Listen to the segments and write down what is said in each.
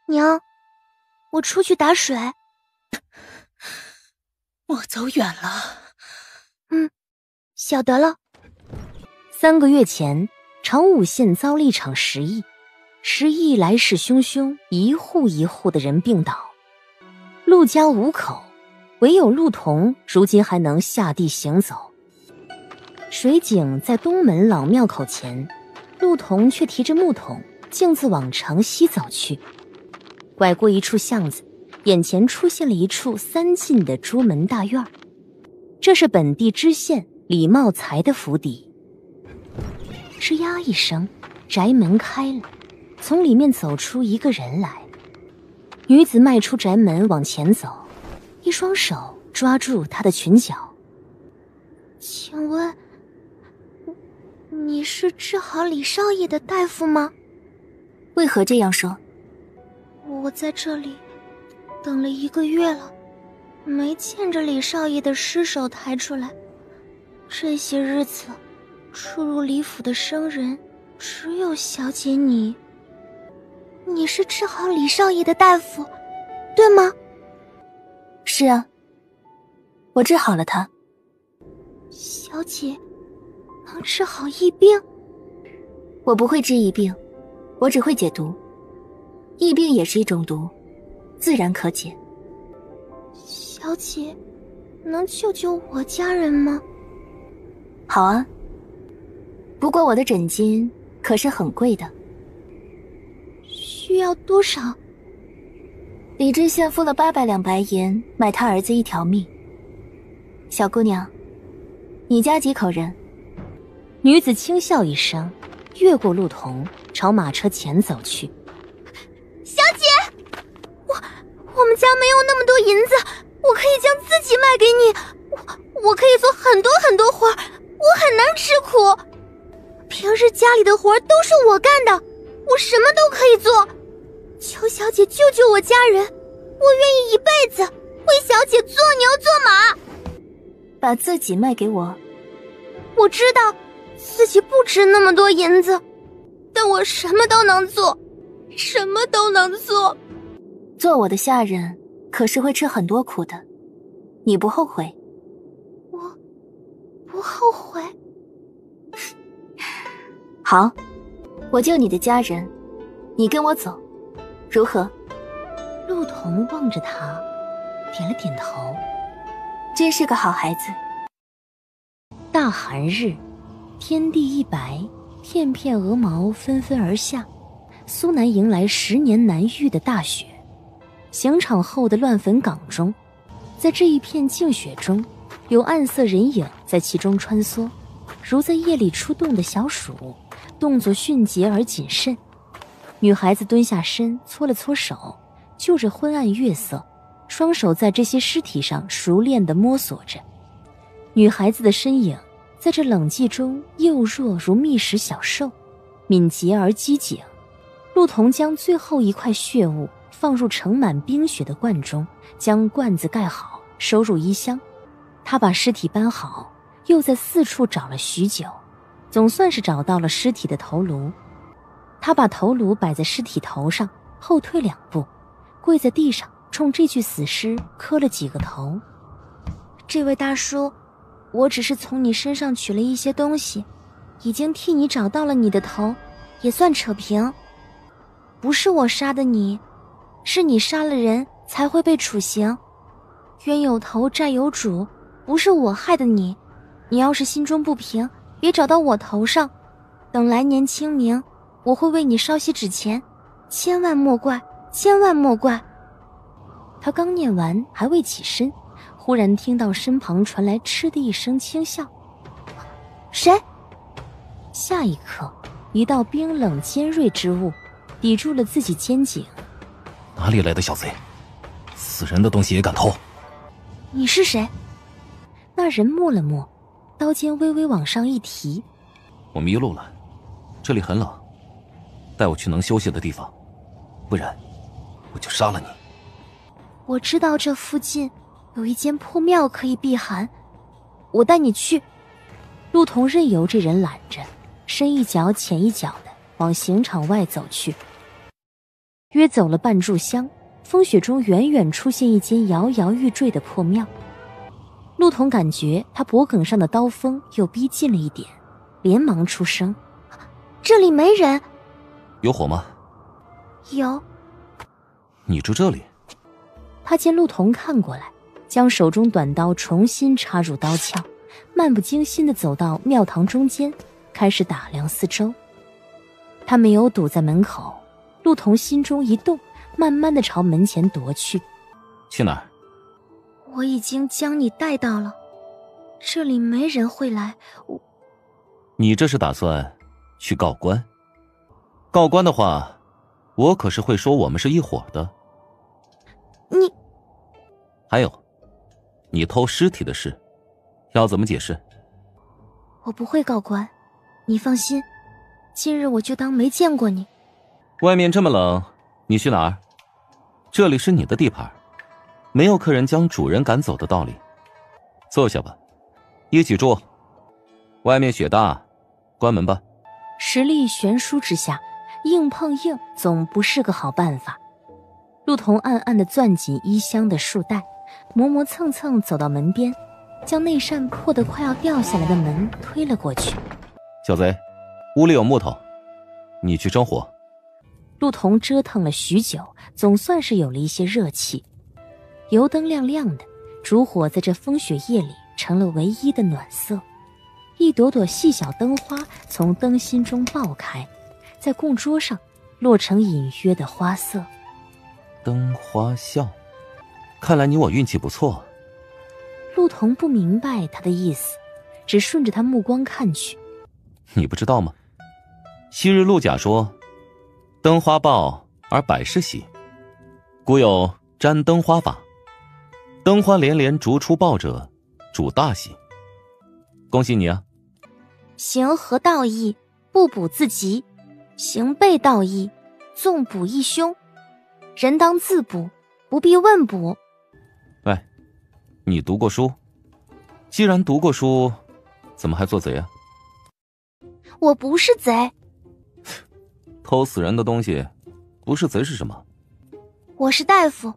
娘，我出去打水。我走远了。晓得了。3个月前，长武县遭了一场10疫，10疫来势汹汹，一户一户的人病倒。陆家5口，唯有陆童如今还能下地行走。水井在东门老庙口前，陆童却提着木桶径自往城西走去。拐过一处巷子，眼前出现了一处3进的朱门大院，这是本地知县李茂才的府邸。吱呀一声，宅门开了，从里面走出一个人来。女子迈出宅门往前走，一双手抓住她的裙角。请问，你是治好李少爷的大夫吗？为何这样说？我在这里等了1个月了，没见着李少爷的尸首抬出来。这些日子，出入李府的生人只有小姐你。你是治好李少爷的大夫，对吗？是啊，我治好了他。小姐能治好疫病？我不会治疫病，我只会解毒。疫病也是一种毒，自然可解。小姐能救救我家人吗？好啊，不过我的诊金可是很贵的。需要多少？李知县付了800两白银买他儿子1条命。小姑娘，你家几口人？女子轻笑一声，越过陆童，朝马车前走去。小姐，我们家没有那么多银子，我可以将自己卖给你，我可以做很多很多活，我很能吃苦。平日家里的活都是我干的，我什么都可以做。求小姐救救我家人，我愿意一辈子为小姐做牛做马。把自己卖给我？我知道自己不值那么多银子，但我什么都能做，什么都能做。做我的下人可是会吃很多苦的，你不后悔？我不后悔。好，我救你的家人，你跟我走，如何？陆童望着他，点了点头。真是个好孩子。大寒日，天地一白，片片鹅毛纷纷而下。苏南迎来10年难遇的大雪。刑场后的乱坟岗中，在这一片静雪中，有暗色人影在其中穿梭，如在夜里出动的小鼠，动作迅捷而谨慎。女孩子蹲下身，搓了搓手，就着昏暗月色，双手在这些尸体上熟练地摸索着。女孩子的身影在这冷寂中幼弱如觅食小兽，敏捷而机警。陆童将最后一块血物放入盛满冰雪的罐中，将罐子盖好，收入衣箱。他把尸体搬好，又在4处找了许久，总算是找到了尸体的头颅。他把头颅摆在尸体头上，后退2步，跪在地上，冲这具死尸磕了几个头。这位大叔，我只是从你身上取了一些东西，已经替你找到了你的头，也算扯平。不是我杀的你，是你杀了人才会被处刑。冤有头债有主，不是我害的你。你要是心中不平，别找到我头上。等来年清明，我会为你烧些纸钱，千万莫怪，千万莫怪。他刚念完，还未起身，忽然听到身旁传来嗤的一声轻笑。谁？下一刻，一道冰冷尖锐之物抵住了自己肩颈。哪里来的小贼？死人的东西也敢偷？你是谁？那人默了默，刀尖微微往上一提。我迷路了，这里很冷，带我去能休息的地方，不然我就杀了你。我知道这附近有一间破庙可以避寒，我带你去。陆童任由这人揽着，深一脚浅一脚的往刑场外走去。约走了半炷香，风雪中远远出现一间摇摇欲坠的破庙。陆童感觉他脖颈上的刀锋又逼近了一点，连忙出声：“这里没人。”“有火吗？”“有。”“你住这里？”他见陆童看过来，将手中短刀重新插入刀鞘，漫不经心地走到庙堂中间，开始打量四周。他没有堵在门口，陆童心中一动，慢慢地朝门前踱去。“去哪儿？”“我已经将你带到了，这里没人会来。”“你这是打算去告官？告官的话，我可是会说我们是一伙的。”“你……还有，你偷尸体的事，要怎么解释？”“我不会告官，你放心，今日我就当没见过你。”“外面这么冷，你去哪儿？这里是你的地盘，没有客人将主人赶走的道理。坐下吧，一起住。外面雪大，关门吧。”实力悬殊之下，硬碰硬总不是个好办法。陆童暗暗地攥紧衣箱的束带，磨磨蹭蹭走到门边，将那扇破得快要掉下来的门推了过去。“小贼，屋里有木头，你去生火。”陆童折腾了许久，总算是有了一些热气。油灯亮亮的，烛火在这风雪夜里成了唯一的暖色。一朵朵细小灯花从灯芯中爆开，在供桌上落成隐约的花色。灯花笑，看来你我运气不错。陆童不明白他的意思，只顺着他目光看去。“你不知道吗？昔日陆贾说，灯花爆而百事喜，故有沾灯花法。灯花连连逐出爆者，主大喜。恭喜你啊！”“行合道义，不补自吉；行背道义，纵补一凶。人当自补，不必问补。”“喂，你读过书？既然读过书，怎么还做贼啊？”“我不是贼。”“偷死人的东西，不是贼是什么？”“我是大夫，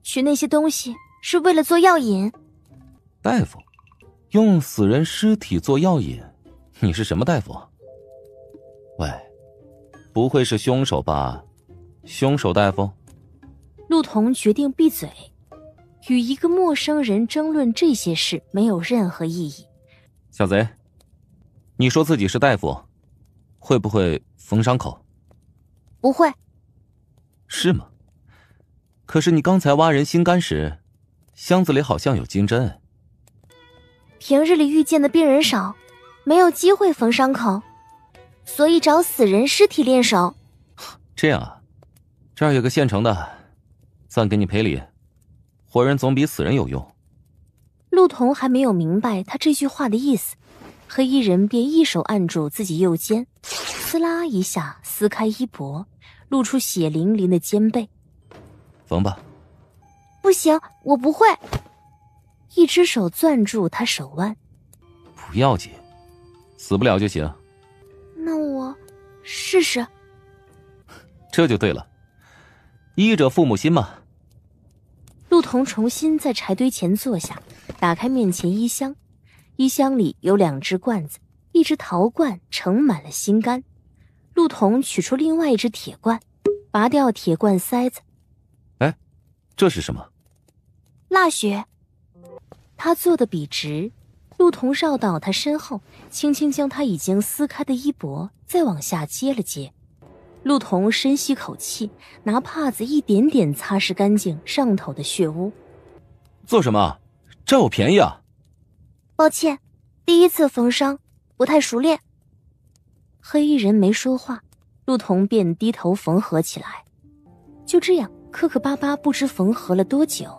取那些东西是为了做药引。”“大夫，用死人尸体做药引，你是什么大夫？喂，不会是凶手吧？凶手大夫？”陆童决定闭嘴，与一个陌生人争论这些事没有任何意义。“小贼，你说自己是大夫，会不会缝伤口？”“不会。”“是吗？可是你刚才挖人心肝时，箱子里好像有金针。”“平日里遇见的病人少，没有机会缝伤口，所以找死人尸体练手。”“这样啊，这儿有个现成的，算给你赔礼，活人总比死人有用。”陆童还没有明白他这句话的意思，黑衣人便一手按住自己右肩，撕拉一下撕开衣帛，露出血淋淋的肩背。“缝吧。”“不行，我不会。”一只手攥住他手腕。“不要紧，死不了就行。”“那我试试。”“这就对了，医者父母心嘛。”陆童重新在柴堆前坐下，打开面前衣箱，衣箱里有2只罐子，一只陶罐盛满了心肝。陆童取出另外一只铁罐，拔掉铁罐塞子。“哎，这是什么？”“蜡血。”他坐得笔直，陆童绕到他身后，轻轻将他已经撕开的衣帛再往下接了接。陆童深吸口气，拿帕子一点点擦拭干净上头的血污。“做什么？占我便宜啊！”“抱歉，第一次缝伤，不太熟练。”黑衣人没说话，陆童便低头缝合起来。就这样磕磕巴巴，不知缝合了多久。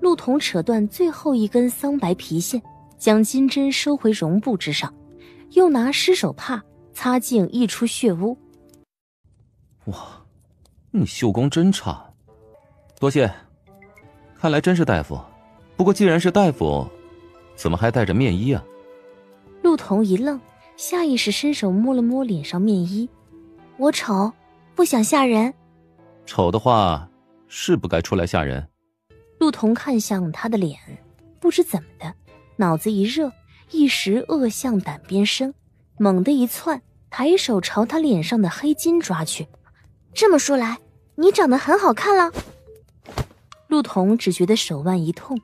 陆童扯断最后一根桑白皮线，将金针收回绒布之上，又拿湿手帕擦净溢出血污。“哇，你绣工真差，多谢。看来真是大夫，不过既然是大夫，怎么还带着面衣啊？”陆童一愣，下意识伸手摸了摸脸上面衣。“我丑，不想吓人。”丑的话是不该出来吓人。陆童看向他的脸，不知怎么的，脑子一热，一时恶向胆边生，猛地一窜，抬手朝他脸上的黑筋抓去。这么说来，你长得很好看了。陆童只觉得手腕一痛，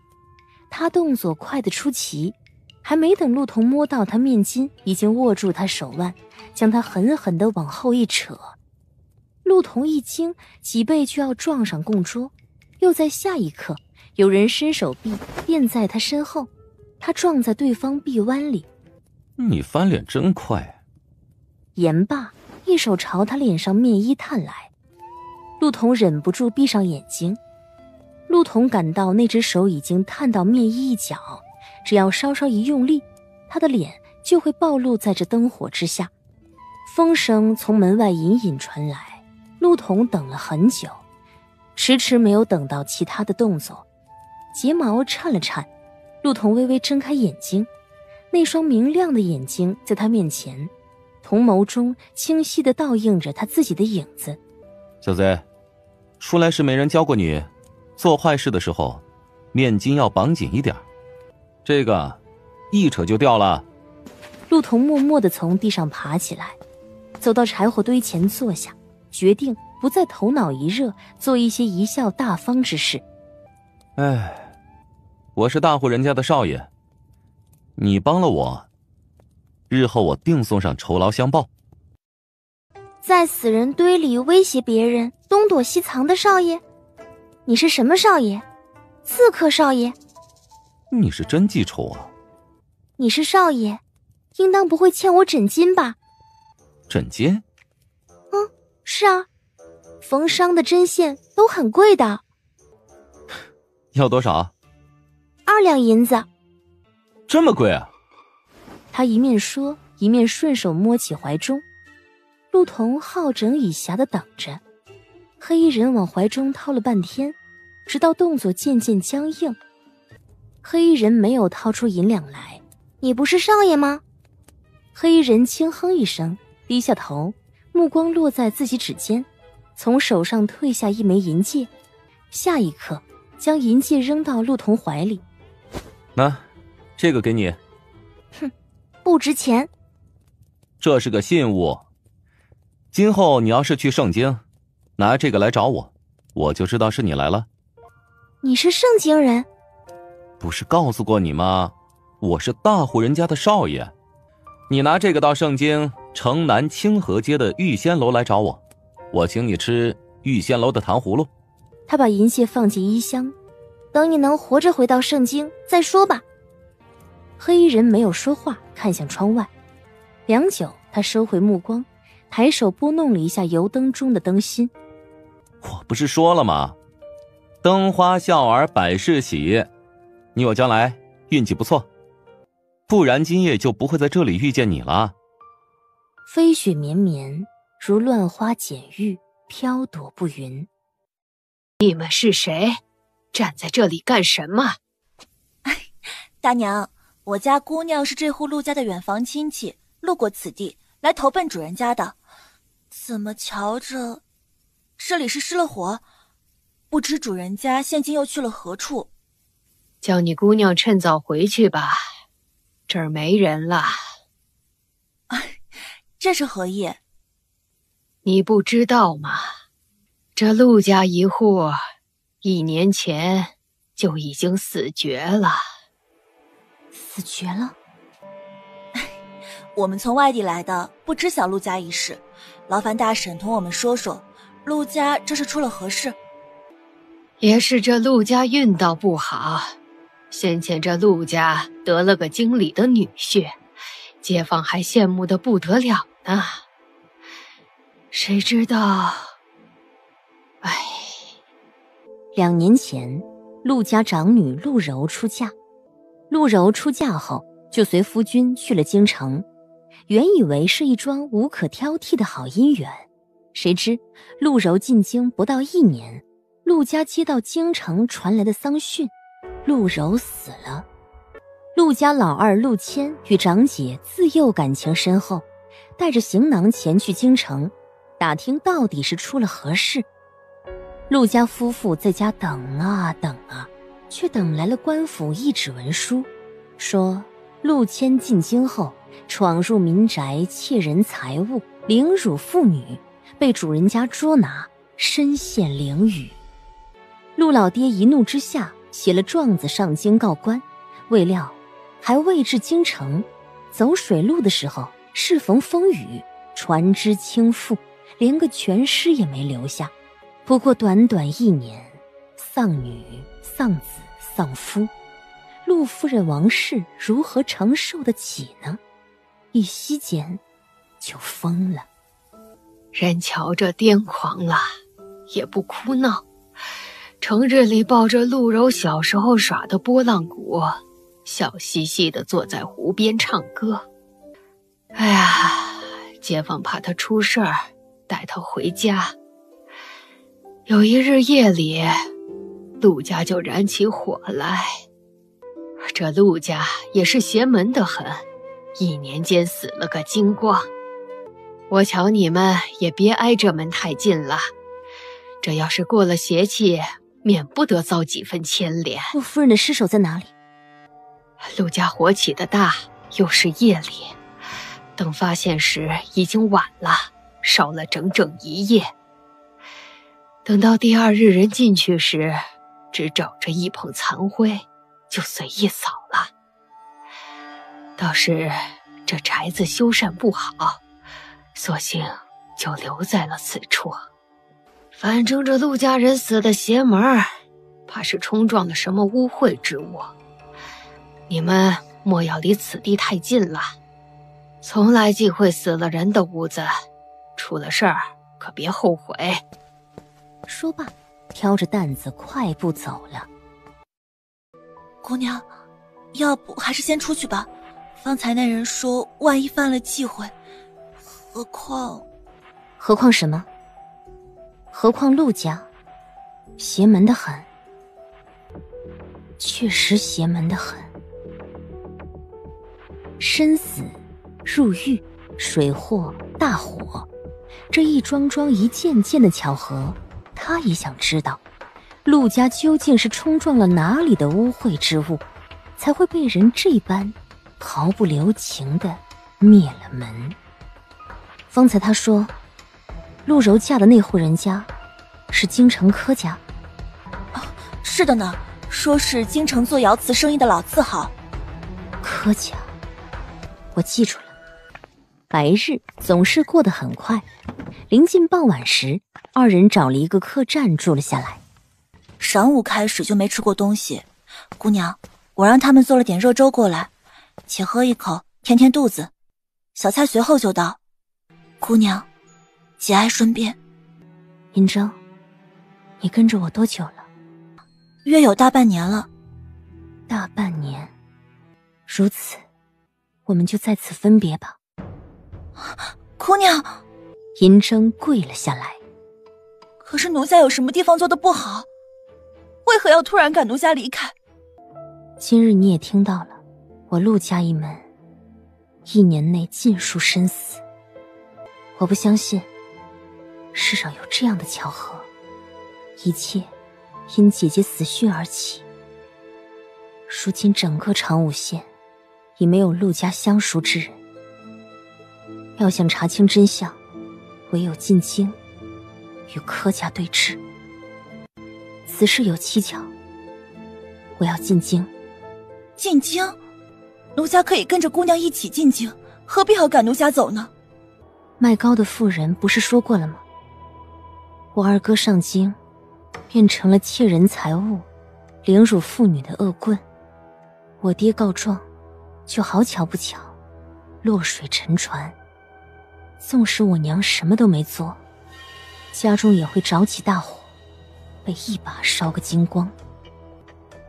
他动作快得出奇，还没等陆童摸到他面巾，已经握住他手腕，将他狠狠地往后一扯。陆童一惊，脊背就要撞上供桌，又在下一刻，有人伸手臂垫在他身后，他撞在对方臂弯里。你翻脸真快。言罢，一手朝他脸上面衣探来。陆童忍不住闭上眼睛。陆童感到那只手已经探到面衣一角，只要稍稍一用力，他的脸就会暴露在这灯火之下。风声从门外隐隐传来，陆童等了很久，迟迟没有等到其他的动作。睫毛颤了颤，陆童微微睁开眼睛，那双明亮的眼睛在他面前，瞳眸中清晰地倒映着他自己的影子。小贼，出来时没人教过你，做坏事的时候面巾要绑紧一点，这个一扯就掉了。陆童默默地从地上爬起来，走到柴火堆前坐下，决定不再头脑一热做一些贻笑大方之事。哎，我是大户人家的少爷，你帮了我，日后我定送上酬劳相报。在死人堆里威胁别人，东躲西藏的少爷？你是什么少爷？刺客少爷？你是真记仇啊。你是少爷，应当不会欠我枕巾吧？枕巾？是啊，缝伤的针线都很贵的。要多少？2两银子。这么贵啊？他一面说，一面顺手摸起怀中。陆童好整以暇地等着，黑衣人往怀中掏了半天，直到动作渐渐僵硬。黑衣人没有掏出银两来。你不是少爷吗？黑衣人轻哼一声，低下头，目光落在自己指尖，从手上退下一枚银戒，下一刻将银戒扔到陆童怀里。那这个给你。哼，不值钱。这是个信物，今后你要是去圣京，拿这个来找我，我就知道是你来了。你是圣京人？不是告诉过你吗？我是大户人家的少爷，你拿这个到圣京城南清河街的玉仙楼来找我，我请你吃玉仙楼的糖葫芦。他把银戒放进衣箱，等你能活着回到圣京再说吧。黑衣人没有说话，看向窗外。良久，他收回目光，抬手拨弄了一下油灯中的灯芯。我不是说了吗？灯花笑儿百事喜，你我将来运气不错，不然今夜就不会在这里遇见你了。飞雪绵绵，如乱花捡玉，飘朵不匀。你们是谁？站在这里干什么？大娘，我家姑娘是这户陆家的远房亲戚，路过此地来投奔主人家的。怎么瞧着这里是失了火？不知主人家现今又去了何处？叫你姑娘趁早回去吧，这儿没人了。这是何意？你不知道吗？这陆家一户1年前就已经死绝了。死绝了？我们从外地来的，不知晓陆家一事，劳烦大婶同我们说说，陆家这是出了何事？也是这陆家运道不好，先前这陆家得了个经理的女婿，街坊还羡慕得不得了呢。谁知道2年前，陆家长女陆柔出嫁。陆柔出嫁后，就随夫君去了京城，原以为是一桩无可挑剔的好姻缘，谁知陆柔进京不到1年，陆家接到京城传来的丧讯，陆柔死了。陆家老二陆谦与长姐自幼感情深厚，带着行囊前去京城，打听到底是出了何事。陆家夫妇在家等啊等啊，却等来了官府一纸文书，说陆谦进京后闯入民宅窃人财物，凌辱妇女，被主人家捉拿，身陷囹圄。陆老爹一怒之下写了状子上京告官，未料还未至京城，走水路的时候适逢风雨，船只倾覆，连个全尸也没留下。不过短短1年，丧女、丧子、丧夫，陆夫人王氏如何承受得起呢？一息间就疯了。人瞧着癫狂了，也不哭闹，成日里抱着陆柔小时候耍的拨浪鼓，笑嘻嘻地坐在湖边唱歌。哎呀，街坊怕他出事儿，带他回家。有一日夜里，陆家就燃起火来。这陆家也是邪门得很，1年间死了个精光。我瞧你们也别挨这门太近了，这要是过了邪气，免不得遭几分牵连。陆夫人的尸首在哪里？陆家火起的大，又是夜里，等发现时已经晚了，烧了整整1夜。等到第2日人进去时，只找着一捧残灰，就随意扫了。倒是这宅子修缮不好，索性就留在了此处。反正这陆家人死的邪门，怕是冲撞了什么污秽之物。你们莫要离此地太近了，从来忌讳死了人的屋子，出了事儿可别后悔。说罢，挑着担子快步走了。姑娘，要不还是先出去吧。方才那人说，万一犯了忌讳，何况什么？何况陆家，邪门得很，确实邪门得很。身死、入狱、水祸、大火，这一桩桩一件件的巧合，他也想知道，陆家究竟是冲撞了哪里的污秽之物，才会被人这般毫不留情地灭了门。方才他说，陆柔嫁的那户人家是京城柯家。是的呢，说是京城做窑瓷生意的老字号。柯家，我记住了。白日总是过得很快，临近傍晚时，2人找了一个客栈住了下来。晌午开始就没吃过东西，姑娘，我让他们做了点热粥过来，且喝一口填填肚子。小菜随后就到。姑娘，节哀顺变。银铮，你跟着我多久了？约有大半年了。大半年，如此，我们就在此分别吧。姑娘，银铮跪了下来。可是奴家有什么地方做得不好？为何要突然赶奴家离开？今日你也听到了，我陆家一门1年内尽数身死。我不相信世上有这样的巧合，一切因姐姐死讯而起。如今整个长武县已没有陆家相熟之人，要想查清真相，唯有进京与柯家对峙。此事有蹊跷，我要进京。进京？奴家可以跟着姑娘一起进京，何必要赶奴家走呢？卖糕的妇人不是说过了吗？我二哥上京，变成了窃人财物、凌辱妇女的恶棍。我爹告状，就好巧不巧，落水沉船。纵使我娘什么都没做，家中也会着起大火，被一把烧个精光。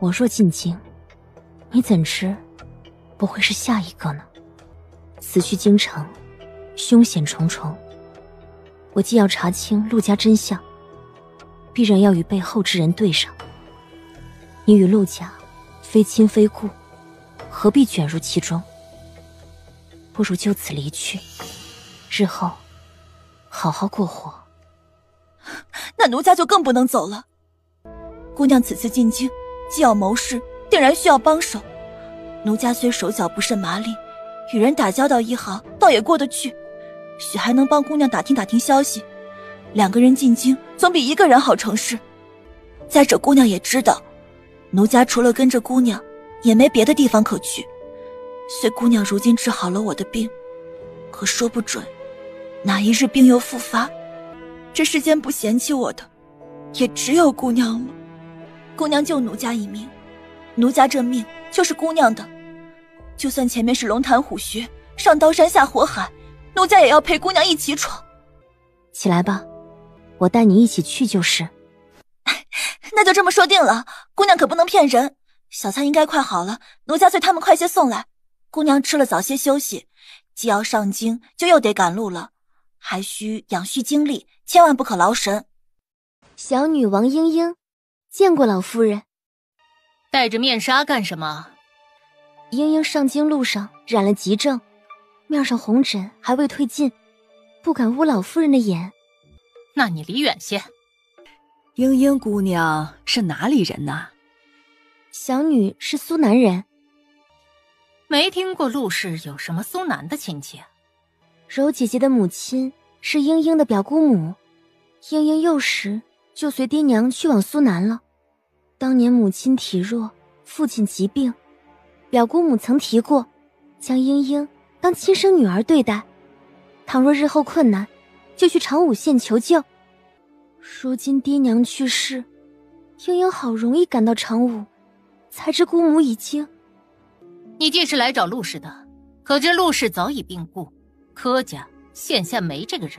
我若进京，你怎知不会是下一个呢？此去京城，凶险重重。我既要查清陆家真相，必然要与背后之人对上。你与陆家非亲非故，何必卷入其中？不如就此离去，日后好好过活。那奴家就更不能走了。姑娘此次进京，既要谋事，定然需要帮手。奴家虽手脚不甚麻利，与人打交道一行，倒也过得去，许还能帮姑娘打听打听消息。2个人进京，总比1个人好成事。再者，姑娘也知道，奴家除了跟着姑娘，也没别的地方可去。虽姑娘如今治好了我的病，可说不准哪一日病又复发。这世间不嫌弃我的，也只有姑娘了。姑娘救奴家一命，奴家这命就是姑娘的。就算前面是龙潭虎穴，上刀山下火海，奴家也要陪姑娘一起闯。起来吧，我带你一起去就是。那就这么说定了，姑娘可不能骗人。小菜应该快好了，奴家催他们快些送来。姑娘吃了早些休息，既要上京，就又得赶路了，还需养蓄精力，千万不可劳神。小女王莺莺，见过老夫人。戴着面纱干什么？莺莺上京路上染了急症，面上红疹还未退尽，不敢污老夫人的眼。那你离远些。莺莺姑娘是哪里人呐？小女是苏南人。没听过陆氏有什么苏南的亲戚。柔姐姐的母亲是莺莺的表姑母，莺莺幼时就随爹娘去往苏南了。当年母亲体弱，父亲疾病，表姑母曾提过，将莺莺当亲生女儿对待，倘若日后困难，就去长武县求救。如今爹娘去世，莺莺好容易赶到长武，才知姑母已经……你既是来找陆氏的，可知陆氏早已病故，柯家现下没这个人。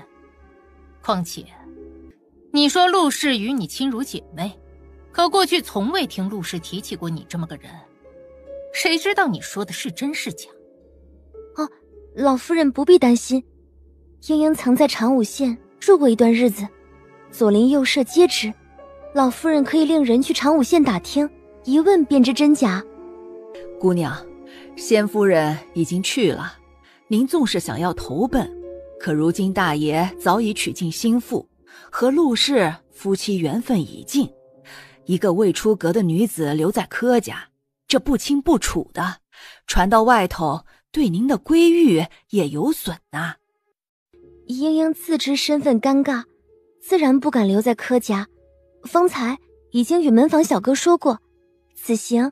况且你说陆氏与你亲如姐妹，可过去从未听陆氏提起过你这么个人，谁知道你说的是真是假？哦，老夫人不必担心，莺莺曾在长武县住过一段日子，左邻右舍皆知，老夫人可以令人去长武县打听，一问便知真假。姑娘，先夫人已经去了，您纵是想要投奔，可如今大爷早已娶进心腹，和陆氏夫妻缘分已尽，一个未出阁的女子留在柯家，这不清不楚的，传到外头，对您的归誉也有损呐。莺莺自知身份尴尬，自然不敢留在柯家，方才已经与门房小哥说过，此行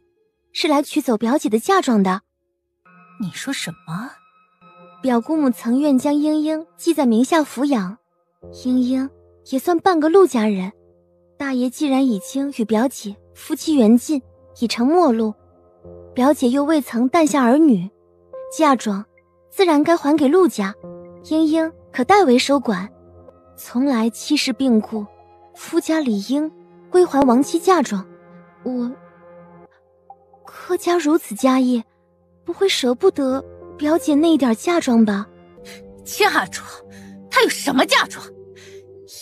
是来取走表姐的嫁妆的。你说什么？表姑母曾愿将莺莺寄在名下抚养，莺莺也算半个陆家人。大爷既然已经与表姐夫妻缘尽，已成陌路，表姐又未曾诞下儿女，嫁妆自然该还给陆家，莺莺可代为收管。从来妻室病故，夫家理应归还亡妻嫁妆。柯家如此家业，不会舍不得表姐那一点嫁妆吧？嫁妆？她有什么嫁妆？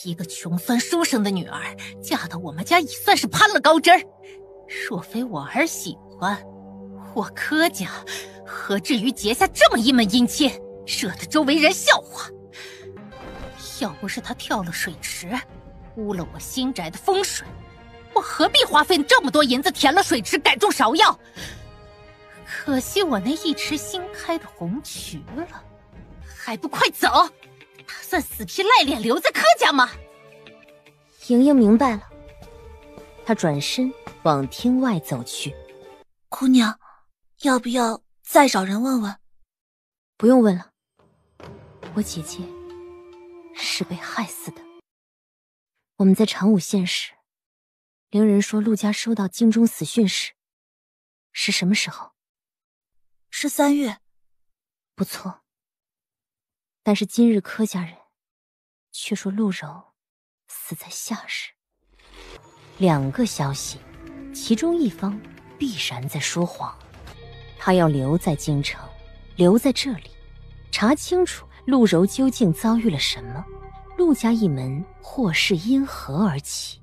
一个穷酸书生的女儿，嫁到我们家已算是攀了高枝儿。若非我儿喜欢，我柯家何至于结下这么一门姻亲，惹得周围人笑话？要不是他跳了水池，污了我新宅的风水，我何必花费这么多银子填了水池，改种芍药？可惜我那一池新开的红渠了，还不快走！打算死皮赖脸留在柯家吗？莹莹明白了，她转身往厅外走去。姑娘，要不要再找人问问？不用问了，我姐姐是被害死的。我们在长武县时，伶人说陆家收到京中死讯时，是什么时候？是3月。不错。但是今日柯家人却说陆柔死在夏日。2个消息，其中一方必然在说谎。他要留在京城，留在这里，查清楚陆柔究竟遭遇了什么，陆家一门祸是因何而起。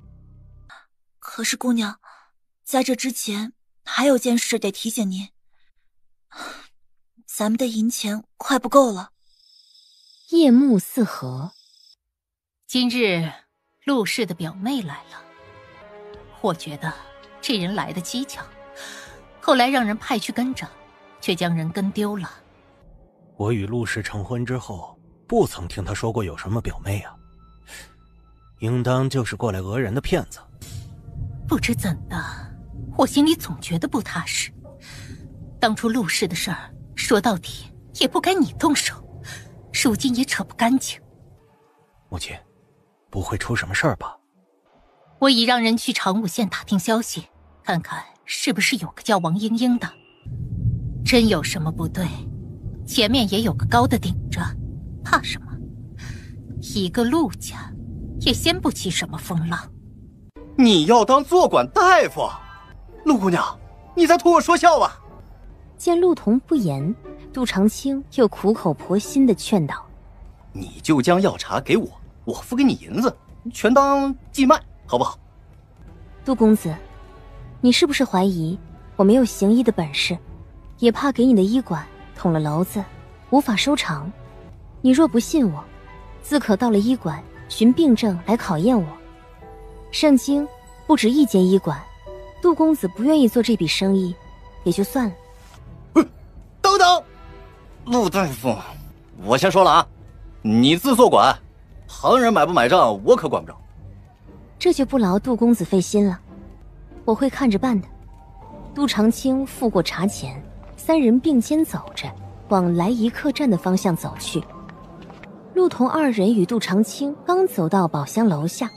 可是姑娘，在这之前还有件事得提醒您，咱们的银钱快不够了。夜幕四合，今日陆氏的表妹来了。我觉得这人来的蹊跷，后来让人派去跟着，却将人跟丢了。我与陆氏成婚之后，不曾听他说过有什么表妹啊，应当就是过来讹人的骗子。不知怎的，我心里总觉得不踏实。当初陆氏的事儿，说到底也不该你动手，如今也扯不干净。母亲，不会出什么事儿吧？我已让人去长武县打听消息，看看是不是有个叫王英英的。真有什么不对，前面也有个高的顶着，怕什么？一个陆家，也掀不起什么风浪。你要当坐馆大夫？陆姑娘，你在图我说笑吧？见陆童不言，杜长青又苦口婆心地劝导：“你就将药茶给我，我付给你银子，全当寄卖，好不好？”杜公子，你是不是怀疑我没有行医的本事，也怕给你的医馆捅了娄子，无法收场？你若不信我，自可到了医馆寻病症来考验我。盛京不止一间医馆，杜公子不愿意做这笔生意，也就算了。等等，陆大夫，我先说了啊，你自做馆，旁人买不买账我可管不着。这就不劳杜公子费心了，我会看着办的。杜长青付过茶钱，三人并肩走着往来仪客栈的方向走去。陆童二人与杜长青刚走到宝香楼下，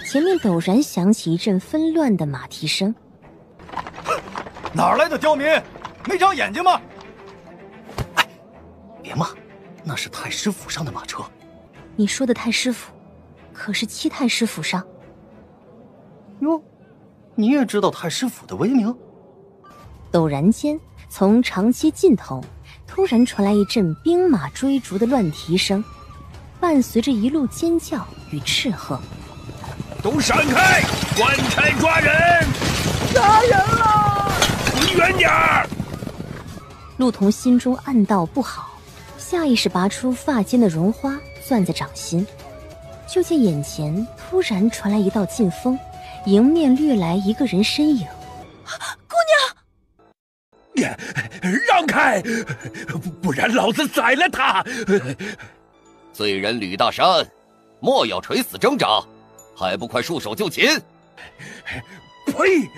前面陡然响起一阵纷乱的马蹄声。哪来的刁民？没长眼睛吗？哎，别骂，那是太师府上的马车。你说的太师府，可是七太师府上。哟，你也知道太师府的威名？陡然间，从长街尽头突然传来一阵兵马追逐的乱蹄声，伴随着一路尖叫与斥喝：“都闪开！官差抓人！杀人了！离远点儿！”陆童心中暗道不好，下意识拔出发间的绒花攥在掌心，就见眼前突然传来一道劲风，迎面掠来一个人身影。姑娘，让开，不然老子宰了他！罪人吕大山，莫要垂死挣扎，还不快束手就擒！呸！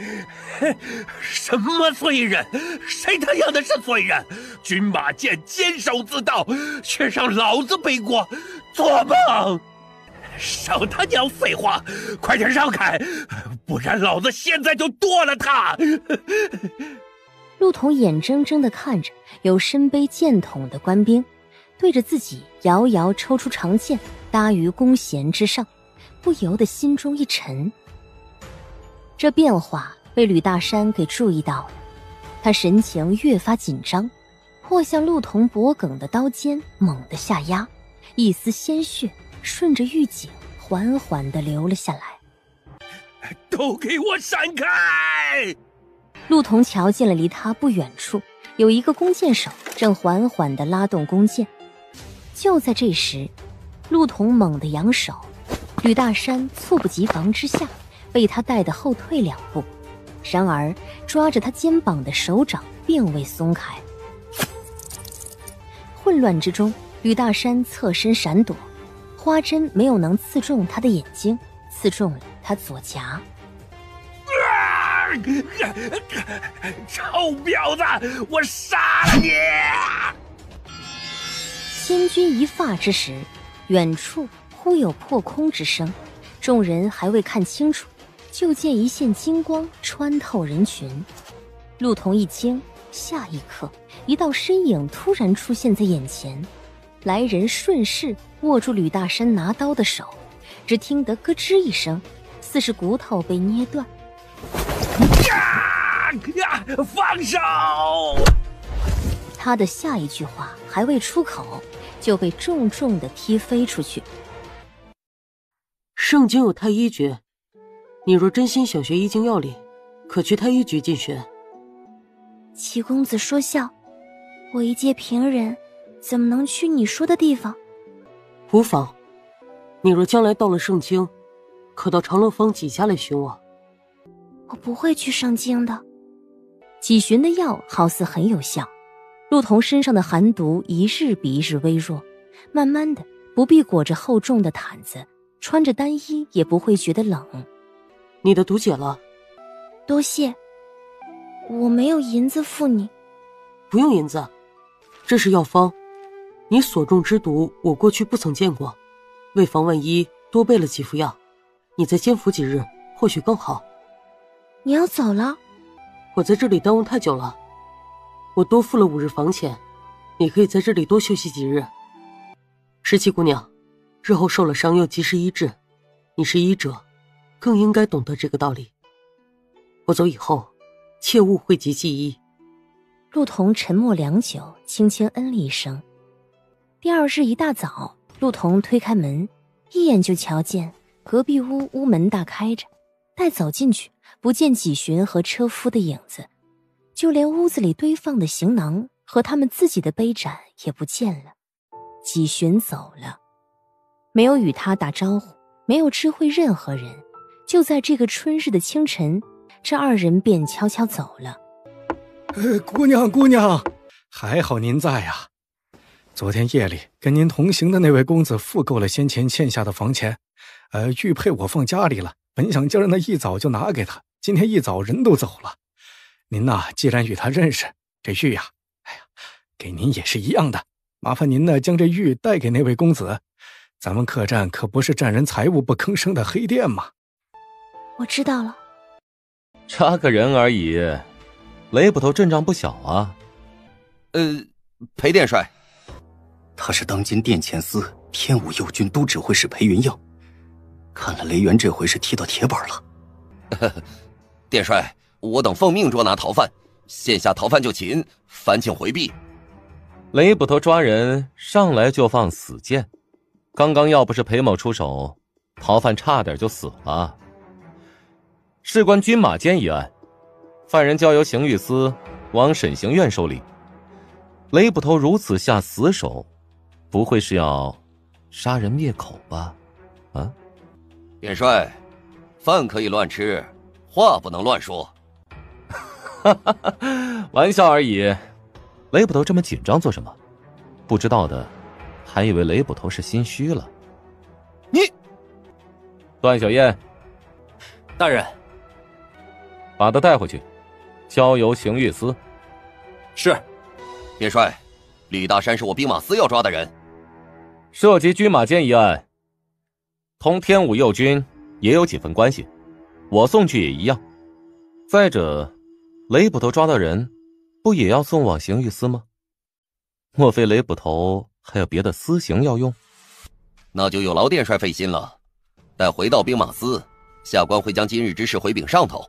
什么罪人？谁他娘的是罪人？军马剑坚守自盗，却让老子背锅，做梦！少他娘废话，快点让开，不然老子现在就剁了他！陆童眼睁睁地看着有身背剑筒的官兵对着自己遥遥抽出长剑搭于弓弦之上，不由得心中一沉。这变化被吕大山给注意到了，他神情越发紧张，迫向陆童脖颈的刀尖猛地下压，一丝鲜血顺着玉颈缓缓地流了下来。都给我闪开！陆童瞧见了离他不远处有一个弓箭手正缓缓地拉动弓箭。就在这时，陆童猛地扬手，吕大山猝不及防之下被他带得后退2步，然而抓着他肩膀的手掌并未松开。混乱之中，吕大山侧身闪躲，花针没有能刺中他的眼睛，刺中了他左颊。臭婊子，我杀了你！千钧一发之时，远处忽有破空之声，众人还未看清楚，就见一线金光穿透人群。陆童一惊，下一刻一道身影突然出现在眼前，来人顺势握住吕大山拿刀的手，只听得咯吱一声，似是骨头被捏断。放手！他的下一句话还未出口，就被重重地踢飞出去。圣经有太医诀，你若真心想学医经要领，可去太医局进学。齐公子说笑，我一介平人，怎么能去你说的地方？无妨，你若将来到了圣经，可到长乐坊几家来寻我。我不会去上京的。几寻的药好似很有效，陆童身上的寒毒一日比一日微弱，慢慢的不必裹着厚重的毯子，穿着单衣也不会觉得冷。你的毒解了。多谢。我没有银子付你。不用银子，这是药方，你所中之毒我过去不曾见过，为防万一多备了几副药，你再监服几日或许更好。你要走了？我在这里耽误太久了，我多付了5日房钱，你可以在这里多休息几日。17姑娘，日后受了伤要及时医治，你是医者，更应该懂得这个道理。我走以后，切勿讳疾忌医。陆童沉默良久，轻轻嗯了一声。第二日一大早，陆童推开门，一眼就瞧见隔壁屋门大开着，待走进去，不见几寻和车夫的影子，就连屋子里堆放的行囊和他们自己的杯盏也不见了。几寻走了，没有与他打招呼，没有知会任何人。就在这个春日的清晨，这二人便悄悄走了。姑娘，还好您在呀。昨天夜里跟您同行的那位公子付够了先前欠下的房钱，玉佩我放家里了，本想今儿那一早就拿给他，今天一早人都走了。您呐，既然与他认识，这玉呀，给您也是一样的，麻烦您呢将这玉带给那位公子。咱们客栈可不是占人财物不吭声的黑店嘛。我知道了。差个人而已，雷捕头阵仗不小啊。裴殿帅，他是当今殿前司天武右军都指挥使裴云映，看来雷元这回是踢到铁板了。殿帅，我等奉命捉拿逃犯，现下逃犯就擒，烦请回避。雷捕头抓人上来就放死箭，刚刚要不是裴某出手，逃犯差点就死了。事关军马监一案，犯人交由刑狱司往审刑院受理。雷捕头如此下死手，不会是要杀人灭口吧？啊？殿帅，饭可以乱吃，话不能乱说。玩笑而已。雷捕头这么紧张做什么？不知道的还以为雷捕头是心虚了。你，段小燕，大人，把他带回去，交由刑狱司。是。殿帅，李大山是我兵马司要抓的人，涉及军马监一案，同天武右军也有几分关系，我送去也一样。再者，雷捕头抓到人，不也要送往刑狱司吗？莫非雷捕头还有别的私刑要用？那就有劳殿帅费心了。待回到兵马司，下官会将今日之事回禀上头。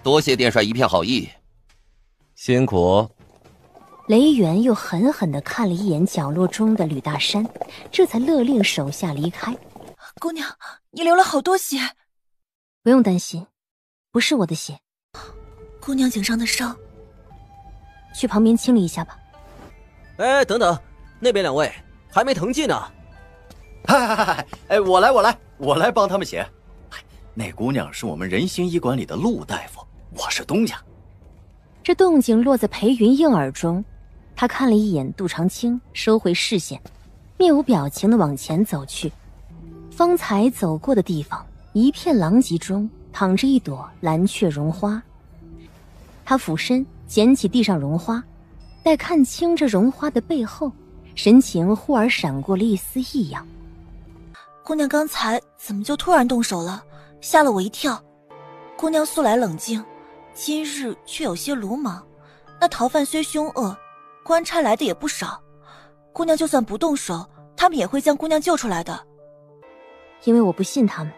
多谢殿帅一片好意。辛苦。雷元又狠狠地看了一眼角落中的吕大山，这才勒令手下离开。姑娘，你流了好多血。不用担心，不是我的血。姑娘颈上的伤，去旁边清理一下吧。哎，等等，那边两位还没腾迹呢。哎，我来帮他们写。那姑娘是我们仁兴医馆里的陆大夫，我是东家。这动静落在裴云映耳中，他看了一眼杜长青，收回视线，面无表情地往前走去。方才走过的地方，一片狼藉中躺着一朵蓝雀绒花。他俯身捡起地上绒花，待看清这绒花的背后，神情忽而闪过了一丝异样。姑娘刚才怎么就突然动手了，吓了我一跳。姑娘素来冷静，今日却有些鲁莽。那逃犯虽凶恶，官差来的也不少，姑娘就算不动手，他们也会将姑娘救出来的。因为我不信他们，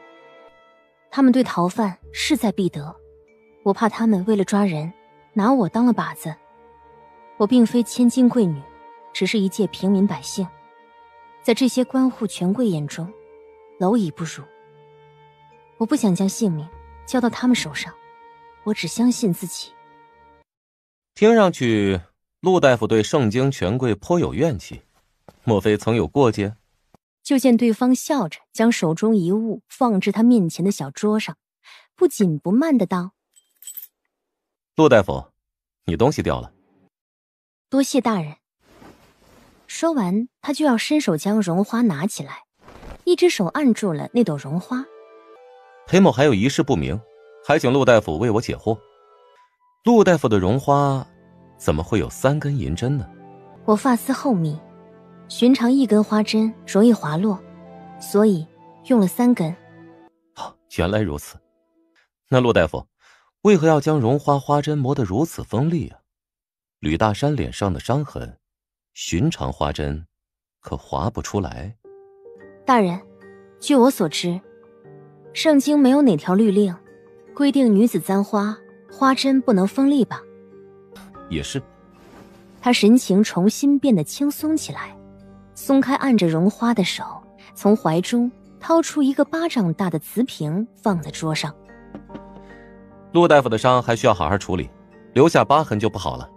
他们对逃犯势在必得，我怕他们为了抓人，拿我当了靶子。我并非千金贵女，只是一介平民百姓，在这些官户权贵眼中，蝼蚁不如。我不想将性命交到他们手上，我只相信自己。听上去，陆大夫对盛京权贵颇有怨气，莫非曾有过节？就见对方笑着将手中一物放至他面前的小桌上，不紧不慢的道：“陆大夫，你东西掉了。”“多谢大人。”说完，他就要伸手将绒花拿起来，一只手按住了那朵绒花。裴某还有一事不明，还请陆大夫为我解惑。陆大夫的绒花怎么会有3根银针呢？我发丝厚密，寻常1根花针容易滑落，所以用了3根。原来如此。那陆大夫为何要将绒花花针磨得如此锋利啊？吕大山脸上的伤痕，寻常花针可划不出来。大人，据我所知，圣经没有哪条律令规定女子簪花花针不能锋利吧？也是。他神情重新变得轻松起来，松开按着绒花的手，从怀中掏出一个巴掌大的瓷瓶放在桌上。陆大夫的伤还需要好好处理，留下疤痕就不好了。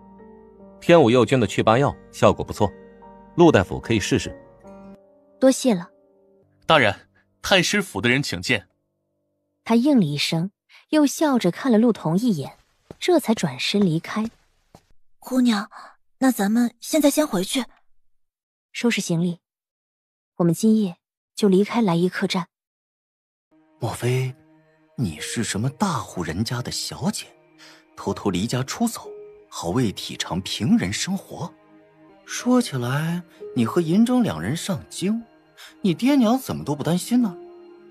天武右军的祛疤药效果不错，陆大夫可以试试。多谢了。大人，太师府的人请见。他应了一声，又笑着看了陆童一眼，这才转身离开。姑娘，那咱们现在先回去，收拾行李，我们今夜就离开来伊客栈。莫非你是什么大户人家的小姐，偷偷离家出走，好为体尝平人生活？说起来，你和银筝2人上京，你爹娘怎么都不担心呢？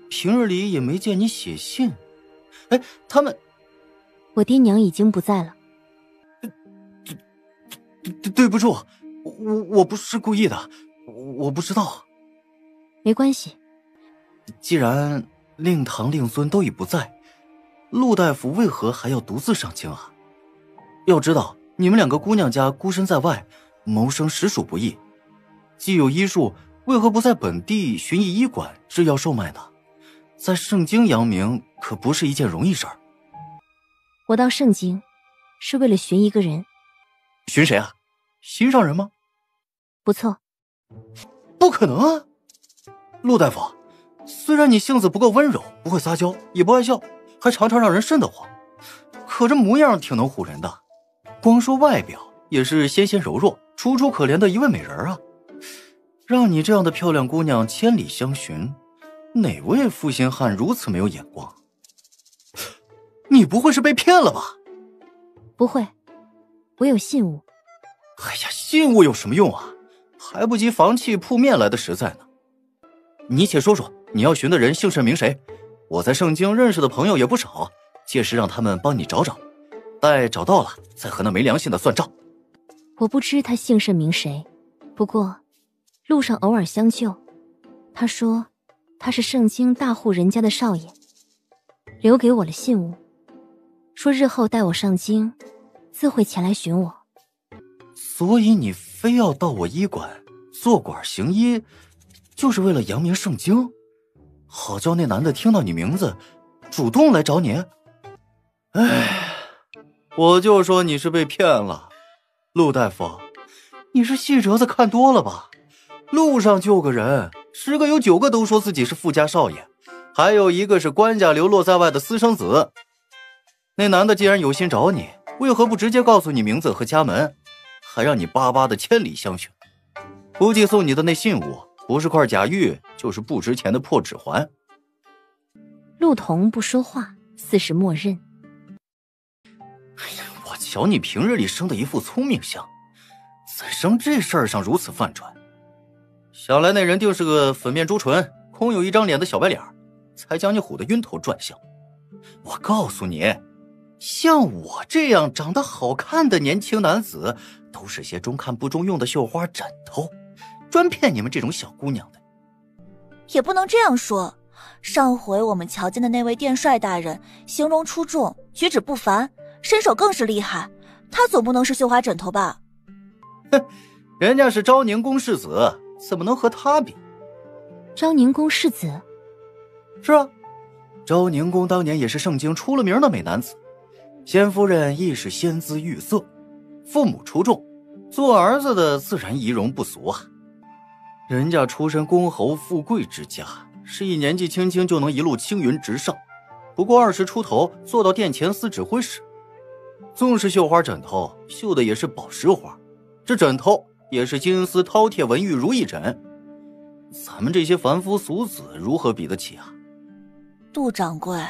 平日里也没见你写信。哎，他们……我爹娘已经不在了。对不住，我不是故意的，我不知道。没关系。既然令堂令尊都已不在，陆大夫为何还要独自上京啊？要知道，你们2个姑娘家孤身在外，谋生实属不易。既有医术，为何不在本地寻一医馆制药售卖呢？在圣京扬名可不是一件容易事儿。我到圣京是为了寻一个人。寻谁啊？心上人吗？不错。不可能啊！陆大夫，虽然你性子不够温柔，不会撒娇，也不爱笑，还常常让人瘆得慌，可这模样挺能唬人的。光说外表，也是纤纤柔弱、楚楚可怜的一位美人啊！让你这样的漂亮姑娘千里相寻，哪位负心汉如此没有眼光？你不会是被骗了吧？不会，我有信物。哎呀，信物有什么用啊？还不及房契铺面来的实在呢。你且说说，你要寻的人姓甚名谁？我在圣京认识的朋友也不少，届时让他们帮你找找，待找到了再和那没良心的算账。我不知他姓甚名谁，不过路上偶尔相救。他说他是圣京大户人家的少爷，留给我了信物，说日后带我上京，自会前来寻我。所以你非要到我医馆做馆行医，就是为了扬名圣京，好叫那男的听到你名字主动来找你？哎，我就说你是被骗了。陆大夫，你是戏折子看多了吧？路上救个人，10个有9个都说自己是富家少爷，还有1个是官家流落在外的私生子。那男的既然有心找你，为何不直接告诉你名字和家门，还让你巴巴的千里相寻？估计送你的那信物不是块假玉，就是不值钱的破指环。陆童不说话，似是默认。哎呀，我瞧你平日里生的一副聪明相，在生这事儿上如此犯蠢，想来那人定是个粉面朱唇、空有一张脸的小白脸，才将你唬得晕头转向。我告诉你，像我这样长得好看的年轻男子，都是些中看不中用的绣花枕头，专骗你们这种小姑娘的。也不能这样说，上回我们瞧见的那位殿帅大人，形容出众，举止不凡，身手更是厉害，他总不能是绣花枕头吧？哼，人家是昭宁宫世子，怎么能和他比？昭宁宫世子？是啊，昭宁宫当年也是圣京出了名的美男子，先夫人亦是仙姿玉色，父母出众，做儿子的自然仪容不俗啊。人家出身公侯富贵之家，是以年纪轻轻就能一路青云直上，不过20出头做到殿前司指挥使。纵是绣花枕头，绣的也是宝石花，这枕头也是金丝饕餮纹玉如意枕，咱们这些凡夫俗子如何比得起啊？杜掌柜，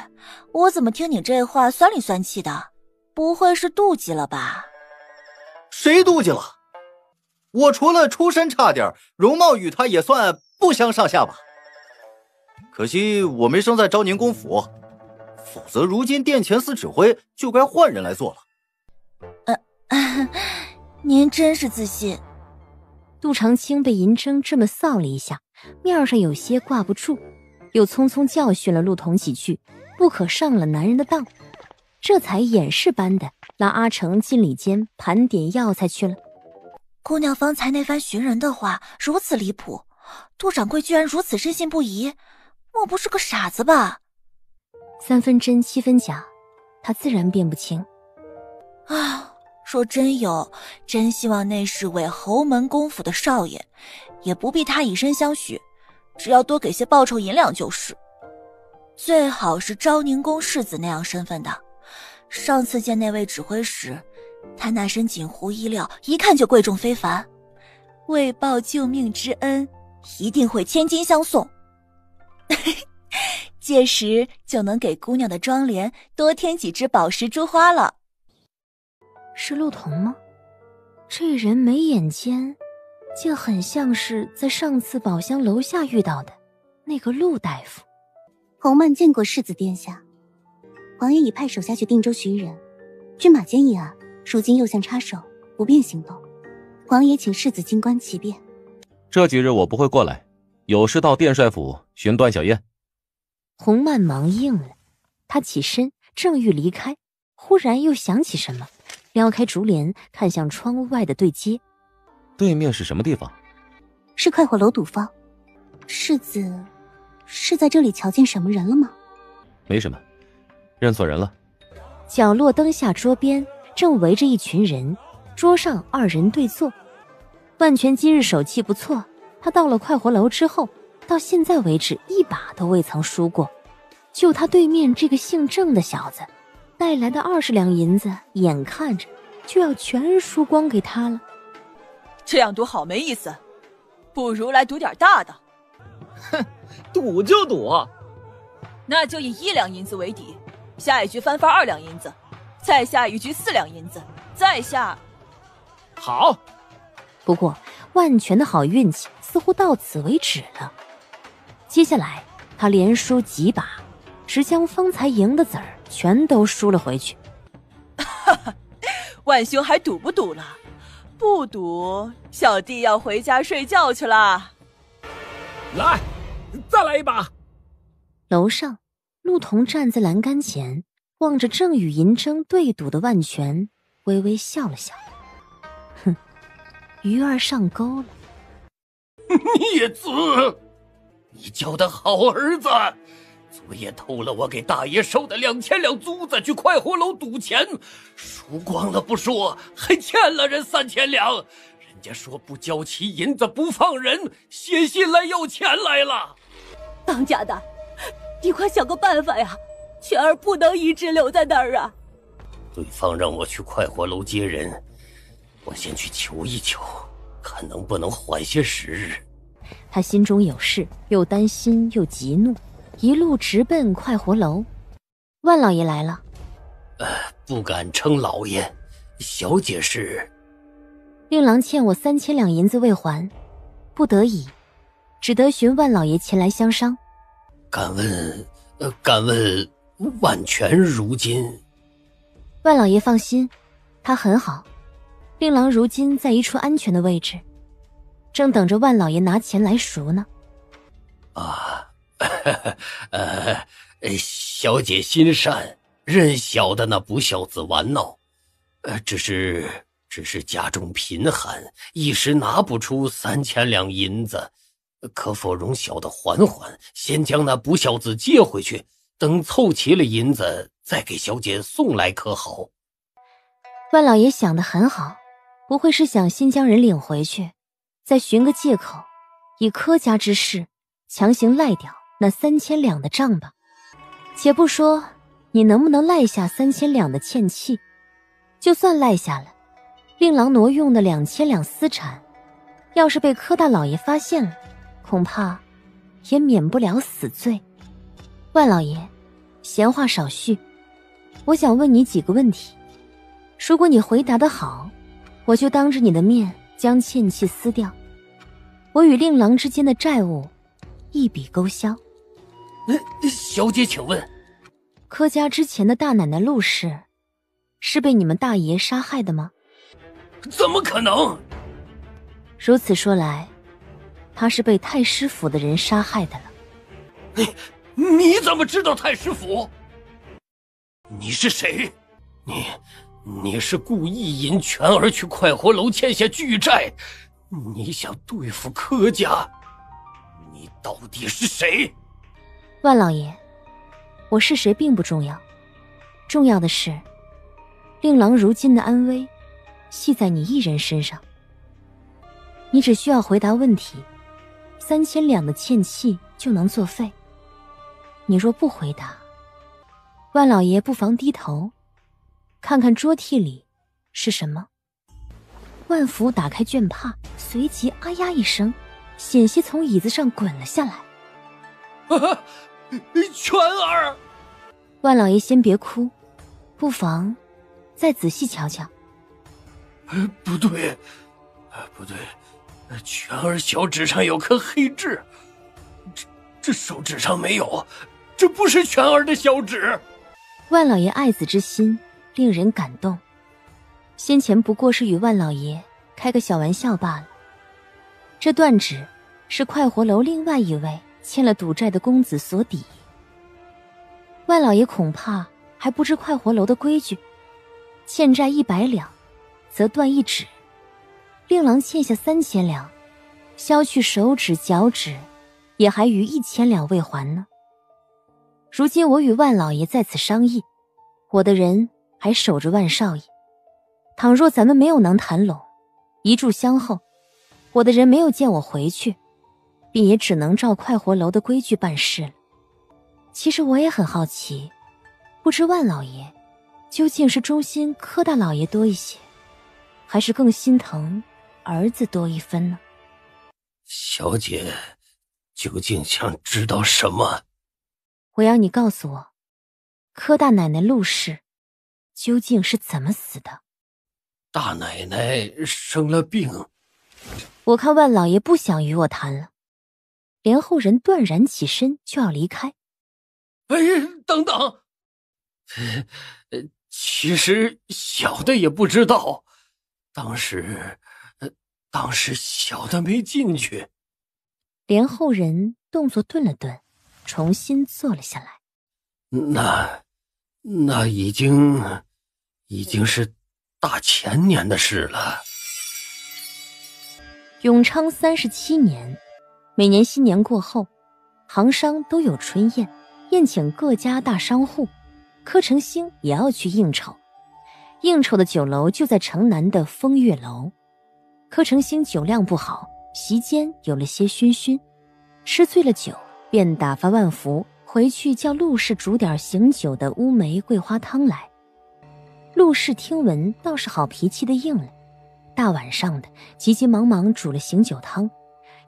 我怎么听你这话酸里酸气的？不会是妒忌了吧？谁妒忌了？我除了出身差点，容貌与他也算不相上下吧。可惜我没生在昭宁公府，否则如今殿前司指挥就该换人来做了。您真是自信。杜长青被银筝这么扫了一下，面上有些挂不住，又匆匆教训了陆彤几句，不可上了男人的当，这才掩饰般的拉阿成进里间盘点药材去了。姑娘方才那番寻人的话如此离谱，杜掌柜居然如此深信不疑，莫不是个傻子吧？3分真7分假，他自然辨不清。啊，说真有，真希望那是位侯门公府的少爷，也不必他以身相许，只要多给些报酬银两就是。最好是昭宁公世子那样身份的。上次见那位指挥时，他那身锦湖衣料一看就贵重非凡，为报救命之恩，一定会千金相送。届时就能给姑娘的妆奁多添几枝宝石珠花了。是陆彤吗？这人眉眼间竟很像是在上次宝箱楼下遇到的那个陆大夫。侯曼见过世子殿下，王爷已派手下去定州寻人，军马监一案如今又向插手，不便行动，王爷请世子静观其变。这几日我不会过来，有事到殿帅府寻段小燕。洪曼忙应了，他起身正欲离开，忽然又想起什么，撩开竹帘看向窗户外的对街。对面是什么地方？是快活楼赌坊。世子是在这里瞧见什么人了吗？没什么，认错人了。角落灯下桌边正围着一群人，桌上2人对坐。万全今日手气不错，他到了快活楼之后，到现在为止一把都未曾输过。就他对面这个姓郑的小子带来的20两银子，眼看着就要全输光给他了。这样赌好没意思，不如来赌点大的。哼，赌就赌，那就以1两银子为底，下一局翻番2两银子，再下一局4两银子，再下。好。不过万全的好运气似乎到此为止了。接下来他连输几把，直将方才赢的子儿全都输了回去。万兄还赌不赌了？不赌，小弟要回家睡觉去了。来，再来一把。楼上，陆彤站在栏杆前，望着正与银筝对赌的万全，微微笑了笑。哼，鱼儿上钩了。孽子，你教的好儿子，昨夜偷了我给大爷收的2000两租子去快活楼赌钱，输光了不说，还欠了人3000两。人家说不交齐银子不放人，写信来要钱来了。当家的，你快想个办法呀！全儿不能一直留在那儿啊！对方让我去快活楼接人，我先去求一求，看能不能缓些时日。他心中有事，又担心又急怒，一路直奔快活楼。万老爷来了。不敢称老爷，小姐是。令郎欠我3000两银子未还，不得已，只得寻万老爷前来相商。敢问万全如今？万老爷放心，他很好。令郎如今在一处安全的位置，正等着万老爷拿钱来赎呢。小姐心善，任小的那不孝子玩闹，只是家中贫寒，一时拿不出3000两银子，可否容小的缓缓，先将那不孝子接回去，等凑齐了银子，再给小姐送来可好？万老爷想得很好，不会是想先将人领回去，再寻个借口以柯家之势，强行赖掉那3000两的账吧。且不说你能不能赖下3000两的欠契，就算赖下了，令郎挪用的2000两私产，要是被柯大老爷发现了，恐怕也免不了死罪。万老爷，闲话少叙，我想问你几个问题，如果你回答得好，我就当着你的面将欠契撕掉，我与令郎之间的债务一笔勾销。小姐请问，柯家之前的大奶奶陆氏是被你们大爷杀害的吗？怎么可能？如此说来，她是被太师府的人杀害的了。你怎么知道太师府？你是谁？你是故意引全儿去快活楼欠下巨债，你想对付柯家？你到底是谁？万老爷，我是谁并不重要，重要的是令郎如今的安危系在你一人身上。你只需要回答问题，3000两的欠契就能作废。你若不回答，万老爷不妨低头看看桌屉里是什么。万福打开绢帕，随即啊呀一声，险些从椅子上滚了下来。全儿！万老爷先别哭，不妨再仔细瞧瞧。不对，全儿小指上有颗黑痣，这手指上没有，这不是全儿的小指。万老爷爱子之心令人感动，先前不过是与万老爷开个小玩笑罢了。这断指是快活楼另外一位欠了赌债的公子所抵。万老爷恐怕还不知快活楼的规矩，欠债100两则断一指，令郎欠下3000两，削去手指脚趾，也还余1000两未还呢。如今我与万老爷在此商议，我的人还守着万少爷，倘若咱们没有能谈拢，一炷香后我的人没有见我回去，便也只能照快活楼的规矩办事了。其实我也很好奇，不知万老爷究竟是忠心柯大老爷多一些，还是更心疼儿子多一分呢？小姐究竟想知道什么？我要你告诉我，柯大奶奶陆氏究竟是怎么死的？大奶奶生了病。我看万老爷不想与我谈了。连后人断然起身就要离开。等等，其实小的也不知道，当时小的没进去。连后人动作顿了顿，重新坐了下来。那已经是大前年的事了。永昌37年，每年新年过后，行商都有春宴，宴请各家大商户。柯成兴也要去应酬，应酬的酒楼就在城南的风月楼。柯成兴酒量不好，席间有了些醺醺，吃醉了酒，便打发万福回去叫陆氏煮点醒酒的乌梅桂花汤来。陆氏听闻倒是好脾气的应了，大晚上的急急忙忙煮了醒酒汤，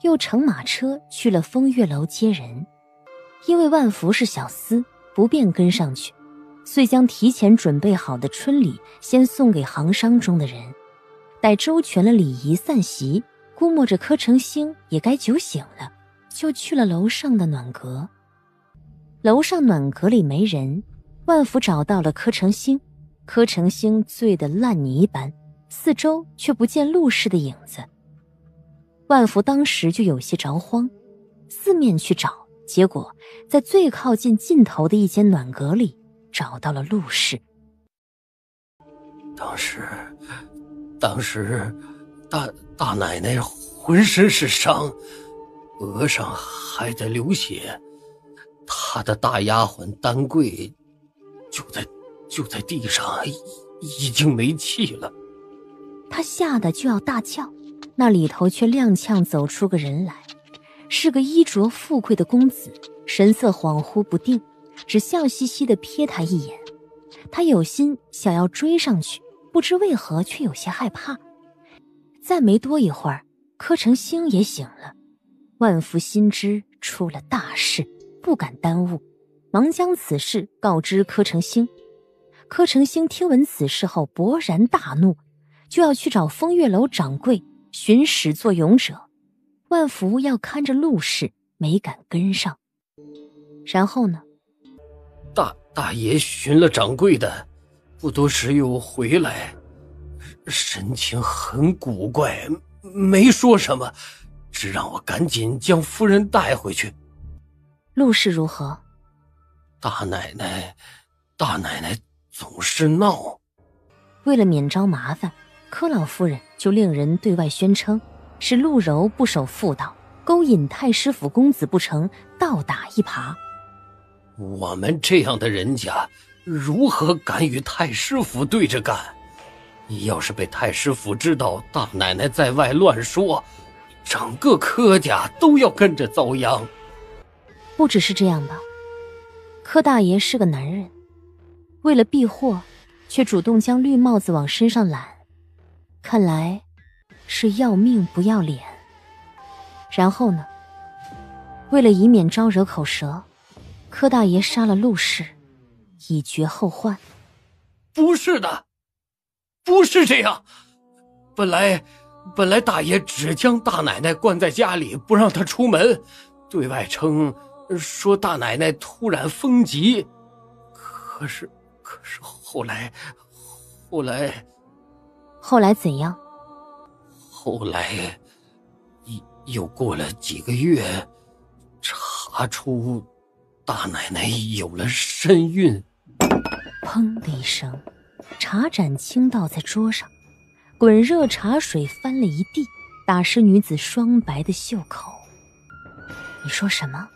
又乘马车去了风月楼接人。因为万福是小厮，不便跟上去，遂将提前准备好的春礼先送给行商中的人。待周全了礼仪散席，估摸着柯成兴也该酒醒了，就去了楼上的暖阁。楼上暖阁里没人，万福找到了柯成兴。柯成兴醉得烂泥般，四周却不见陆氏的影子。万福当时就有些着慌，四面去找，结果在最靠近尽头的一间暖阁里找到了陆氏。当时大奶奶浑身是伤，额上还在流血，她的大丫鬟丹桂就在地上，已经没气了。他吓得就要大叫，那里头却踉跄走出个人来，是个衣着富贵的公子，神色恍惚不定，只笑嘻嘻地瞥他一眼。他有心想要追上去，不知为何却有些害怕。再没多一会儿，柯成兴也醒了。万福心知出了大事，不敢耽误，忙将此事告知柯成兴。柯成兴听闻此事后勃然大怒，就要去找风月楼掌柜寻始作俑者。万福要看着陆氏，没敢跟上。然后呢？大爷寻了掌柜的，不多时又回来，神情很古怪，没说什么，只让我赶紧将夫人带回去。陆氏如何？大奶奶总是闹。为了免招麻烦，柯老夫人就令人对外宣称是陆柔不守妇道，勾引太师府公子不成，倒打一耙。我们这样的人家如何敢与太师府对着干？要是被太师府知道大奶奶在外乱说，整个柯家都要跟着遭殃。不只是这样吧，柯大爷是个男人，为了避祸，却主动将绿帽子往身上揽，看来是要命不要脸。然后呢？为了以免招惹口舌，柯大爷杀了陆氏，以绝后患。不是的，不是这样。本来大爷只将大奶奶关在家里，不让她出门，对外称说大奶奶突然风疾。可是后来怎样？后来又过了几个月，查出大奶奶有了身孕。砰的一声，茶盏倾倒在桌上，滚热茶水翻了一地，打湿女子双白的袖口。你说什么？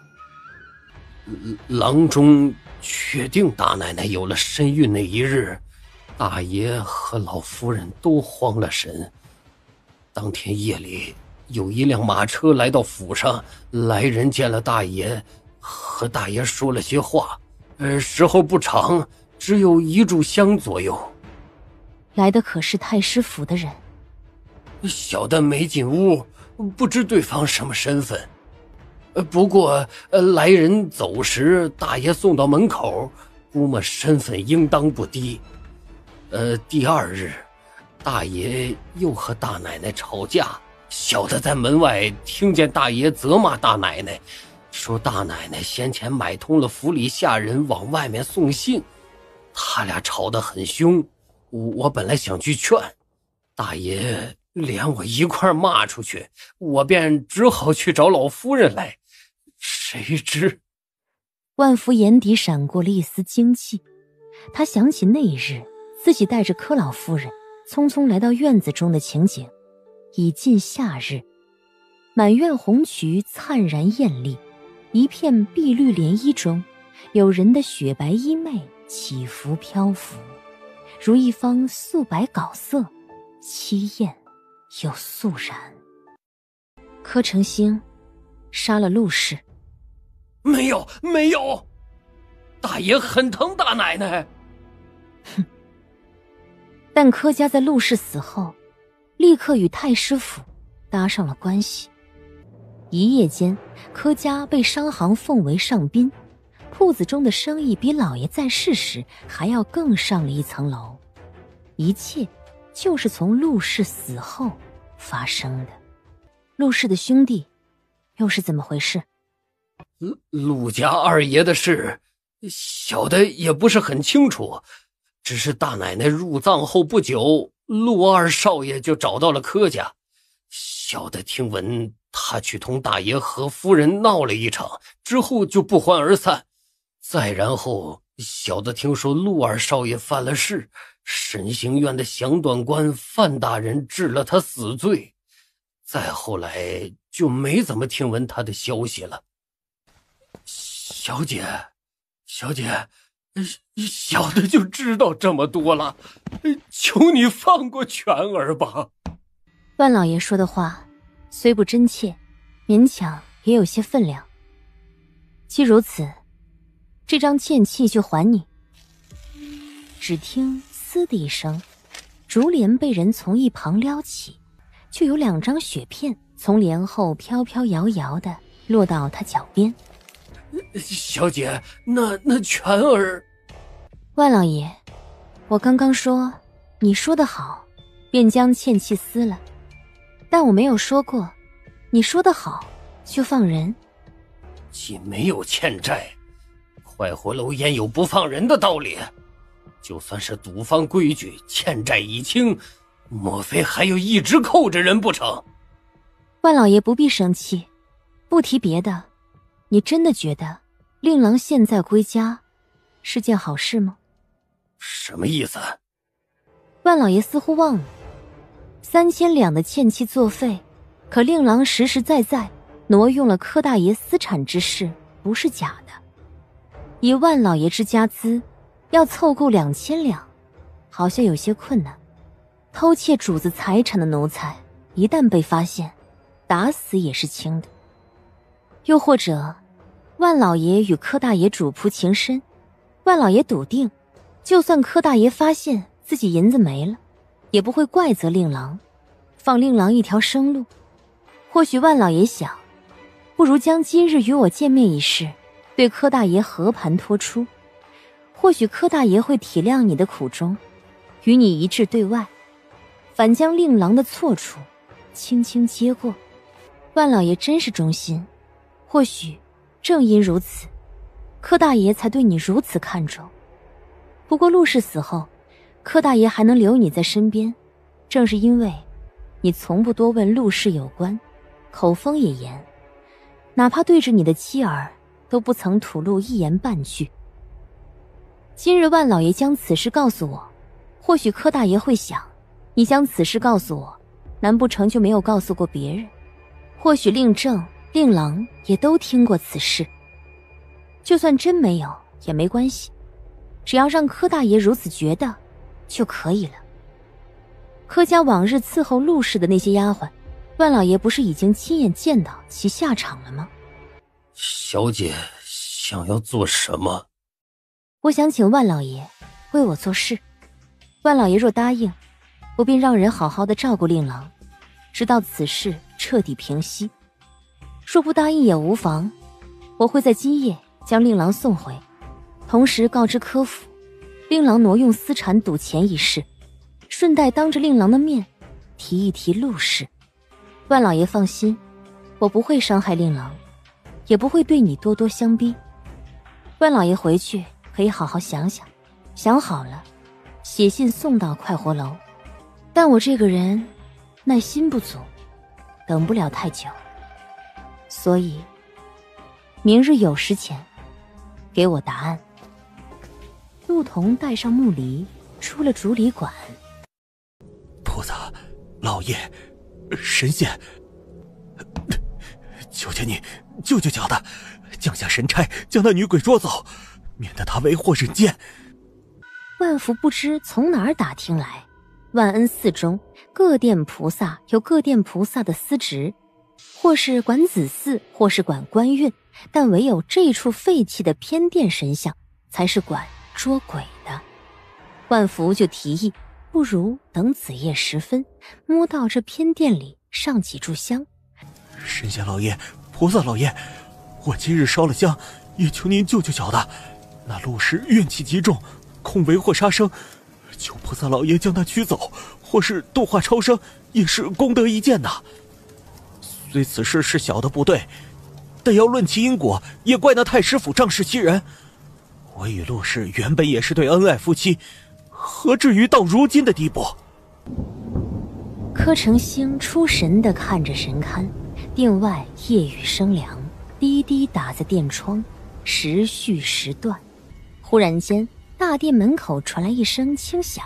郎中确定大奶奶有了身孕那一日，大爷和老夫人都慌了神。当天夜里，有一辆马车来到府上，来人见了大爷，和大爷说了些话。时候不长，只有1炷香左右。来的可是太师府的人？小的没进屋，不知对方什么身份。不过来人走时，大爷送到门口，估摸身份应当不低。第2日，大爷又和大奶奶吵架，小的在门外听见大爷责骂大奶奶，说大奶奶先前买通了府里下人往外面送信，他俩吵得很凶。我本来想去劝，大爷连我一块骂出去，我便只好去找老夫人来。谁知万福眼底闪过了一丝惊悸，他想起那一日自己带着柯老夫人匆匆来到院子中的情景。已近夏日，满院红蕖灿然艳丽，一片碧绿涟漪中，有人的雪白衣袂起伏漂浮，如一方素白稿色，凄艳又肃然。柯成兴杀了陆氏？没有，大爷很疼大奶奶。哼！但柯家在陆氏死后，立刻与太师府搭上了关系。一夜间，柯家被商行奉为上宾，铺子中的生意比老爷在世时还要更上了一层楼。一切就是从陆氏死后发生的。陆氏的兄弟又是怎么回事？陆家二爷的事，小的也不是很清楚，只是大奶奶入葬后不久，陆二少爷就找到了柯家。小的听闻他去同大爷和夫人闹了一场，之后就不欢而散。再然后，小的听说陆二少爷犯了事，审刑院的详短官范大人治了他死罪。再后来就没怎么听闻他的消息了。小姐，小的就知道这么多了，求你放过全儿吧。万老爷说的话虽不真切，勉强也有些分量。既如此，这张剑气就还你。只听嘶的一声，竹帘被人从一旁撩起，就有2张雪片从帘后飘飘摇摇的落到他脚边。小姐，那泉儿……万老爷，我刚刚说你说得好，便将欠气撕了，但我没有说过你说得好就放人。既没有欠债，快活楼焉有不放人的道理？就算是赌方规矩，欠债已清，莫非还有一直扣着人不成？万老爷不必生气，不提别的，你真的觉得令郎现在归家是件好事吗？什么意思？万老爷似乎忘了，3000两的欠期作废，可令郎实实在在挪用了柯大爷私产之事，不是假的。以万老爷之家资，要凑够2000两，好像有些困难。偷窃主子财产的奴才，一旦被发现，打死也是轻的。又或者，万老爷与柯大爷主仆情深，万老爷笃定，就算柯大爷发现自己银子没了，也不会怪责令郎，放令郎一条生路。或许万老爷想，不如将今日与我见面一事对柯大爷和盘托出，或许柯大爷会体谅你的苦衷，与你一致对外，反将令郎的错处轻轻接过。万老爷真是忠心，或许正因如此，柯大爷才对你如此看重。不过陆氏死后，柯大爷还能留你在身边，正是因为你从不多问陆氏有关，口风也严，哪怕对着你的妻儿都不曾吐露一言半句。今日万老爷将此事告诉我，或许柯大爷会想，你将此事告诉我，难不成就没有告诉过别人？或许令正、令郎也都听过此事，就算真没有也没关系，只要让柯大爷如此觉得就可以了。柯家往日伺候陆氏的那些丫鬟，万老爷不是已经亲眼见到其下场了吗？小姐想要做什么？我想请万老爷为我做事。万老爷若答应，我便让人好好的照顾令郎，直到此事彻底平息。若不答应也无妨，我会在今夜将令郎送回，同时告知柯府令郎挪用私产赌钱一事，顺带当着令郎的面提一提陆氏。万老爷放心，我不会伤害令郎，也不会对你多多相逼。万老爷回去可以好好想想，想好了写信送到快活楼。但我这个人耐心不足，等不了太久，所以明日酉时前给我答案。陆童带上木梨出了竹里馆。菩萨、老爷、神仙，求求你救救小的，降下神差将那女鬼捉走，免得她为祸人间。万福不知从哪儿打听来，万恩寺中各殿菩萨有各殿菩萨的司职，或是管子嗣，或是管官运，但唯有这处废弃的偏殿神像才是管捉鬼的。万福就提议，不如等子夜时分，摸到这偏殿里上几炷香。神仙老爷、菩萨老爷，我今日烧了香，也求您救救小的。那陆氏怨气极重，恐为祸杀生，求菩萨老爷将他驱走，或是度化超生，也是功德一件呐。虽此事是小的不对，但要论其因果，也怪那太师府仗势欺人。我与陆氏原本也是对恩爱夫妻，何至于到如今的地步？柯成兴出神地看着神龛，殿外夜雨声凉，滴滴打在殿窗，时续时断。忽然间，大殿门口传来一声轻响。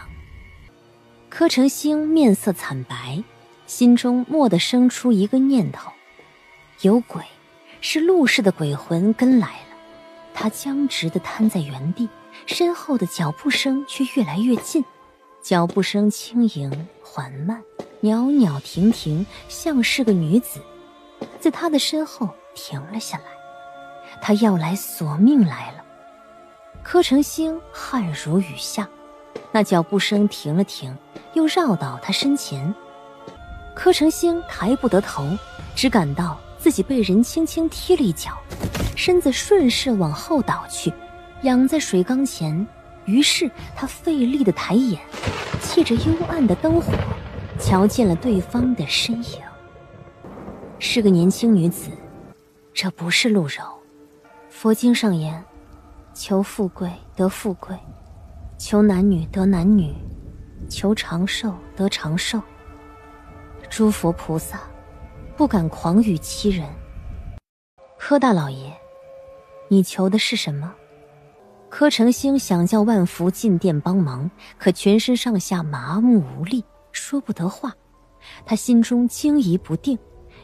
柯成兴面色惨白，心中蓦地生出一个念头：有鬼，是陆氏的鬼魂跟来了。他僵直地瘫在原地，身后的脚步声却越来越近，脚步声轻盈缓慢，袅袅婷婷，像是个女子。在他的身后停了下来，他要来索命来了。柯成兴汗如雨下，那脚步声停了停，又绕到他身前。柯成兴抬不得头，只感到自己被人轻轻踢了一脚，身子顺势往后倒去，仰在水缸前。于是他费力的抬眼，借着幽暗的灯火，瞧见了对方的身影，是个年轻女子。这不是陆柔。佛经上言，求富贵得富贵，求男女得男女，求长寿得长寿。诸佛菩萨不敢狂语欺人。柯大老爷，你求的是什么？柯成兴想叫万福进殿帮忙，可全身上下麻木无力，说不得话。他心中惊疑不定，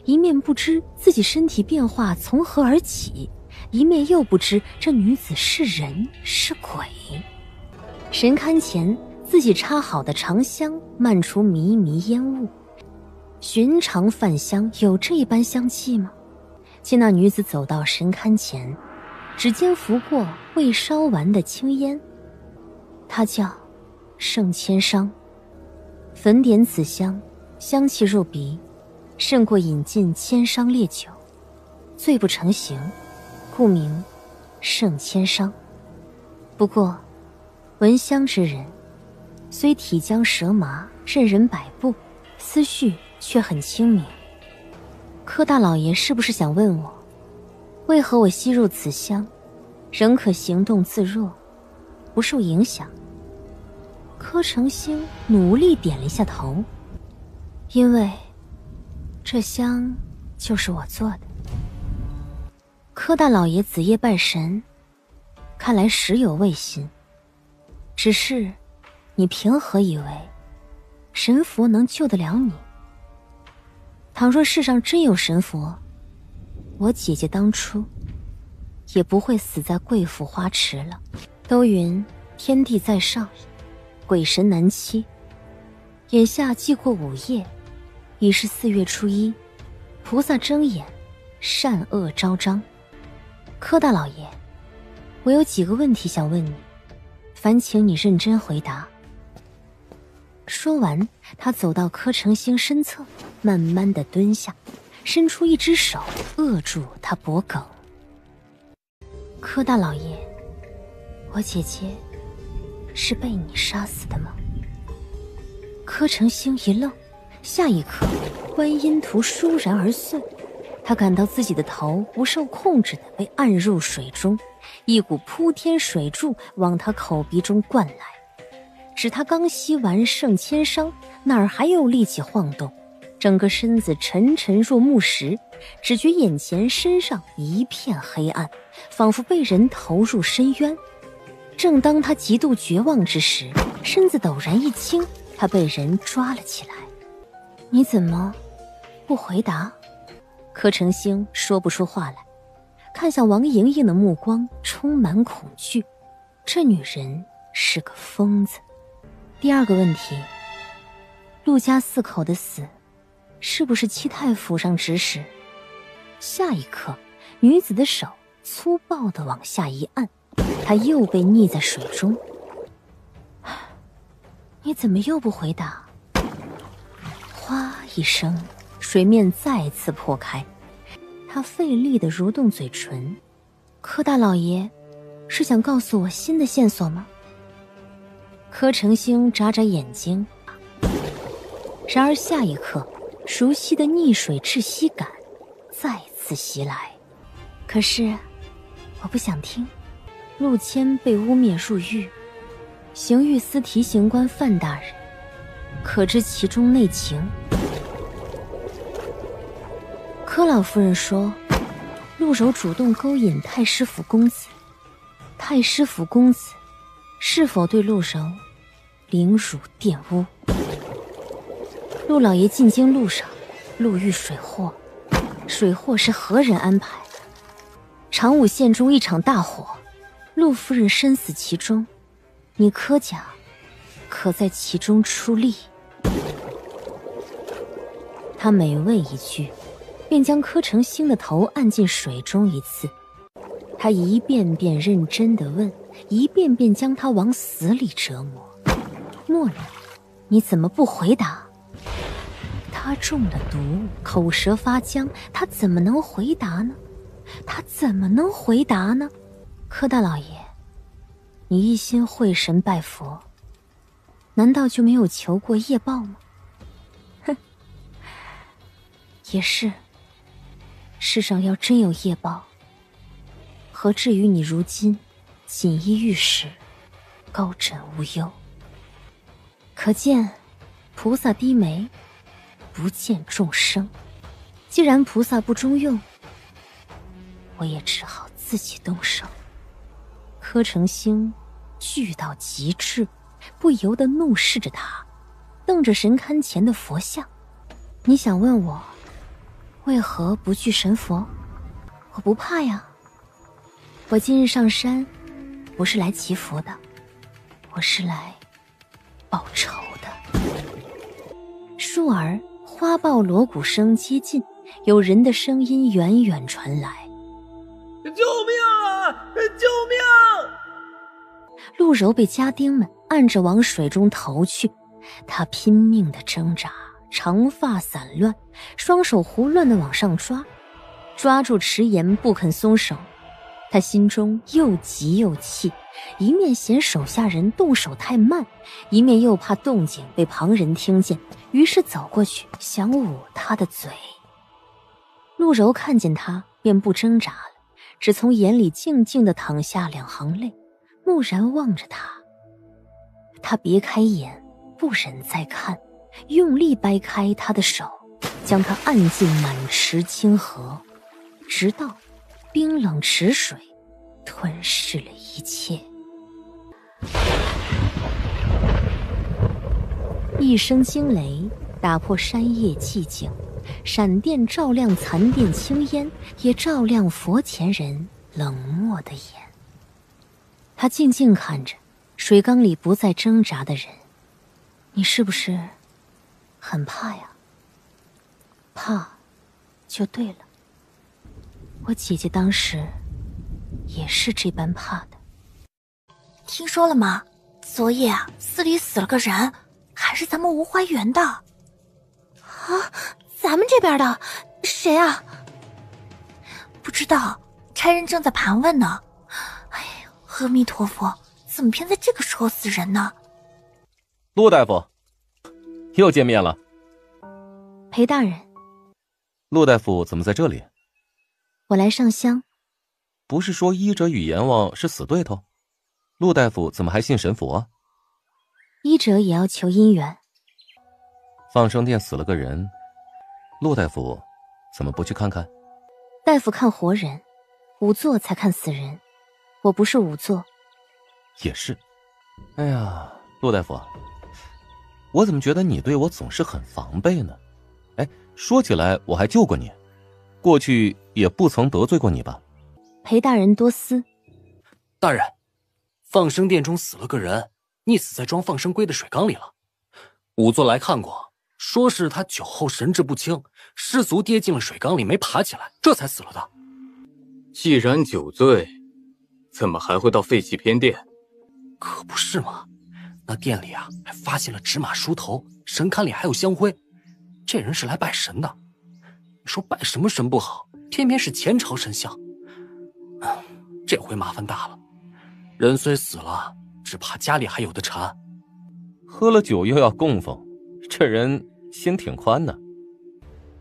一面不知自己身体变化从何而起，一面又不知这女子是人是鬼。神龛前自己插好的长香漫出迷迷烟雾，寻常饭香有这般香气吗？见那女子走到神龛前，指尖拂过未烧完的青烟。她叫盛千商，粉点此香，香气入鼻，胜过饮尽千商烈酒，醉不成形，故名盛千商。不过闻香之人虽体僵舌麻，任人摆布，思绪却很清明。柯大老爷是不是想问我，为何我吸入此香仍可行动自若，不受影响？柯成兴努力点了一下头，因为这香就是我做的。柯大老爷子夜拜神，看来实有未信。只是你凭何以为神佛能救得了你？倘若世上真有神佛，我姐姐当初也不会死在贵府花池了。都云天地在上，鬼神难欺。眼下既过午夜，已是4月初1，菩萨睁眼，善恶昭彰。柯大老爷，我有几个问题想问你，烦请你认真回答。说完，他走到柯成兴身侧，慢慢地蹲下，伸出一只手扼住他脖颈。柯大老爷，我姐姐是被你杀死的吗？柯成兴一愣，下一刻观音图倏然而碎，他感到自己的头不受控制地被按入水中，一股扑天水柱往他口鼻中灌来。使他刚吸完圣千商，哪儿还有力气晃动，整个身子沉沉若木石，只觉眼前身上一片黑暗，仿佛被人投入深渊。正当他极度绝望之时，身子陡然一轻，他被人抓了起来。你怎么不回答？柯成兴说不出话来，看向王莹莹的目光充满恐惧。这女人是个疯子。第二个问题，陆家4口的死是不是七太府上指使？下一刻，女子的手粗暴地往下一按，她又被溺在水中。你怎么又不回答？哗一声，水面再次破开，他费力地蠕动嘴唇。柯大老爷，是想告诉我新的线索吗？柯成兴眨眨眼睛，然而下一刻，熟悉的溺水窒息感再次袭来。可是我不想听。陆谦被污蔑入狱，刑狱司提刑官范大人可知其中内情？柯老夫人说，陆柔主动勾引太师府公子，太师府公子是否对陆柔凌辱玷污？陆老爷进京路上，路遇水祸，水祸是何人安排？长武县中一场大火，陆夫人身死其中，你柯家可在其中出力？他每问一句，便将柯成兴的头按进水中一次。他一遍遍认真地问，一遍遍将他往死里折磨。蓦然，你怎么不回答？他中了毒，口舌发僵，他怎么能回答呢？柯大老爷，你一心会神拜佛，难道就没有求过业报吗？哼，也是，世上要真有业报，何至于你如今锦衣玉食，高枕无忧？可见菩萨低眉，不见众生。既然菩萨不中用，我也只好自己动手。柯成兴惧到极致，不由得怒视着他，瞪着神龛前的佛像。你想问我为何不惧神佛？我不怕呀。我今日上山不是来祈福的，我是来报仇的。倏儿花豹锣鼓声接近，有人的声音远远传来：救命啊！救命！陆柔被家丁们按着往水中投去，他拼命地挣扎，长发散乱，双手胡乱地往上抓住池沿不肯松手。他心中又急又气，一面嫌手下人动手太慢，一面又怕动静被旁人听见，于是走过去想捂他的嘴。陆柔看见他便不挣扎了，只从眼里静静地淌下2行泪，木然望着他。他别开眼，不忍再看，用力掰开他的手，将他按进满池清河，直到冰冷池水吞噬了一切。一声惊雷打破山夜寂静，闪电照亮残殿青烟，也照亮佛前人冷漠的眼。他静静看着水缸里不再挣扎的人，你是不是很怕呀？怕就对了，我姐姐当时也是这般怕的。听说了吗？昨夜啊，寺里死了个人，还是咱们吴怀元的。啊，咱们这边的谁啊？不知道，差人正在盘问呢。哎呀，阿弥陀佛，怎么偏在这个时候死人呢？陆大夫，又见面了。裴大人。陆大夫怎么在这里？我来上香。不是说医者与阎王是死对头？陆大夫怎么还信神佛啊？医者也要求姻缘。放生殿死了个人，陆大夫怎么不去看看？大夫看活人，仵作才看死人。我不是仵作。也是。哎呀，陆大夫，我怎么觉得你对我总是很防备呢？哎，说起来我还救过你，过去也不曾得罪过你吧？裴大人多思。大人，放生殿中死了个人，溺死在装放生龟的水缸里了。仵作来看过，说是他酒后神志不清，失足跌进了水缸里，没爬起来，这才死了的。既然酒醉，怎么还会到废弃偏殿？可不是嘛，那殿里啊还发现了纸马梳头，神龛里还有香灰，这人是来拜神的。你说拜什么神不好，偏偏是前朝神像。这回麻烦大了，人虽死了，只怕家里还有的馋。喝了酒又要供奉，这人心挺宽的。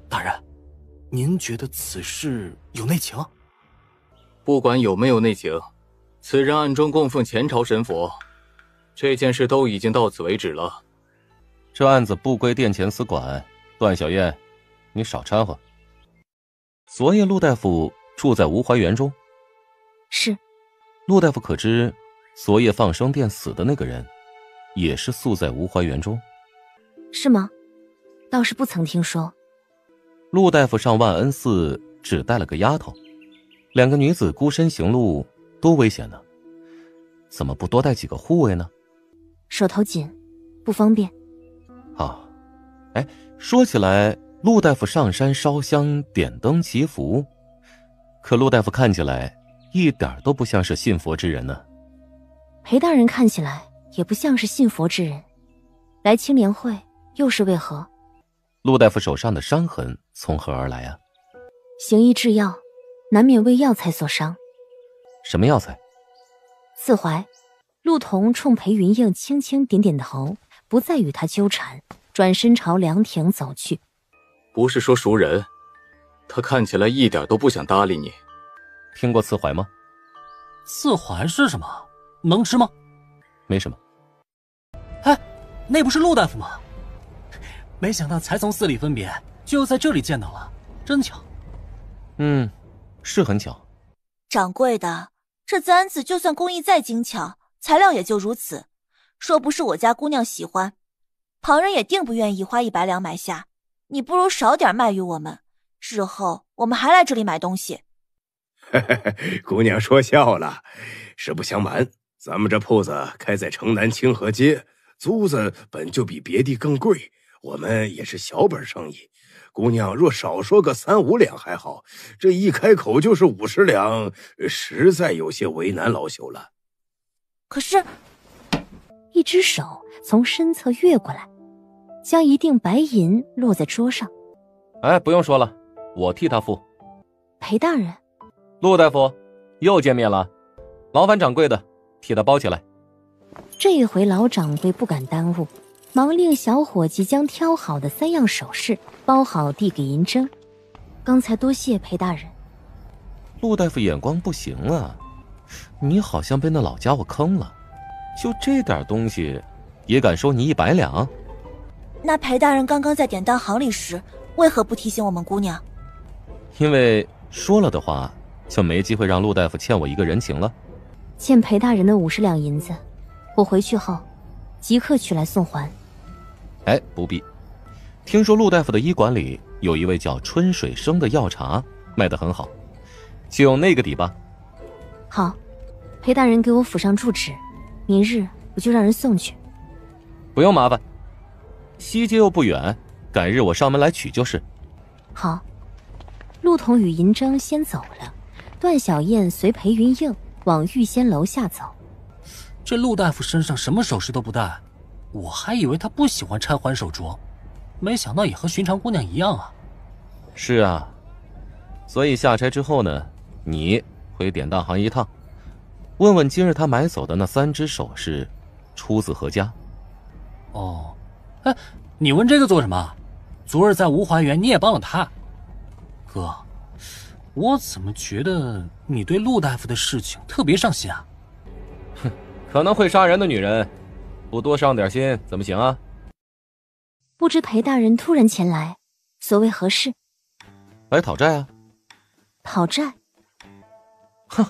大人，您觉得此事有内情？不管有没有内情，此人暗中供奉前朝神佛，这件事都已经到此为止了。这案子不归殿前司管，段小燕，你少掺和。昨夜陆大夫住在吴怀园中。是。陆大夫可知昨夜放生殿死的那个人也是宿在吴怀园中？是吗？倒是不曾听说。陆大夫上万恩寺只带了个丫头，2个女子孤身行路多危险呢，怎么不多带几个护卫呢？手头紧，不方便。啊，哎，说起来，陆大夫上山烧香点灯祈福，可陆大夫看起来一点都不像是信佛之人呢。裴大人看起来也不像是信佛之人，来青莲会又是为何？陆大夫手上的伤痕从何而来啊？行医制药，难免为药材所伤。什么药材？四怀。陆童冲裴云映轻轻点点头，不再与他纠缠，转身朝凉亭走去。不是说熟人，他看起来一点都不想搭理你。听过刺槐吗？刺槐是什么？能吃吗？没什么。哎，那不是陆大夫吗？没想到才从寺里分别，就在这里见到了，真巧。是很巧。掌柜的，这簪子就算工艺再精巧，材料也就如此，说不是我家姑娘喜欢，旁人也定不愿意花100两买下。你不如少点卖与我们，日后我们还来这里买东西。姑娘说笑了，实不相瞒，咱们这铺子开在城南清河街，租子本就比别地更贵，我们也是小本生意。姑娘若少说个3、5两还好，这一开口就是50两，实在有些为难老朽了。可是，一只手从身侧越过来，将一锭白银落在桌上。哎，不用说了，我替他付。裴大人，陆大夫，又见面了，劳烦掌柜的替他包起来。这一回老掌柜不敢耽误，忙令小伙计将挑好的3样首饰包好，递给银针。刚才多谢裴大人。陆大夫眼光不行啊，你好像被那老家伙坑了，就这点东西也敢收你100两？那裴大人刚刚在典当行里时，为何不提醒我们姑娘？因为说了的话，就没机会让陆大夫欠我一个人情了。欠裴大人的50两银子，我回去后即刻取来送还。哎，不必。听说陆大夫的医馆里有一味叫春水生的药茶，卖得很好，就用那个抵吧。好，裴大人给我府上住址，明日我就让人送去。不用麻烦，西街又不远，改日我上门来取就是。好。陆童与银筝先走了，段小燕随裴云映往御仙楼下走。这陆大夫身上什么首饰都不戴，我还以为他不喜欢钗环手镯，没想到也和寻常姑娘一样啊。是啊，所以下差之后呢，你回典当行一趟，问问今日他买走的那3只首饰出自何家。哦，哎，你问这个做什么？昨日在吴怀园你也帮了他。哥，我怎么觉得你对陆大夫的事情特别上心啊？哼，可能会杀人的女人，不多上点心怎么行啊？不知裴大人突然前来，所谓何事？来讨债啊。讨债？哼，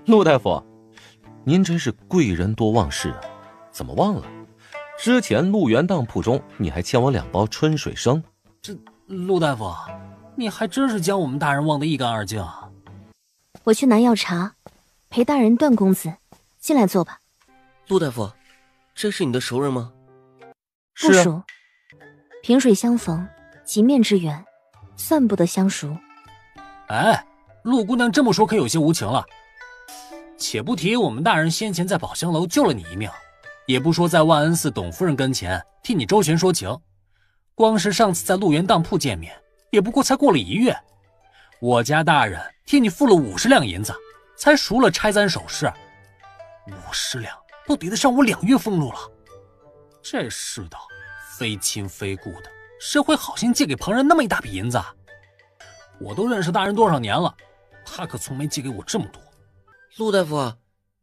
陆大夫，您真是贵人多忘事啊，怎么忘了？之前陆源当铺中你还欠我2包春水生。这陆大夫，你还真是将我们大人忘得一干二净。我去拿药茶，裴大人段公子进来坐吧。陆大夫，这是你的熟人吗？不熟，萍水相逢，几面之缘，算不得相熟。哎，陆姑娘这么说可有些无情了。且不提我们大人先前在宝香楼救了你一命，也不说在万恩寺董夫人跟前替你周旋说情，光是上次在陆源当铺见面，也不过才过了1月，我家大人替你付了50两银子，才赎了钗簪首饰，50两都抵得上我2月俸禄了。这世道非亲非故的，谁会好心借给旁人那么一大笔银子啊？我都认识大人多少年了，他可从没借给我这么多。陆大夫，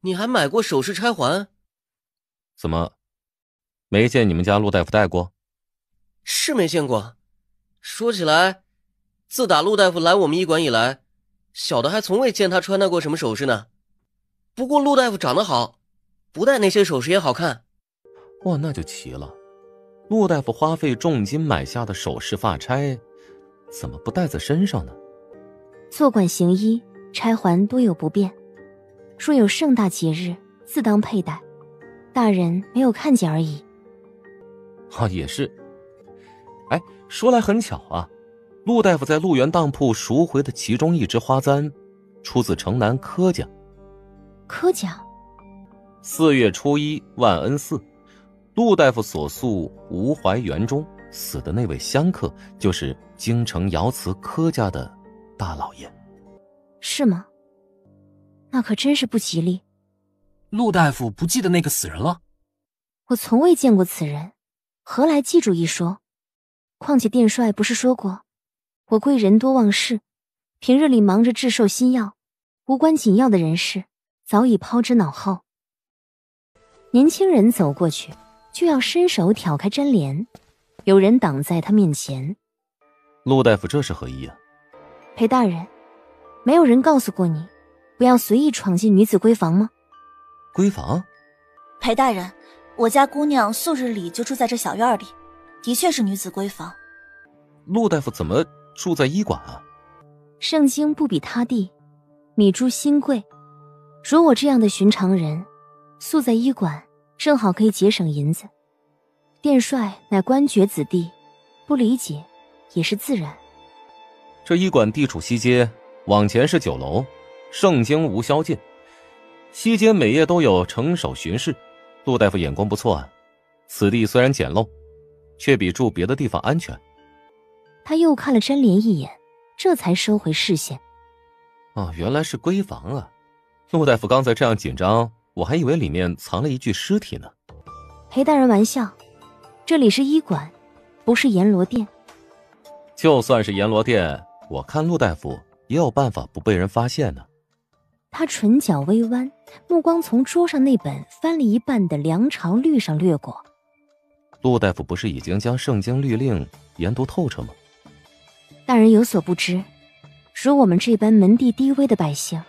你还买过首饰钗环？怎么，没见你们家陆大夫戴过？是没见过。说起来，自打陆大夫来我们医馆以来，小的还从未见他穿戴过什么首饰呢。不过陆大夫长得好，不戴那些首饰也好看。哇，那就奇了，陆大夫花费重金买下的首饰发钗，怎么不带在身上呢？坐馆行医，钗环多有不便，若有盛大节日，自当佩戴，大人没有看见而已。也是。哎，说来很巧啊，陆大夫在陆源当铺赎回的其中一只花簪，出自城南柯家。柯家4月初1万恩寺，陆大夫所诉吴怀园中死的那位香客，就是京城瑶瓷柯家的大老爷。是吗？那可真是不吉利。陆大夫不记得那个死人了？我从未见过此人，何来记住一说？况且殿帅不是说过，我贵人多忘事，平日里忙着制售新药，无关紧要的人事早已抛之脑后。年轻人走过去，就要伸手挑开毡帘，有人挡在他面前。陆大夫这是何意啊？裴大人，没有人告诉过你不要随意闯进女子闺房吗？闺房？裴大人，我家姑娘素日里就住在这小院里，的确是女子闺房。陆大夫怎么住在医馆啊？圣经不比他地，米珠新贵。如我这样的寻常人，宿在医馆，正好可以节省银子。殿帅乃官爵子弟，不理解也是自然。这医馆地处西街，往前是酒楼，圣经无宵禁。西街每夜都有城守巡视，陆大夫眼光不错啊。此地虽然简陋，却比住别的地方安全。他又看了毡帘一眼，这才收回视线。哦，原来是闺房啊。陆大夫刚才这样紧张，我还以为里面藏了一具尸体呢。裴大人玩笑，这里是医馆，不是阎罗殿。就算是阎罗殿，我看陆大夫也有办法不被人发现呢。他唇角微弯，目光从桌上那本翻了一半的梁朝律上掠过。陆大夫不是已经将圣经律令研读透彻吗？大人有所不知，如我们这般门第低微的百姓，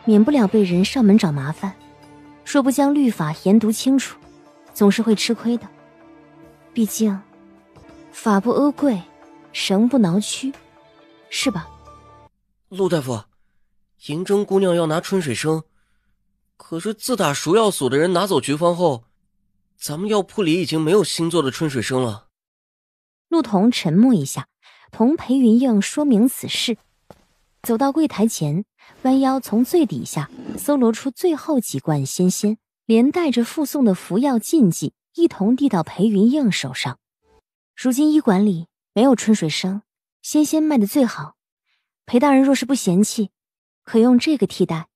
免不了被人上门找麻烦。若不将律法研读清楚，总是会吃亏的。毕竟法不阿贵，绳不挠屈，是吧？陆大夫，嬴政姑娘要拿春水生，可是自打赎药所的人拿走局方后，咱们药铺里已经没有新做的春水生了。陆童沉默一下，同裴云映说明此事，走到柜台前，弯腰从最底下搜罗出最后几罐仙仙，连带着附送的服药禁忌一同递到裴云映手上。如今医馆里没有春水生，仙仙卖得最好，裴大人若是不嫌弃，可用这个替代。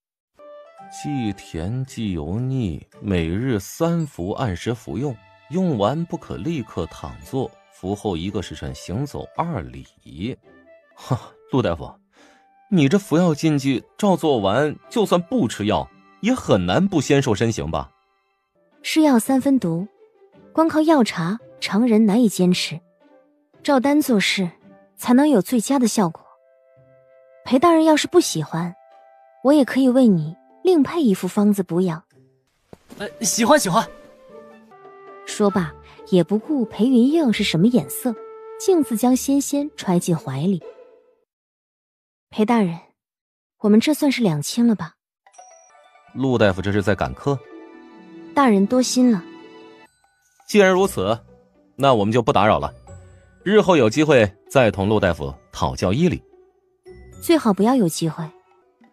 既甜既油腻，每日3服，按时服用，用完不可立刻躺坐，服后1个时辰行走2里。哈，陆大夫，你这服药禁忌照做完，就算不吃药，也很难不仙瘦身形吧？是药3分毒，光靠药茶，常人难以坚持。照单做事，才能有最佳的效果。裴大人要是不喜欢，我也可以为你另配一副方子补养。喜欢喜欢。说罢，也不顾裴云映是什么眼色，径自将仙仙揣进怀里。裴大人，我们这算是两清了吧？陆大夫这是在赶客？大人多心了。既然如此，那我们就不打扰了，日后有机会再同陆大夫讨教医理。最好不要有机会，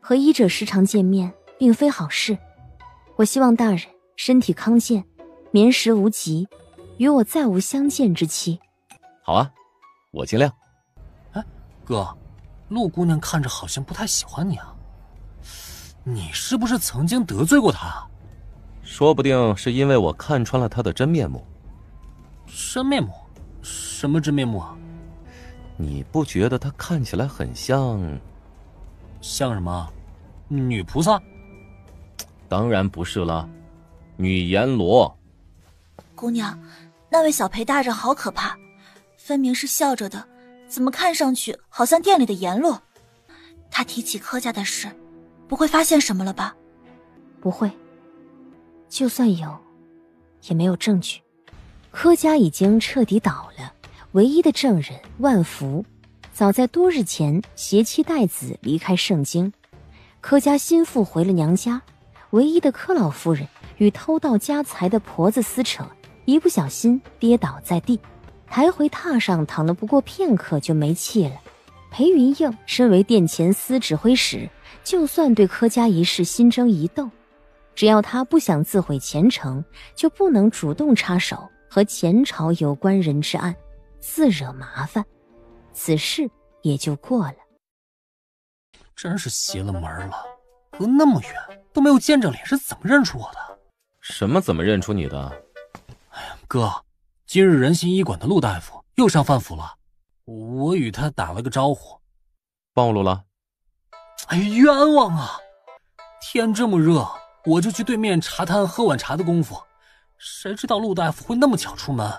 和医者时常见面并非好事。我希望大人身体康健，眠食无疾，与我再无相见之期。好啊，我尽量。哥，陆姑娘看着好像不太喜欢你啊，你是不是曾经得罪过她？说不定是因为我看穿了她的真面目。真面目？什么真面目啊？你不觉得她看起来很像什么？女菩萨？当然不是了，女阎罗。姑娘，那位小裴大人好可怕，分明是笑着的，怎么看上去好像店里的阎罗？他提起柯家的事，不会发现什么了吧？不会，就算有，也没有证据。柯家已经彻底倒了，唯一的证人万福，早在多日前携妻带子离开盛京。柯家心腹回了娘家，唯一的柯老夫人与偷盗家财的婆子撕扯，一不小心跌倒在地，抬回榻上躺了不过片刻就没气了。裴云映身为殿前司指挥使，就算对柯家一事心争疑窦，只要他不想自毁前程，就不能主动插手和前朝有关人之案，自惹麻烦，此事也就过了。真是邪了门了，隔那么远都没有见着脸，是怎么认出我的？什么怎么认出你的？哎呀，哥，今日仁心医馆的陆大夫又上范府了，我与他打了个招呼。暴露了？哎呀，冤枉啊！天这么热，我就去对面茶摊喝碗茶的功夫，谁知道陆大夫会那么巧出门，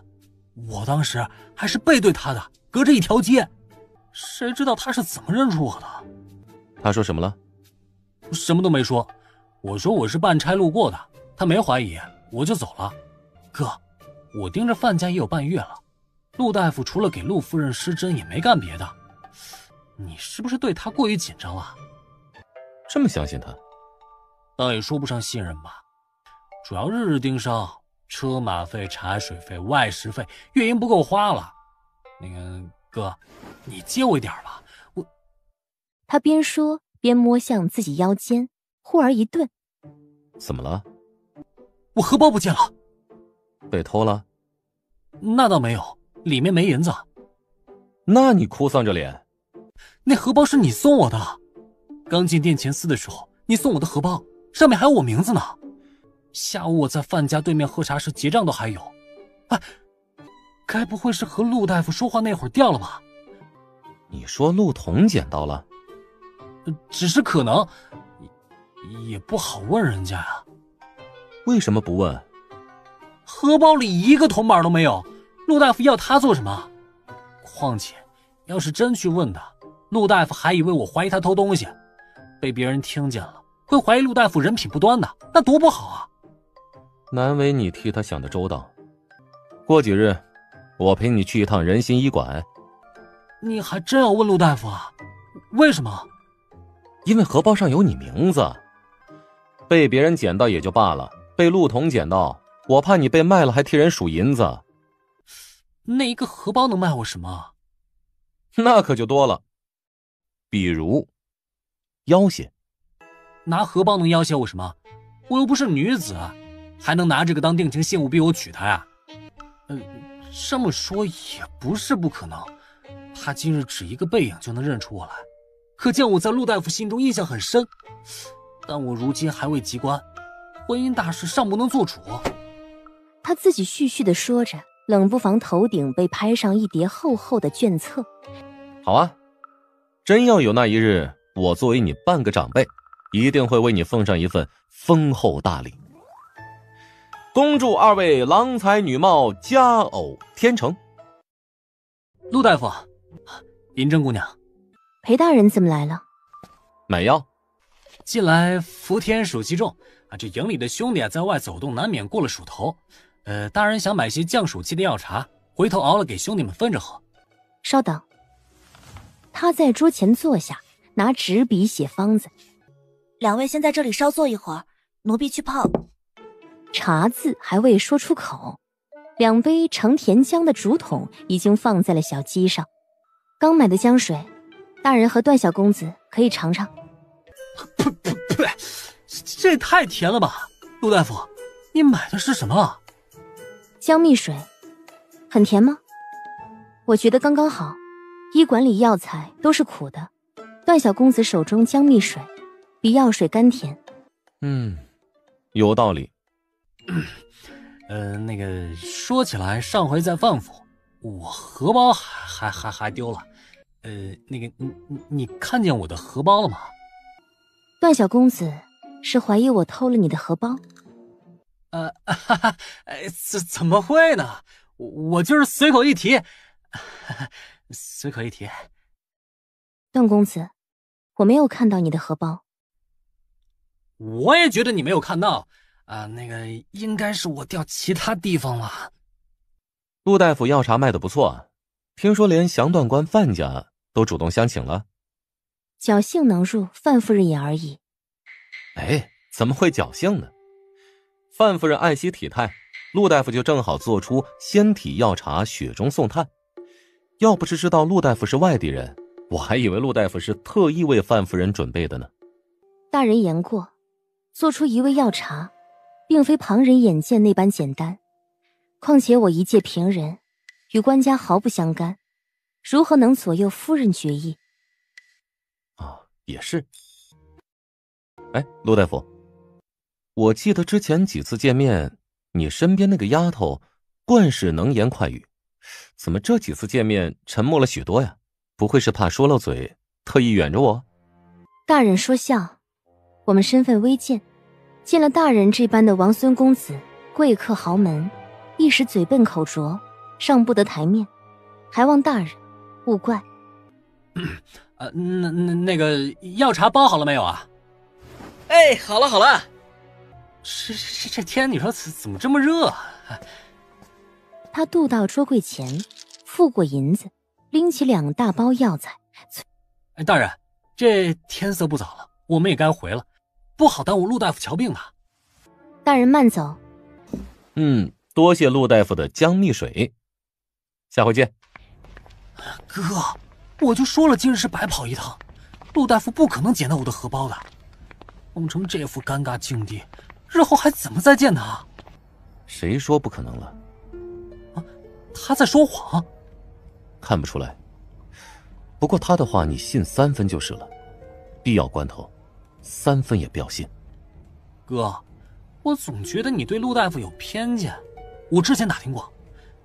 我当时还是背对他的，隔着一条街，谁知道他是怎么认出我的？他说什么了？什么都没说，我说我是办差路过的，他没怀疑，我就走了。哥，我盯着范家也有半月了，陆大夫除了给陆夫人施针也没干别的，你是不是对他过于紧张了？这么相信他？倒也说不上信任吧，主要日日盯梢，车马费、茶水费、外食费，月银不够花了。那个哥，你借我一点吧，我……他边说边摸向自己腰间，忽而一顿。怎么了？我荷包不见了。被偷了？那倒没有，里面没银子。那你哭丧着脸？那荷包是你送我的，刚进殿前司的时候，你送我的荷包上面还有我名字呢。下午我在范家对面喝茶时结账都还有。哎，该不会是和陆大夫说话那会儿掉了吧？你说陆彤捡到了？只是可能，也不好问人家呀。为什么不问？荷包里一个铜板都没有，陆大夫要他做什么？况且，要是真去问他，陆大夫还以为我怀疑他偷东西，被别人听见了，会怀疑陆大夫人品不端的，那多不好啊！难为你替他想得周到。过几日，我陪你去一趟仁心医馆。你还真要问陆大夫啊？为什么？因为荷包上有你名字，被别人捡到也就罢了，被陆彤捡到，我怕你被卖了还替人数银子。那一个荷包能卖我什么？那可就多了，比如要挟。拿荷包能要挟我什么？我又不是女子，还能拿这个当定情信物逼我娶她呀？这么说也不是不可能，他今日只一个背影就能认出我来，可见我在陆大夫心中印象很深。但我如今还未及官，婚姻大事尚不能做主。他自己絮絮地说着，冷不防头顶被拍上一叠厚厚的卷册。好啊，真要有那一日，我作为你半个长辈，一定会为你奉上一份丰厚大礼。恭祝二位郎才女貌，佳偶天成。陆大夫，银针姑娘，裴大人怎么来了？买药。近来伏天暑气重啊，这营里的兄弟在外走动，难免过了暑头。大人想买些降暑气的药茶，回头熬了给兄弟们分着喝。稍等。他在桌前坐下，拿纸笔写方子。两位先在这里稍坐一会儿，奴婢去泡。茶字还未说出口，两杯盛甜浆的竹筒已经放在了小鸡上。刚买的浆水，大人和段小公子可以尝尝。呸！这也太甜了吧！陆大夫，你买的是什么？姜蜜水。很甜吗？我觉得刚刚好，医馆里药材都是苦的，段小公子手中姜蜜水比药水甘甜。有道理。那个说起来，上回在范府，我荷包还丢了。那个你看见我的荷包了吗？段小公子是怀疑我偷了你的荷包？怎么会呢？我就是随口一提，随口一提。段公子，我没有看到你的荷包。我也觉得你没有看到。那个应该是我掉其他地方了。陆大夫药茶卖得不错，听说连详段官范家都主动相请了。侥幸能入，范夫人也而已。哎，怎么会侥幸呢？范夫人爱惜体态，陆大夫就正好做出仙体药茶雪中送炭。要不是知道陆大夫是外地人，我还以为陆大夫是特意为范夫人准备的呢。大人言过，做出一味药茶，并非旁人眼见那般简单。况且我一介平人，与官家毫不相干，如何能左右夫人决议？也是。哎，陆大夫，我记得之前几次见面，你身边那个丫头惯是能言快语，怎么这几次见面沉默了许多呀？不会是怕说漏嘴，特意远着我？大人说笑，我们身份微贱，见了大人这般的王孙公子，贵客豪门，一时嘴笨口拙，上不得台面，还望大人勿怪。那个药茶包好了没有啊？哎，好了好了。这天你说怎么这么热啊？他渡到桌柜前，付过银子，拎起2大包药材。哎，大人，这天色不早了，我们也该回了，不好耽误陆大夫瞧病呢。大人慢走。多谢陆大夫的姜蜜水，下回见。哥，我就说了今日是白跑一趟，陆大夫不可能捡到我的荷包的。弄成这副尴尬境地，日后还怎么再见他？谁说不可能了？他在说谎？看不出来。不过他的话你信3分就是了，必要关头3分也不要信。哥，我总觉得你对陆大夫有偏见。我之前打听过，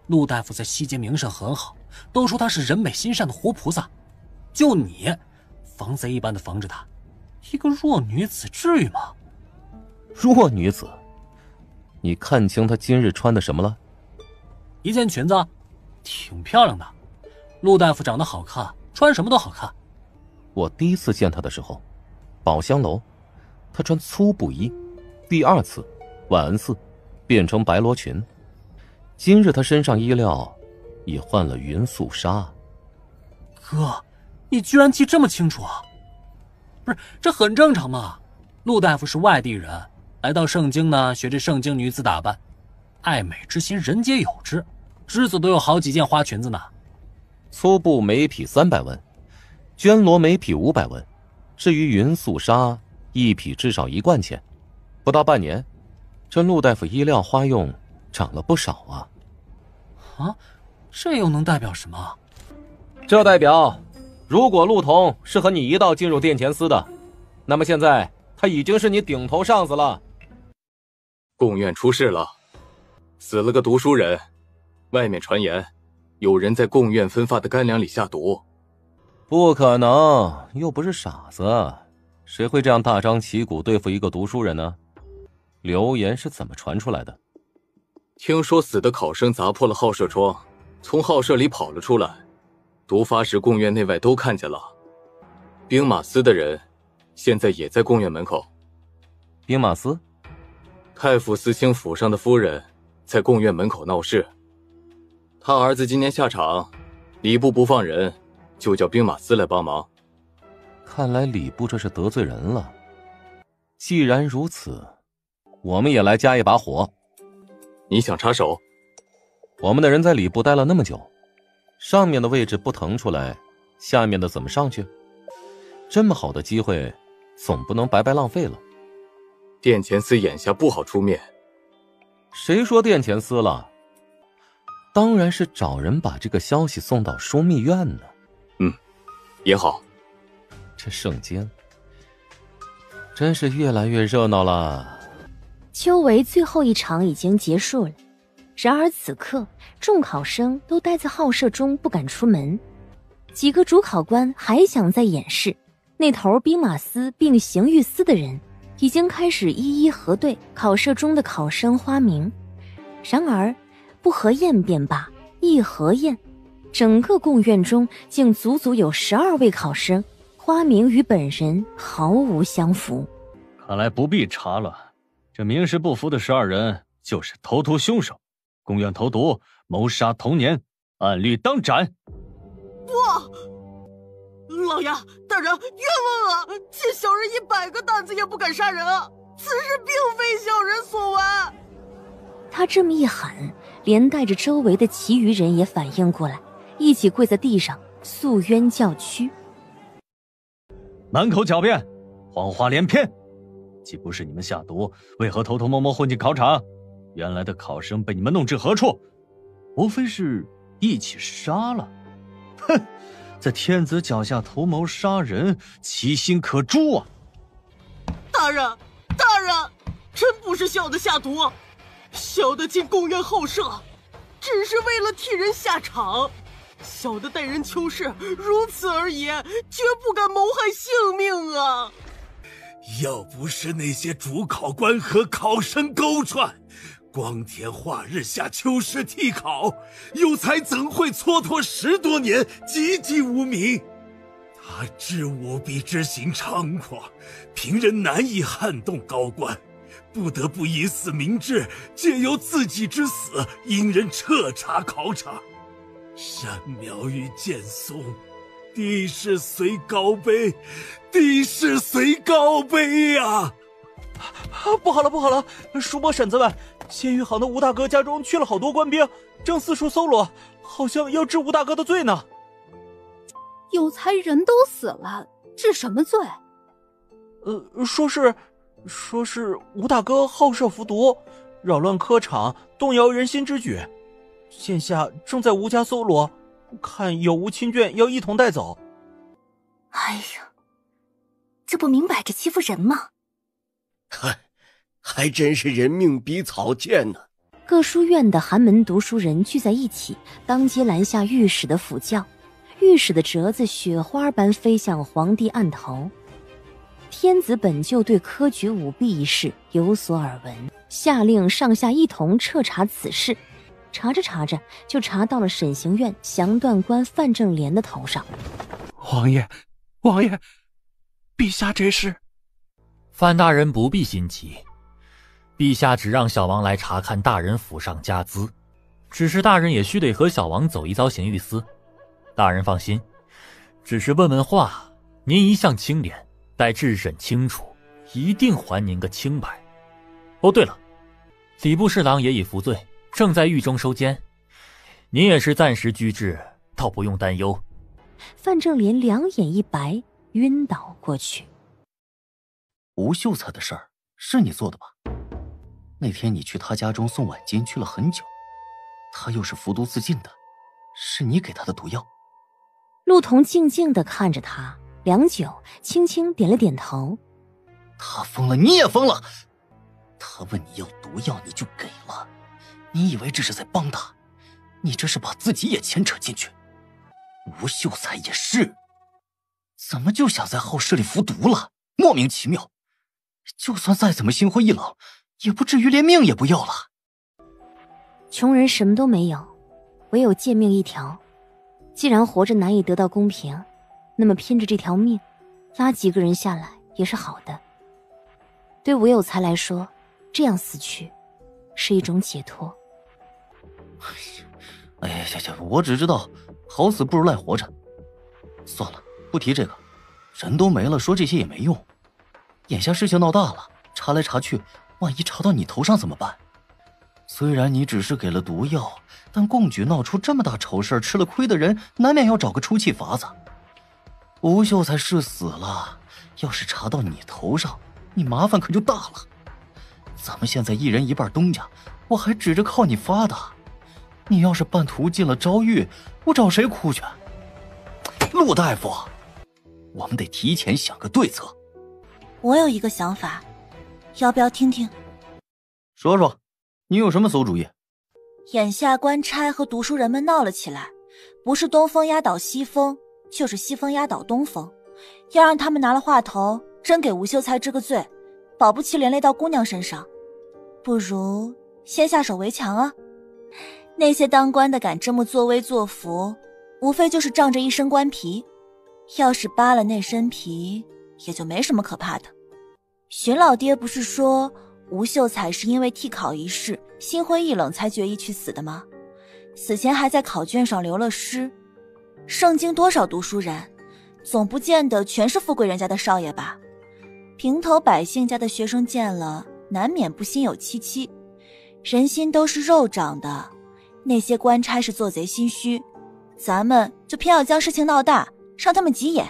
陆大夫在西街名声很好，都说他是人美心善的活菩萨。就你，防贼一般的防着他，一个弱女子至于吗？弱女子？你看清她今日穿的什么了？一件裙子，挺漂亮的。陆大夫长得好看，穿什么都好看。我第一次见她的时候，宝香楼，她穿粗布衣；第2次，万安寺，变成白罗裙。今日她身上衣料已换了云素纱。哥，你居然记这么清楚啊？不是，这很正常嘛。陆大夫是外地人，来到盛京呢，学这盛京女子打扮，爱美之心人皆有之，织子都有好几件花裙子呢。粗布每匹300文，绢罗每匹500文，至于云素纱，一匹至少1贯钱。不到半年，这陆大夫衣料花用涨了不少啊。这又能代表什么？这代表，如果陆童是和你一道进入殿前司的，那么现在他已经是你顶头上司了。贡院出事了，死了个读书人，外面传言有人在贡院分发的干粮里下毒。不可能，又不是傻子，谁会这样大张旗鼓对付一个读书人呢？流言是怎么传出来的？听说死的考生砸破了号舍窗，从号舍里跑了出来，毒发时贡院内外都看见了。兵马司的人现在也在贡院门口。兵马司？太傅司卿府上的夫人在贡院门口闹事，他儿子今年下场，礼部不放人，就叫兵马司来帮忙。看来礼部这是得罪人了。既然如此，我们也来加一把火。你想插手？我们的人在礼部待了那么久，上面的位置不腾出来，下面的怎么上去？这么好的机会，总不能白白浪费了。殿前司眼下不好出面。谁说殿前司了？当然是找人把这个消息送到枢密院呢。也好。这盛京真是越来越热闹了。秋闱最后一场已经结束了，然而此刻众考生都待在号舍中不敢出门，几个主考官还想再演示，那头兵马司并刑狱司的人已经开始一一核对考舍中的考生花名。然而不核验便罢，一核验，整个贡院中竟足足有12位考生花名与本人毫无相符。看来不必查了，这名实不符的12人就是投毒凶手，贡院投毒，谋杀同年，按律当斩。不，老爷大人冤枉啊！借小人100个担子也不敢杀人啊！此事并非小人所为。他这么一喊，连带着周围的其余人也反应过来，一起跪在地上诉冤叫屈。满口狡辩，谎话连篇。既不是你们下毒，为何偷偷摸摸混进考场？原来的考生被你们弄至何处？无非是一起杀了。哼，在天子脚下图谋杀人，其心可诛啊！大人，大人，真不是小的下毒，小的进宫院后舍，只是为了替人下场。小的待人求事，如此而已，绝不敢谋害性命啊！要不是那些主考官和考生勾串，光天化日下秋试替考，有才怎会蹉跎10多年，籍籍无名？他知我必之行猖狂，平人难以撼动高官，不得不以死明志，借由自己之死，引人彻查考场。山苗与剑松，地势虽高卑，地势虽高卑呀！不好了，不好了！叔伯婶子们，鲜鱼行的吴大哥家中去了好多官兵，正四处搜罗，好像要治吴大哥的罪呢。有才人都死了，治什么罪？说是吴大哥好设服毒，扰乱科场，动摇人心之举。现下正在吴家搜罗，看有无亲眷要一同带走。哎呀，这不明摆着欺负人吗？还真是人命比草贱呢。各书院的寒门读书人聚在一起，当街拦下御史的府轿，御史的折子雪花般飞向皇帝案头。天子本就对科举舞弊一事有所耳闻，下令上下一同彻查此事。查着查着，就查到了审刑院详断官范正廉的头上。王爷，陛下这是……范大人不必心急，陛下只让小王来查看大人府上家资，只是大人也须得和小王走一遭刑狱司。大人放心，只是问问话，您一向清廉，待质审清楚，一定还您个清白。哦，对了，礼部侍郎也已服罪，正在狱中收监，您也是暂时拘治，倒不用担忧。范正廉两眼一白，晕倒过去。吴秀才的事儿是你做的吧？那天你去他家中送晚巾去了很久，他又是服毒自尽的，是你给他的毒药。陆童静静地看着他，良久，轻轻点了点头。他疯了，你也疯了。他问你要毒药，你就给了。你以为这是在帮他？你这是把自己也牵扯进去。吴秀才也是，怎么就想在后室里服毒了？莫名其妙。就算再怎么心灰意冷，也不至于连命也不要了。穷人什么都没有，唯有贱命一条。既然活着难以得到公平，那么拼着这条命，拉几个人下来也是好的。对吴有才来说，这样死去是一种解脱。哎呀，我只知道好死不如赖活着。算了，不提这个，人都没了，说这些也没用。眼下事情闹大了，查来查去，万一查到你头上怎么办？虽然你只是给了毒药，但贡举闹出这么大丑事，吃了亏的人难免要找个出气法子。吴秀才是死了，要是查到你头上，你麻烦可就大了。咱们现在一人一半东家，我还指着靠你发达。你要是半途进了诏狱，我找谁哭去？陆大夫，我们得提前想个对策。我有一个想法，要不要听听？说说，你有什么馊主意？眼下官差和读书人们闹了起来，不是东风压倒西风，就是西风压倒东风。要让他们拿了话头，真给吴秀才治个罪，保不齐连累到姑娘身上。不如先下手为强啊！那些当官的敢这么作威作福，无非就是仗着一身官皮，要是扒了那身皮，也就没什么可怕的。荀老爹不是说吴秀才是因为替考一事心灰意冷才决意去死的吗？死前还在考卷上留了诗。圣经多少读书人，总不见得全是富贵人家的少爷吧？平头百姓家的学生见了，难免不心有戚戚。人心都是肉长的，那些官差是做贼心虚，咱们就偏要将事情闹大，让他们急眼，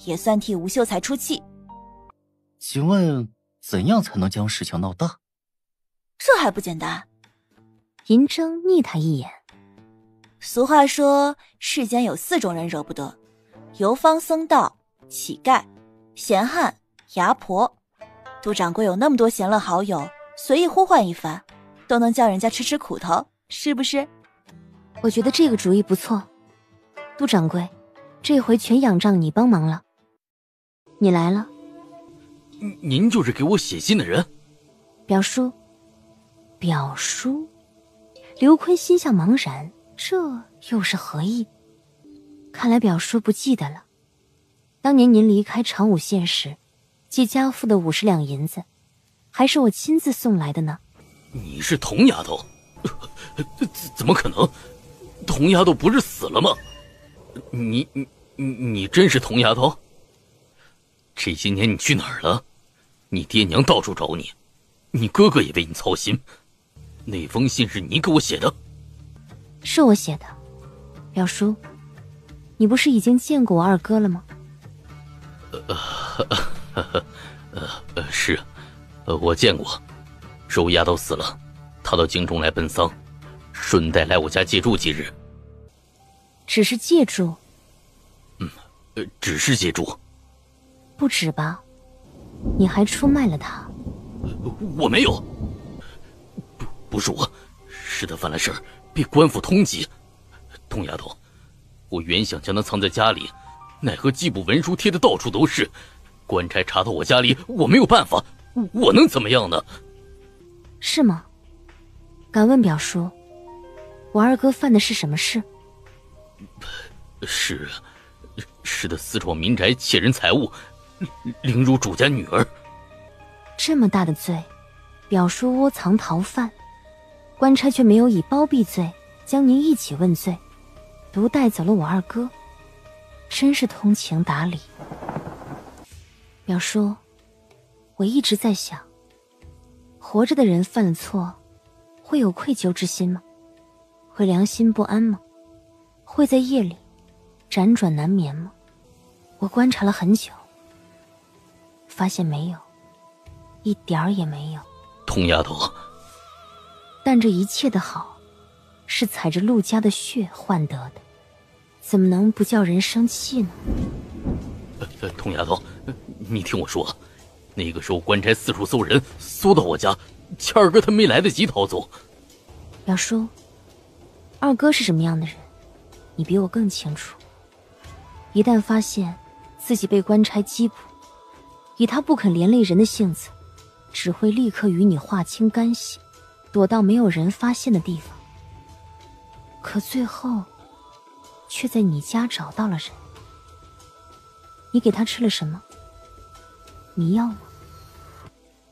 也算替吴秀才出气。请问怎样才能将事情闹大？这还不简单？银筝睨他一眼。俗话说，世间有4种人惹不得：游方僧道、乞丐、闲汉、牙婆。杜掌柜有那么多闲乐好友，随意呼唤一番，都能叫人家吃吃苦头，是不是？我觉得这个主意不错。杜掌柜，这回全仰仗你帮忙了。你来了。您就是给我写信的人？表叔。表叔？刘坤心下茫然，这又是何意？看来表叔不记得了。当年您离开长武县时，寄家父的50两银子，还是我亲自送来的呢。你是童丫头？怎么可能？童丫头不是死了吗？你真是童丫头？这些年你去哪儿了？你爹娘到处找你，你哥哥也为你操心。那封信是你给我写的？是我写的。表叔，你不是已经见过我二哥了吗？是，我见过。周丫头死了，他到京中来奔丧，顺带来我家借住几日。只是借住？只是借住。不止吧？你还出卖了他？我没有。不是我，是他犯了事儿，被官府通缉。童丫头，我原想将他藏在家里，奈何缉捕文书贴的到处都是，官差查到我家里，我没有办法，我能怎么样呢？是吗？敢问表叔，我二哥犯的是什么事？是的，私闯民宅，窃人财物，凌辱主家女儿。这么大的罪，表叔窝藏逃犯，官差却没有以包庇罪将您一起问罪，独带走了我二哥，真是通情达理。表叔，我一直在想，活着的人犯了错，会有愧疚之心吗？会良心不安吗？会在夜里辗转难眠吗？我观察了很久，发现没有，一点儿也没有。童丫头，但这一切的好，是踩着陆家的血换得的，怎么能不叫人生气呢？童丫头，你听我说，那个时候官差四处搜人，搜到我家，谦儿哥他没来得及逃走。表叔，二哥是什么样的人，你比我更清楚。一旦发现自己被官差缉捕，以他不肯连累人的性子，只会立刻与你划清干系，躲到没有人发现的地方。可最后却在你家找到了人。你给他吃了什么？迷药吗？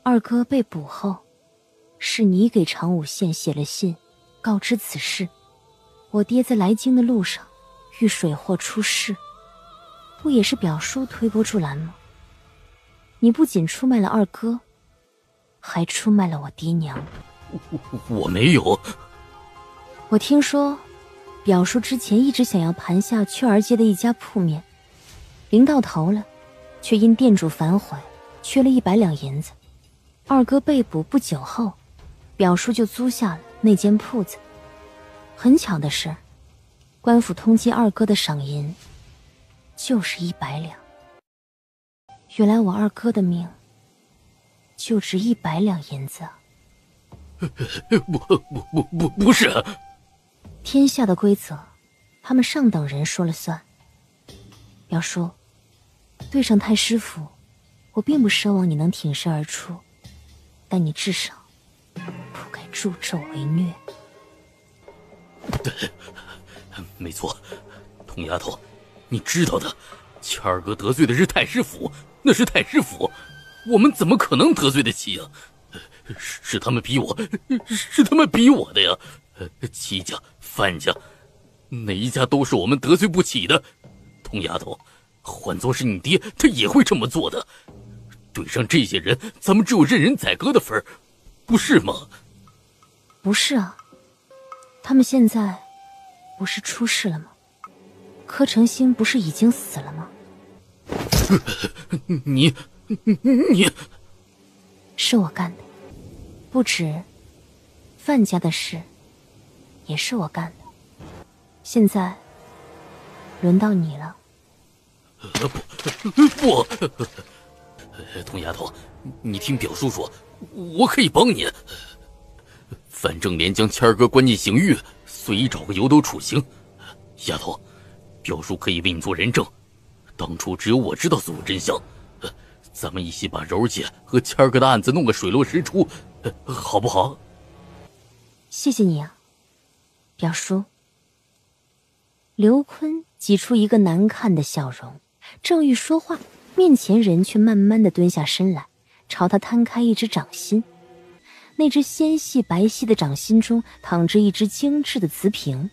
二哥被捕后，是你给长武县写了信告知此事。我爹在来京的路上遇水祸出事，不也是表叔推波助澜吗？你不仅出卖了二哥，还出卖了我爹娘。我没有。我听说表叔之前一直想要盘下雀儿街的一家铺面，临到头了，却因店主反悔，缺了100两银子。二哥被捕不久后，表叔就租下了那间铺子。很巧的是，官府通缉二哥的赏银就是100两。原来我二哥的命就值100两银子啊！不是。天下的规则，他们上等人说了算。表叔，对上太师府，我并不奢望你能挺身而出，但你至少不该助纣为虐。对，没错，童丫头，你知道的，谦儿哥得罪的是太师府，那是太师府，我们怎么可能得罪得起啊？是他们逼我，是他们逼我的呀！戚家、范家，哪一家都是我们得罪不起的。童丫头，换作是你爹，他也会这么做的。对上这些人，咱们只有任人宰割的份儿，不是吗？不是啊，他们现在不是出事了吗？柯成兴不是已经死了吗？你是我干的，不止范家的事也是我干的。现在轮到你了。不，童丫头，你听表叔说，我可以帮你。范正廉将谦儿哥关进刑狱，随意找个由头处刑。丫头，表叔可以为你做人证，当初只有我知道所有真相。咱们一起把柔姐和谦儿哥的案子弄个水落石出，好不好？谢谢你啊，表叔。刘坤挤出一个难看的笑容，正欲说话，面前人却慢慢地蹲下身来，朝他摊开一只掌心。那只纤细白皙的掌心中躺着一只精致的瓷瓶。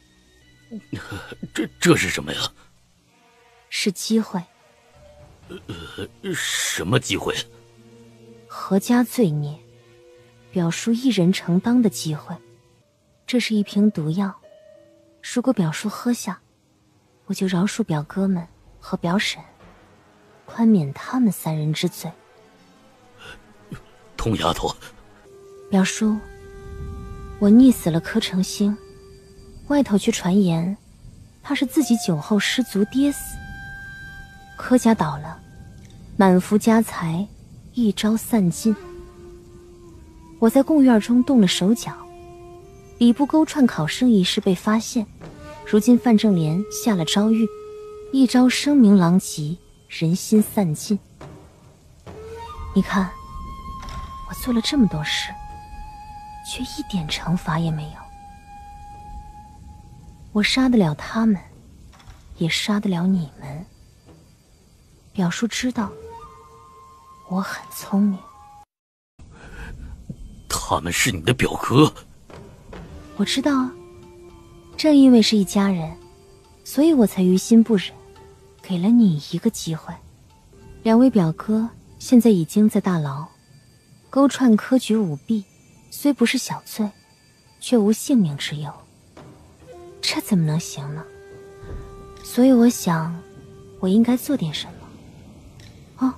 这是什么呀？是机会。什么机会？阖家罪孽，表叔一人承当的机会。这是一瓶毒药，如果表叔喝下，我就饶恕表哥们和表婶，宽免他们3人之罪。童丫头，表叔，我溺死了柯成兴，外头却传言他是自己酒后失足跌死。柯家倒了，满幅家财一朝散尽。我在贡院中动了手脚，礼部勾串考生一事被发现，如今范正廉下了诏狱，一朝声名狼藉，人心散尽。你看，我做了这么多事，却一点惩罚也没有。我杀得了他们，也杀得了你们。表叔知道我很聪明。他们是你的表哥。我知道啊，正因为是一家人，所以我才于心不忍，给了你一个机会。2位表哥现在已经在大牢，勾串科举舞弊虽不是小罪，却无性命之忧，这怎么能行呢？所以我想我应该做点什么。哦，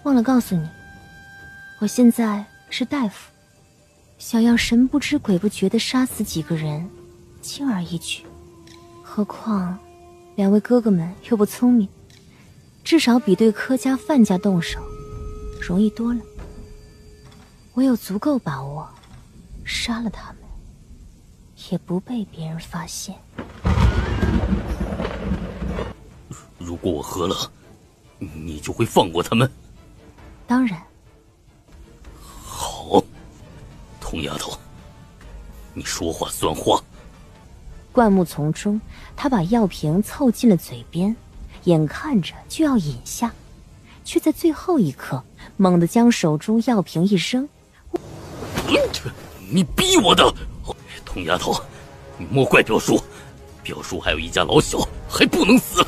忘了告诉你，我现在是大夫，想要神不知鬼不觉地杀死几个人，轻而易举。何况2位哥哥们又不聪明，至少比对柯家范家动手容易多了。我有足够把握，杀了他们，也不被别人发现。如果我喝了，你就会放过他们？当然。好，童丫头，你说话算话。灌木丛中，他把药瓶凑近了嘴边，眼看着就要饮下，却在最后一刻猛地将手中药瓶一扔。你逼我的！童丫头，你莫怪表叔，表叔还有一家老小，还不能死。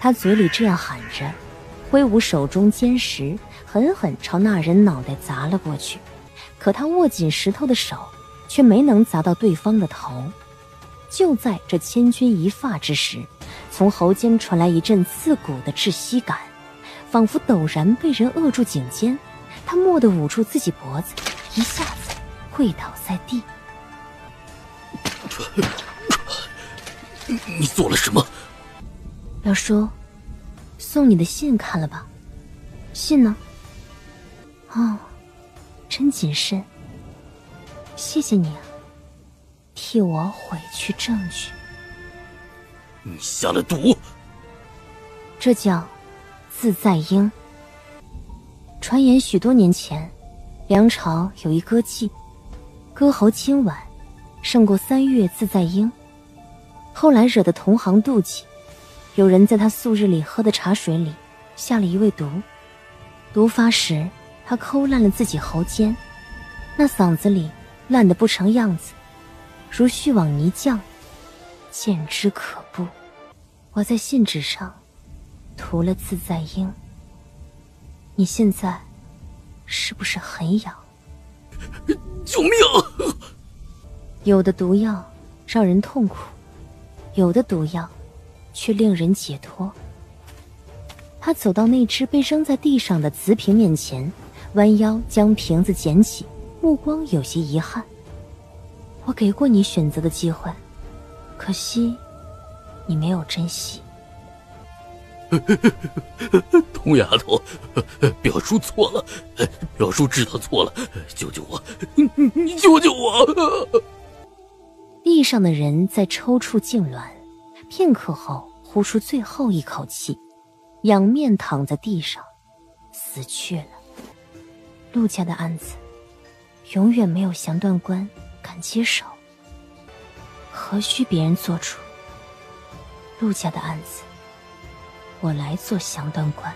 他嘴里这样喊着，挥舞手中尖石，狠狠朝那人脑袋砸了过去。可他握紧石头的手却没能砸到对方的头。就在这千钧一发之时，从喉间传来一阵刺骨的窒息感，仿佛陡然被人扼住颈肩。他蓦地捂住自己脖子，一下子跪倒在地。你做了什么？表叔，送你的信看了吧？信呢？哦，真谨慎。谢谢你啊，替我毁去证据。你下了毒？这叫自在鹰。传言许多年前，梁朝有一歌妓，歌喉清婉，胜过3月自在鹰。后来惹得同行妒忌，有人在他素日里喝的茶水里下了一味毒，毒发时他抠烂了自己喉间，那嗓子里烂得不成样子，如絮网泥浆，见之可怖。我在信纸上涂了自在鹰，你现在是不是很痒？救命！有的毒药让人痛苦，有的毒药却令人解脱。他走到那只被扔在地上的瓷瓶面前，弯腰将瓶子捡起，目光有些遗憾。我给过你选择的机会，可惜你没有珍惜。童丫头，表叔错了，表叔知道错了，救救我，你救救我！地上的人在抽搐痉挛，片刻后呼出最后一口气，仰面躺在地上，死去了。陆家的案子，永远没有详断官敢接手，何须别人做主？陆家的案子，我来做详断官，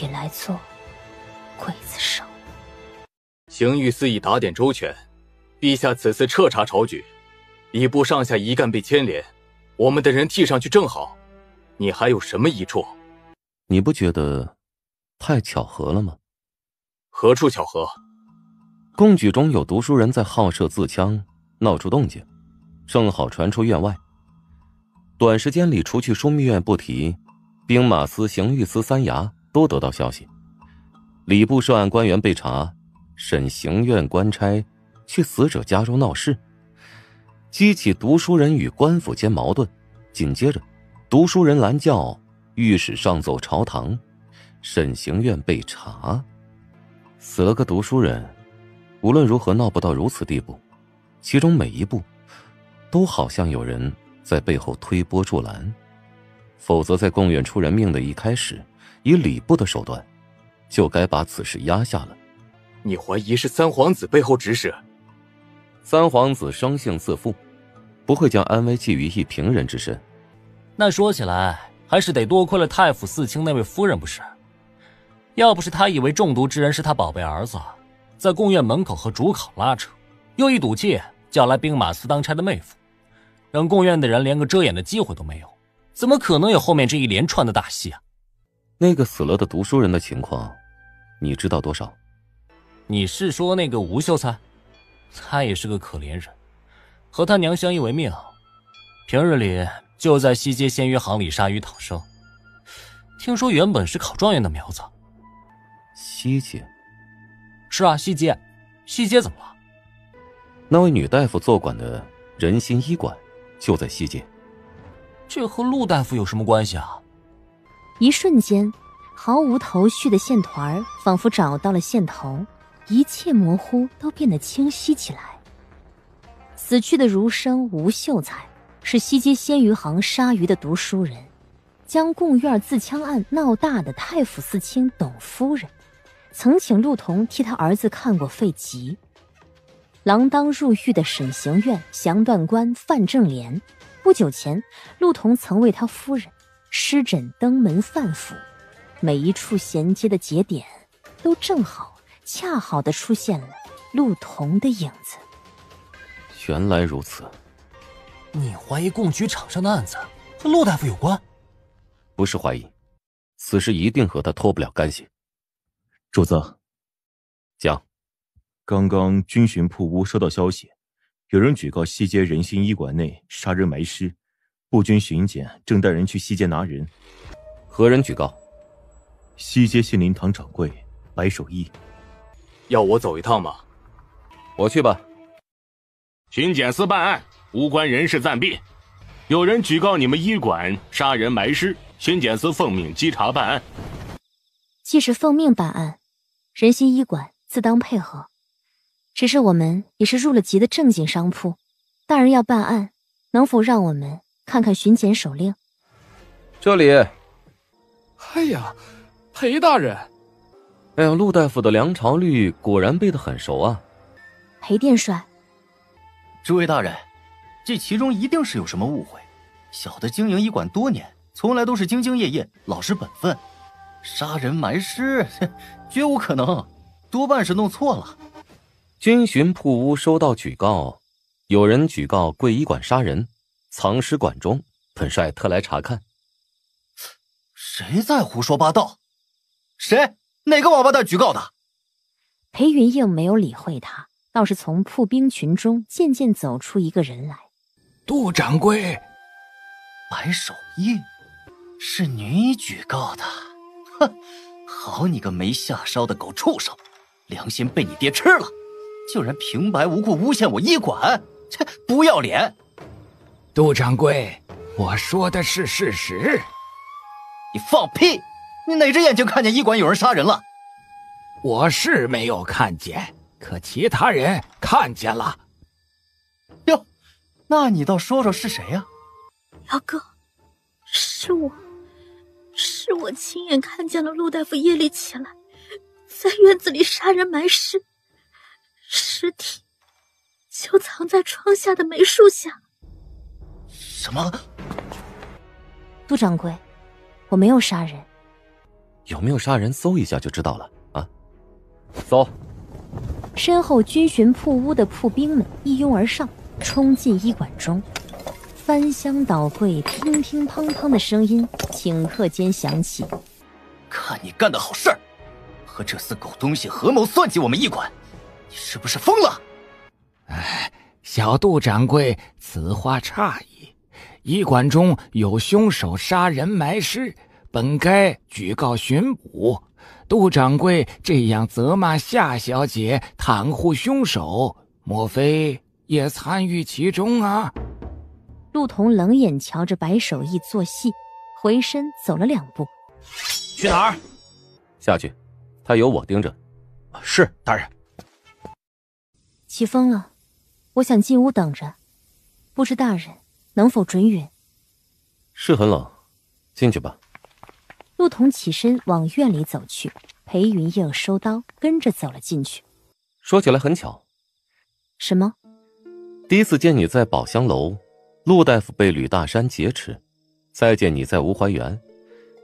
也来做刽子手。刑狱司已打点周全，陛下此次彻查朝局，礼部上下一干被牵连，我们的人替上去正好。你还有什么疑处？你不觉得太巧合了吗？何处巧合？贡举中有读书人在好舍自枪，闹出动静，正好传出院外。短时间里，除去枢密院不提，兵马司、刑狱司三衙都得到消息。礼部涉案官员被查，审刑院官差去死者家中闹事，激起读书人与官府间矛盾。紧接着，读书人拦轿，御史上奏朝堂，审刑院被查。死了个读书人，无论如何闹不到如此地步，其中每一步都好像有人在背后推波助澜，否则在贡院出人命的一开始，以礼部的手段就该把此事压下了。你怀疑是三皇子背后指使？三皇子生性自负，不会将安危寄于一平人之身。那说起来，还是得多亏了太府四卿那位夫人不是？要不是他以为中毒之人是他宝贝儿子，在贡院门口和主考拉扯，又一赌气叫来兵马司当差的妹夫，让贡院的人连个遮掩的机会都没有，怎么可能有后面这一连串的大戏啊？那个死了的读书人的情况，你知道多少？你是说那个吴秀才？他也是个可怜人，和他娘相依为命，平日里就在西街鲜鱼行里杀鱼讨生。听说原本是考状元的苗子。西街？是啊，西街。西街怎么了？那位女大夫坐馆的仁心医馆就在西街。这和陆大夫有什么关系啊？一瞬间，毫无头绪的线团仿佛找到了线头，一切模糊都变得清晰起来。死去的儒生吴秀才是西街鲜鱼行杀鱼的读书人，将贡院自枪案闹大的太府四卿董夫人，曾请陆同替他儿子看过肺疾。锒铛入狱的审刑院详断官范正廉，不久前陆同曾为他夫人施诊登门范府，每一处衔接的节点都正好恰好地出现了陆同的影子。原来如此。你怀疑贡举场上的案子和陆大夫有关？不是怀疑，此事一定和他脱不了干系。主子，讲。刚刚军巡铺屋收到消息，有人举告西街仁心医馆内杀人埋尸，步军巡检正带人去西街拿人。何人举告？西街杏林堂掌柜白守义。要我走一趟吗？我去吧。巡检司办案，无关人士暂避。有人举告你们医馆杀人埋尸，巡检司奉命稽查办案。既是奉命办案，仁心医馆自当配合。只是我们也是入了籍的正经商铺，大人要办案，能否让我们看看巡检手令？这里。哎呀，裴大人。哎呀，陆大夫的梁朝律果然背得很熟啊。裴殿帅。诸位大人，这其中一定是有什么误会。小的经营医馆多年，从来都是兢兢业业，老实本分。杀人埋尸，绝无可能，多半是弄错了。军巡铺屋收到举告，有人举告贵医馆杀人，藏尸馆中，本帅特来查看。谁在胡说八道？谁？哪个王八蛋举告的？裴云映没有理会他，倒是从铺兵群中渐渐走出一个人来。杜掌柜。白守义。是你举告的。哼，好你个没下梢的狗畜生，良心被你爹吃了，竟然平白无故诬陷我医馆，切，不要脸！杜掌柜，我说的是事实。你放屁！你哪只眼睛看见医馆有人杀人了？我是没有看见，可其他人看见了。哟，那你倒说说是谁呀？表哥，是我亲眼看见了陆大夫夜里起来，在院子里杀人埋尸，尸体就藏在窗下的梅树下。什么？杜掌柜，我没有杀人。有没有杀人搜一下就知道了啊！搜。身后军巡铺屋的铺兵们一拥而上，冲进医馆中，翻箱倒柜、乒乒乓乓的声音顷刻间响起。看你干的好事儿，和这厮狗东西合谋算计我们医馆，你是不是疯了？哎，小杜掌柜，此话差矣。医馆中有凶手杀人埋尸，本该举告巡捕。杜掌柜这样责骂夏小姐袒护凶手，莫非也参与其中啊？陆童冷眼瞧着白手艺做戏，回身走了2步。去哪儿？下去，他有我盯着。是，大人。起风了，我想进屋等着，不知大人能否准允？是很冷，进去吧。陆童起身往院里走去，裴云映收刀跟着走了进去。说起来很巧。什么？第一次见你在宝香楼，陆大夫被吕大山劫持，再见你在吴怀园，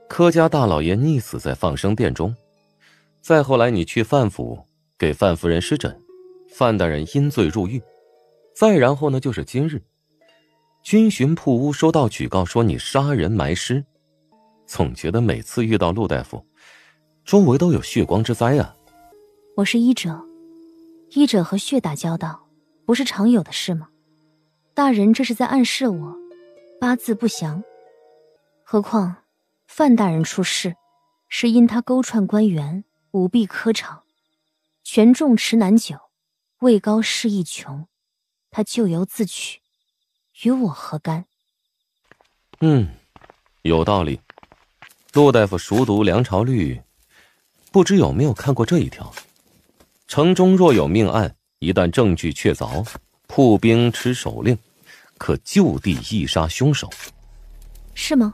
柯家大老爷溺死在放生殿中，再后来你去范府给范夫人施诊，范大人因罪入狱，再然后呢就是今日，军巡铺屋收到举告说你杀人埋尸，总觉得每次遇到陆大夫，周围都有血光之灾啊。我是医者，医者和血打交道，不是常有的事吗？大人这是在暗示我八字不详。何况范大人出事，是因他勾串官员，舞弊科场，权重持难久，位高势亦穷，他咎由自取，与我何干？有道理。陆大夫熟读梁朝律，不知有没有看过这一条：城中若有命案，一旦证据确凿，铺兵持手令，可就地缢杀凶手。是吗？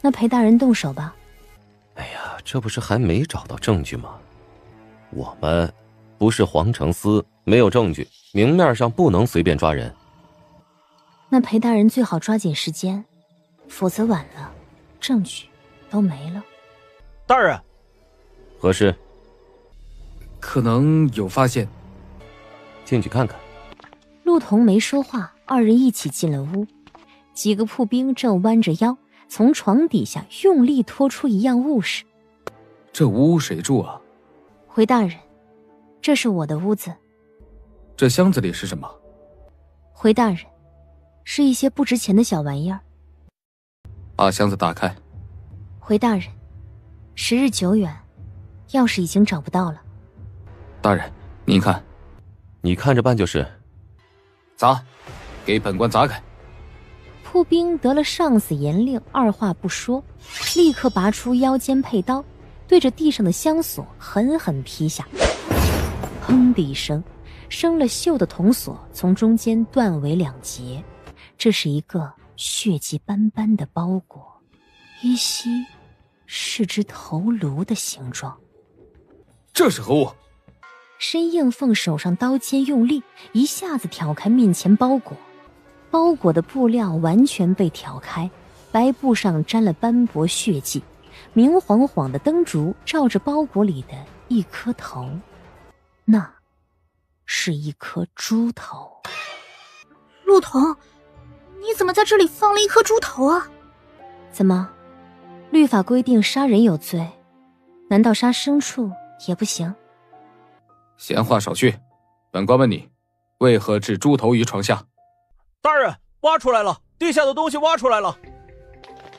那裴大人动手吧。哎呀，这不是还没找到证据吗？我们不是皇城司，没有证据，明面上不能随便抓人。那裴大人最好抓紧时间，否则晚了，证据都没了。大人，何事？可能有发现。进去看看。陆童没说话，二人一起进了屋。几个铺兵正弯着腰，从床底下用力拖出一样物事。这屋谁住啊？回大人，这是我的屋子。这箱子里是什么？回大人，是一些不值钱的小玩意儿。把箱子打开。回大人，时日久远，钥匙已经找不到了。大人，您看。你看着办就是。砸，给本官砸开。铺兵得了上司严令，二话不说，立刻拔出腰间佩刀，对着地上的箱锁狠狠劈下。砰的一声，生了锈的铜锁从中间断为2截。这是一个血迹斑斑的包裹，依稀是只头颅的形状。这是何物？申应凤手上刀尖用力，一下子挑开面前包裹。包裹的布料完全被挑开，白布上沾了斑驳血迹，明晃晃的灯烛照着包裹里的一颗头，那是一颗猪头。陆童，你怎么在这里放了一颗猪头啊？怎么，律法规定杀人有罪，难道杀牲畜也不行？闲话少叙，本官问你，为何置猪头于床下？大人，挖出来了，地下的东西挖出来了。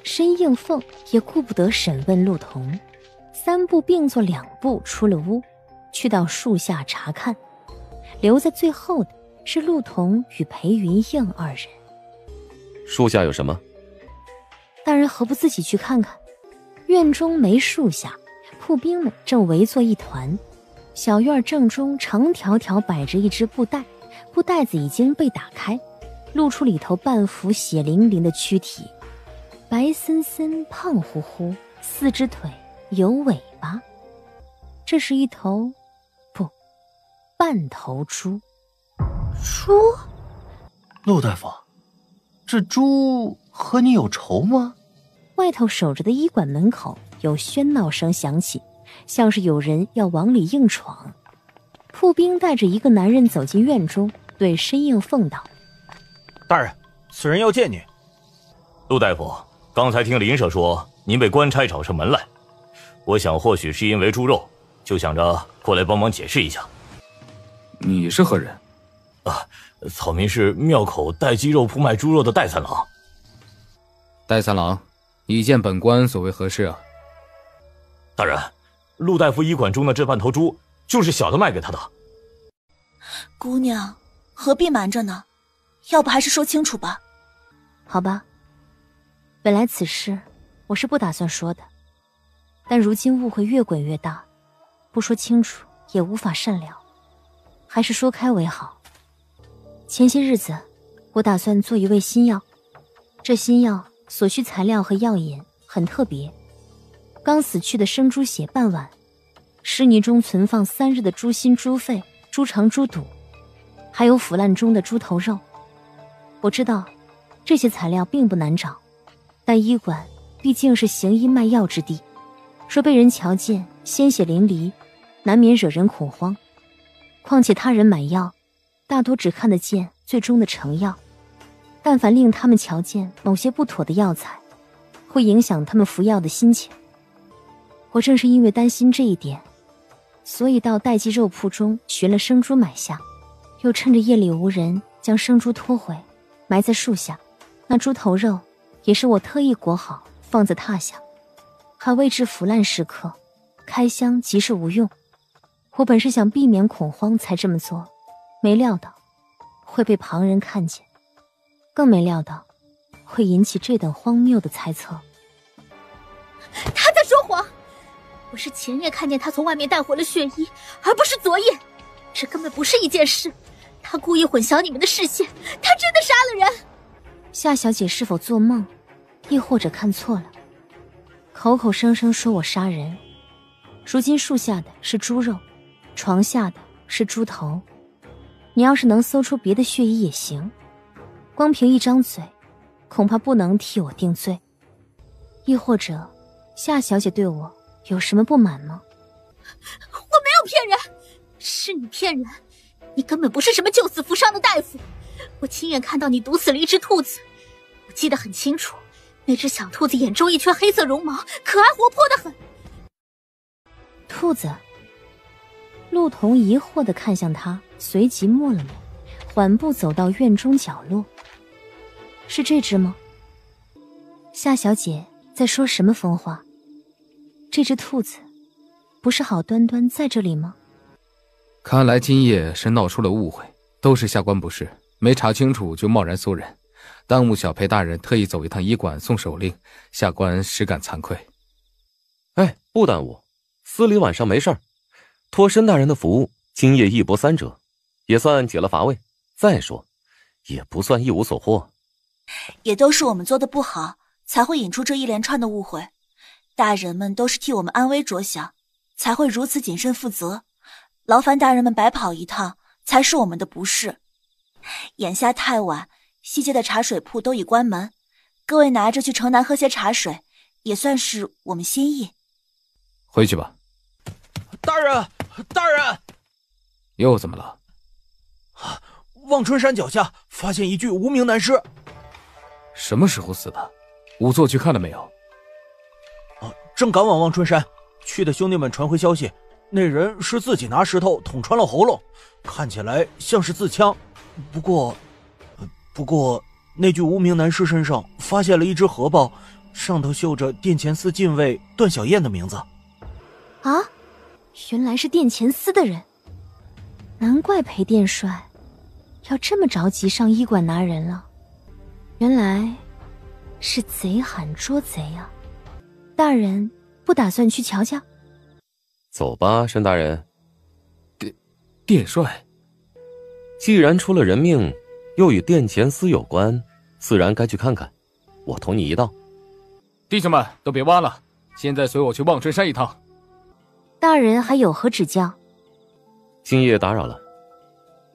申应凤也顾不得审问陆童，3步并作2步出了屋，去到树下查看。留在最后的是陆童与裴云映2人。树下有什么？大人何不自己去看看？院中没树下，铺兵们正围坐一团。小院正中长条条摆着一只布袋，布袋子已经被打开，露出里头半幅血淋淋的躯体，白森森胖乎乎，4只腿有尾巴。这是一头，不，半头猪。猪？陆大夫，这猪和你有仇吗？外头守着的医馆门口有喧闹声响起，像是有人要往里硬闯。铺兵带着一个男人走进院中，对申应凤道：大人，此人要见你。陆大夫，刚才听林舍说您被官差找上门来，我想或许是因为猪肉，就想着过来帮忙解释一下。你是何人？草民是庙口带鸡肉铺卖猪肉的戴三郎。戴三郎，你见本官所为何事啊？大人，陆大夫医馆中的这半头猪就是小的卖给他的。姑娘何必瞒着呢？要不还是说清楚吧。好吧，本来此事我是不打算说的，但如今误会越滚越大，不说清楚也无法善了，还是说开为好。前些日子我打算做一味新药，这新药所需材料和药引很特别，刚死去的生猪血半碗，湿泥中存放3日的猪心、猪肺、猪肠、猪肚，还有腐烂中的猪头肉。我知道这些材料并不难找，但医馆毕竟是行医卖药之地，若被人瞧见鲜血淋漓，难免惹人恐慌。况且他人买药大多只看得见最终的成药，但凡令他们瞧见某些不妥的药材，会影响他们服药的心情。我正是因为担心这一点，所以到代鸡肉铺中寻了生猪买下，又趁着夜里无人将生猪拖回，埋在树下。那猪头肉也是我特意裹好放在榻下，还未至腐烂时刻，开箱即是无用。我本是想避免恐慌才这么做，没料到会被旁人看见，更没料到会引起这等荒谬的猜测。他在说谎，我是前夜看见他从外面带回了血衣，而不是昨夜，这根本不是一件事。他故意混淆你们的视线，他真的杀了人。夏小姐是否做梦，亦或者看错了？口口声声说我杀人，如今树下的是猪肉，床下的是猪头。你要是能搜出别的血衣也行，光凭一张嘴，恐怕不能替我定罪。亦或者，夏小姐对我有什么不满吗？我没有骗人，是你骗人，你根本不是什么救死扶伤的大夫。我亲眼看到你毒死了一只兔子，我记得很清楚，那只小兔子眼中一圈黑色绒毛，可爱活泼得很。兔子？陆童疑惑地看向他，随即默了默，缓步走到院中角落。是这只吗？夏小姐在说什么疯话？这只兔子不是好端端在这里吗？看来今夜是闹出了误会，都是下官不是，没查清楚就贸然搜人，耽误小裴大人特意走一趟医馆送手令，下官实感惭愧。哎，不耽误，司礼晚上没事儿，托申大人的福，今夜一搏3折，也算解了乏味。再说，也不算一无所获。也都是我们做的不好，才会引出这一连串的误会。大人们都是替我们安危着想，才会如此谨慎负责。劳烦大人们白跑一趟，才是我们的不是。眼下太晚，西街的茶水铺都已关门，各位拿着去城南喝些茶水，也算是我们心意。回去吧。大人，大人！又怎么了？望春山脚下发现一具无名男尸。什么时候死的？仵作去看了没有？正赶往望春山，去的兄弟们传回消息，那人是自己拿石头捅穿了喉咙，看起来像是自枪。不过，那具无名男尸身上发现了一只荷包，上头绣着殿前司禁卫段小燕的名字。啊，原来是殿前司的人，难怪裴殿帅要这么着急上医馆拿人了，原来是贼喊捉贼啊！大人不打算去瞧瞧？走吧，申大人。殿帅，既然出了人命，又与殿前司有关，自然该去看看。我同你一道。弟兄们都别挖了，现在随我去望春山一趟。大人还有何指教？今夜打扰了，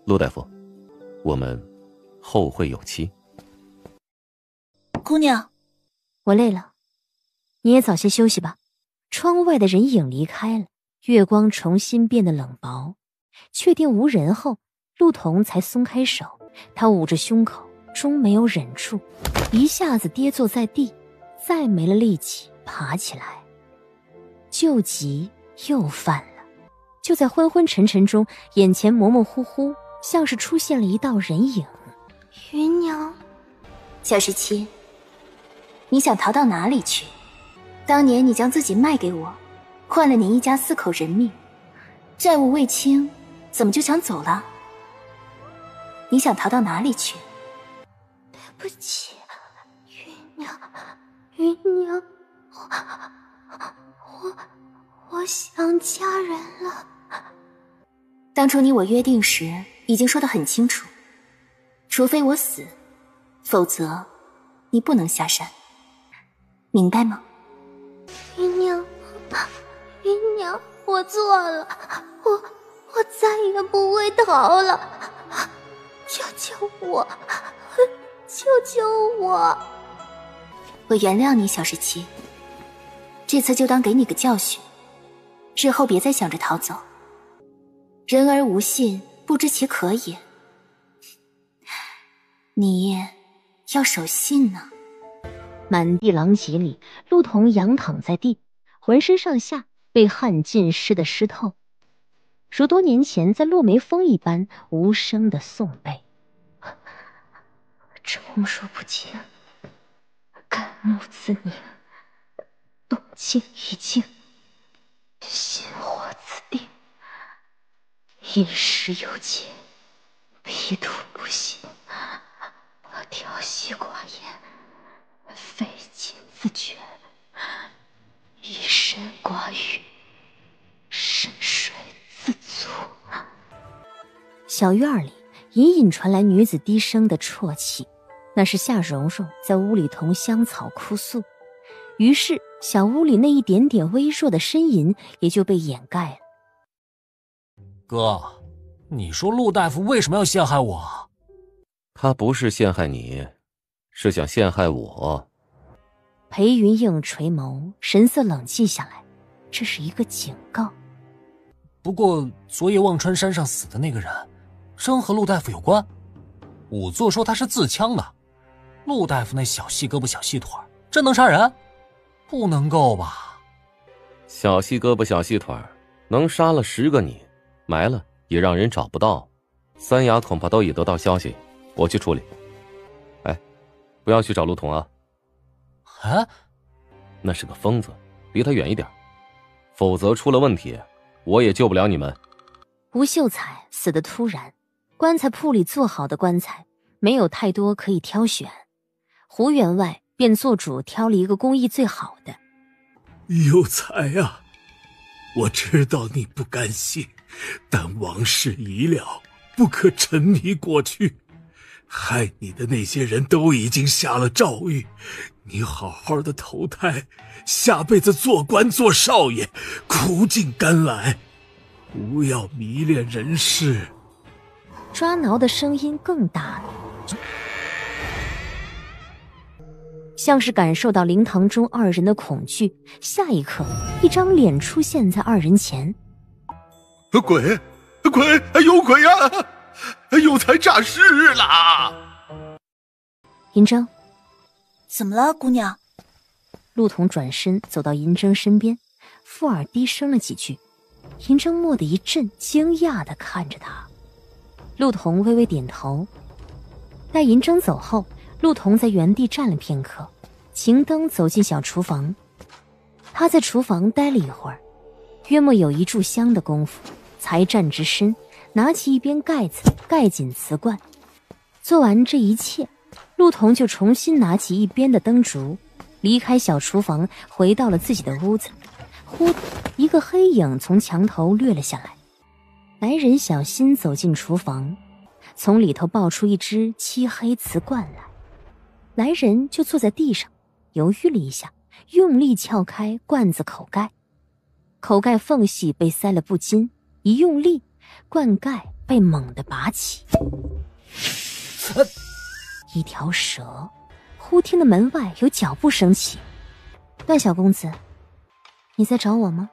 陆大夫，我们后会有期。姑娘，我累了，你也早些休息吧。窗外的人影离开了，月光重新变得冷薄。确定无人后，陆童才松开手，他捂着胸口，终没有忍住，一下子跌坐在地，再没了力气爬起来。旧疾又犯了，就在昏昏沉沉中，眼前模模糊糊，像是出现了一道人影。芸娘，小17，你想逃到哪里去？当年你将自己卖给我，换了你一家4口人命，债务未清，怎么就想走了？你想逃到哪里去？对不起，芸娘，我想家人了。当初你我约定时已经说得很清楚，除非我死，否则你不能下山，明白吗？芸娘，我错了，我再也不会逃了，救救我，救救我！我原谅你，小17，这次就当给你个教训，日后别再想着逃走。人而无信，不知其可也。你要守信呢。满地狼藉里，陆童仰躺在地，浑身上下被汗浸湿的湿透，如多年前在落梅峰一般无声的诵背。宠辱不惊，感慕自宁，动静已静，心惑自定，饮食有节，脾土不行，调息寡言，非亲自觉，一身寡欲，深睡自足。小院里隐隐传来女子低声的啜泣，那是夏蓉蓉在屋里同香草哭诉，于是小屋里那一点点微弱的呻吟也就被掩盖了。哥，你说陆大夫为什么要陷害我？他不是陷害你，是想陷害我。裴云映垂眸，神色冷静下来，这是一个警告。不过昨夜忘川山上死的那个人，真和陆大夫有关？仵作说他是自枪的，陆大夫那小细胳膊小细腿，真能杀人？不能够吧？小细胳膊小细腿，能杀了10个你，埋了也让人找不到，三衙恐怕都已得到消息，我去处理。哎，不要去找陆童啊！啊，那是个疯子，离他远一点，否则出了问题，我也救不了你们。吴秀才死得突然，棺材铺里做好的棺材没有太多可以挑选，胡员外便做主挑了一个工艺最好的。有才啊，我知道你不甘心，但往事已了，不可沉迷过去。害你的那些人都已经下了诏狱，你好好的投胎，下辈子做官做少爷，苦尽甘来，不要迷恋人世。抓挠的声音更大了，像是感受到灵堂中二人的恐惧，下一刻一张脸出现在二人前。鬼，有鬼呀！有才诈尸啦！银筝，怎么了，姑娘？陆童转身走到银筝身边，附耳低声了几句。银筝蓦地一震，惊讶地看着他。陆童微微点头。待银筝走后，陆童在原地站了片刻，秦灯走进小厨房，他在厨房待了一会儿，约莫有1炷香的功夫，才站直身，拿起一边盖子盖紧瓷罐。做完这一切，陆彤就重新拿起一边的灯烛，离开小厨房，回到了自己的屋子。忽，一个黑影从墙头掠了下来。来人小心走进厨房，从里头抱出一只漆黑瓷罐来。来人就坐在地上，犹豫了一下，用力撬开罐子口盖。口盖缝隙被塞了布巾，一用力，罐盖被猛地拔起。一条蛇。忽听得门外有脚步声起。段小公子，你在找我吗？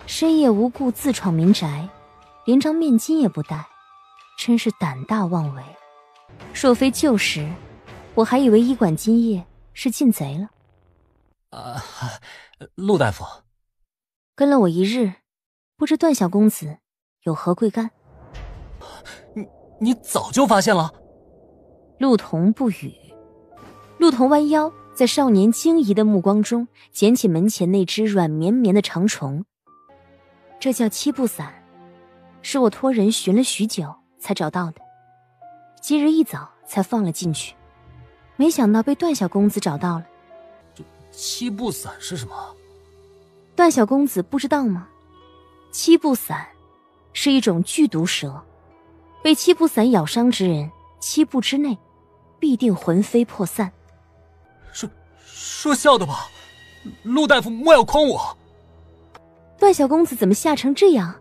深夜无故自闯民宅，连张面巾也不带，真是胆大妄为。若非旧时，我还以为医馆今夜是进贼了。陆大夫，跟了我1日，不知段小公子有何贵干？你早就发现了？陆彤不语。陆彤弯腰，在少年惊疑的目光中捡起门前那只软绵绵的长虫。这叫七步伞，是我托人寻了许久才找到的，今日一早才放了进去，没想到被段小公子找到了。七步伞是什么？段小公子不知道吗？七步伞是一种剧毒蛇，被七步伞咬伤之人7步之内必定魂飞魄散。说笑的吧，陆大夫莫要诓我。段小公子怎么吓成这样？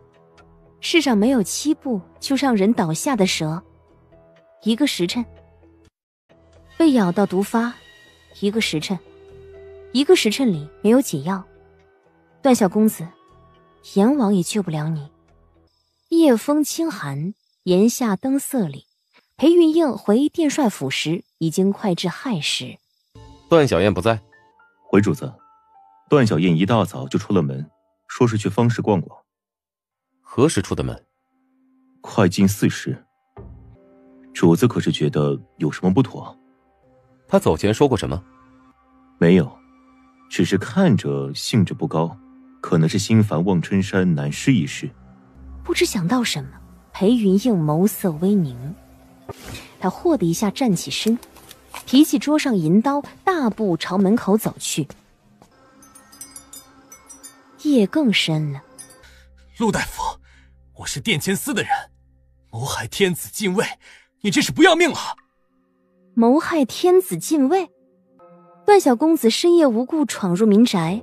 世上没有7步就让人倒下的蛇，1个时辰被咬到毒发，1个时辰，1个时辰里没有解药，段小公子，阎王也救不了你。夜风清寒，檐下灯色里，裴云映回殿帅府时已经快至亥时。段小燕不在。回主子，段小燕一大早就出了门，说是去方氏逛逛。何时出的门？快近4时。主子可是觉得有什么不妥？他走前说过什么？没有，只是看着兴致不高，可能是心烦望春山难施一事。不知想到什么，裴云映眸色微凝，他霍的一下站起身，提起桌上银刀，大步朝门口走去。夜更深了。陆大夫，我是殿前司的人，谋害天子禁卫，你这是不要命了！谋害天子禁卫？段小公子深夜无故闯入民宅，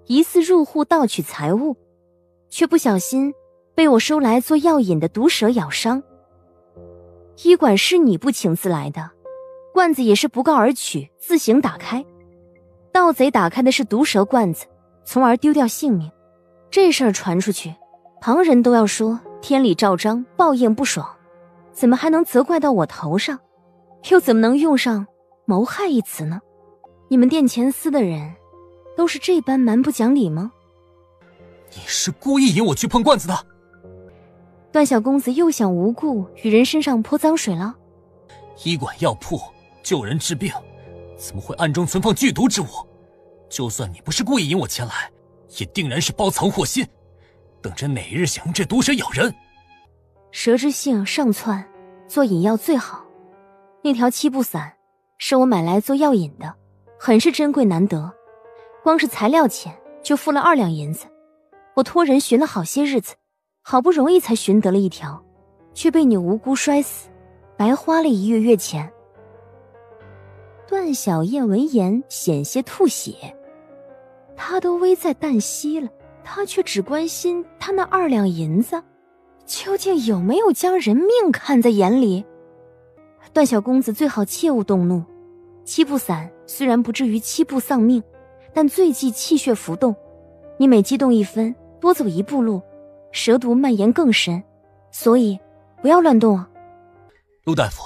疑似入户盗取财物，却不小心被我收来做药引的毒蛇咬伤。医馆是你不请自来的，罐子也是不告而取，自行打开。盗贼打开的是毒蛇罐子，从而丢掉性命。这事儿传出去，旁人都要说天理昭彰，报应不爽，怎么还能责怪到我头上？又怎么能用上谋害一词呢？你们殿前司的人都是这般蛮不讲理吗？你是故意引我去碰罐子的？段小公子又想无故与人身上泼脏水了？医馆药铺救人治病，怎么会暗中存放剧毒之物？就算你不是故意引我前来，也定然是包藏祸心，等着哪日想用这毒蛇咬人。蛇之性上窜，做引药最好。那条七步伞是我买来做药引的，很是珍贵难得，光是材料钱就付了2两银子。我托人寻了好些日子，好不容易才寻得了一条，却被你无辜摔死，白花了1月月钱。段小燕闻言险些吐血，他都危在旦夕了，他却只关心他那2两银子，究竟有没有将人命看在眼里？段小公子最好切勿动怒，七步伞虽然不至于7步丧命，但最忌气血浮动，你每激动1分，多走1步路，蛇毒蔓延更深，所以不要乱动啊。陆大夫，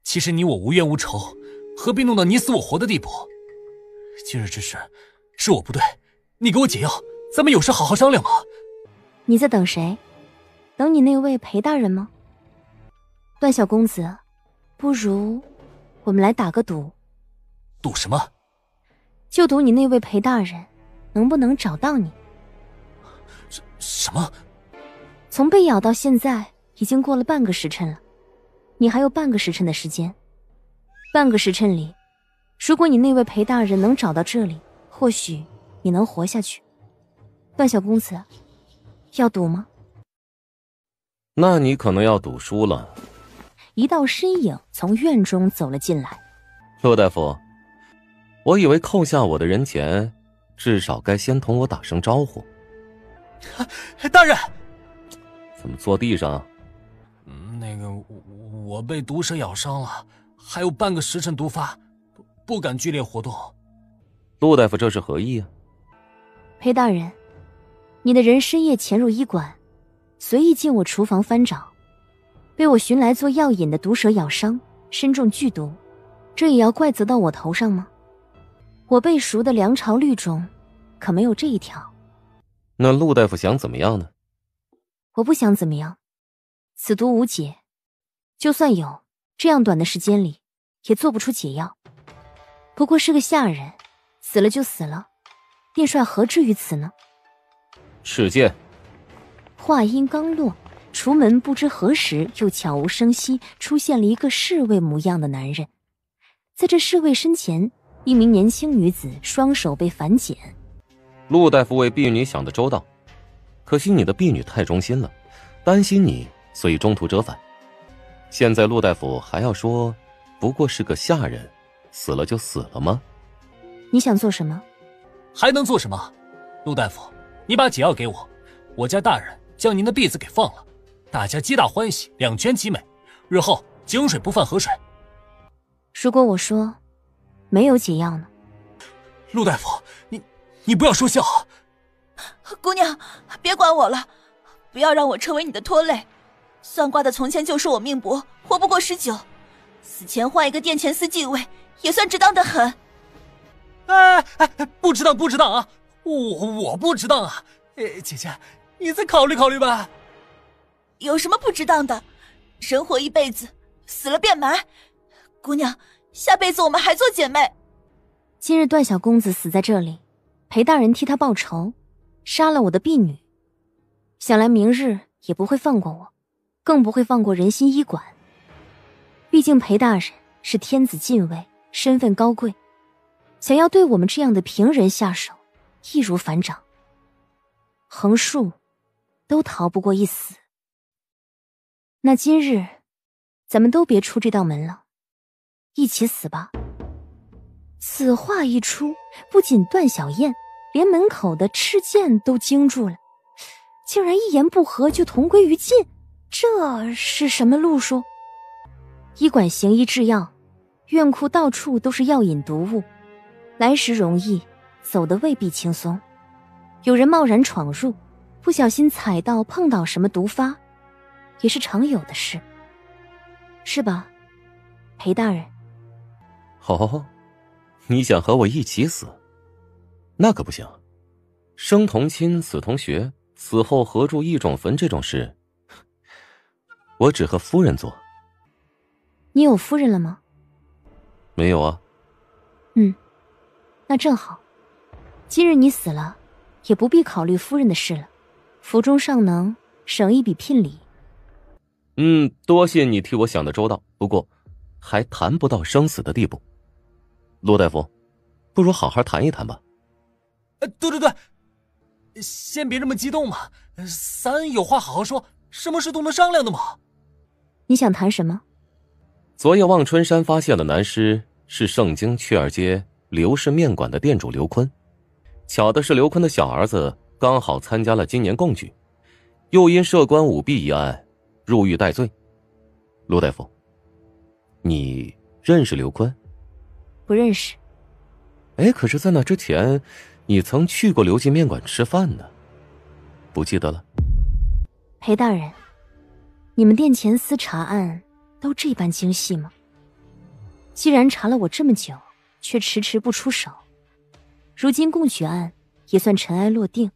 其实你我无冤无仇，何必弄到你死我活的地步？今日之事是我不对，你给我解药，咱们有事好好商量嘛。你在等谁？等你那位裴大人吗？段小公子，不如我们来打个赌。赌什么？就赌你那位裴大人能不能找到你。什么？从被咬到现在已经过了半个时辰了，你还有半个时辰的时间。半个时辰里，如果你那位裴大人能找到这里，或许你能活下去。段小公子，要赌吗？那你可能要赌输了。一道身影从院中走了进来。陆大夫，我以为扣下我的人前，至少该先同我打声招呼。大人，怎么坐地上？那个我被毒蛇咬伤了，还有半个时辰毒发，不敢剧烈活动。陆大夫这是何意啊？裴大人，你的人深夜潜入医馆，随意进我厨房翻找，被我寻来做药引的毒蛇咬伤，身中剧毒，这也要怪责到我头上吗？我背熟的梁朝律中可没有这一条。那陆大夫想怎么样呢？我不想怎么样，此毒无解，就算有，这样短的时间里也做不出解药。不过是个下人，死了就死了，殿帅何至于此呢？世界。话音刚落，厨门不知何时又悄无声息出现了一个侍卫模样的男人。在这侍卫身前，一名年轻女子双手被反剪。陆大夫为婢女想得周到，可惜你的婢女太忠心了，担心你，所以中途折返。现在陆大夫还要说不过是个下人，死了就死了吗？你想做什么？还能做什么？陆大夫，你把解药给我，我家大人将您的婢子给放了，大家皆大欢喜，两全其美，日后井水不犯河水。如果我说没有解药呢？陆大夫，你不要说笑。姑娘，别管我了，不要让我成为你的拖累。算卦的从前就说我命薄，活不过19，死前换一个殿前司继位，也算值当的很。不值当啊！我不值当啊！姐姐，你再考虑考虑吧。有什么不值当的？人活一辈子，死了便埋。姑娘，下辈子我们还做姐妹。今日段小公子死在这里，裴大人替他报仇，杀了我的婢女，想来明日也不会放过我，更不会放过仁心医馆。毕竟裴大人是天子禁卫，身份高贵，想要对我们这样的平人下手，易如反掌。横竖都逃不过一死。那今日咱们都别出这道门了，一起死吧。此话一出，不仅段小燕，连门口的赤剑都惊住了，竟然一言不合就同归于尽，这是什么路数？医馆行医制药，院库到处都是药引毒物，来时容易，走得未必轻松。有人贸然闯入，不小心踩到碰到什么毒发，也是常有的事，是吧，裴大人？哦，你想和我一起死？那可不行，生同亲，死同穴，死后合住一种坟这种事，我只和夫人做。你有夫人了吗？没有啊。那正好，今日你死了，也不必考虑夫人的事了，府中尚能省一笔聘礼。多谢你替我想得周到，不过还谈不到生死的地步。陆大夫，不如好好谈一谈吧。对，先别这么激动嘛，咱有话好好说，什么事都能商量的嘛。你想谈什么？昨夜望春山发现了男尸，是盛京雀儿街刘氏面馆的店主刘坤。巧的是刘坤的小儿子刚好参加了今年贡举，又因涉官舞弊一案入狱待罪。陆大夫，你认识刘坤？不认识。可是在那之前你曾去过刘记面馆吃饭呢，不记得了？裴大人，你们殿前司查案都这般精细吗？既然查了我这么久，却迟迟不出手，如今贡举案也算尘埃落定，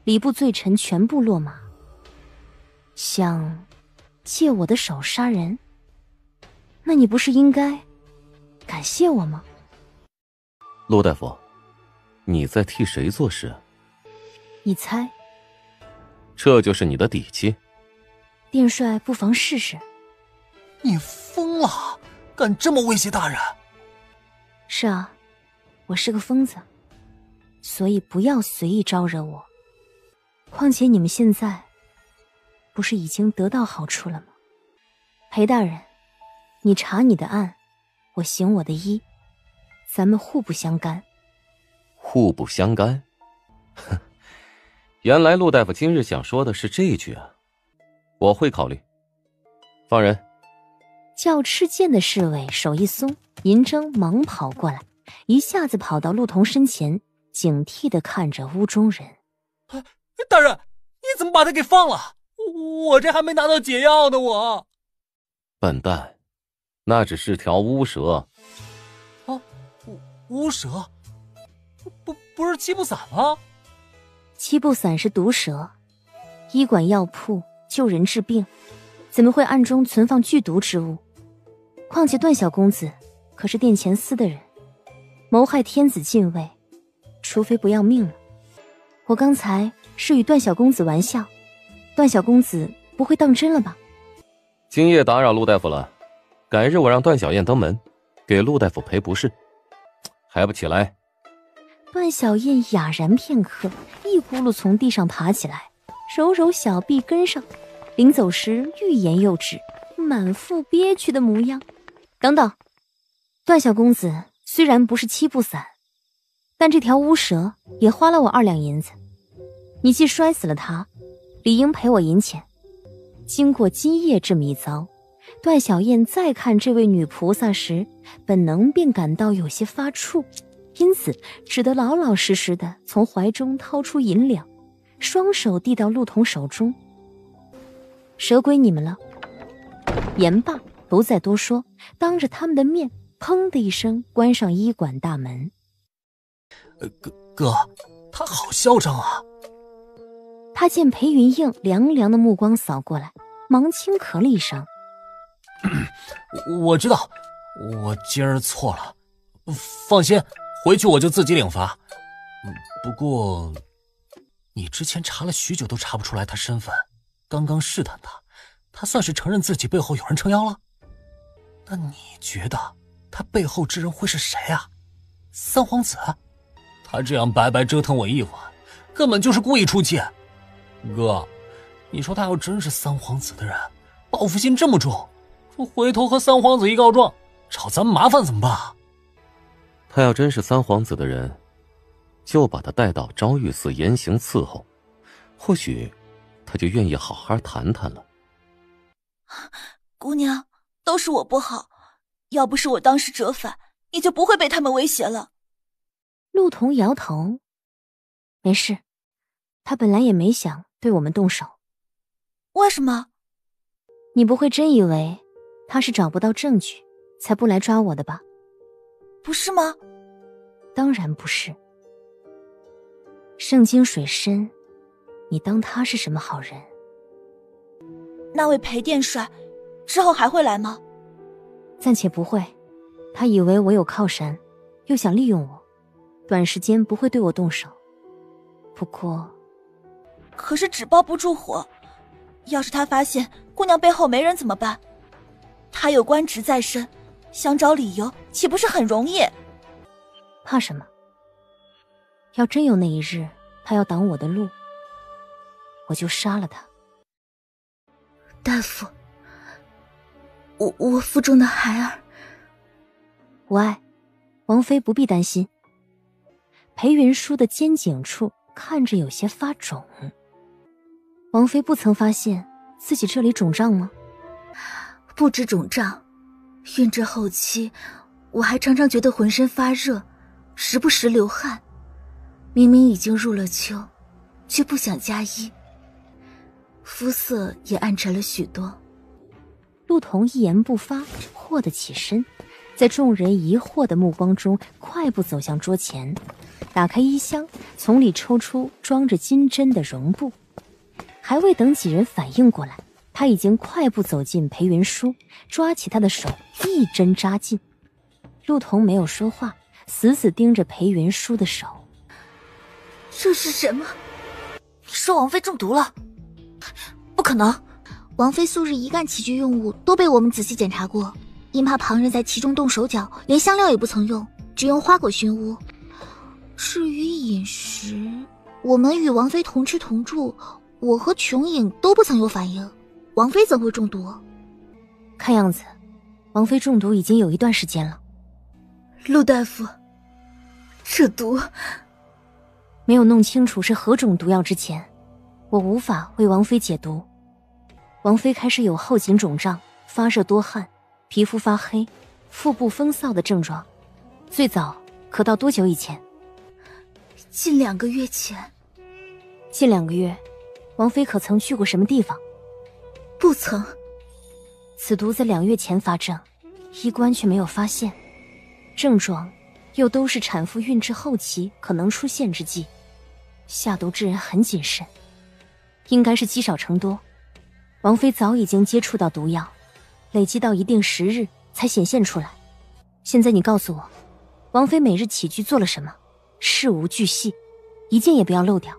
礼部罪臣全部落马，想借我的手杀人，那你不是应该感谢我吗？陆大夫，你在替谁做事？你猜。这就是你的底气？殿帅不妨试试。你疯了，敢这么威胁大人？是啊，我是个疯子，所以不要随意招惹我。况且你们现在不是已经得到好处了吗？裴大人，你查你的案，我行我的医，咱们互不相干。互不相干？哼，原来陆大夫今日想说的是这句啊，我会考虑。放人。叫吃剑的侍卫手一松，银筝忙跑过来，一下子跑到陆彤身前，警惕地看着屋中人。大人，你怎么把他给放了？我这还没拿到解药呢，我。笨蛋，那只是条巫蛇。啊，巫蛇？不是七步散吗？七步散是毒蛇，医馆药铺救人治病，怎么会暗中存放剧毒之物？况且段小公子可是殿前司的人，谋害天子禁卫，除非不要命了。我刚才是与段小公子玩笑，段小公子不会当真了吧？今夜打扰陆大夫了，改日我让段小燕登门，给陆大夫赔不是。还不起来？段小燕哑然片刻，一咕噜从地上爬起来，揉揉小臂跟上，临走时欲言又止，满腹憋屈的模样。等等，段小公子虽然不是七步散，但这条巫蛇也花了我2两银子，你既摔死了他，理应赔我银钱。经过今夜这么一遭，段小燕再看这位女菩萨时，本能便感到有些发怵，因此只得老老实实的从怀中掏出银两，双手递到陆彤手中。蛇归你们了。言罢不再多说，当着他们的面砰的一声关上医馆大门。哥，他好嚣张啊！他见裴云映凉凉的目光扫过来，忙轻咳了一声。我知道，我今儿错了，放心，回去我就自己领罚。不过，你之前查了许久都查不出来他身份，刚刚试探他算是承认自己背后有人撑腰了？那你觉得他背后之人会是谁啊？三皇子？他这样白白折腾我一晚，根本就是故意出气。哥，你说他要真是三皇子的人，报复心这么重，回头和三皇子一告状，找咱们麻烦怎么办？他要真是三皇子的人，就把他带到昭玉寺严刑伺候，或许他就愿意好好谈谈了。姑娘，都是我不好，要不是我当时折返，你就不会被他们威胁了。陆彤摇头，没事，他本来也没想对我们动手。为什么？你不会真以为他是找不到证据才不来抓我的吧？不是吗？当然不是。圣经水深，你当他是什么好人？那位裴殿帅之后还会来吗？暂且不会，他以为我有靠山，又想利用我，短时间不会对我动手。不过，可是纸包不住火，要是他发现姑娘背后没人怎么办？他有官职在身，想找理由岂不是很容易？怕什么？要真有那一日，他要挡我的路，我就杀了他。大夫，我腹中的孩儿，无碍，王妃不必担心。裴云舒的肩颈处看着有些发肿，王妃不曾发现自己这里肿胀吗？不止肿胀，孕至后期，我还常常觉得浑身发热，时不时流汗。明明已经入了秋，却不想加衣，肤色也暗沉了许多。陆彤一言不发，霍地起身，在众人疑惑的目光中快步走向桌前，打开衣箱，从里抽出装着金针的绒布。还未等几人反应过来，他已经快步走进裴云舒，抓起他的手一针扎进。陆彤没有说话，死死盯着裴云舒的手。这是什么？你说王妃中毒了？不可能，王妃素日一干起居用物都被我们仔细检查过，因怕旁人在其中动手脚，连香料也不曾用，只用花果熏污。至于饮食，我们与王妃同吃同住，我和琼影都不曾有反应，王妃怎会中毒？看样子，王妃中毒已经有一段时间了。陆大夫，这毒……没有弄清楚是何种毒药之前，我无法为王妃解毒。王妃开始有后颈肿胀、发热多汗、皮肤发黑、腹部风燥的症状，最早可到多久以前？近2个月前。近2个月，王妃可曾去过什么地方？不曾。此毒在2月前发症，医官却没有发现，症状又都是产妇孕至后期可能出现之际，下毒之人很谨慎，应该是积少成多。王妃早已经接触到毒药，累积到一定时日才显现出来。现在你告诉我，王妃每日起居做了什么？事无巨细，一件也不要漏掉。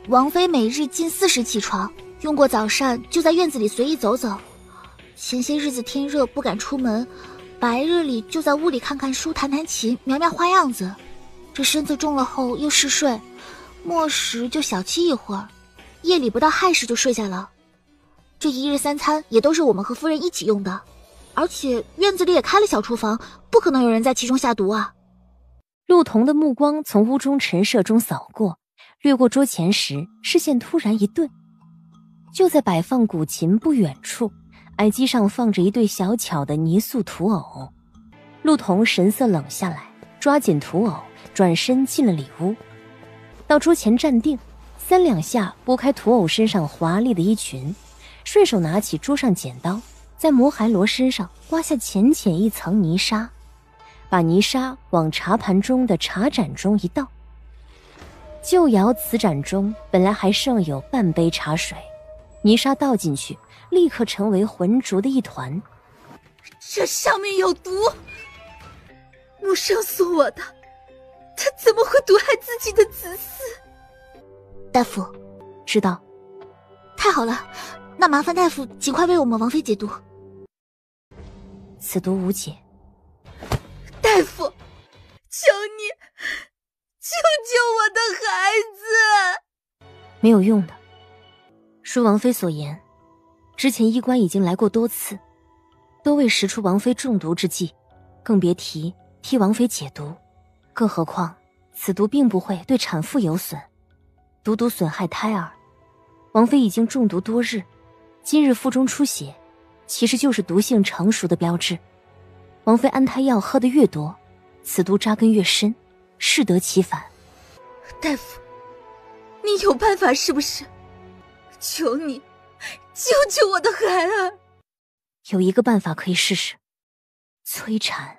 王妃每日近4时起床，用过早膳就在院子里随意走走。前些日子天热不敢出门，白日里就在屋里看看书、弹弹琴、描描花样子。这身子重了后又嗜睡，末时就小憩一会儿，夜里不到亥时就睡下了。这一日3餐也都是我们和夫人一起用的，而且院子里也开了小厨房，不可能有人在其中下毒啊。陆彤的目光从屋中陈设中扫过，掠过桌前时，视线突然一顿。就在摆放古琴不远处，矮机上放着一对小巧的泥塑土偶。陆彤神色冷下来，抓紧土偶，转身进了里屋，到桌前站定，3两下拨开土偶身上华丽的衣裙，顺手拿起桌上剪刀，在摩海螺身上刮下浅浅一层泥沙，把泥沙往茶盘中的茶盏中一倒。旧窑瓷盏中本来还剩有半杯茶水，泥沙倒进去，立刻成为浑浊的一团。这上面有毒！陆生送我的，他怎么会毒害自己的子嗣？大夫，知道。太好了，那麻烦大夫尽快为我们王妃解毒。此毒无解。大夫，求你救救我的孩子！没有用的。恕王妃所言，之前医官已经来过多次，都未识出王妃中毒之迹，更别提替王妃解毒。更何况此毒并不会对产妇有损，毒毒损害胎儿。王妃已经中毒多日，今日腹中出血，其实就是毒性成熟的标志。王妃安胎药喝得越多，此毒扎根越深，适得其反。大夫，你有办法是不是？求你救救我的孩儿！有一个办法可以试试，催产。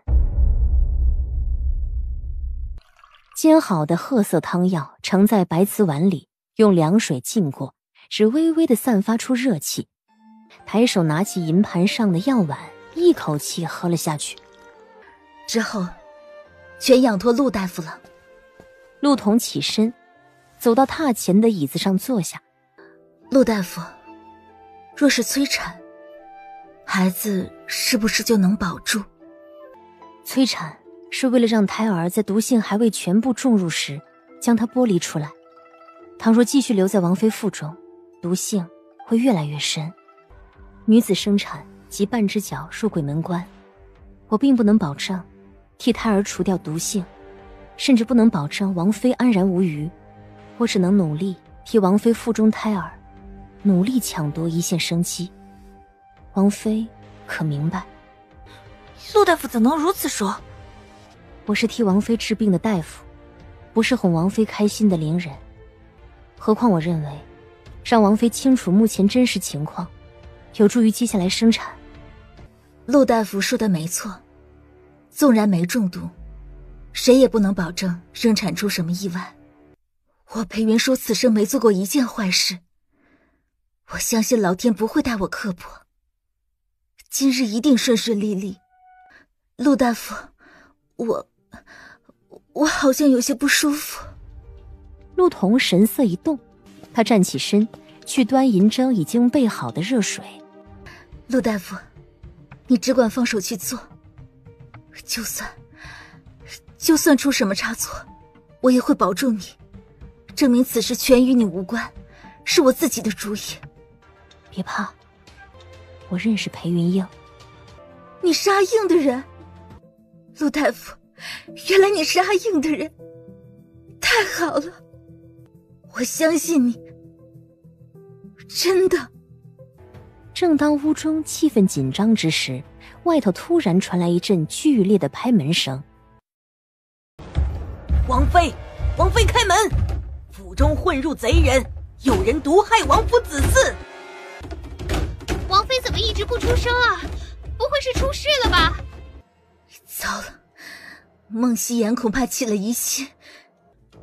煎好的褐色汤药盛在白瓷碗里，用凉水浸过，只微微地散发出热气。抬手拿起银盘上的药碗，一口气喝了下去。之后全仰托陆大夫了。陆彤起身，走到榻前的椅子上坐下。陆大夫，若是催产，孩子是不是就能保住？催产是为了让胎儿在毒性还未全部注入时，将它剥离出来。倘若继续留在王妃腹中，毒性会越来越深。女子生产即半只脚入鬼门关，我并不能保证替胎儿除掉毒性，甚至不能保证王妃安然无虞。我只能努力替王妃腹中胎儿，努力抢夺一线生机。王妃可明白？陆大夫怎能如此说？我是替王妃治病的大夫，不是哄王妃开心的伶人。何况我认为，让王妃清楚目前真实情况，有助于接下来生产。陆大夫说的没错，纵然没中毒，谁也不能保证生产出什么意外。我裴云舒此生没做过一件坏事，我相信老天不会待我刻薄，今日一定顺顺利利。陆大夫，我好像有些不舒服。陆童神色一动，他站起身去端银针已经备好的热水。陆大夫，你只管放手去做，就算出什么差错，我也会保住你，证明此事全与你无关，是我自己的主意。别怕，我认识裴云英。你是阿应的人？陆大夫，原来你是阿应的人，太好了，我相信你，真的。正当屋中气氛紧张之时，外头突然传来一阵剧烈的拍门声。王妃，王妃开门！府中混入贼人，有人毒害王府子嗣。王妃怎么一直不出声啊？不会是出事了吧？糟了，孟希言恐怕起了疑心。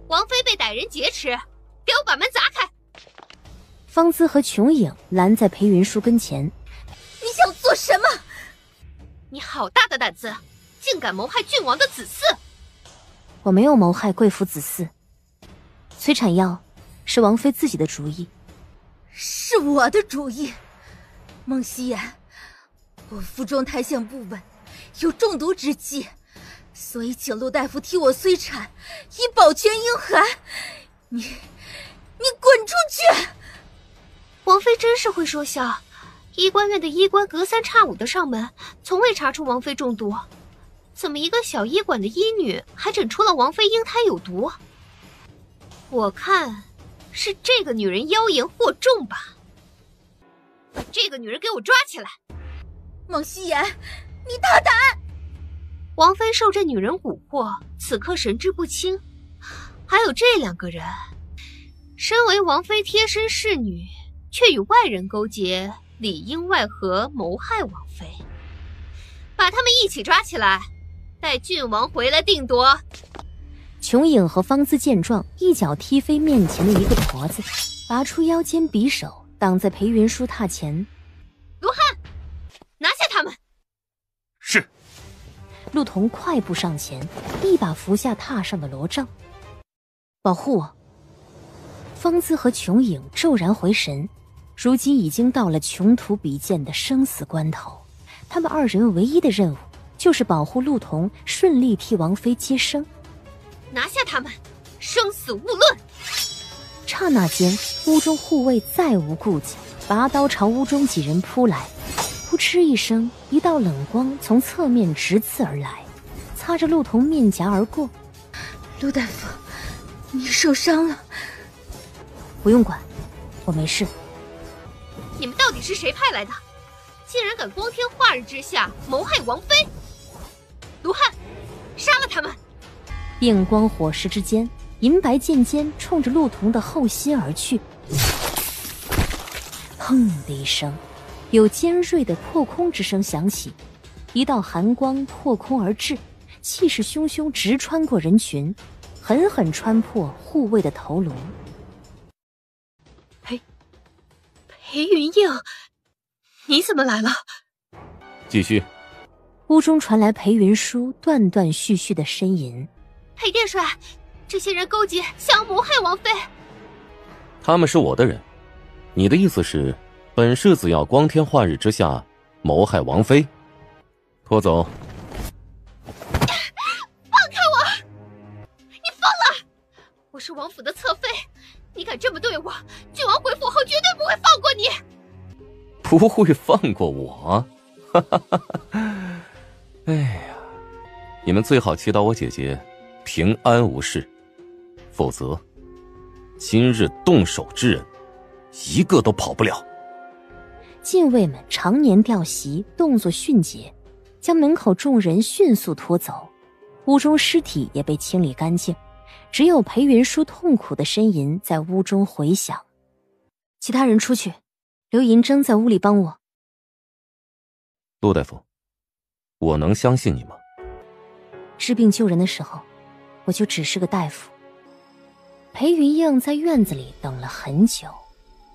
王妃被歹人劫持，给我把门砸开！方姿和琼影拦在裴云舒跟前。你想做什么？你好大的胆子，竟敢谋害郡王的子嗣！我没有谋害贵府子嗣，催产药是王妃自己的主意。是我的主意。孟希言，我腹中胎象不稳，有中毒之忌，所以请陆大夫替我催产，以保全婴孩。你滚出去！王妃真是会说笑，医官院的医官隔三差五的上门，从未查出王妃中毒，怎么一个小医馆的医女还诊出了王妃婴胎有毒？我看是这个女人妖言惑众吧。把这个女人给我抓起来！孟希言，你大胆！王妃受这女人蛊惑，此刻神志不清。还有这两个人，身为王妃贴身侍女，却与外人勾结，里应外合谋害王妃。把他们一起抓起来，待郡王回来定夺。琼影和方姿见状，一脚踢飞面前的一个婆子，拔出腰间匕首，挡在裴云舒榻前。卢汉，拿下他们！是。陆童快步上前，一把扶下榻上的罗帐。保护我！方姿和琼影骤然回神，如今已经到了穷途比剑的生死关头，他们二人唯一的任务就是保护陆童顺利替王妃接生。拿下他们，生死勿论！刹那间，屋中护卫再无顾忌，拔刀朝屋中几人扑来。扑哧一声，一道冷光从侧面直刺而来，擦着陆童面颊而过。陆大夫，你受伤了。不用管，我没事。你们到底是谁派来的？竟然敢光天化日之下谋害王妃！卢汉，杀了他们！电光火石之间，银白剑尖冲着陆童的后心而去。砰的一声，有尖锐的破空之声响起，一道寒光破空而至，气势汹汹直穿过人群，狠狠穿破护卫的头颅。裴云映，你怎么来了？继续。屋中传来裴云舒断断续续的呻吟。裴殿帅，这些人勾结，想要谋害王妃。他们是我的人，你的意思是，本世子要光天化日之下谋害王妃？拖走。放开我！你疯了！我是王府的侧妃，你敢这么对我，郡王回府后绝对不会放过你。不会放过我？哈哈哈哈！哎呀，你们最好祈祷我姐姐平安无事，否则今日动手之人一个都跑不了。禁卫们常年吊袭，动作迅捷，将门口众人迅速拖走，屋中尸体也被清理干净，只有裴云舒痛苦的呻吟在屋中回响。其他人出去，留银筝在屋里帮我。陆大夫，我能相信你吗？治病救人的时候，我就只是个大夫。裴云映在院子里等了很久，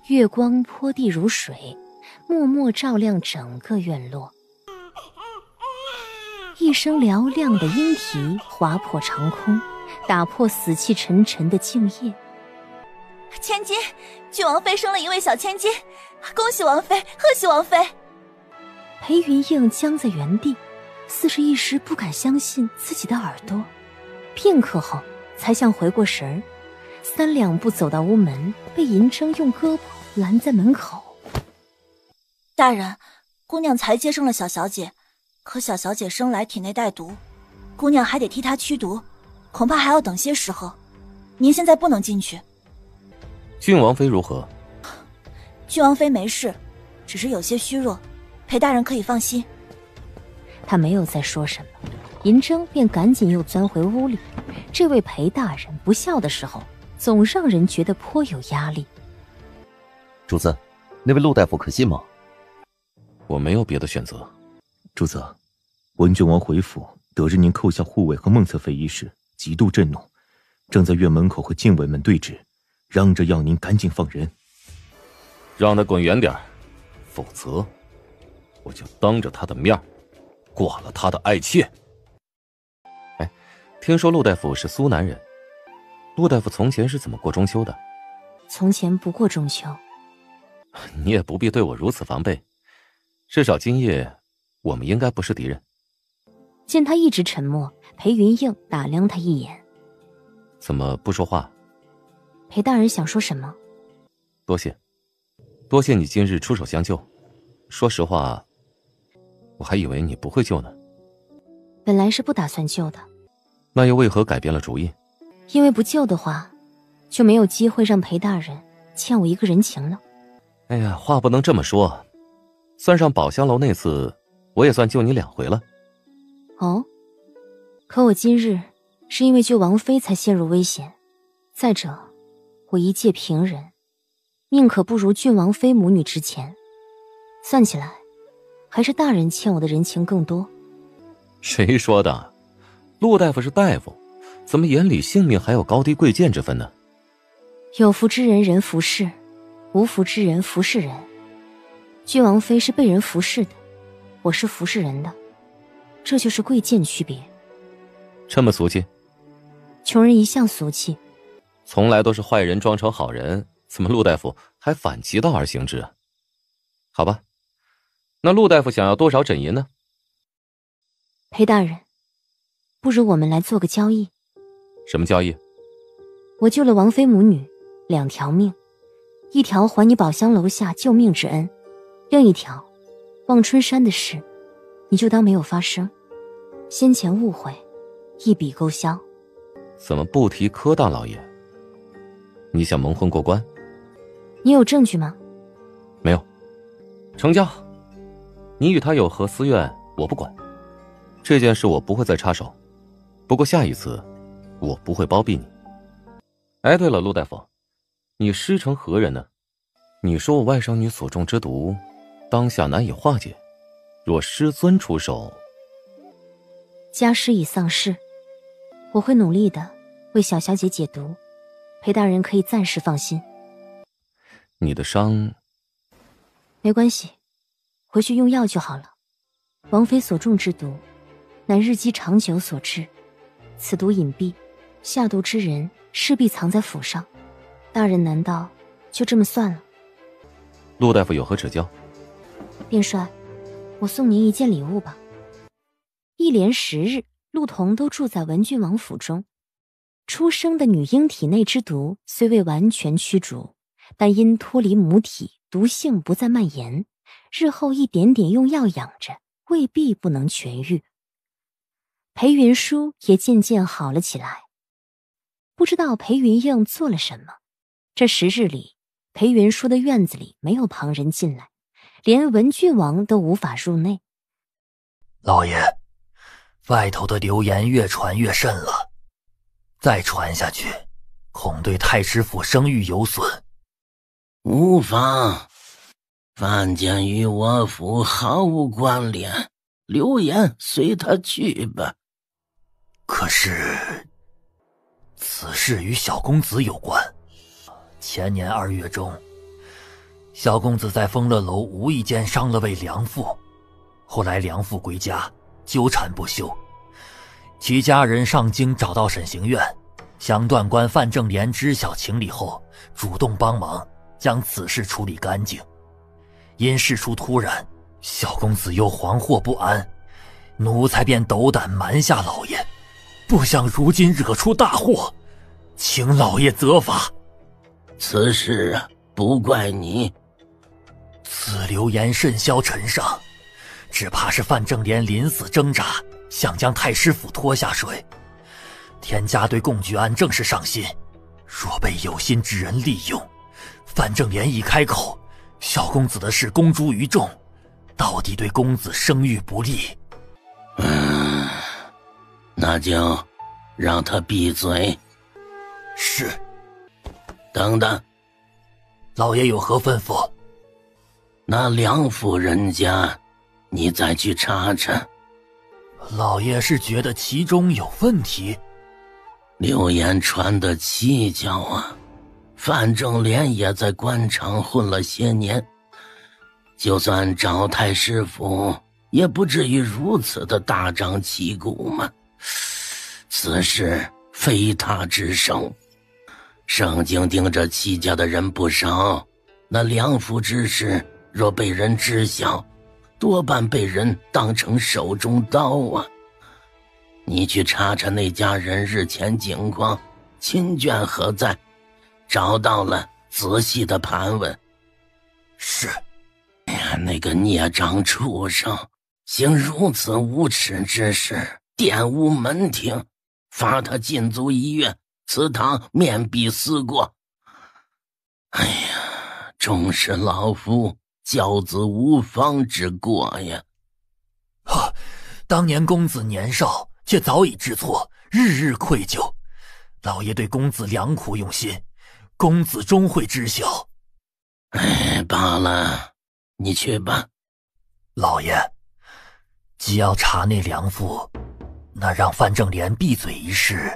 月光泼地如水，默默照亮整个院落。一声嘹亮的莺啼划破长空，打破死气沉沉的静夜。千金，郡王妃生了一位小千金，恭喜王妃，贺喜王妃！裴云映僵在原地，似是一时不敢相信自己的耳朵，片刻后才像回过神儿，3两步走到屋门，被银筝用胳膊拦在门口。大人，姑娘才接生了小小姐，可小小姐生来体内带毒，姑娘还得替她驱毒，恐怕还要等些时候。您现在不能进去。郡王妃如何？郡王妃没事，只是有些虚弱，裴大人可以放心。他没有再说什么，银筝便赶紧又钻回屋里。这位裴大人不笑的时候，总让人觉得颇有压力。主子，那位陆大夫可信吗？我没有别的选择。主子，文郡王回府得知您扣下护卫和孟侧妃一事，极度震怒，正在院门口和禁卫们对峙，嚷着要您赶紧放人。让他滚远点，否则我就当着他的面剐了他的爱妾。哎，听说陆大夫是苏南人，陆大夫从前是怎么过中秋的？从前不过中秋。你也不必对我如此防备，至少今夜我们应该不是敌人。见他一直沉默，裴云映打量他一眼。怎么不说话？裴大人想说什么？多谢，多谢你今日出手相救。说实话，我还以为你不会救呢。本来是不打算救的。那又为何改变了主意？因为不救的话，就没有机会让裴大人欠我一个人情了。哎呀，话不能这么说，算上宝香楼那次，我也算救你2回了。哦，可我今日是因为救王妃才陷入危险，再者我一介平人，命可不如郡王妃母女值钱，算起来还是大人欠我的人情更多。谁说的？陆大夫是大夫，怎么眼里性命还有高低贵贱之分呢？有福之人人服侍，无福之人服侍人。郡王妃是被人服侍的，我是服侍人的，这就是贵贱区别。这么俗气？穷人一向俗气。从来都是坏人装成好人，怎么陆大夫还反其道而行之啊？好吧，那陆大夫想要多少诊银呢？裴大人，不如我们来做个交易。什么交易？我救了王妃母女2条命，一条还你宝香楼下救命之恩，另一条望春山的事你就当没有发生，先前误会一笔勾销。怎么不提柯大老爷？你想蒙混过关？你有证据吗？没有。成交。你与他有何私怨我不管，这件事我不会再插手，不过下一次我不会包庇你。哎，对了，陆大夫，你师承何人呢？你说我外甥女所中之毒当下难以化解，若师尊出手，家师已丧世，我会努力的为小小姐解毒，裴大人可以暂时放心。你的伤没关系，回去用药就好了。王妃所中之毒乃日积长久所致，此毒隐蔽，下毒之人势必藏在府上，大人难道就这么算了？陆大夫有何指教？便帅，我送您一件礼物吧。一连10日，陆童都住在文郡王府中。出生的女婴体内之毒虽未完全驱逐，但因脱离母体，毒性不再蔓延，日后一点点用药养着，未必不能痊愈。裴云舒也渐渐好了起来。不知道裴云映做了什么，这10日里，裴云舒的院子里没有旁人进来，连文郡王都无法入内。老爷，外头的流言越传越甚了，再传下去，恐对太师府声誉有损。无妨，范简与我府毫无关联，流言随他去吧。可是，此事与小公子有关。前年2月中，小公子在丰乐楼无意间伤了位良妇，后来良妇归家，纠缠不休。其家人上京找到审刑院，祥段官范正廉知晓情理后，主动帮忙将此事处理干净。因事出突然，小公子又惶惑不安，奴才便斗胆瞒下老爷，不想如今惹出大祸，请老爷责罚。此事啊，不怪你。此流言甚嚣尘上，只怕是范正廉临死挣扎，想将太师府拖下水。田家对贡举案正是上心，若被有心之人利用，范正廉一开口，小公子的事公诸于众，到底对公子声誉不利。那就让他闭嘴。是。等等，老爷有何吩咐？那梁夫人家，你再去查查。老爷是觉得其中有问题？流言传得蹊跷啊！范正廉也在官场混了些年，就算找太师府，也不至于如此的大张旗鼓嘛。此事非他之手，盛京盯着戚家的人不少，那梁府之事若被人知晓，多半被人当成手中刀啊。你去查查那家人日前情况，亲眷何在，找到了仔细的盘问。是。哎呀，那个孽障畜生，行如此无耻之事，玷污门庭，罚他禁足1月，祠堂面壁思过。哎呀，终是老夫教子无方之过呀！当年公子年少，却早已知错，日日愧疚。老爷对公子良苦用心，公子终会知晓。哎，罢了，你去吧。老爷，既要查那梁父，那让范正廉闭嘴一事，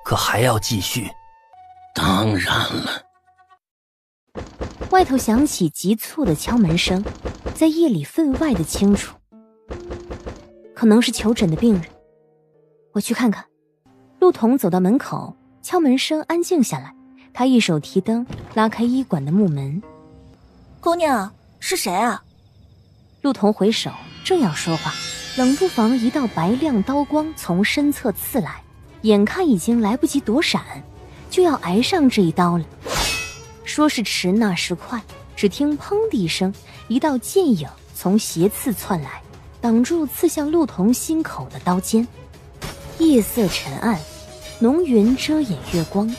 可还要继续？当然了。外头响起急促的敲门声，在夜里分外的清楚。可能是求诊的病人，我去看看。陆童走到门口，敲门声安静下来，他一手提灯，拉开医馆的木门。姑娘，是谁啊？陆童回首，正要说话，冷不防一道白亮刀光从身侧刺来，眼看已经来不及躲闪，就要挨上这一刀了。说是迟，那是快，只听砰的一声，一道剑影从斜刺窜来，挡住刺向陆童心口的刀尖。夜色沉暗，浓云遮掩月光，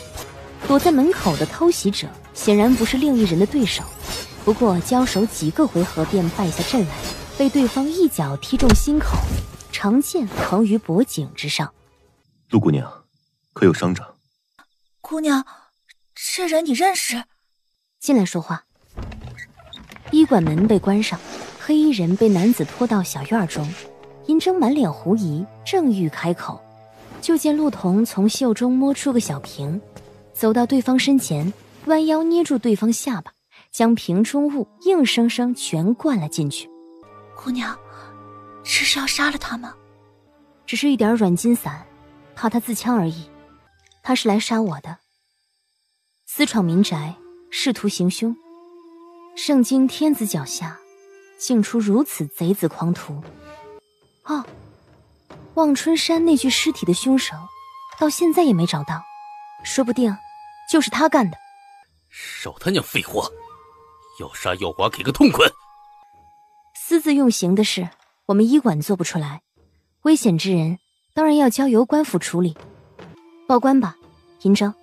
躲在门口的偷袭者显然不是另一人的对手，不过交手几个回合便败下阵来，被对方一脚踢中心口，长剑横于脖颈之上。陆姑娘，可有伤着？姑娘，这人你认识？进来说话。医馆门被关上，黑衣人被男子拖到小院中，殷征满脸狐疑，正欲开口，就见陆童从袖中摸出个小瓶，走到对方身前，弯腰捏住对方下巴，将瓶中物硬生生全灌了进去。姑娘，这是要杀了他吗？只是一点软筋散，怕他自戕而已。他是来杀我的，私闯民宅，试图行凶，圣经天子脚下，竟出如此贼子狂徒。哦，望春山那具尸体的凶手到现在也没找到，说不定就是他干的。少他娘废话，要杀要剐，给个痛快！私自用刑的事，我们医馆做不出来，危险之人当然要交由官府处理。报官吧，殷征。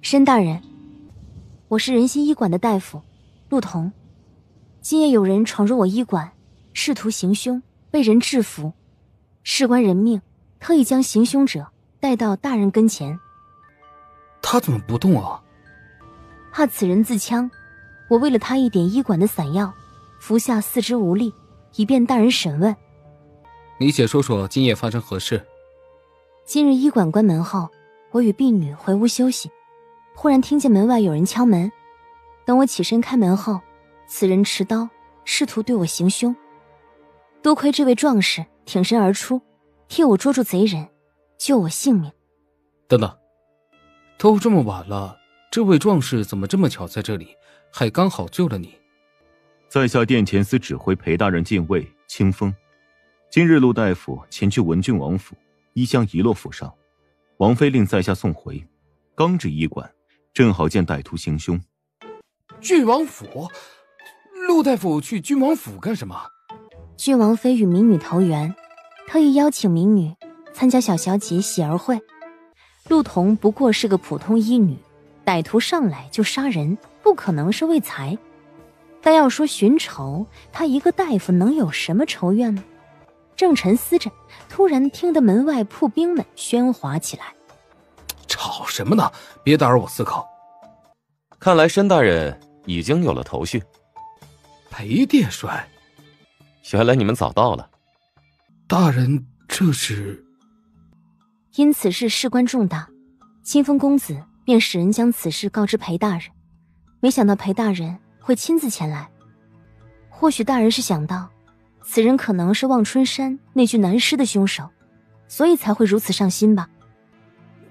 申大人，我是仁心医馆的大夫陆童，今夜有人闯入我医馆，试图行凶，被人制服，事关人命，特意将行凶者带到大人跟前。他怎么不动啊？怕此人自戕，我为了他一点医馆的散药，服下四肢无力，以便大人审问。你且说说今夜发生何事？今日医馆关门后，我与婢女回屋休息，忽然听见门外有人敲门。等我起身开门后，此人持刀试图对我行凶。多亏这位壮士挺身而出，替我捉住贼人，救我性命。等等，都这么晚了，这位壮士怎么这么巧在这里，还刚好救了你？在下殿前司指挥裴大人禁卫清风。今日陆大夫前去文郡王府，衣箱遗落府上，王妃令在下送回。刚至医馆，正好见歹徒行凶。郡王府？陆大夫去郡王府干什么？郡王妃与民女投缘，特意邀请民女参加小小姐喜儿会。陆童不过是个普通医女，歹徒上来就杀人，不可能是为财。但要说寻仇，他一个大夫能有什么仇怨呢？正沉思着，突然听得门外铺兵们喧哗起来。吵什么呢？别打扰我思考。看来申大人已经有了头绪。裴殿帅，原来你们早到了。大人这是？因此事事关重大，清风公子便使人将此事告知裴大人。没想到裴大人会亲自前来。或许大人是想到此人可能是望春山那具男尸的凶手，所以才会如此上心吧。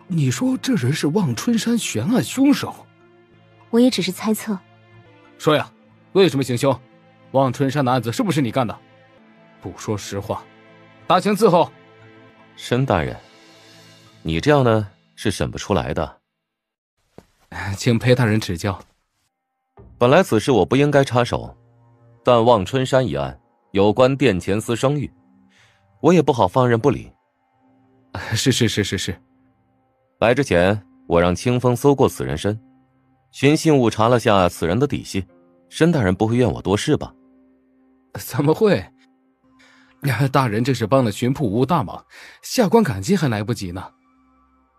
你说这人是望春山悬案凶手？我也只是猜测。说呀，为什么行凶？望春山的案子是不是你干的？不说实话，大刑伺候。申大人，你这样呢是审不出来的。请裴大人指教。本来此事我不应该插手，但望春山一案有关殿前司声誉，我也不好放任不理。是。来之前，我让清风搜过此人身，寻信物查了下此人的底细，申大人不会怨我多事吧？怎么会？大人这是帮了巡捕屋大忙，下官感激还来不及呢。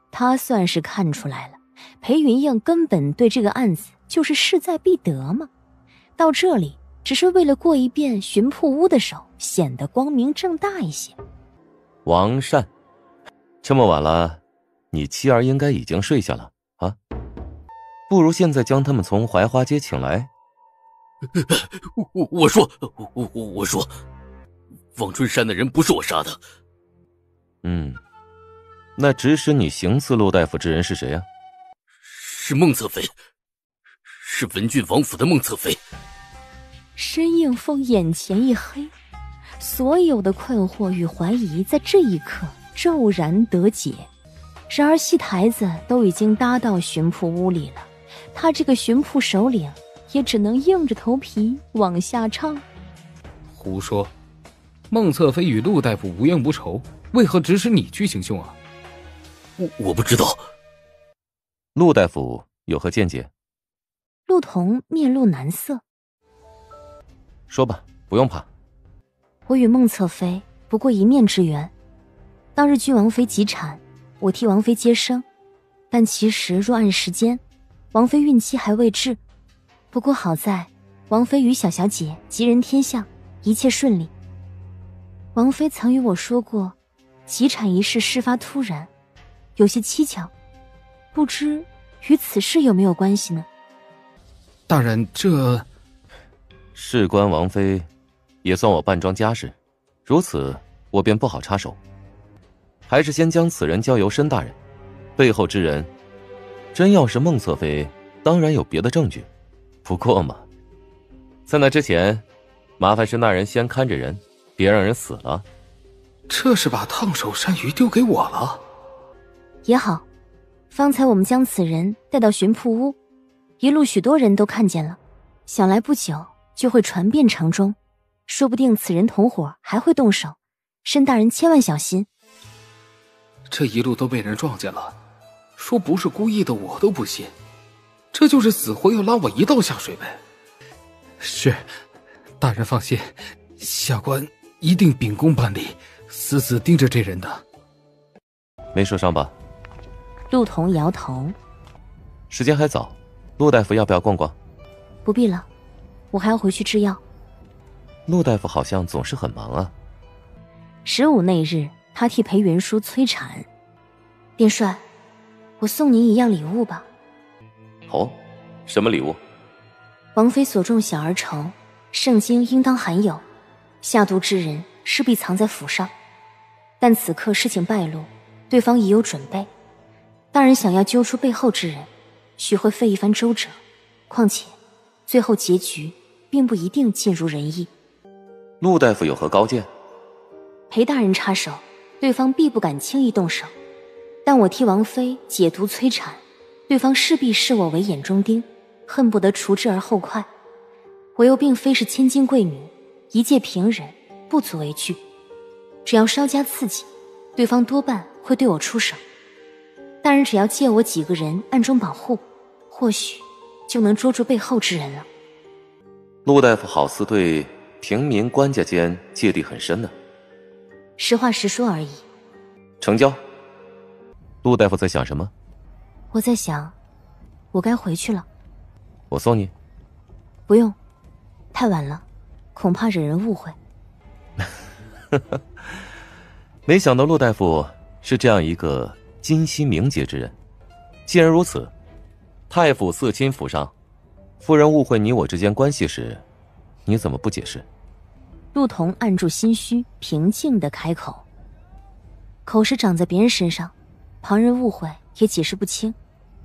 他算是看出来了，裴云映根本对这个案子就是势在必得嘛。到这里只是为了过一遍巡捕屋的手，显得光明正大一些。王善，这么晚了，你妻儿应该已经睡下了啊，不如现在将他们从槐花街请来。我说，望春山的人不是我杀的。那指使你行刺陆大夫之人是谁啊？是孟侧妃，是文郡王府的孟侧妃。申应峰眼前一黑，所有的困惑与怀疑在这一刻骤然得解。然而戏台子都已经搭到巡捕屋里了，他这个巡捕首领也只能硬着头皮往下唱。胡说，孟侧妃与陆大夫无冤无仇，为何指使你去行凶啊？我不知道。陆大夫有何见解？陆童面露难色。说吧，不用怕。我与孟侧妃不过一面之缘，当日郡王妃急产，我替王妃接生，但其实若按时间，王妃孕期还未至。不过好在王妃与小小姐吉人天相，一切顺利。王妃曾与我说过，急产一事事发突然，有些蹊跷，不知与此事有没有关系呢？大人，这事关王妃，也算我半桩家事，如此我便不好插手，还是先将此人交由申大人。背后之人真要是孟侧妃，当然有别的证据，不过嘛，在那之前，麻烦申大人先看着人，别让人死了。这是把烫手山芋丢给我了。也好，方才我们将此人带到巡捕屋，一路许多人都看见了，想来不久就会传遍城中，说不定此人同伙还会动手，申大人千万小心。这一路都被人撞见了，说不是故意的我都不信，这就是死活要拉我一道下水呗。是，大人放心，下官一定秉公办理，死死盯着这人的。没受伤吧？陆童摇头。时间还早，陆大夫要不要逛逛？不必了，我还要回去制药。陆大夫好像总是很忙啊。15那日，他替裴元叔催产。殿帅，我送您一样礼物吧。哦，什么礼物？王妃所中小儿愁，圣经应当含有，下毒之人势必藏在府上。但此刻事情败露，对方已有准备。大人想要揪出背后之人，须会费一番周折，况且最后结局并不一定尽如人意。陆大夫有何高见？裴大人插手，对方必不敢轻易动手，但我替王妃解毒摧残，对方势必视我为眼中钉，恨不得除之而后快。我又并非是千金贵女，一介平人，不足为惧。只要稍加刺激，对方多半会对我出手。大人只要借我几个人暗中保护，或许就能捉住背后之人了。陆大夫好似对平民官家间芥蒂很深呢。实话实说而已。成交。陆大夫在想什么？我在想，我该回去了。我送你。不用，太晚了，恐怕惹人误会。没想到陆大夫是这样一个今夕名节之人。既然如此，太府四亲府上，夫人误会你我之间关系时，你怎么不解释？陆童按住心虚，平静地开口。口是长在别人身上，旁人误会也解释不清，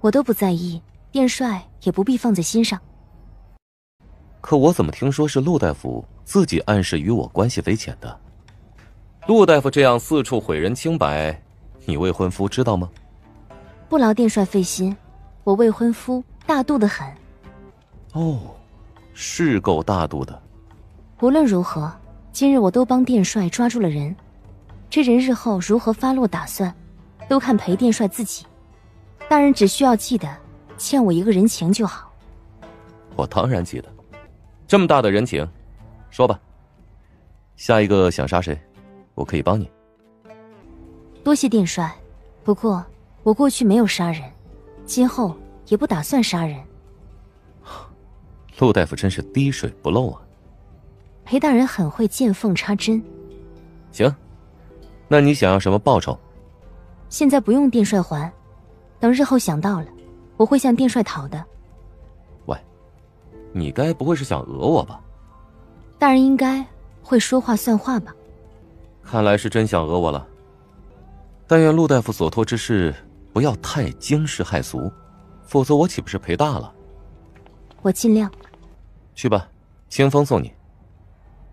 我都不在意，殿帅也不必放在心上。可我怎么听说是陆大夫自己暗示与我关系匪浅的？陆大夫这样四处毁人清白，你未婚夫知道吗？不劳殿帅费心，我未婚夫大度得很。哦，是够大度的。无论如何，今日我都帮殿帅抓住了人，这人日后如何发落打算，都看裴殿帅自己。大人只需要记得欠我一个人情就好。我当然记得，这么大的人情，说吧，下一个想杀谁，我可以帮你。多谢殿帅，不过我过去没有杀人，今后也不打算杀人。陆大夫真是滴水不漏啊。裴大人很会见缝插针。行，那你想要什么报酬？现在不用殿帅还，等日后想到了，我会向殿帅讨的。喂，你该不会是想讹我吧？大人应该会说话算话吧？看来是真想讹我了。但愿陆大夫所托之事不要太惊世骇俗，否则我岂不是赔大了？我尽量。去吧，清风送你。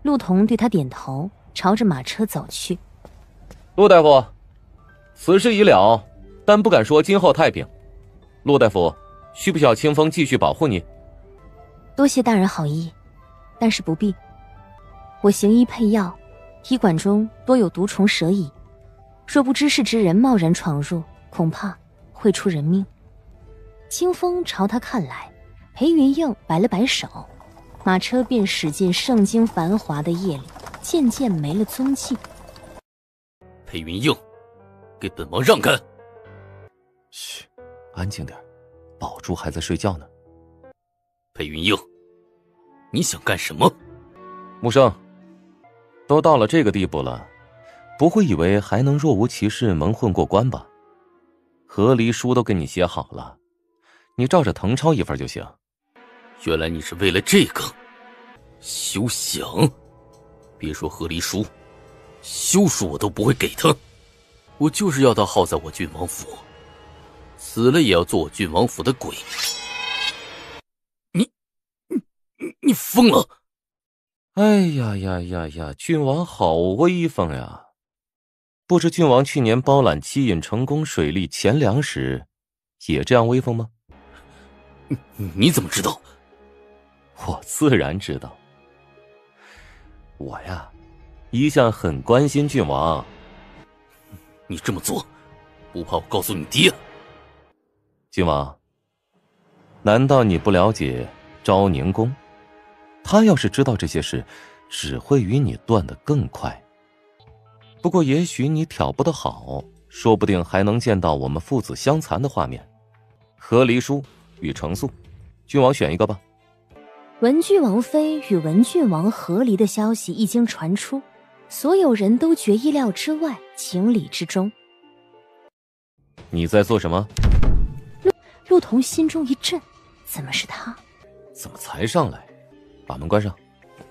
陆童对他点头，朝着马车走去。陆大夫，此事已了，但不敢说今后太平。陆大夫，需不需要清风继续保护你？多谢大人好意，但是不必。我行医配药，医馆中多有毒虫蛇蚁，若不知事之人贸然闯入，恐怕会出人命。清风朝他看来，裴云映摆了摆手，马车便驶进盛京繁华的夜里，渐渐没了踪迹。裴云映，给本王让开！嘘，安静点，宝珠还在睡觉呢。裴云映，你想干什么？木生，都到了这个地步了，不会以为还能若无其事蒙混过关吧？和离书都给你写好了，你照着誊抄一份就行。原来你是为了这个，休想！别说和离书，休书我都不会给他。我就是要他耗在我郡王府，死了也要做我郡王府的鬼。你疯了！哎呀呀呀呀！郡王好威风呀！不知郡王去年包揽七引成功水利钱粮时，也这样威风吗？你怎么知道？我自然知道。我呀，一向很关心郡王。你这么做，不怕我告诉你爹？郡王，难道你不了解昭宁公？他要是知道这些事，只会与你断得更快。不过也许你挑拨得好，说不定还能见到我们父子相残的画面。和离书与成素，郡王选一个吧。文郡王妃与文郡王和离的消息一经传出，所有人都觉意料之外，情理之中。你在做什么？陆童心中一震，怎么是他？怎么才上来？把门关上。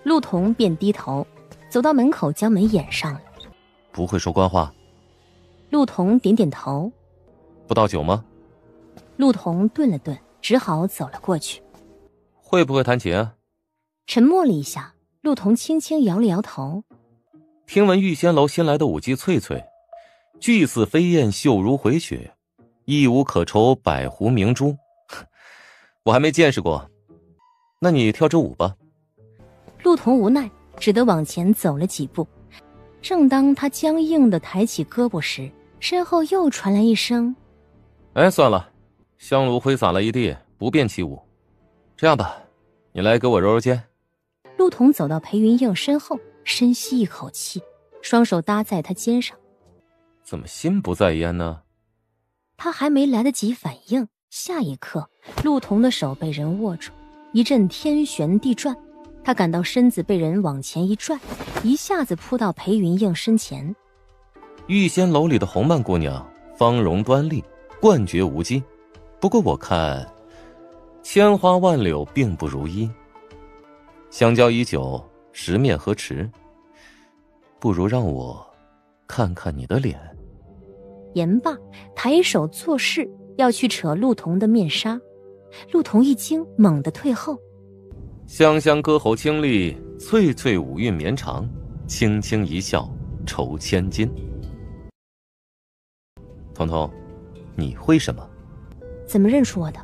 陆童便低头走到门口，将门掩上了。不会说官话？陆童点点头。不倒酒吗？陆彤顿了顿，只好走了过去。会不会弹琴啊？沉默了一下，陆彤轻轻摇了摇头。听闻玉仙楼新来的舞姬翠翠，巨似飞燕，秀如回雪，一无可愁百湖明珠，我还没见识过。那你跳支舞吧。陆彤无奈，只得往前走了几步。正当他僵硬地抬起胳膊时，身后又传来一声：哎，算了，香炉挥洒了一地，不便起舞。这样吧，你来给我揉揉肩。陆彤走到裴云映身后，深吸一口气，双手搭在他肩上。怎么心不在焉呢？他还没来得及反应，下一刻陆彤的手被人握住，一阵天旋地转，他感到身子被人往前一拽，一下子扑到裴云映身前。玉仙楼里的红曼姑娘芳容端丽，冠绝无姬，不过我看千花万柳并不如一，相交已久，十面何迟，不如让我看看你的脸。言罢，抬手作势要去扯陆彤的面纱。陆彤一惊，猛地退后。香香歌喉清丽，翠翠舞韵绵长，轻轻一笑愁千金。彤彤，你会什么？怎么认出我的？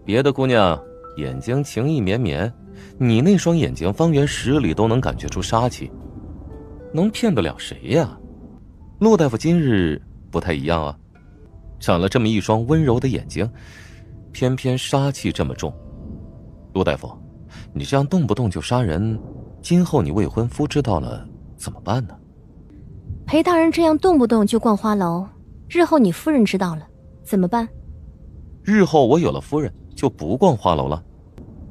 别的姑娘眼睛情意绵绵，你那双眼睛方圆10里都能感觉出杀气，能骗得了谁呀？陆大夫今日不太一样啊，长了这么一双温柔的眼睛，偏偏杀气这么重。陆大夫，你这样动不动就杀人，今后你未婚夫知道了怎么办呢？裴大人这样动不动就逛花楼，日后你夫人知道了怎么办？日后我有了夫人，就不逛花楼了。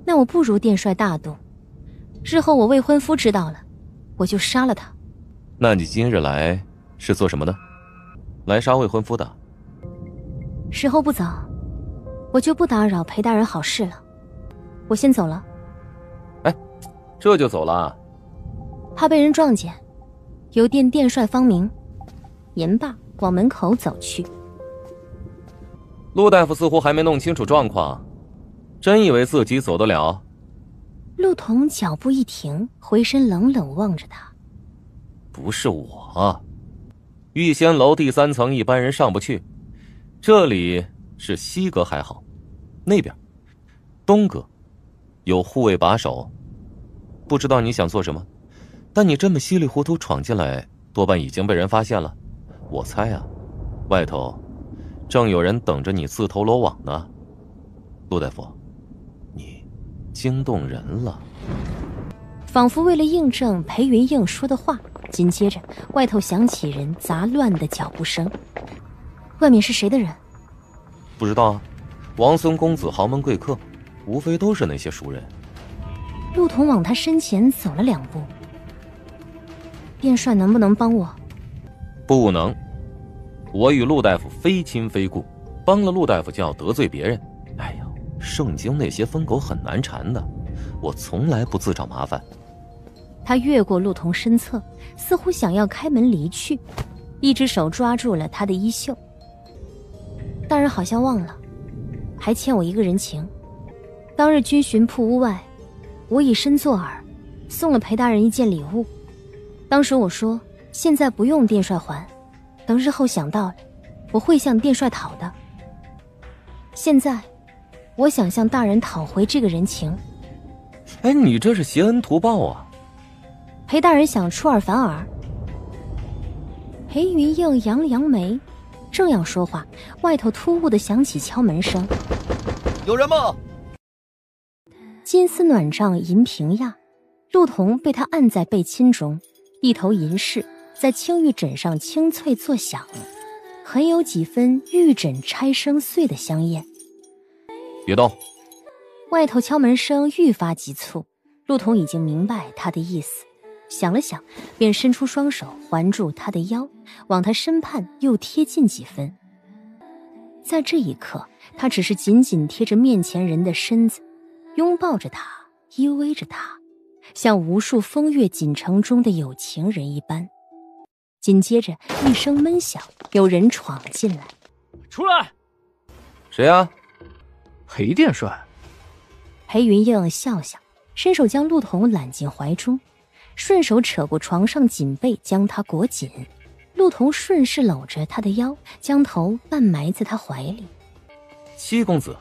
那我不如殿帅大度，日后我未婚夫知道了，我就杀了他。那你今日来是做什么的？来杀未婚夫的。时候不早，我就不打扰裴大人好事了，我先走了。哎，这就走了？怕被人撞见，有殿殿帅方明。言罢，往门口走去。陆大夫似乎还没弄清楚状况，真以为自己走得了？陆彤脚步一停，回身冷冷望着他。不是我，玉仙楼第3层一般人上不去，这里是西阁还好，那边东阁有护卫把守，不知道你想做什么，但你这么稀里糊涂闯进来，多半已经被人发现了。我猜啊，外头正有人等着你自投罗网呢。陆大夫，你惊动人了。仿佛为了印证裴云映说的话，紧接着外头响起人杂乱的脚步声。外面是谁的人？不知道啊，王孙公子豪门贵客，无非都是那些熟人。陆彤往他身前走了2步。殿帅能不能帮我？不能，我与陆大夫非亲非故，帮了陆大夫就要得罪别人。哎呀，圣经那些疯狗很难缠的，我从来不自找麻烦。他越过陆彤身侧，似乎想要开门离去，一只手抓住了他的衣袖。大人好像忘了，还欠我一个人情。当日军巡铺屋外，我以身作饵，送了裴大人一件礼物。当时我说现在不用殿帅还，等日后想到了，我会向殿帅讨的。现在我想向大人讨回这个人情。哎，你这是挟恩图报啊！裴大人想出尔反尔。裴云映扬了扬眉，正要说话，外头突兀地响起敲门声。有人吗？金丝暖帐银屏亚，陆彤被他按在背亲中，一头银饰在青玉枕上清脆作响，很有几分玉枕拆生碎的香艳。别动！外头敲门声愈发急促，陆彤已经明白他的意思，想了想，便伸出双手环住他的腰，往他身畔又贴近几分。在这一刻，他只是紧紧贴着面前人的身子，拥抱着他，依偎着他，像无数风月锦城中的有情人一般。紧接着一声闷响，有人闯进来。出来！谁呀？裴殿帅。裴云映笑笑，伸手将陆童揽进怀中，顺手扯过床上锦被，将他裹紧。陆童顺势搂着他的腰，将头半埋在他怀里。七公子，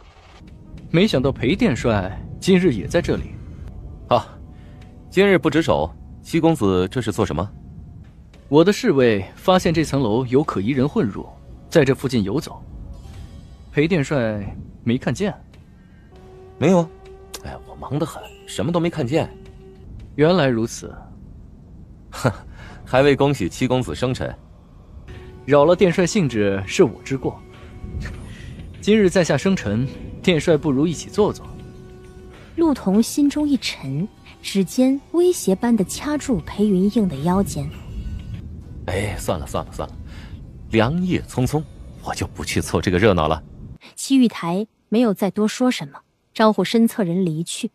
没想到裴殿帅今日也在这里。今日不值守，七公子这是做什么？我的侍卫发现这层楼有可疑人混入，在这附近游走。裴殿帅没看见？没有。哎，我忙得很，什么都没看见。原来如此。还未恭喜七公子生辰。扰了殿帅兴致是我之过。今日在下生辰，殿帅不如一起坐坐。陆童心中一沉，指尖威胁般地掐住裴云映的腰间。哎，算了，良夜匆匆，我就不去凑这个热闹了。戚玉台没有再多说什么，招呼身侧人离去。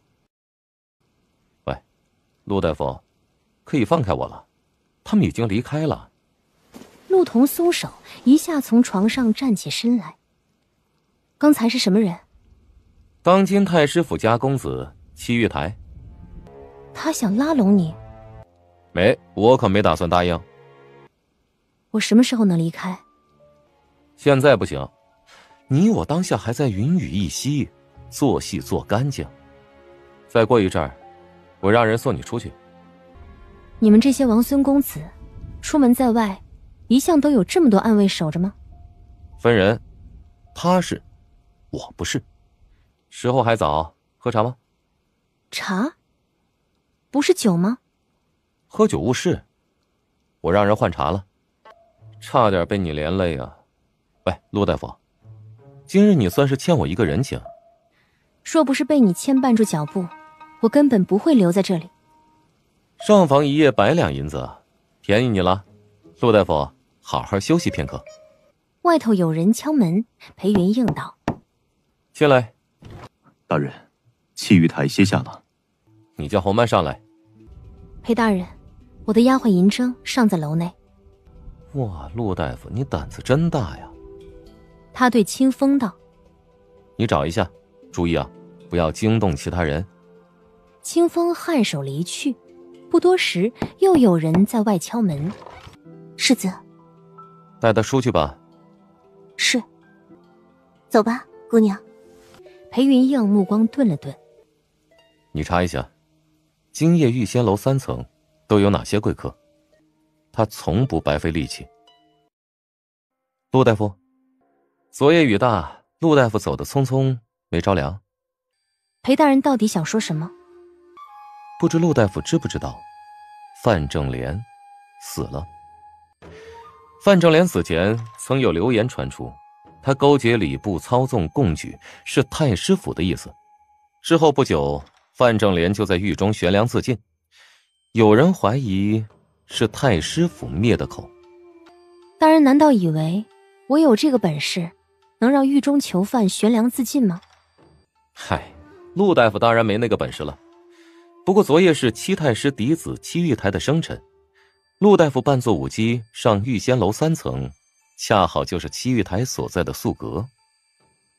喂，陆大夫，可以放开我了，他们已经离开了。陆童松手，一下从床上站起身来。刚才是什么人？当今太师府家公子戚玉台。他想拉拢你？没，我可没打算答应。我什么时候能离开？现在不行，你我当下还在云雨一夕，做戏做干净。再过一阵儿，我让人送你出去。你们这些王孙公子，出门在外，一向都有这么多暗卫守着吗？分人，他是，我不是。时候还早，喝茶吗？茶？不是酒吗？喝酒误事，我让人换茶了，差点被你连累啊！喂，陆大夫，今日你算是欠我一个人情。若不是被你牵绊住脚步，我根本不会留在这里。上房一夜100两银子，便宜你了。陆大夫，好好休息片刻。外头有人敲门，裴云应道：“进来。”大人，戚玉台歇下了。你叫红曼上来。裴大人，我的丫鬟银铮尚在楼内。哇，陆大夫，你胆子真大呀！他对清风道：“你找一下，注意啊，不要惊动其他人。”清风颔首离去。不多时，又有人在外敲门。世子，带他出去吧。是。走吧，姑娘。裴云映目光顿了顿。你查一下，今夜玉仙楼3层都有哪些贵客？他从不白费力气。陆大夫，昨夜雨大，陆大夫走得匆匆，没着凉。裴大人到底想说什么？不知陆大夫知不知道，范正廉死了。范正廉死前曾有流言传出，他勾结礼部操纵贡举，是太师府的意思。之后不久，范正廉就在狱中悬梁自尽。有人怀疑是太师府灭的口。大人难道以为我有这个本事，能让狱中囚犯悬梁自尽吗？嗨，陆大夫当然没那个本事了。不过昨夜是七太师嫡子戚玉台的生辰，陆大夫扮作舞姬上玉仙楼3层，恰好就是戚玉台所在的宿阁。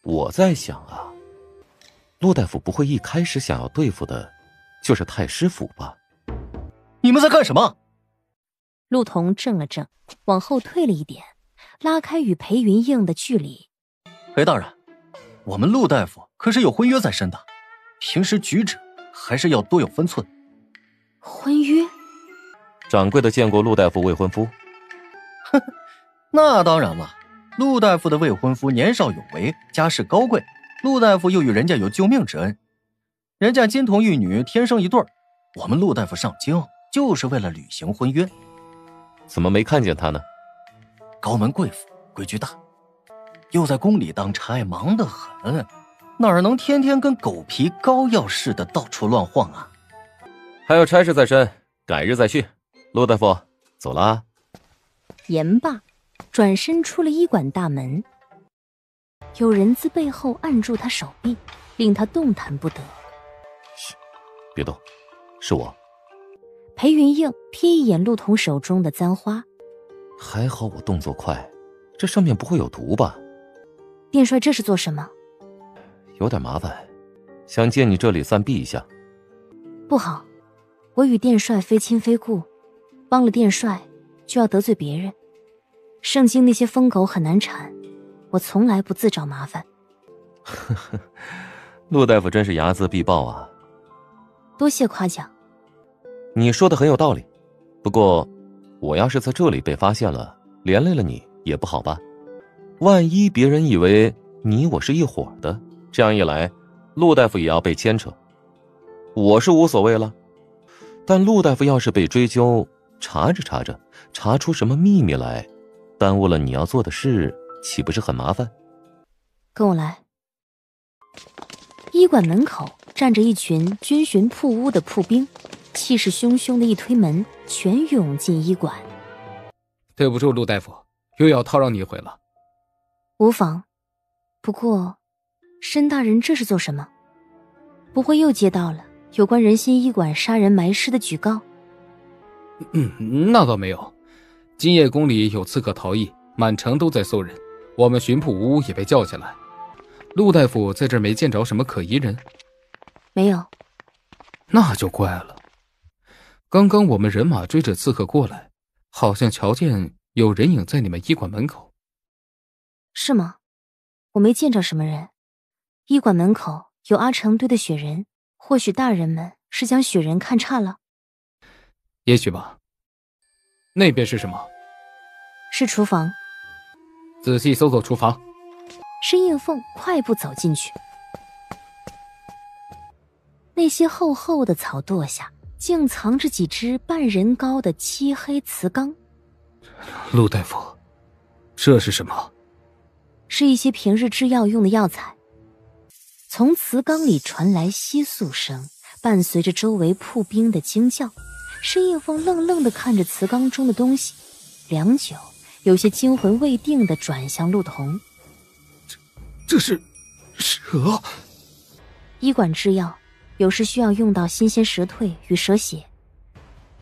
我在想啊，陆大夫不会一开始想要对付的就是太师府吧？你们在干什么？陆童怔了怔，往后退了一点，拉开与裴云映的距离。裴大人，我们陆大夫可是有婚约在身的，平时举止还是要多有分寸。婚约？掌柜的见过陆大夫未婚夫？呵呵，那当然了。陆大夫的未婚夫年少有为，家世高贵，陆大夫又与人家有救命之恩，人家金童玉女天生一对儿，我们陆大夫上京就是为了履行婚约。怎么没看见他呢？高门贵府，规矩大，又在宫里当差，忙得很，哪儿能天天跟狗皮膏药似的到处乱晃啊？还有差事在身，改日再去。陆大夫，走啦。言罢，转身出了医馆大门。有人自背后按住他手臂，令他动弹不得。嘘，别动，是我。裴云映瞥一眼陆童手中的簪花，还好我动作快，这上面不会有毒吧？殿帅这是做什么？有点麻烦，想借你这里暂避一下。不好，我与殿帅非亲非故，帮了殿帅就要得罪别人。圣经那些疯狗很难缠，我从来不自找麻烦。陆大夫真是睚眦必报啊！多谢夸奖。你说的很有道理，不过我要是在这里被发现了，连累了你也不好吧？万一别人以为你我是一伙的，这样一来，陆大夫也要被牵扯。我是无所谓了，但陆大夫要是被追究，查着查着，查出什么秘密来，耽误了你要做的事，岂不是很麻烦？跟我来。医馆门口站着一群军巡铺屋的铺兵，气势汹汹的一推门，全涌进医馆。对不住，陆大夫，又要叨扰你一回了。无妨，不过申大人这是做什么？不会又接到了有关仁心医馆杀人埋尸的举告？那倒没有。今夜宫里有刺客逃逸，满城都在搜人，我们巡捕屋也被叫下来。陆大夫在这儿没见着什么可疑人？没有。那就怪了。刚刚我们人马追着刺客过来，好像瞧见有人影在你们医馆门口。是吗？我没见着什么人。医馆门口有阿成堆的雪人，或许大人们是将雪人看差了。也许吧。那边是什么？是厨房。仔细搜索厨房。申应凤快步走进去，那些厚厚的草垛下竟藏着几只半人高的漆黑瓷缸。陆大夫，这是什么？是一些平日制药用的药材。从瓷缸里传来窸窣声，伴随着周围铺兵的惊叫。申应凤愣愣地看着瓷缸中的东西，良久，有些惊魂未定地转向陆童。这是蛇。医馆制药有时需要用到新鲜蛇蜕与蛇血，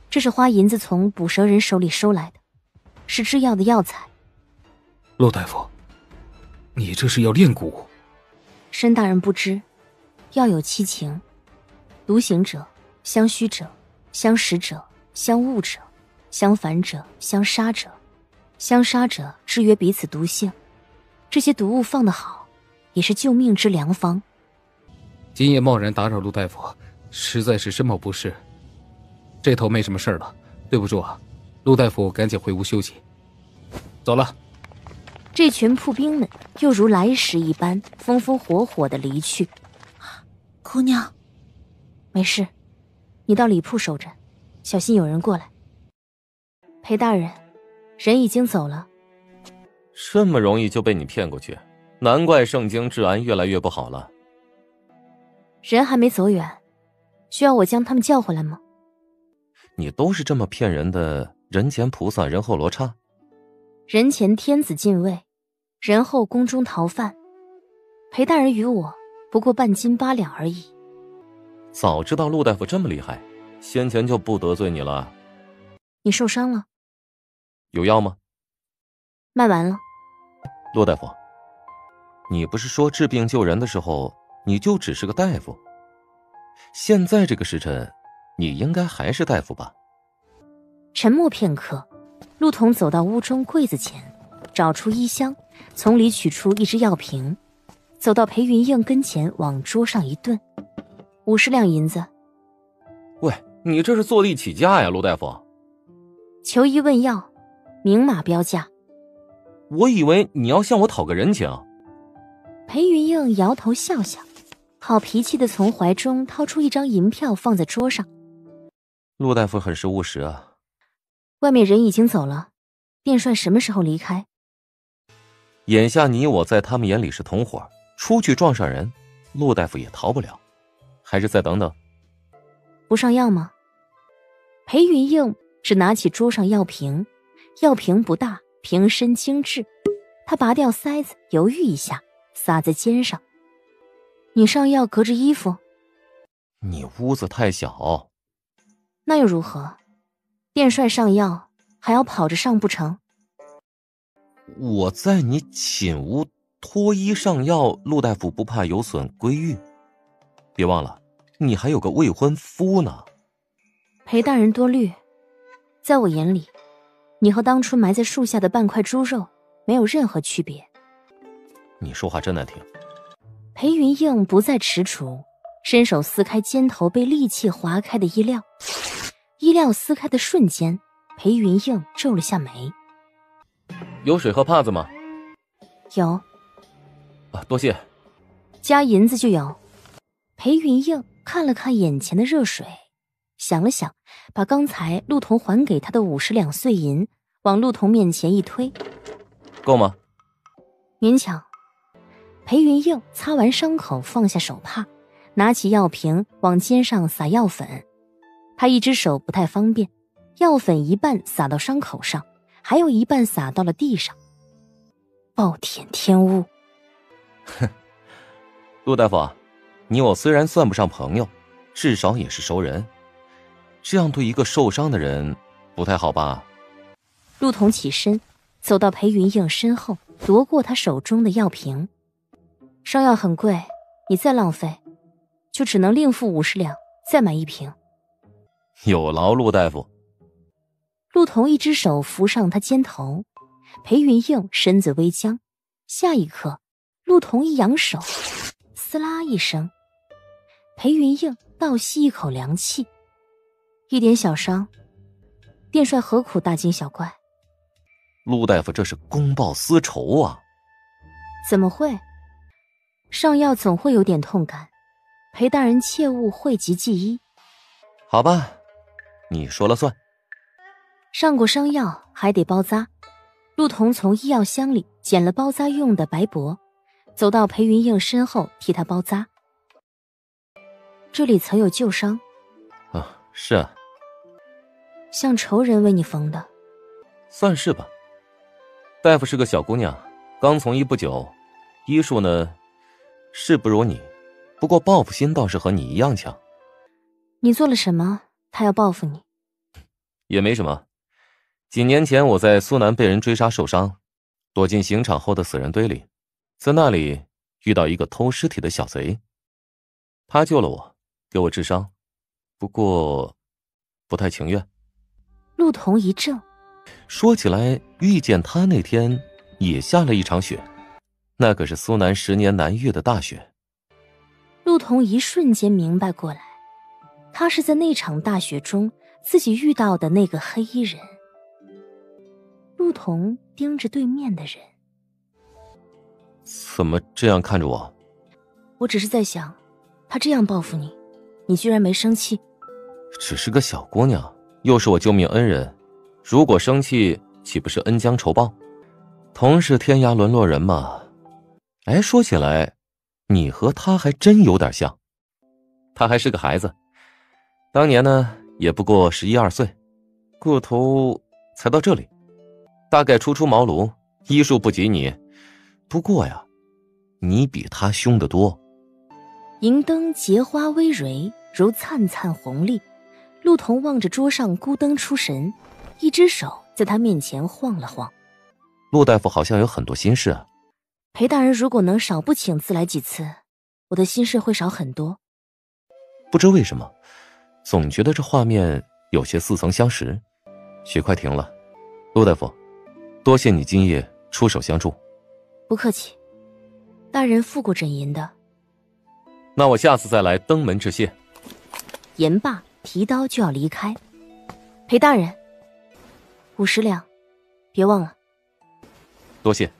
这是花银子从捕蛇人手里收来的，是制药的药材。陆大夫，你这是要炼蛊？申大人不知，药有七情：独行者、相虚者、相识者、相恶者、相反者、相杀者。相杀者制约彼此毒性，这些毒物放得好，也是救命之良方。今夜贸然打扰陆大夫，实在是深谋不适。这头没什么事了，对不住啊。陆大夫赶紧回屋休息。走了。这群铺兵们又如来时一般，风风火火地离去。姑娘，没事，你到里铺守着，小心有人过来。裴大人，人已经走了。这么容易就被你骗过去，难怪圣经治安越来越不好了。人还没走远，需要我将他们叫回来吗？你都是这么骗人的，人前菩萨人后罗刹。人前天子禁卫，人后宫中逃犯。裴大人与我不过半斤8两而已。早知道陆大夫这么厉害，先前就不得罪你了。你受伤了？有药吗？卖完了。陆大夫，你不是说治病救人的时候你就只是个大夫？现在这个时辰，你应该还是大夫吧？沉默片刻，陆童走到屋中柜子前，找出衣箱，从里取出一只药瓶，走到裴云映跟前，往桌上一顿，50两银子。喂，你这是坐地起价呀，陆大夫。求医问药，明码标价。我以为你要向我讨个人情。裴云映摇头笑笑，好脾气地从怀中掏出一张银票放在桌上。陆大夫很是务实啊。外面人已经走了，殿帅什么时候离开？眼下你我在他们眼里是同伙，出去撞上人，陆大夫也逃不了，还是再等等。不上药吗？裴云映只拿起桌上药瓶，药瓶不大，瓶身精致，他拔掉塞子，犹豫一下，撒在肩上。你上药隔着衣服？你屋子太小。那又如何？殿帅上药还要跑着上不成？我在你寝屋脱衣上药，陆大夫不怕有损归誉？别忘了，你还有个未婚夫呢。裴大人多虑，在我眼里，你和当初埋在树下的半块猪肉没有任何区别。你说话真难听。裴云映不再踟蹰，伸手撕开肩头被利器划开的衣料。衣料撕开的瞬间，裴云映皱了下眉。有水和帕子吗？有。多谢。加银子就有。裴云映看了看眼前的热水，想了想，把刚才陆童还给他的50两碎银往陆童面前一推。够吗？勉强。裴云映擦完伤口，放下手帕，拿起药瓶往肩上撒药粉。他一只手不太方便，药粉一半撒到伤口上，还有一半撒到了地上。暴殄天物。哼，陆大夫，你我虽然算不上朋友，至少也是熟人，这样对一个受伤的人不太好吧？陆童起身走到裴云映身后，夺过他手中的药瓶。伤药很贵，你再浪费就只能另付50两再买一瓶。有劳陆大夫。陆童一只手扶上他肩头，裴云映身子微僵，下一刻陆童一扬手，撕拉一声，裴云映倒吸一口凉气。一点小伤，殿帅何苦大惊小怪？陆大夫这是公报私仇啊。怎么会？上药总会有点痛感，裴大人切勿讳疾忌医。好吧，你说了算。上过伤药还得包扎。陆童从医药箱里捡了包扎用的白帛，走到裴云映身后替他包扎。这里曾有旧伤。是啊。像仇人为你缝的。算是吧。大夫是个小姑娘，刚从医不久，医术呢是不如你，不过报复心倒是和你一样强。你做了什么他要报复你？也没什么。几年前我在苏南被人追杀受伤，躲进刑场后的死人堆里，在那里遇到一个偷尸体的小贼，他救了我，给我治伤，不过不太情愿。陆童一怔，说起来遇见他那天也下了一场雪，那可是苏南10年难遇的大雪。陆童一瞬间明白过来，他是在那场大雪中自己遇到的那个黑衣人。陆童盯着对面的人。怎么这样看着我？我只是在想，他这样报复你，你居然没生气。只是个小姑娘，又是我救命恩人，如果生气岂不是恩将仇报？同是天涯沦落人嘛。哎，说起来你和他还真有点像。他还是个孩子，当年呢也不过11、12岁，个头才到这里，大概初出茅庐，医术不及你，不过呀你比他凶得多。银灯结花微蕤，如灿灿红丽。陆童望着桌上孤灯出神，一只手在他面前晃了晃。陆大夫好像有很多心事啊。裴大人如果能少不请自来几次，我的心事会少很多。不知为什么，总觉得这画面有些似曾相识。雪快停了，陆大夫，多谢你今夜出手相助。不客气，大人付过诊银的。那我下次再来登门致谢。言罢，提刀就要离开。裴大人，50两，别忘了。多谢。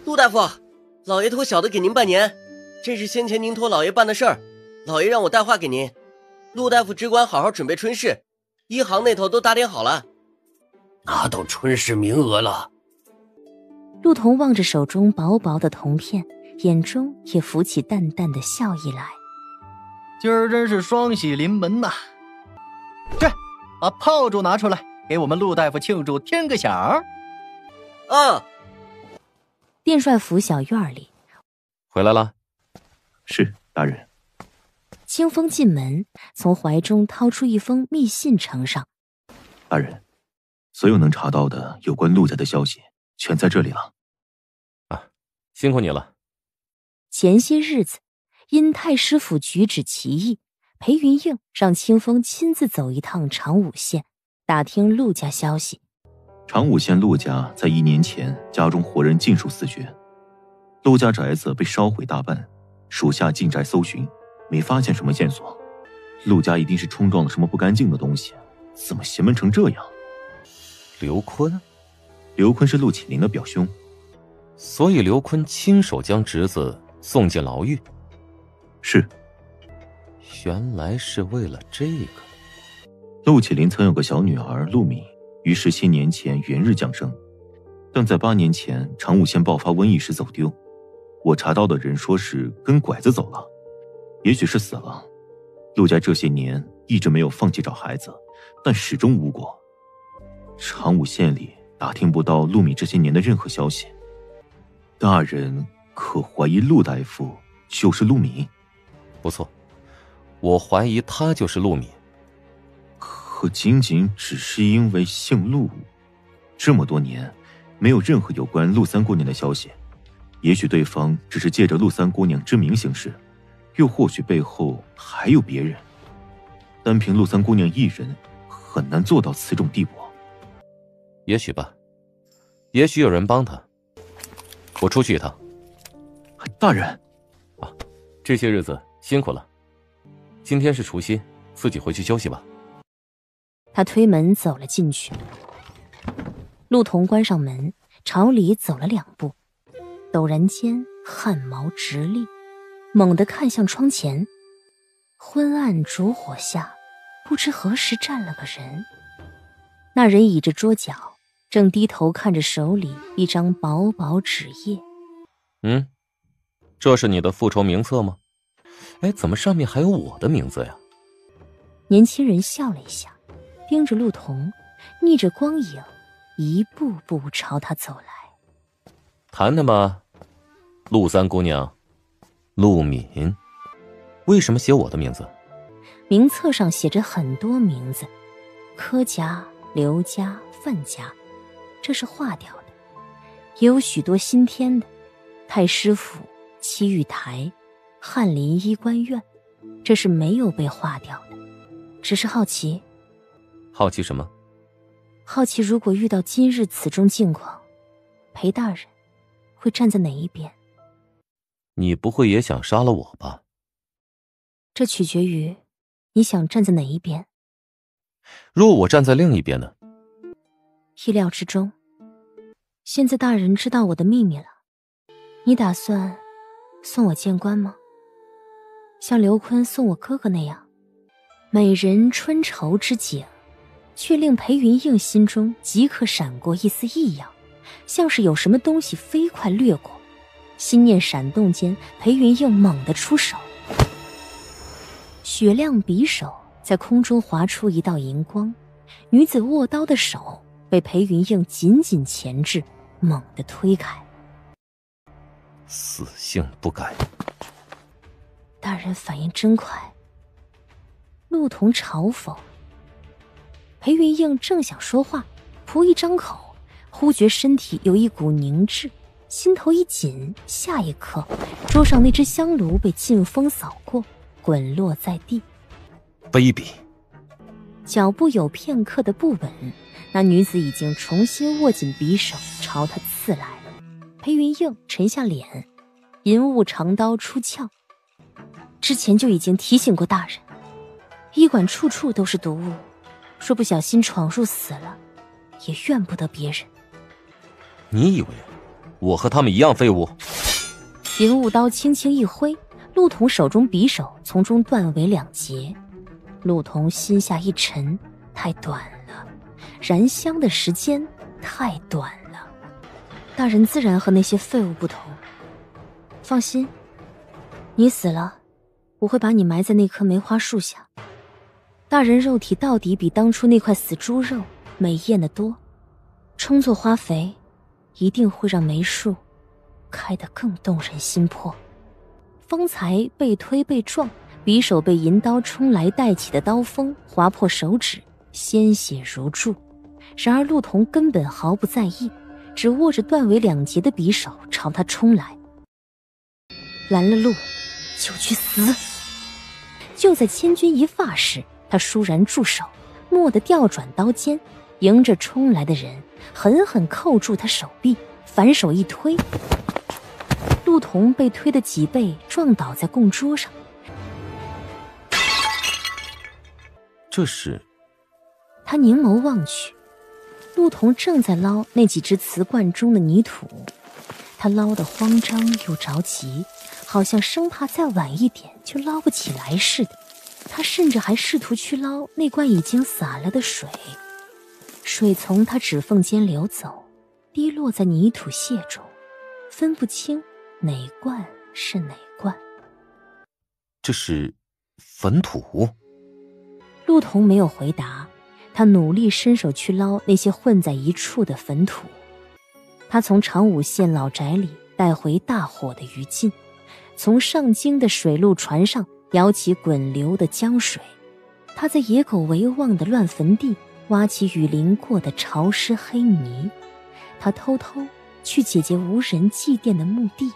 陆大夫，老爷托小的给您拜年，这是先前您托老爷办的事儿，老爷让我带话给您。陆大夫只管好好准备春事，医行那头都打点好了。拿到春事名额了。陆童望着手中薄薄的铜片，眼中也浮起淡淡的笑意来。今儿真是双喜临门呐！这，把炮竹拿出来，给我们陆大夫庆祝添个响。殿帅府小院里，回来了。是，大人。清风进门，从怀中掏出一封密信呈上。大人，所有能查到的有关陆家的消息全在这里了。辛苦你了。前些日子，因太师府举止奇异，裴云映让清风亲自走一趟长武县，打听陆家消息。长武县陆家在1年前家中活人尽数死绝，陆家宅子被烧毁大半，属下进宅搜寻，没发现什么线索。陆家一定是冲撞了什么不干净的东西，怎么邪门成这样？刘坤？刘坤是陆启林的表兄，所以刘坤亲手将侄子送进牢狱。是，原来是为了这个。陆启林曾有个小女儿陆敏，于17年前元日降生，但在8年前长武县爆发瘟疫时走丢。我查到的人说是跟拐子走了，也许是死了。陆家这些年一直没有放弃找孩子，但始终无果。长武县里打听不到陆敏这些年的任何消息。大人可怀疑陆大夫就是陆敏？不错，我怀疑他就是陆敏。可仅仅只是因为姓陆，这么多年没有任何有关陆三姑娘的消息。也许对方只是借着陆三姑娘之名行事，又或许背后还有别人。单凭陆三姑娘一人很难做到此种地步。也许吧，也许有人帮他。我出去一趟。大人，啊，这些日子辛苦了。今天是除夕，自己回去休息吧。他推门走了进去。陆童关上门，朝里走了2步，陡然间汗毛直立，猛地看向窗前。昏暗烛火下，不知何时站了个人。那人倚着桌角，正低头看着手里一张薄薄纸页。这是你的复仇名册吗？哎，怎么上面还有我的名字呀？年轻人笑了一下，盯着陆童，逆着光影，一步步朝他走来。谈谈吧，陆三姑娘，陆敏，为什么写我的名字？名册上写着很多名字，柯家、刘家、范家，这是划掉的，也有许多新添的，太师府、七玉台、翰林医官院，这是没有被划掉的。只是好奇。好奇什么？好奇如果遇到今日此种境况，裴大人会站在哪一边？你不会也想杀了我吧？这取决于你想站在哪一边。若我站在另一边呢？意料之中。现在大人知道我的秘密了，你打算送我见官吗？像刘坤送我哥哥那样？美人春愁之景，却令裴云映心中即刻闪过一丝异样，像是有什么东西飞快掠过。心念闪动间，裴云映猛地出手，雪亮匕首在空中划出一道银光，女子握刀的手被裴云映紧紧钳制，猛地推开。死性不改。大人反应真快。陆童嘲讽。裴云映正想说话，仆一张口，忽觉身体有一股凝滞，心头一紧，下一刻桌上那只香炉被劲风扫过，滚落在地。卑鄙！脚步有片刻的不稳，那女子已经重新握紧匕首朝他刺来。裴云映沉下脸，银雾长刀出鞘。之前就已经提醒过大人，医馆处处都是毒物，说不小心闯入死了，也怨不得别人。你以为我和他们一样废物？银雾刀轻轻一挥，陆童手中匕首从中断为2截。陆童心下一沉，太短了，燃香的时间太短了。大人自然和那些废物不同。放心，你死了，我会把你埋在那棵梅花树下。大人肉体到底比当初那块死猪肉美艳得多，充作花肥，一定会让梅树开得更动人心魄。方才被推被撞，匕首被银刀冲来带起的刀锋划破手指，鲜血如注。然而陆童根本毫不在意，只握着断为2截的匕首朝他冲来，拦了路就去死。就在千钧一发时，他倏然住手，蓦地调转刀尖，迎着冲来的人狠狠扣住他手臂，反手一推，陆童被推得脊背撞倒在供桌上。这是？他凝眸望去，陆童正在捞那几只瓷罐中的泥土，他捞得慌张又着急，好像生怕再晚一点就捞不起来似的。他甚至还试图去捞那罐已经洒了的水，水从他指缝间流走，滴落在泥土屑中，分不清哪罐是哪罐。这是坟土？陆童没有回答，他努力伸手去捞那些混在一处的坟土。他从长武县老宅里带回大火的余烬，从上京的水路船上舀起滚流的江水。他在野狗围望的乱坟地挖起雨淋过的潮湿黑泥。他偷偷去姐姐无人祭奠的墓地，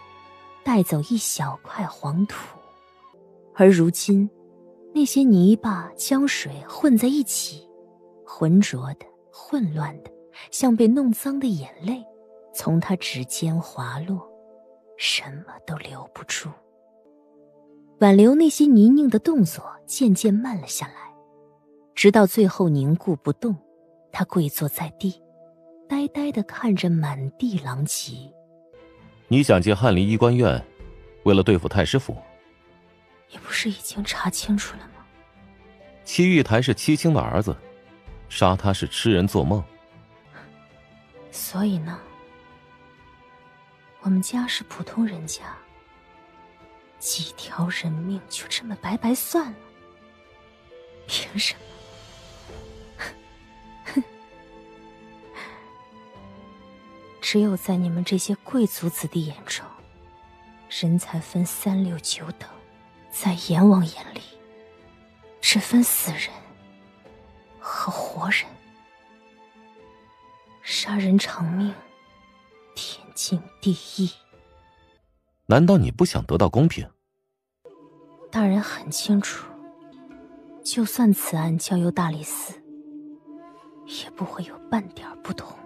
带走一小块黄土。而如今那些泥巴江水混在一起，浑浊的混乱的，像被弄脏的眼泪从他指尖滑落，什么都留不住。挽留那些泥泞的动作渐渐慢了下来，直到最后凝固不动。他跪坐在地，呆呆地看着满地狼藉。你想进翰林医官院，为了对付太师府？也不是已经查清楚了吗？戚玉台是戚青的儿子，杀他是痴人做梦。所以呢，我们家是普通人家，几条人命就这么白白算了？凭什么？只有在你们这些贵族子弟眼中，人才分3、6、9等，在阎王眼里只分死人和活人。杀人偿命，天经地义。难道你不想得到公平？大人很清楚，就算此案交由大理寺，也不会有半点不同。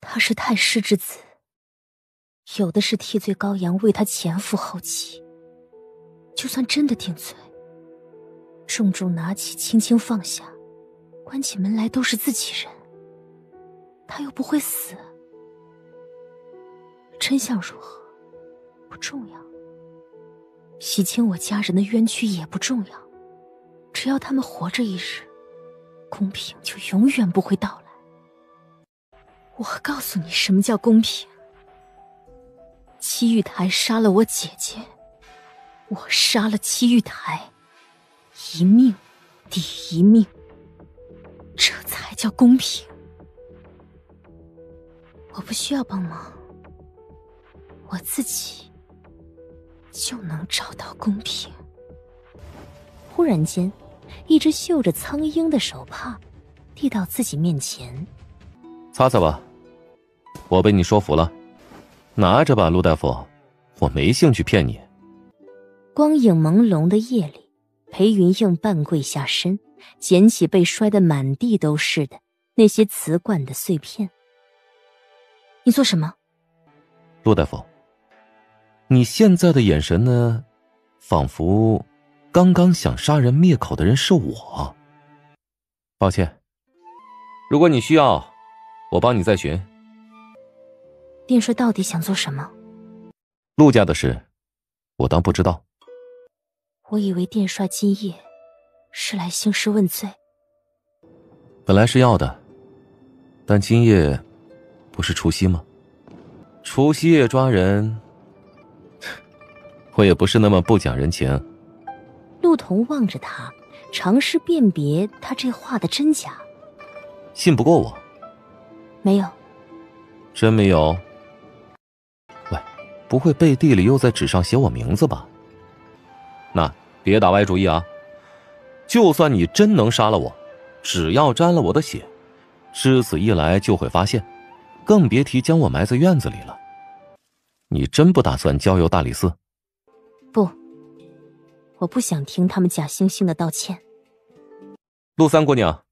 他是太师之子，有的是替罪羔羊为他前赴后继。就算真的定罪，重重拿起轻轻放下，关起门来都是自己人，他又不会死。真相如何不重要，洗清我家人的冤屈也不重要，只要他们活着一日，公平就永远不会到来。我告诉你什么叫公平。戚玉台杀了我姐姐，我杀了戚玉台，一命抵一命，这才叫公平。我不需要帮忙，我自己就能找到公平。忽然间，一只绣着苍鹰的手帕递到自己面前。擦擦吧，我被你说服了。拿着吧，陆大夫，我没兴趣骗你。光影朦胧的夜里，裴云映半跪下身，捡起被摔得满地都是的那些瓷罐的碎片。你做什么？陆大夫，你现在的眼神呢，仿佛刚刚想杀人灭口的人是我。抱歉，如果你需要，我帮你再寻。殿帅到底想做什么？陆家的事，我当不知道。我以为殿帅今夜是来兴师问罪。本来是要的，但今夜不是除夕吗？除夕夜抓人，我也不是那么不讲人情。陆童望着他，尝试辨别他这话的真假。信不过我？没有。真没有？喂，不会背地里又在纸上写我名字吧？那别打歪主意啊！就算你真能杀了我，只要沾了我的血，狮子一来就会发现，更别提将我埋在院子里了。你真不打算交由大理寺？不，我不想听他们假惺惺的道歉。陆三姑娘。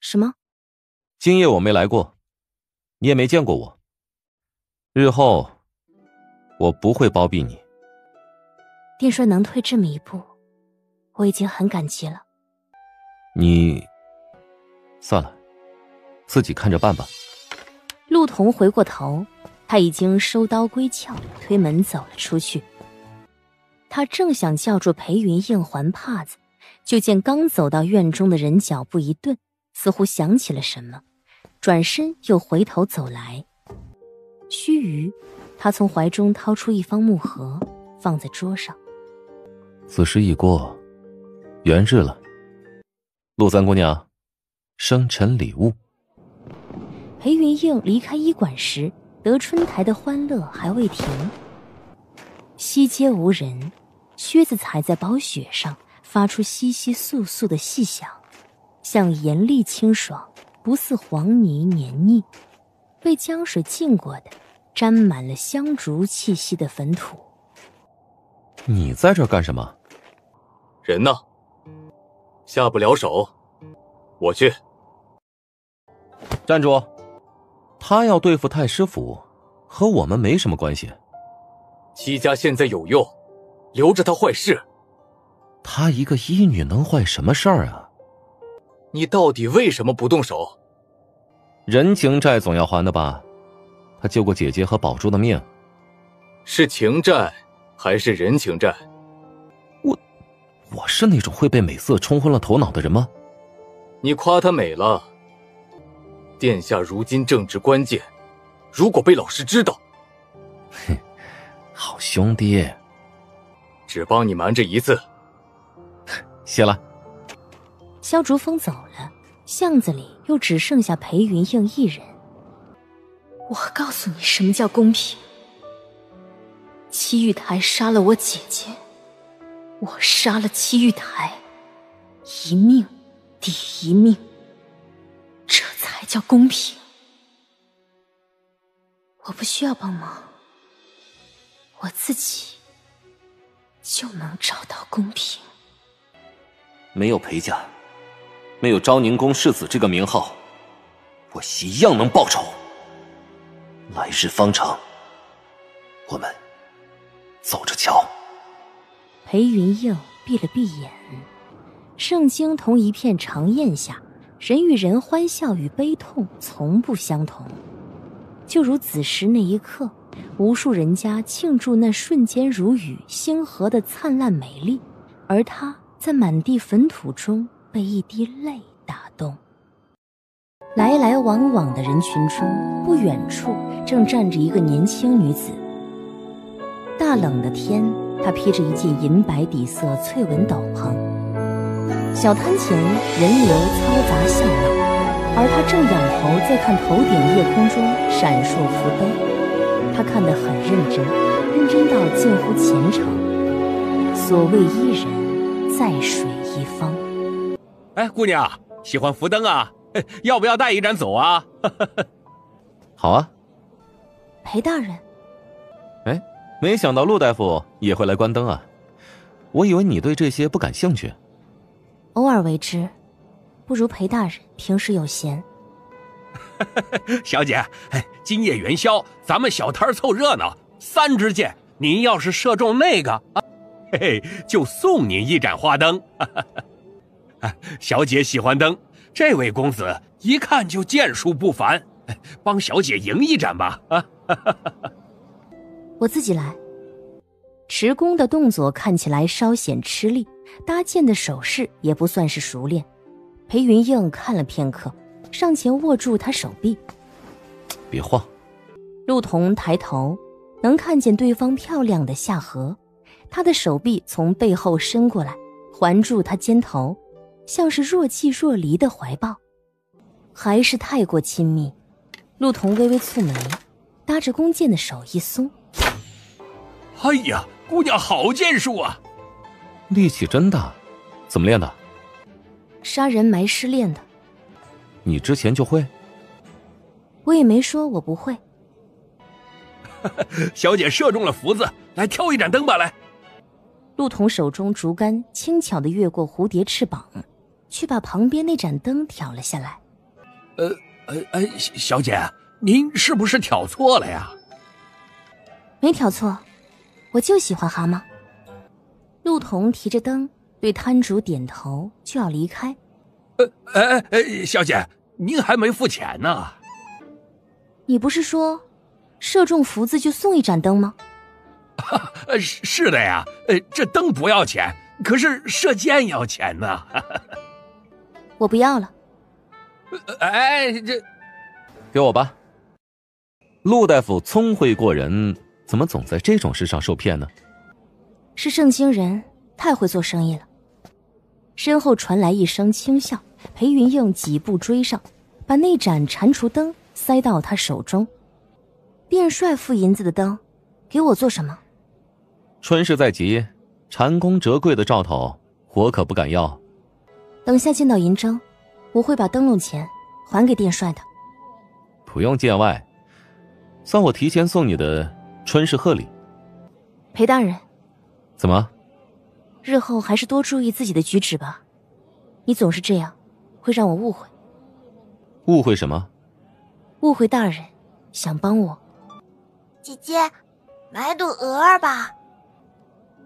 什么？今夜我没来过，你也没见过我。日后我不会包庇你。殿帅能退这么一步，我已经很感激了。你算了，自己看着办吧。陆童回过头，他已经收刀归鞘，推门走了出去。他正想叫住裴云映还帕子，就见刚走到院中的人脚步一顿，似乎想起了什么，转身又回头走来。须臾，他从怀中掏出一方木盒，放在桌上。子时已过，元日了。陆三姑娘，生辰礼物。裴云映离开医馆时，德春台的欢乐还未停。西街无人，靴子踩在薄雪上，发出窸窸窣窣的细响，像盐粒清爽，不似黄泥黏腻。被江水浸过的，沾满了香烛气息的坟土。你在这儿干什么？人呢？下不了手，我去。站住！他要对付太师府，和我们没什么关系。戚家现在有用，留着他坏事。他一个医女能坏什么事儿啊？你到底为什么不动手？人情债总要还的吧？他救过姐姐和宝珠的命。是情债还是人情债？我是那种会被美色冲昏了头脑的人吗？你夸她美了。殿下如今正值关键，如果被老师知道……哼，好兄弟，只帮你瞒着一次。谢了。萧竹风走了，巷子里又只剩下裴云映一人。我告诉你什么叫公平。戚玉台杀了我姐姐，我杀了戚玉台，一命抵一命，这才叫公平。我不需要帮忙，我自己就能找到公平。没有裴家，没有昭宁宫世子这个名号，我一样能报仇。来日方长，我们走着瞧。裴云映闭了闭眼，圣经同一片长宴下，人与人欢笑与悲痛从不相同。就如子时那一刻，无数人家庆祝那瞬间如雨星河的灿烂美丽，而他在满地坟土中被一滴泪打动。来来往往的人群中，不远处正站着一个年轻女子。大冷的天，她披着一件银白底色翠纹斗篷，小摊前人流嘈杂巷闹，而她正仰头在看头顶夜空中闪烁浮灯。她看得很认真，认真到近乎虔诚。所谓伊人，在水一方。哎，姑娘，喜欢浮灯啊？要不要带一盏走啊？好啊。裴大人。哎，没想到陆大夫也会来关灯啊，我以为你对这些不感兴趣。偶尔为之，不如裴大人平时有闲。小姐，今夜元宵，咱们小摊凑热闹，3支箭，您要是射中那个啊，嘿嘿，就送您一盏花灯。小姐喜欢灯，这位公子一看就剑术不凡，帮小姐赢一盏吧。我自己来。持弓的动作看起来稍显吃力，搭箭的手势也不算是熟练。裴云映看了片刻，上前握住他手臂。别晃。陆童抬头，能看见对方漂亮的下颌，他的手臂从背后伸过来，环住他肩头，像是若即若离的怀抱。还是太过亲密。陆童微微蹙眉，搭着弓箭的手一松。哎呀，姑娘好剑术啊！力气真大，怎么练的？杀人埋尸练的。你之前就会？我也没说我不会。小姐射中了福子，来挑一盏灯吧，来。陆童手中竹竿轻巧地越过蝴蝶翅膀，去把旁边那盏灯挑了下来。小姐，您是不是挑错了呀？没挑错，我就喜欢蛤蟆。陆童提着灯对摊主点头，就要离开。小姐，您还没付钱呢。你不是说射中福字就送一盏灯吗？是的呀，这灯不要钱，可是射箭要钱呢。我不要了。这给我吧。陆大夫聪慧过人，怎么总在这种事上受骗呢？是盛京人太会做生意了。身后传来一声轻笑，裴云映几步追上，把那盏蟾蜍灯塞到他手中。殿帅付银子的灯，给我做什么？春事在即，蟾宫折桂的兆头，我可不敢要。等下见到银筝，我会把灯笼钱还给殿帅的。不用见外，算我提前送你的春事贺礼。裴大人，怎么？日后还是多注意自己的举止吧。你总是这样，会让我误会。误会什么？误会大人想帮我。姐姐，买赌鹅儿吧。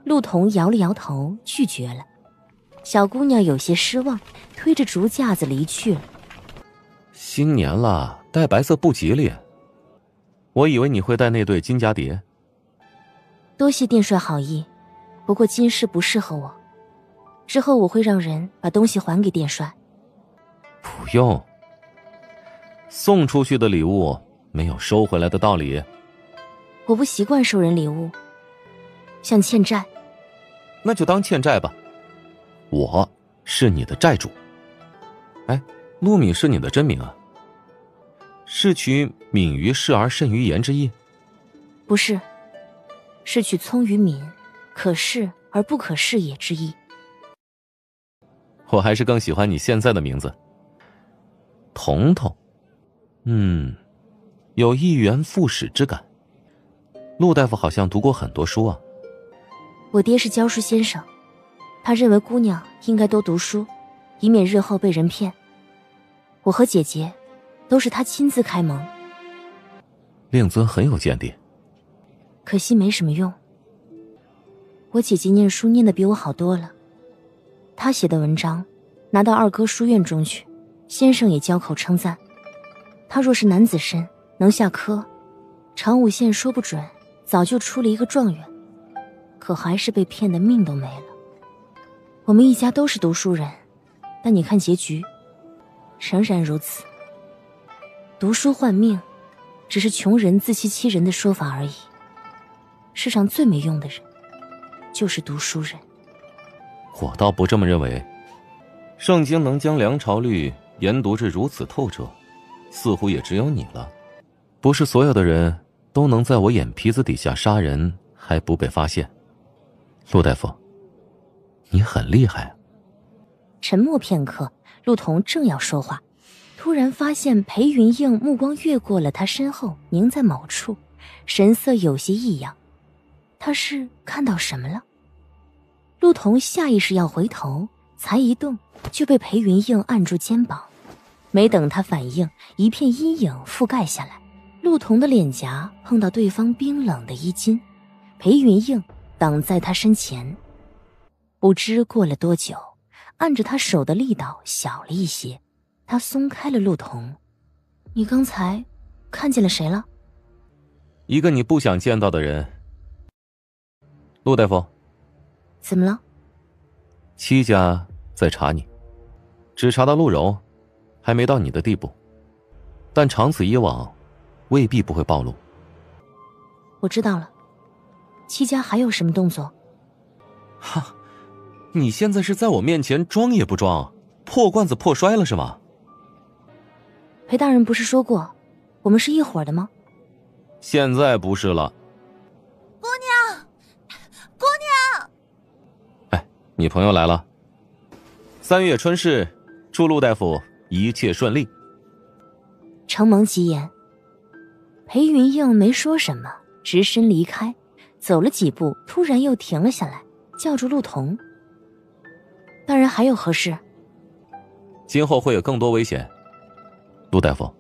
陆童摇了摇头，拒绝了。小姑娘有些失望，推着竹架子离去了。新年了，戴白色不吉利。我以为你会戴那对金蛱蝶。多谢殿帅好意，不过今世不适合我。之后我会让人把东西还给殿帅。不用，送出去的礼物没有收回来的道理。我不习惯收人礼物，像欠债。那就当欠债吧。我是你的债主。哎，陆敏是你的真名啊？是取敏于事而慎于言之意？不是，是取聪于敏，可视而不可视也之意。我还是更喜欢你现在的名字，彤彤。有一元复始之感。陆大夫好像读过很多书啊。我爹是教书先生，他认为姑娘应该多读书，以免日后被人骗。我和姐姐都是他亲自开蒙。令尊很有见地，可惜没什么用。我姐姐念书念得比我好多了，她写的文章拿到二哥书院中去，先生也交口称赞。她若是男子身，能下科，长武县说不准早就出了一个状元，可还是被骗得命都没了。我们一家都是读书人，但你看结局，诚然如此。读书换命，只是穷人自欺欺人的说法而已。世上最没用的人，就是读书人。我倒不这么认为。圣经能将梁朝律研读至如此透彻，似乎也只有你了。不是所有的人都能在我眼皮子底下杀人还不被发现。陆大夫，你很厉害啊。沉默片刻，陆童正要说话，突然发现裴云映目光越过了他身后，凝在某处，神色有些异样。他是看到什么了？陆童下意识要回头，才一动就被裴云映按住肩膀。没等他反应，一片阴影覆盖下来，陆童的脸颊碰到对方冰冷的衣襟，裴云映挡在他身前。不知过了多久，按着他手的力道小了一些，他松开了陆童。你刚才看见了谁了？一个你不想见到的人。陆大夫，怎么了？戚家在查你，只查到陆柔，还没到你的地步，但长此以往，未必不会暴露。我知道了。戚家还有什么动作？哈，你现在是在我面前装也不装，破罐子破摔了是吗？裴大人不是说过我们是一伙的吗？现在不是了。姑娘，姑娘！哎，你朋友来了。3月春事，祝陆大夫一切顺利。承蒙吉言。裴云映没说什么，直身离开，走了几步，突然又停了下来，叫住陆童：“大人还有何事？”今后会有更多危险，陆大夫，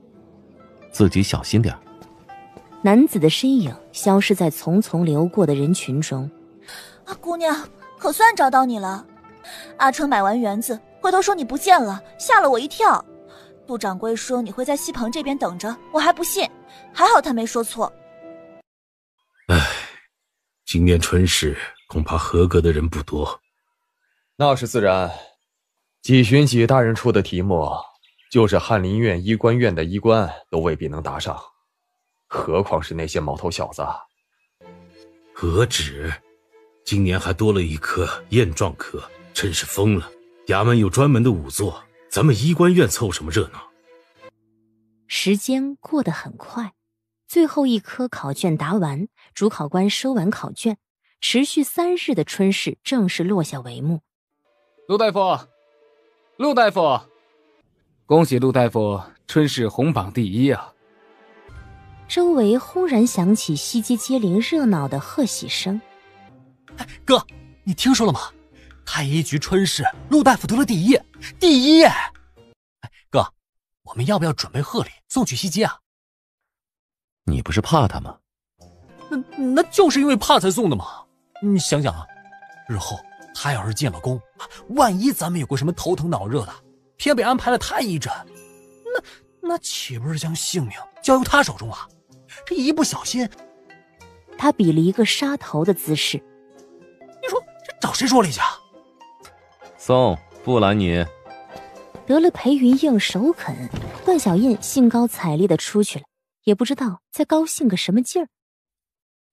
自己小心点。男子的身影消失在匆匆流过的人群中。姑娘，可算找到你了。阿春买完园子，回头说你不见了，吓了我一跳。杜掌柜说你会在西棚这边等着，我还不信，还好他没说错。今年春试恐怕合格的人不多。那是自然，纪寻几大人出的题目，就是翰林院医官院的医官都未必能答上，何况是那些毛头小子。何止，今年还多了一科验状科，真是疯了。衙门有专门的仵作，咱们医官院凑什么热闹？时间过得很快，最后一科考卷答完，主考官收完考卷，持续3日的春试正式落下帷幕。陆大夫，陆大夫，恭喜陆大夫春试红榜第1啊！周围轰然响起西街街邻热闹的贺喜声。哥，你听说了吗？太医局春试，陆大夫得了第1，第1！哥，我们要不要准备贺礼送去西街啊？你不是怕他吗？那就是因为怕才送的嘛。你想想啊，日后他要是建了功，万一咱们有个什么头疼脑热的，偏被安排了太医诊，那岂不是将性命交由他手中啊？这一不小心……他比了一个杀头的姿势。你说这找谁说理去啊？送，不拦你。得了裴云映首肯，段小燕兴高采烈地出去了，也不知道在高兴个什么劲儿。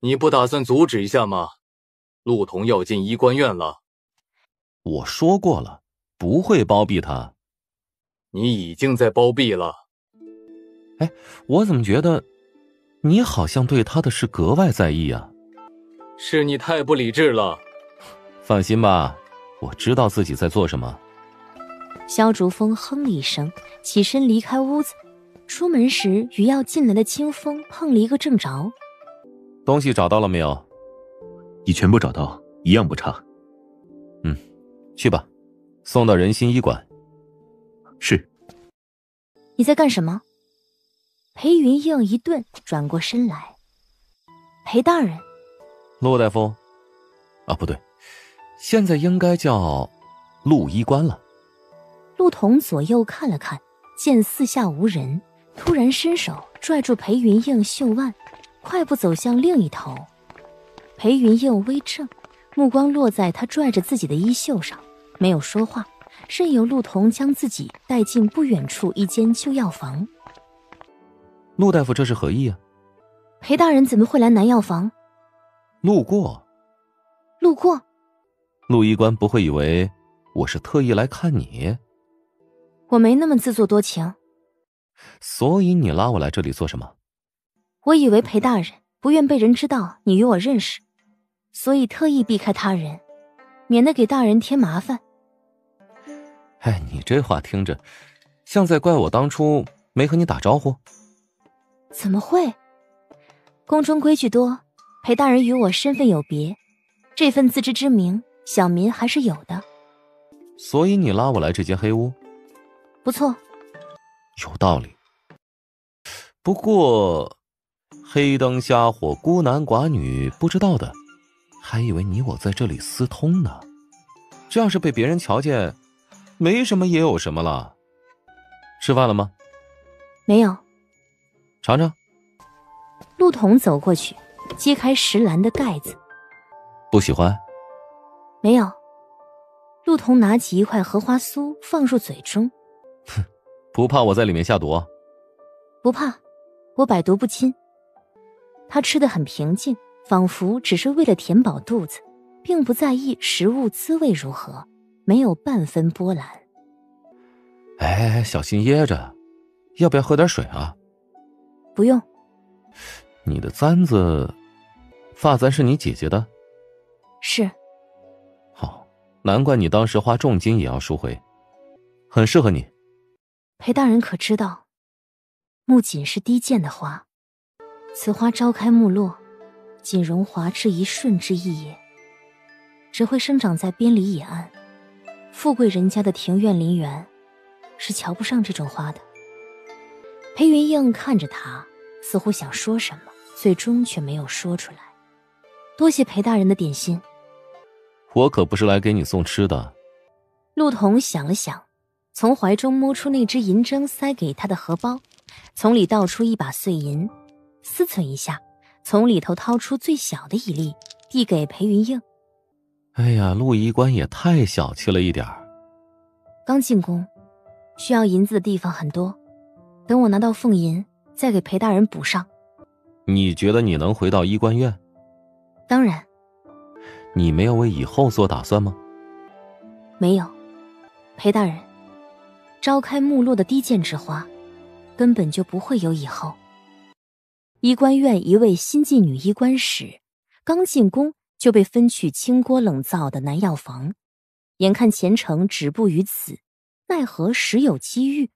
你不打算阻止一下吗？陆童要进医官院了。我说过了，不会包庇他。你已经在包庇了。哎，我怎么觉得你好像对他的事格外在意啊？是你太不理智了。放心吧，我知道自己在做什么。萧竹风哼了一声，起身离开屋子。出门时与要进来的清风碰了一个正着。东西找到了没有？已全部找到，一样不差。去吧，送到仁心医馆。是。你在干什么？裴云映一顿，转过身来。裴大人。陆大夫？啊，不对，现在应该叫陆医官了。陆童左右看了看，见四下无人，突然伸手拽住裴云映袖腕，快步走向另一头。裴云映微怔，目光落在他拽着自己的衣袖上，没有说话，任由陆童将自己带进不远处一间旧药房。陆大夫这是何意啊？裴大人怎么会来南药房？路过。路过？陆医官不会以为我是特意来看你？我没那么自作多情。所以你拉我来这里做什么？我以为裴大人不愿被人知道你与我认识，所以特意避开他人，免得给大人添麻烦。哎，你这话听着像在怪我当初没和你打招呼。怎么会？宫中规矩多，裴大人与我身份有别，这份自知之明小民还是有的。所以你拉我来这间黑屋？不错。有道理。不过黑灯瞎火孤男寡女不知道的，还以为你我在这里私通呢。这要是被别人瞧见，没什么也有什么了。吃饭了吗？没有。尝尝。陆童走过去，揭开石篮的盖子。不喜欢？没有。陆童拿起一块荷花酥放入嘴中。哼，不怕我在里面下毒？不怕，我百毒不侵。他吃得很平静，仿佛只是为了填饱肚子，并不在意食物滋味如何，没有半分波澜。哎，小心噎着，要不要喝点水啊？不用。你的簪子，发簪是你姐姐的？是。好，难怪你当时花重金也要赎回，很适合你。裴大人可知道，木槿是低贱的花，此花朝开暮落，仅容华之一瞬之意也。只会生长在边篱野岸。富贵人家的庭院林园是瞧不上这种花的。裴云映看着他，似乎想说什么，最终却没有说出来。多谢裴大人的点心。我可不是来给你送吃的。陆童想了想，从怀中摸出那只银针塞给他的荷包，从里倒出一把碎银，思忖一下，从里头掏出最小的一粒，递给裴云映。哎呀，陆医官也太小气了一点儿。刚进宫，需要银子的地方很多，等我拿到俸银，再给裴大人补上。你觉得你能回到医官院？当然。你没有为以后做打算吗？没有。裴大人，朝开暮落的低贱之花，根本就不会有以后。医官院一位新进女医官使，刚进宫就被分去清锅冷灶的南药房，眼看前程止步于此，奈何时有机遇，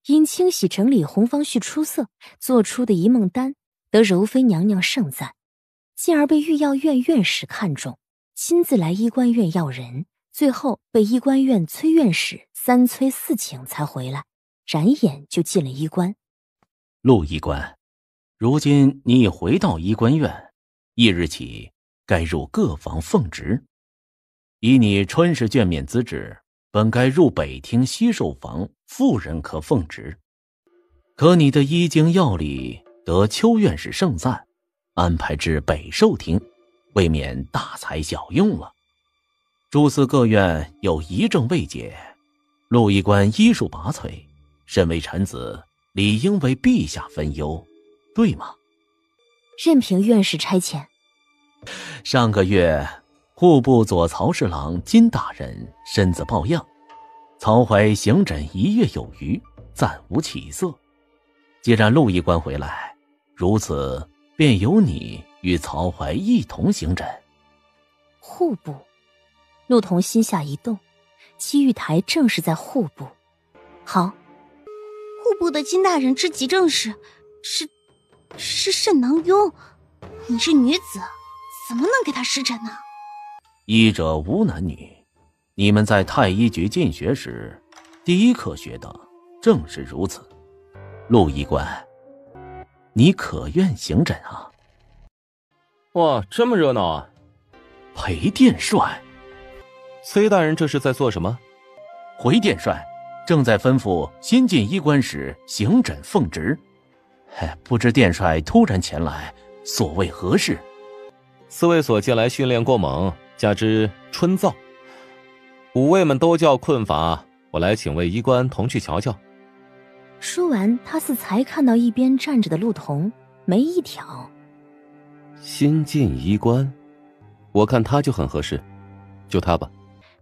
因清洗整理红方序出色，做出的一梦丹得柔妃娘娘盛赞，进而被御药院院士看中，亲自来医官院要人，最后被医官院崔院士3催4请才回来，转眼就进了医官。陆医官，如今你已回到医官院，翌日起该入各房奉职。以你春氏眷免资质，本该入北厅西寿房妇人科奉职，可你的医经药理得邱院士盛赞，安排至北寿厅，未免大材小用了。诸司各院有一症未解，陆医官医术拔萃，身为臣子，理应为陛下分忧，对吗？任凭院士差遣。上个月户部左曹侍郎金大人身子抱恙，曹怀行诊1月有余，暂无起色。既然陆医官回来，如此便由你与曹怀一同行诊。户部，陆童心下一动，七玉台正是在户部。好。户部的金大人之急症是肾囊痈，你是女子，怎么能给他施诊呢？医者无男女，你们在太医局进学时，第一课学的正是如此。陆医官，你可愿行诊啊？哇，这么热闹啊！裴殿帅，崔大人这是在做什么？回殿帅，正在吩咐新进医官使行诊奉职。不知殿帅突然前来，所谓何事？四位所近来训练过猛，加之春燥，五位们都叫困乏，我来请位医官同去瞧瞧。说完，他似才看到一边站着的陆童，眉一挑。新进医官，我看他就很合适，就他吧。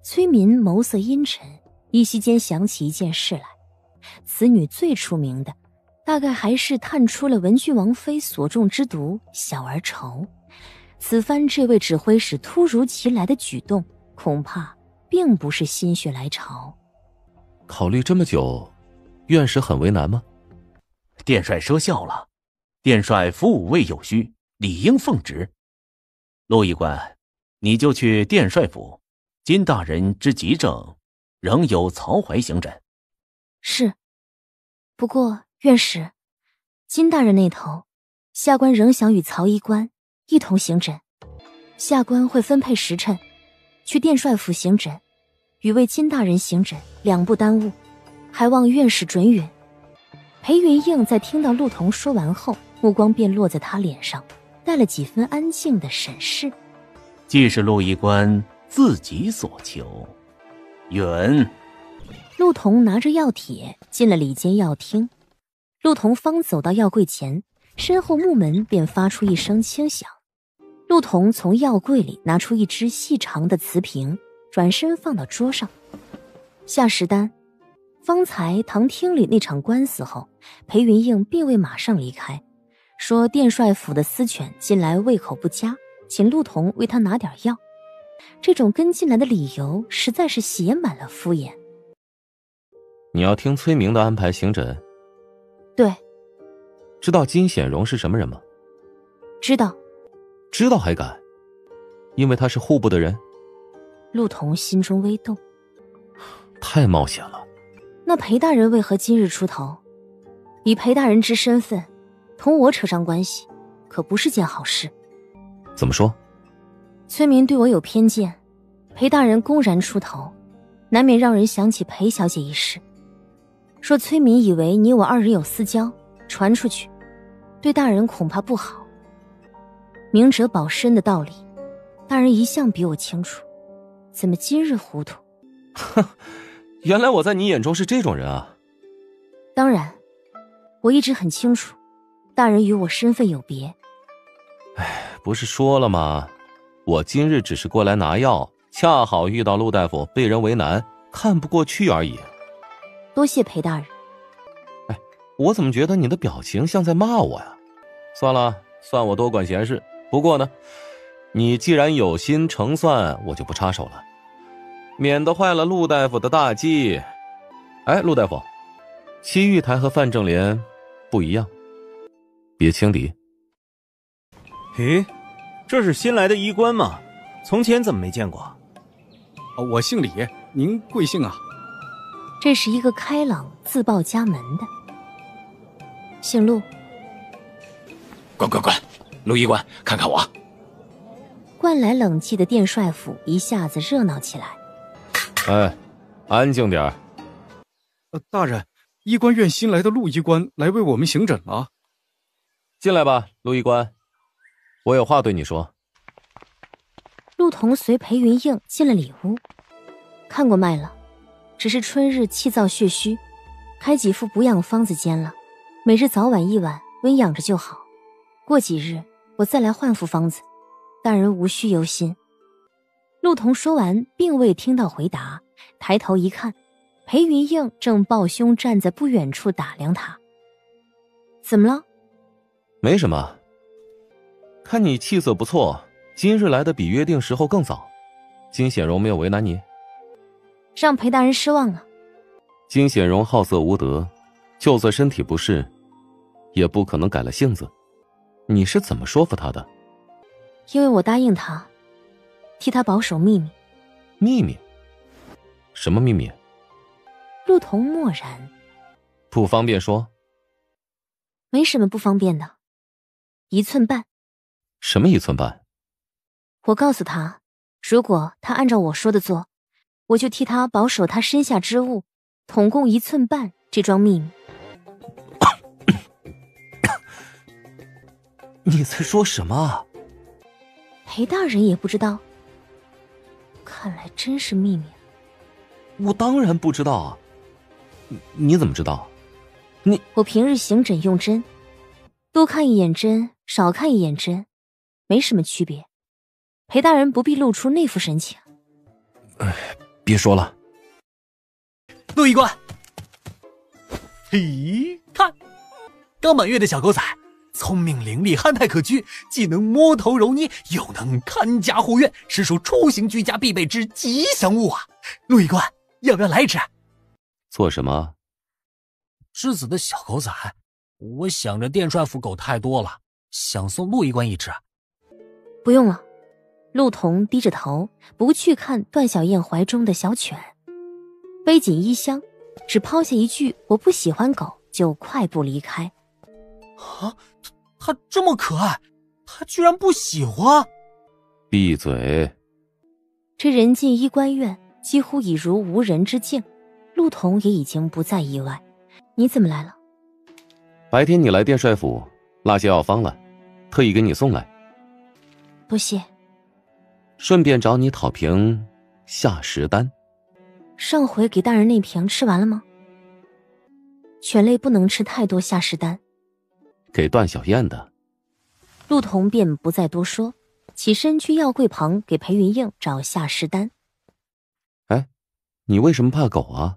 崔民眸色阴沉，依稀间想起一件事来。此女最出名的，大概还是探出了文郡王妃所中之毒小儿愁。此番这位指挥使突如其来的举动，恐怕并不是心血来潮。考虑这么久，院士很为难吗？殿帅说笑了，殿帅服5位有需，理应奉职。陆医官，你就去殿帅府，金大人之急症，仍由曹怀行诊。是。不过院士，金大人那头，下官仍想与曹医官一同行诊。下官会分配时辰，去殿帅府行诊，与为金大人行诊，两不耽误，还望院士准允。裴云映在听到陆童说完后，目光便落在他脸上，带了几分安静的审视。既是陆医官自己所求，允。陆童拿着药帖进了里间药厅，陆童方走到药柜前，身后木门便发出一声轻响。陆童从药柜里拿出一只细长的瓷瓶，转身放到桌上。夏时丹，方才堂厅里那场官司后，裴云映并未马上离开，说殿帅府的私犬近来胃口不佳，请陆童为他拿点药。这种跟进来的理由实在是写满了敷衍。你要听崔明的安排行诊？对。知道金显荣是什么人吗？知道。知道还敢？因为他是户部的人？陆童心中微动，太冒险了。那裴大人为何今日出头？以裴大人之身份，同我扯上关系，可不是件好事。怎么说？村民对我有偏见，裴大人公然出头，难免让人想起裴小姐一事。若村民以为你我二人有私交，传出去，对大人恐怕不好。明哲保身的道理，大人一向比我清楚，怎么今日糊涂？哼，原来我在你眼中是这种人啊。当然，我一直很清楚，大人与我身份有别。不是说了吗？我今日只是过来拿药，恰好遇到陆大夫被人为难，看不过去而已。多谢裴大人。我怎么觉得你的表情像在骂我呀？算了，算我多管闲事。不过呢，你既然有心成算，我就不插手了，免得坏了陆大夫的大计。陆大夫，戚玉台和范正莲不一样，别轻敌。咦，这是新来的医官吗？从前怎么没见过？我姓李，您贵姓啊？这是一个开朗自报家门的，姓陆。滚！陆医官，看看我。惯来冷寂的殿帅府一下子热闹起来。安静点儿。大人，医官院新来的陆医官来为我们行诊了。进来吧，陆医官，我有话对你说。陆童随裴云映进了里屋，看过脉了，只是春日气燥血虚，开几副补养方子煎了，每日早晚一碗，温养着就好。过几日我再来换副方子，大人无需忧心。陆童说完并未听到回答，抬头一看，裴云映正抱胸站在不远处打量他。怎么了？没什么，看你气色不错，今日来的比约定时候更早。金显荣没有为难你？让裴大人失望了。金显荣好色无德，就算身体不适，也不可能改了性子。你是怎么说服他的？因为我答应他，替他保守秘密。秘密？什么秘密？陆童默然。不方便说。没什么不方便的，1寸半。什么1寸半？我告诉他，如果他按照我说的做，我就替他保守他身下之物，统共1寸半这桩秘密。你在说什么？裴大人也不知道？看来真是秘密。我当然不知道啊。你怎么知道？我平日行诊用针，多看一眼针，少看一眼针，没什么区别。裴大人不必露出那副神情。别说了。陆医官，咦，看，刚满月的小狗仔，聪明伶俐，憨态可掬，既能摸头揉捏，又能看家护院，实属出行居家必备之吉祥物啊！陆医官，要不要来一只？做什么？质子的小狗仔，我想着殿帅府狗太多了，想送陆医官一只。不用了。陆童低着头，不去看段小燕怀中的小犬，背紧衣箱，只抛下一句我不喜欢狗，就快步离开。啊，他这么可爱，他居然不喜欢？闭嘴！这人进医官院，几乎已如无人之境，陆童也已经不再意外。你怎么来了？白天你来殿帅府落下药方了，特意给你送来。多谢。顺便找你讨瓶下食丹。上回给大人那瓶吃完了吗？犬类不能吃太多下食丹。给段小燕的。陆童便不再多说，起身去药柜旁给裴云映找下食丹。你为什么怕狗啊？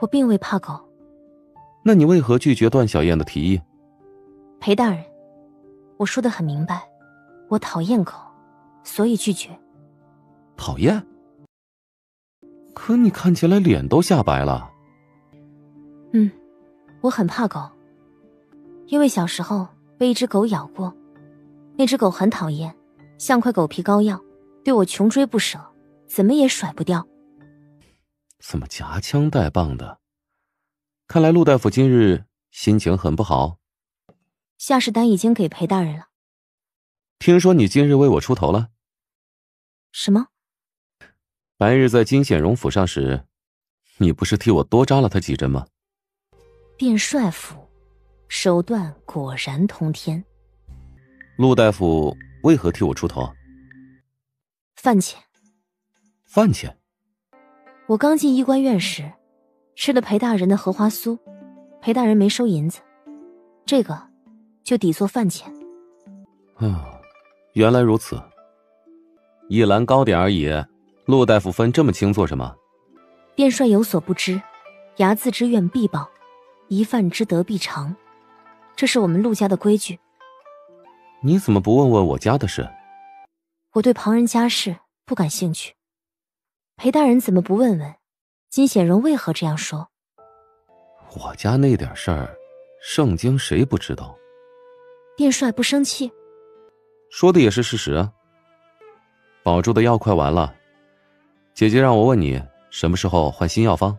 我并未怕狗。那你为何拒绝段小燕的提议？裴大人，我说得很明白，我讨厌狗，所以拒绝。讨厌？可你看起来脸都吓白了。我很怕狗，因为小时候被一只狗咬过，那只狗很讨厌，像块狗皮膏药，对我穷追不舍，怎么也甩不掉。怎么夹枪带棒的？看来陆大夫今日心情很不好。下士单已经给裴大人了。听说你今日为我出头了？什么？白日在金显荣府上时，你不是替我多扎了他几针吗？卞帅府手段果然通天。陆大夫为何替我出头？饭钱。饭钱？我刚进医官院时，吃了裴大人的荷花酥，裴大人没收银子，这个就抵作饭钱。原来如此。一篮糕点而已，陆大夫分这么清做什么？卞帅有所不知，睚眦之怨必报，一饭之德必偿，这是我们陆家的规矩。你怎么不问问我家的事？我对旁人家事不感兴趣。裴大人怎么不问问金显荣为何这样说？我家那点事儿，圣经谁不知道？卞帅不生气？说的也是事实啊。保住的药快完了，姐姐让我问你什么时候换新药方。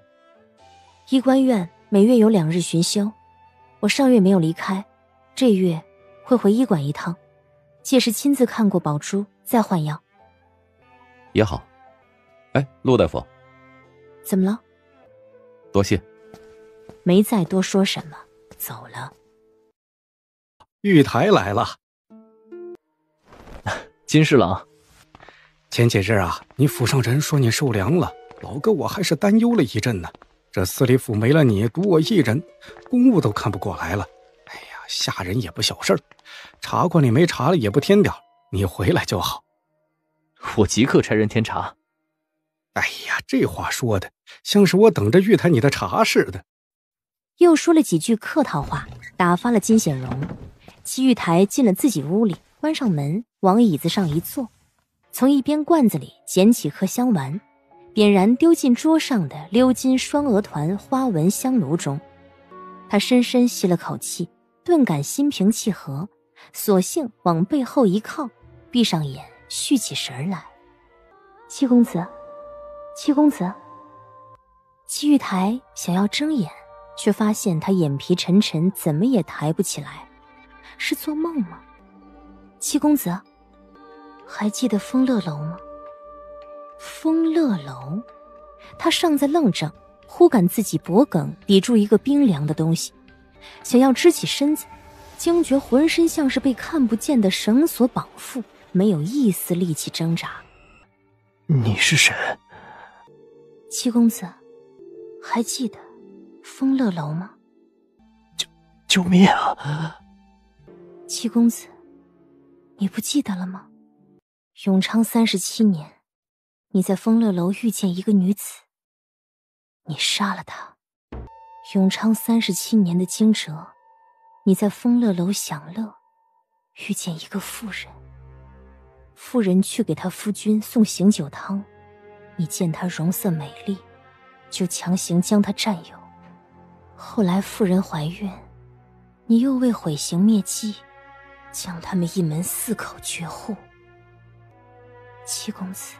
医官院每月有2日巡修，我上月没有离开，这月会回医馆一趟，届时亲自看过宝珠再换药。也好。哎，陆大夫。怎么了？多谢。没再多说什么，走了。玉台来了。金侍郎，前几日啊，你府上人说你受凉了，老哥我还是担忧了一阵呢。这司礼府没了你，独我一人，公务都看不过来了。哎呀，下人也不小事儿，茶馆里没茶了也不添点，你回来就好。我即刻差人添茶。哎呀，这话说的像是我等着玉台你的茶似的。又说了几句客套话，打发了金显荣。戚玉台进了自己屋里，关上门，往椅子上一坐，从一边罐子里捡起颗香丸，扁然丢进桌上的鎏金双鹅团花纹香炉中。他深深吸了口气，顿感心平气和，索性往背后一靠，闭上眼续起神来。戚公子，戚公子。戚玉台想要睁眼，却发现他眼皮沉沉，怎么也抬不起来。是做梦吗？戚公子，还记得丰乐楼吗？丰乐楼。他尚在愣怔，忽感自己脖颈抵住一个冰凉的东西，想要支起身子，惊觉浑身像是被看不见的绳索绑缚，没有一丝力气挣扎。你是谁？戚公子，还记得丰乐楼吗？救命啊！戚公子，你不记得了吗？永昌37年，你在丰乐楼遇见一个女子，你杀了她。永昌37年的惊蛰，你在丰乐楼享乐，遇见一个妇人。妇人去给她夫君送醒酒汤，你见她容色美丽，就强行将她占有。后来妇人怀孕，你又为毁刑灭迹，将他们一门4口绝户。戚公子，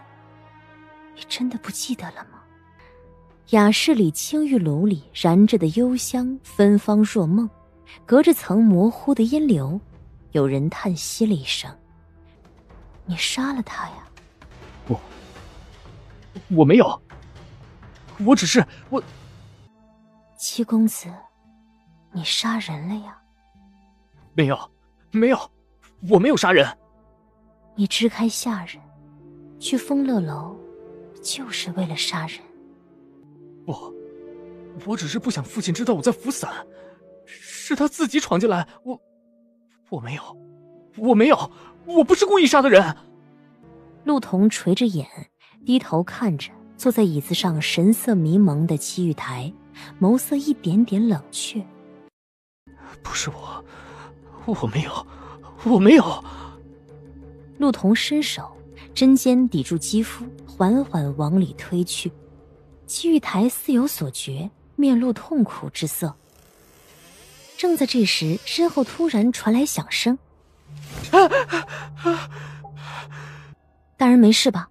你真的不记得了吗？雅室里青玉炉里燃着的幽香芬芳若梦，隔着层模糊的烟流，有人叹息了一声。你杀了他呀？我没有，我只是我。戚公子，你杀人了呀？没有，我没有杀人。你支开下人，去丰乐楼，就是为了杀人。不，我只是不想父亲知道我在扶伞，是他自己闯进来，我没有，我不是故意杀的人。陆彤垂着眼，低头看着坐在椅子上神色迷蒙的戚玉台，眸色一点点冷却。不是我没有。陆彤伸手，针尖抵住肌肤，缓缓往里推去。戚玉台似有所觉，面露痛苦之色。正在这时，身后突然传来响声。大人没事吧？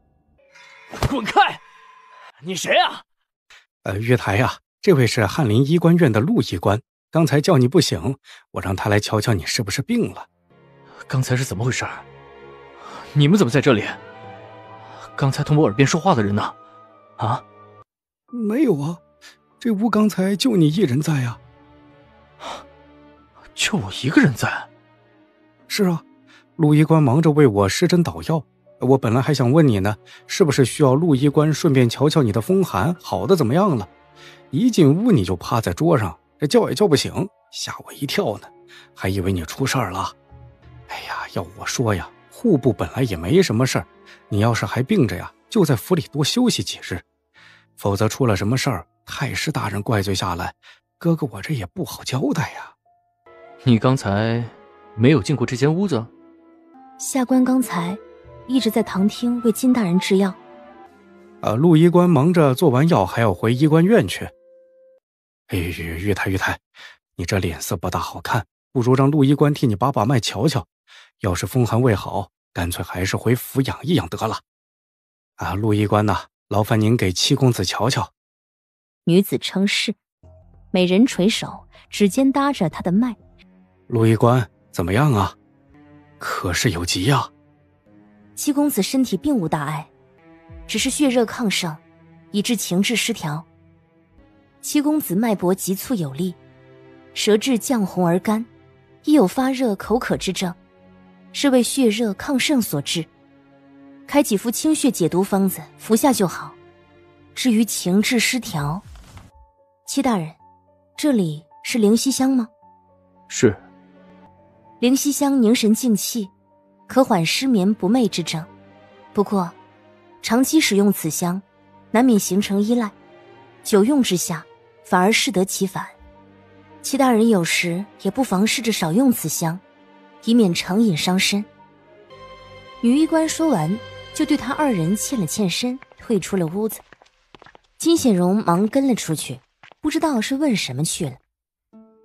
滚开！你谁啊？月台呀，这位是翰林医官院的陆医官，刚才叫你不醒，我让他来瞧瞧你是不是病了。刚才是怎么回事？你们怎么在这里？刚才同我耳边说话的人呢？啊？没有啊，这屋刚才就你一人在啊。就我一个人在？是啊，陆医官忙着为我施针捣药，我本来还想问你呢，是不是需要陆医官顺便瞧瞧你的风寒好的怎么样了？一进屋你就趴在桌上，这叫也叫不醒，吓我一跳呢，还以为你出事儿了。哎呀，要我说呀，户部本来也没什么事儿，你要是还病着呀，就在府里多休息几日，否则出了什么事儿，太师大人怪罪下来，哥哥我这也不好交代呀。你刚才没有进过这间屋子？下官刚才一直在堂厅为金大人制药。陆医官忙着做完药还要回医官院去。玉台，你这脸色不大好看，不如让陆医官替你把脉瞧瞧，要是风寒未好，干脆还是回府养一养得了。陆医官呐，劳烦您给七公子瞧瞧。女子称是，美人垂手，指尖搭着他的脉。陆医官怎么样啊？可是有急啊。七公子身体并无大碍，只是血热亢盛，以致情志失调。七公子脉搏急促有力，舌质绛红而干，亦有发热口渴之症，是为血热亢盛所致。开几副清血解毒方子服下就好。至于情志失调，七大人，这里是灵犀香吗？是。灵犀香凝神静气，可缓失眠不寐之症。不过长期使用此香，难免形成依赖，久用之下反而适得其反。七大人有时也不妨试着少用此香，以免成瘾伤身。女医官说完，就对他二人欠了欠身，退出了屋子。金显荣忙跟了出去，不知道是问什么去了。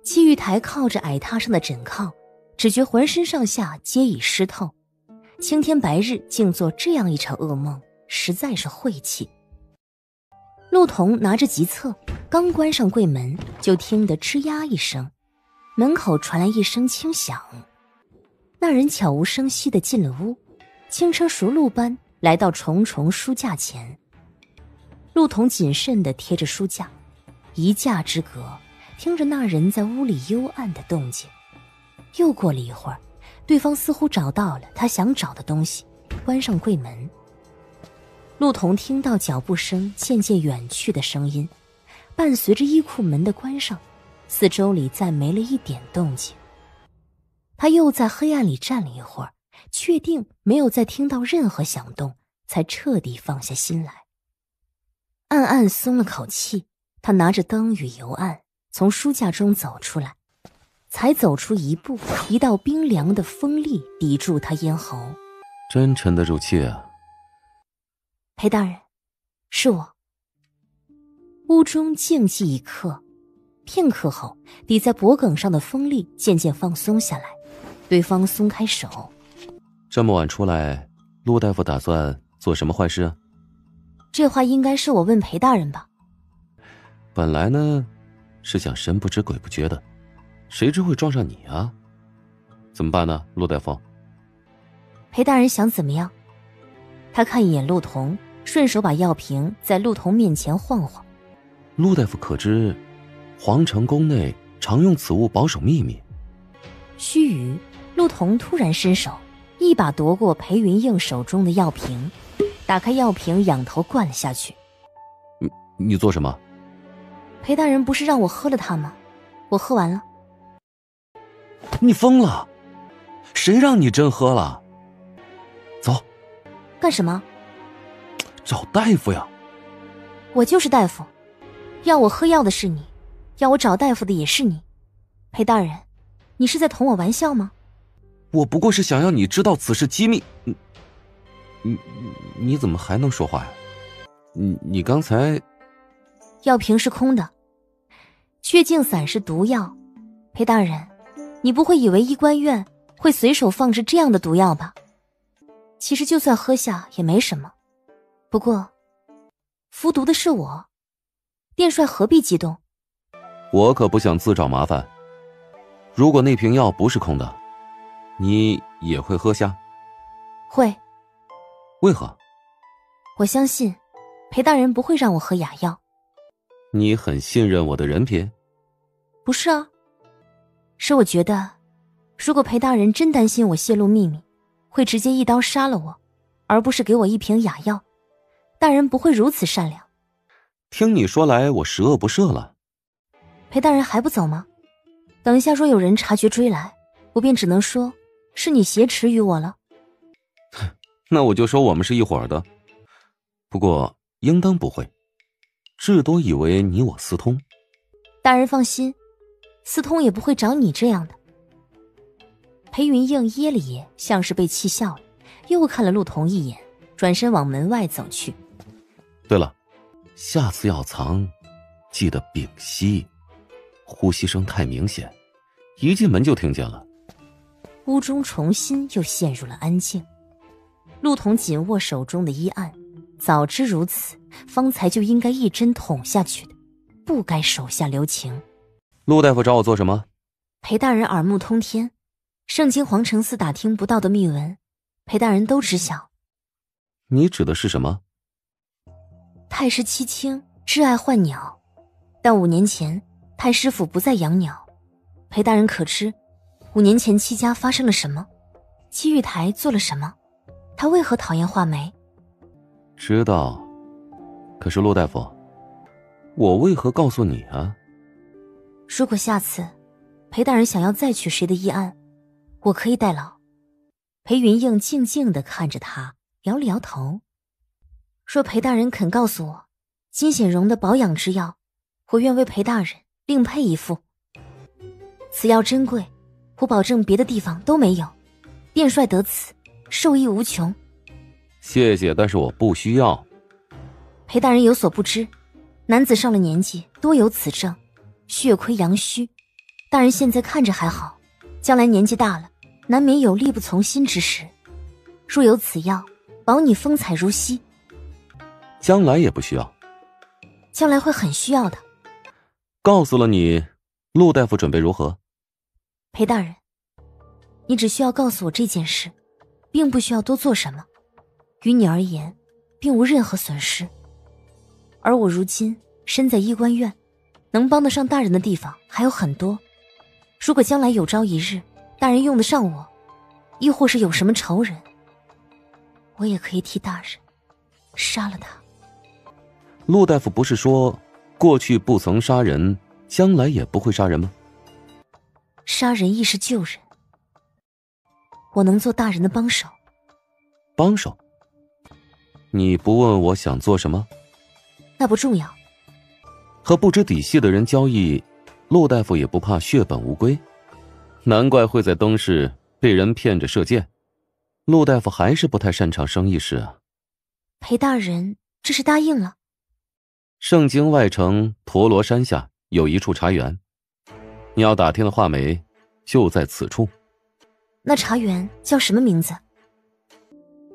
戚玉台靠着矮榻上的枕靠，只觉浑身上下皆已湿透，青天白日竟做这样一场噩梦，实在是晦气。陆童拿着急册，刚关上柜门，就听得吱呀一声，门口传来一声轻响。那人悄无声息地进了屋，轻车熟路般来到重重书架前。陆童谨慎地贴着书架，一架之隔，听着那人在屋里幽暗的动静。又过了一会儿，对方似乎找到了他想找的东西，关上柜门。陆童听到脚步声渐渐远去的声音，伴随着衣裤门的关上，四周里再没了一点动静。他又在黑暗里站了一会儿，确定没有再听到任何响动，才彻底放下心来，暗暗松了口气。他拿着灯与油案从书架中走出来，才走出一步，一道冰凉的风力抵住他咽喉。真沉得住气啊。裴大人，是我。屋中静寂一刻，片刻后，抵在脖颈上的风力渐渐放松下来，对方松开手。这么晚出来，陆大夫打算做什么坏事啊？这话应该是我问裴大人吧。本来呢，是想神不知鬼不觉的，谁知会撞上你啊？怎么办呢，陆大夫？裴大人想怎么样？他看一眼陆童，顺手把药瓶在陆童面前晃晃。陆大夫可知，皇城宫内常用此物保守秘密。须臾，陆童突然伸手，一把夺过裴云映手中的药瓶，打开药瓶，仰头灌了下去。你做什么？裴大人不是让我喝了它吗？我喝完了。你疯了？谁让你真喝了？走。干什么？找大夫呀。我就是大夫，要我喝药的是你，要我找大夫的也是你。裴大人，你是在同我玩笑吗？我不过是想要你知道此事机密。你怎么还能说话呀？你刚才……药瓶是空的，雀净散是毒药。裴大人，你不会以为医官院会随手放置这样的毒药吧？其实就算喝下也没什么，不过服毒的是我，殿帅何必激动？我可不想自找麻烦。如果那瓶药不是空的，你也会喝下？会。为何？我相信裴大人不会让我喝哑药。你很信任我的人品？不是啊，是我觉得如果裴大人真担心我泄露秘密，会直接一刀杀了我，而不是给我一瓶哑药。大人不会如此善良。听你说来，我十恶不赦了。裴大人还不走吗？等一下若有人察觉追来，我便只能说是你挟持于我了。那我就说我们是一伙的。不过应当不会，至多以为你我私通。大人放心，私通也不会找你这样的。裴云映噎了噎，像是被气笑了，又看了陆童一眼，转身往门外走去。对了，下次要藏，记得屏息，呼吸声太明显，一进门就听见了。屋中重新又陷入了安静。陆童紧握手中的医案，早知如此，方才就应该一针捅下去的，不该手下留情。陆大夫找我做什么？裴大人耳目通天，盛京皇城司打听不到的秘闻，裴大人都知晓。你指的是什么？太师戚清挚爱换鸟，但5年前太师府不再养鸟。裴大人可知5年前戚家发生了什么？戚玉台做了什么？他为何讨厌画眉？知道。可是陆大夫，我为何告诉你啊？如果下次裴大人想要再取谁的医案，我可以代劳。裴云映静静地看着他，摇了摇头。若裴大人肯告诉我金显荣的保养之药，我愿为裴大人另配一副。此药珍贵，我保证别的地方都没有。殿帅得此，受益无穷。谢谢，但是我不需要。裴大人有所不知，男子上了年纪多有此症，血亏阳虚。大人现在看着还好，将来年纪大了，难免有力不从心之时。若有此药，保你风采如昔。将来也不需要。将来会很需要的。告诉了你，陆大夫准备如何？裴大人，你只需要告诉我这件事，并不需要多做什么，于你而言并无任何损失。而我如今身在医官院，能帮得上大人的地方还有很多。如果将来有朝一日大人用得上我，亦或是有什么仇人，我也可以替大人杀了他。陆大夫不是说过去不曾杀人，将来也不会杀人吗？杀人亦是救人，我能做大人的帮手。帮手？你不问我想做什么？那不重要。和不知底细的人交易，陆大夫也不怕血本无归，难怪会在灯市被人骗着射箭。陆大夫还是不太擅长生意事啊。裴大人这是答应了。盛京外城陀罗山下有一处茶园，你要打听的画眉就在此处。那茶园叫什么名字？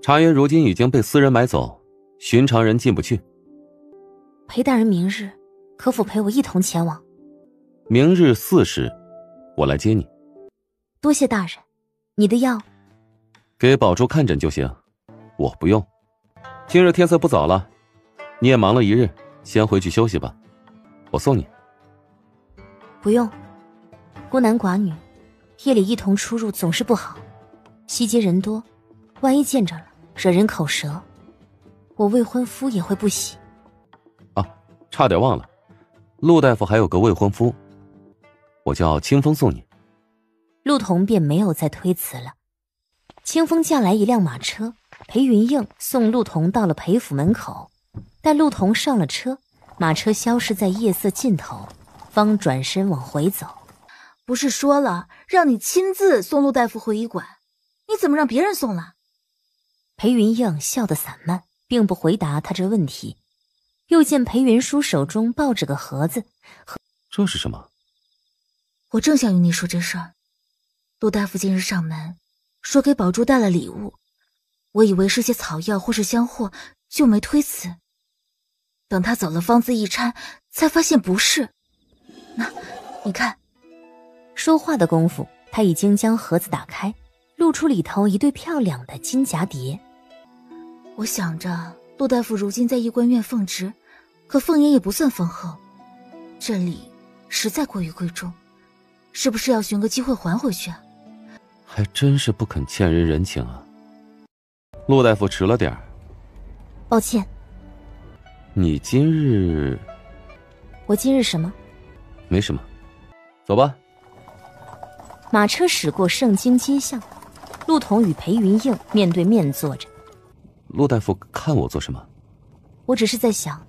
茶园如今已经被私人买走，寻常人进不去。裴大人明日可否陪我一同前往？明日4时，我来接你。多谢大人。你的药给宝珠看诊就行，我不用。今日天色不早了，你也忙了一日，先回去休息吧，我送你。不用，孤男寡女夜里一同出入总是不好，西街人多，万一见着了惹人口舌，我未婚夫也会不喜。啊，差点忘了，陆大夫还有个未婚夫，我叫清风送你。陆童便没有再推辞了。清风驾来一辆马车，裴云映送陆童到了裴府门口，待陆童上了车，马车消失在夜色尽头，方转身往回走。不是说了让你亲自送陆大夫回医馆，你怎么让别人送了？裴云映笑得散漫，并不回答他这问题。又见裴云舒手中抱着个盒子，这是什么？我正想与你说这事儿。陆大夫今日上门，说给宝珠带了礼物，我以为是些草药或是香货，就没推辞。等他走了，方子一拆，才发现不是。你看。说话的功夫，他已经将盒子打开，露出里头一对漂亮的金蛱蝶。我想着陆大夫如今在医官院奉职，可凤爷也不算丰厚，这里实在过于贵重，是不是要寻个机会还回去啊？还真是不肯欠人人情啊。陆大夫迟了点儿，抱歉。你今日……我今日什么？没什么，走吧。马车驶过盛京街巷，陆统与裴云映面对面坐着。陆大夫看我做什么？我只是在想，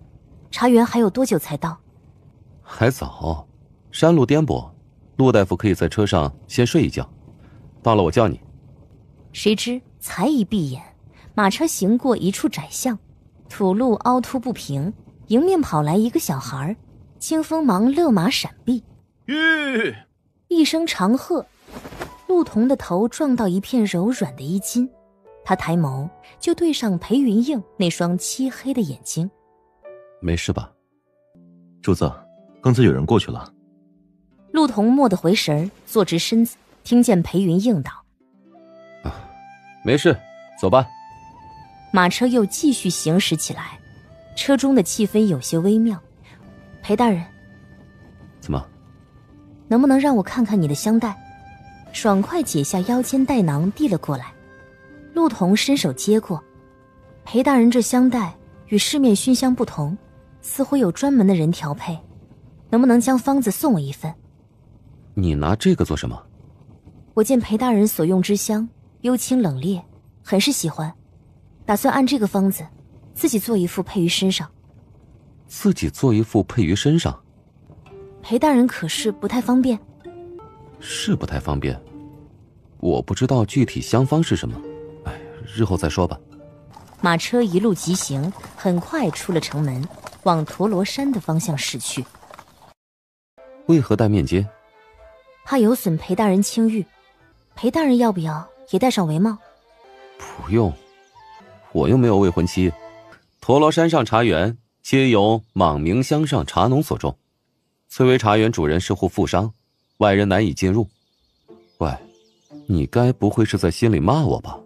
茶园还有多久才到？还早，山路颠簸，陆大夫可以在车上先睡一觉，到了我叫你。谁知才一闭眼，马车行过一处窄巷，土路凹凸不平，迎面跑来一个小孩，清风忙勒马闪避。一声长喝，陆彤的头撞到一片柔软的衣襟，他抬眸就对上裴云映那双漆黑的眼睛。没事吧？主子，刚才有人过去了。陆彤蓦地回神，坐直身子，听见裴云映道：没事，走吧。马车又继续行驶起来，车中的气氛有些微妙。裴大人，怎么？能不能让我看看你的香袋？爽快解下腰间带囊递了过来。陆彤伸手接过。裴大人这香袋与市面熏香不同，似乎有专门的人调配，能不能将方子送我一份？你拿这个做什么？我见裴大人所用之香幽清冷冽，很是喜欢，打算按这个方子自己做一副配于身上。自己做一副配于身上？裴大人可是不太方便？是不太方便，我不知道具体香方是什么，日后再说吧。马车一路疾行，很快出了城门，往陀罗山的方向驶去。为何戴面巾？怕有损裴大人清誉。裴大人要不要也戴上帷帽？不用，我又没有未婚妻。陀罗山上茶园皆由莽明乡上茶农所种，翠微茶园主人是户富商，外人难以进入。喂，你该不会是在心里骂我吧？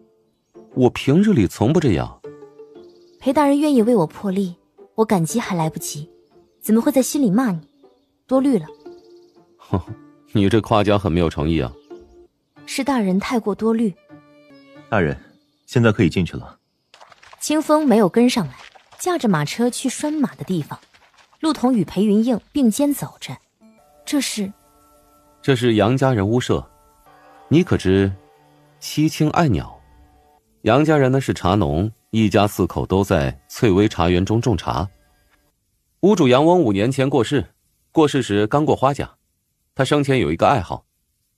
我平日里从不这样。裴大人愿意为我破例，我感激还来不及，怎么会在心里骂你？多虑了。哼，你这夸奖很没有诚意啊。是大人太过多虑。大人，现在可以进去了。清风没有跟上来，驾着马车去拴马的地方。陆统与裴云映并肩走着。这是杨家人屋舍，你可知七青爱鸟？杨家人呢是茶农，一家4口都在翠微茶园中种茶。屋主杨翁5年前过世，过世时刚过花甲。他生前有一个爱好，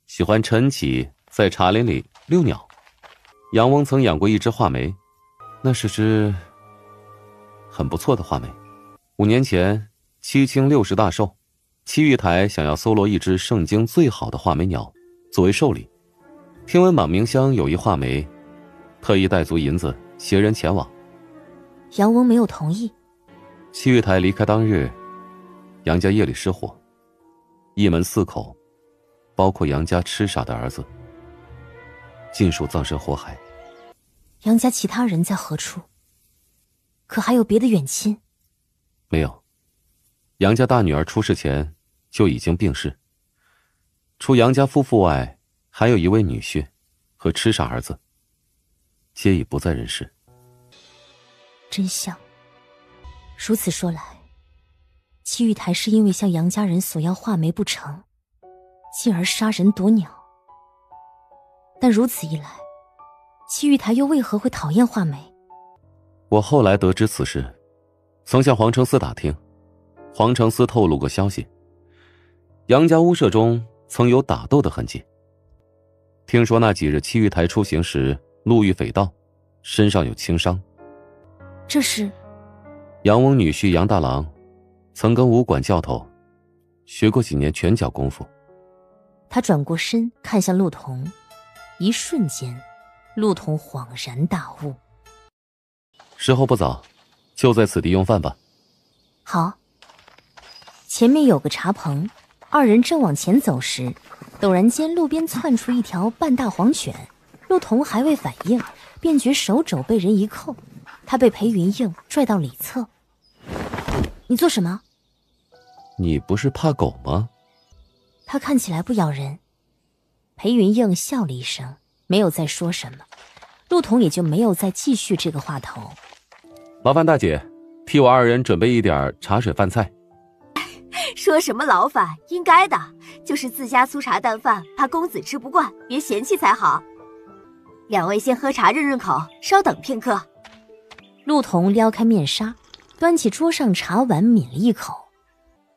喜欢晨起在茶林里遛鸟。杨翁曾养过一只画眉，那是只很不错的画眉。5年前七青60大寿，七玉台想要搜罗一只圣经最好的画眉鸟作为寿礼。听闻莽明乡有一画眉，特意带足银子携人前往。杨翁没有同意。七玉台离开当日，杨家夜里失火，一门4口，包括杨家痴傻的儿子，尽数葬身火海。杨家其他人在何处？可还有别的远亲？没有，杨家大女儿出事前就已经病逝。除杨家夫妇外，还有一位女婿和痴傻儿子，皆已不在人世。真相。如此说来，七玉台是因为向杨家人索要画眉不成，进而杀人夺鸟。但如此一来，七玉台又为何会讨厌画眉？我后来得知此事，曾向黄承思打听，黄承思透露过消息，杨家屋舍中曾有打斗的痕迹。听说那几日七玉台出行时路遇匪盗，身上有轻伤。这是杨翁女婿杨大郎曾跟武馆教头学过几年拳脚功夫。他转过身看向陆彤，一瞬间陆彤恍然大悟。时候不早，就在此地用饭吧。好。前面有个茶棚，二人正往前走时，陡然间路边窜出一条半大黄犬，陆童还未反应，便觉手肘被人一扣，他被裴云映拽到里侧。你做什么？你不是怕狗吗？他看起来不咬人。裴云映笑了一声，没有再说什么，陆童也就没有再继续这个话头。劳烦大姐替我二人准备一点茶水饭菜。说什么劳烦，应该的，就是自家粗茶淡饭，怕公子吃不惯，别嫌弃才好。两位先喝茶润润口，稍等片刻。陆童撩开面纱，端起桌上茶碗抿了一口。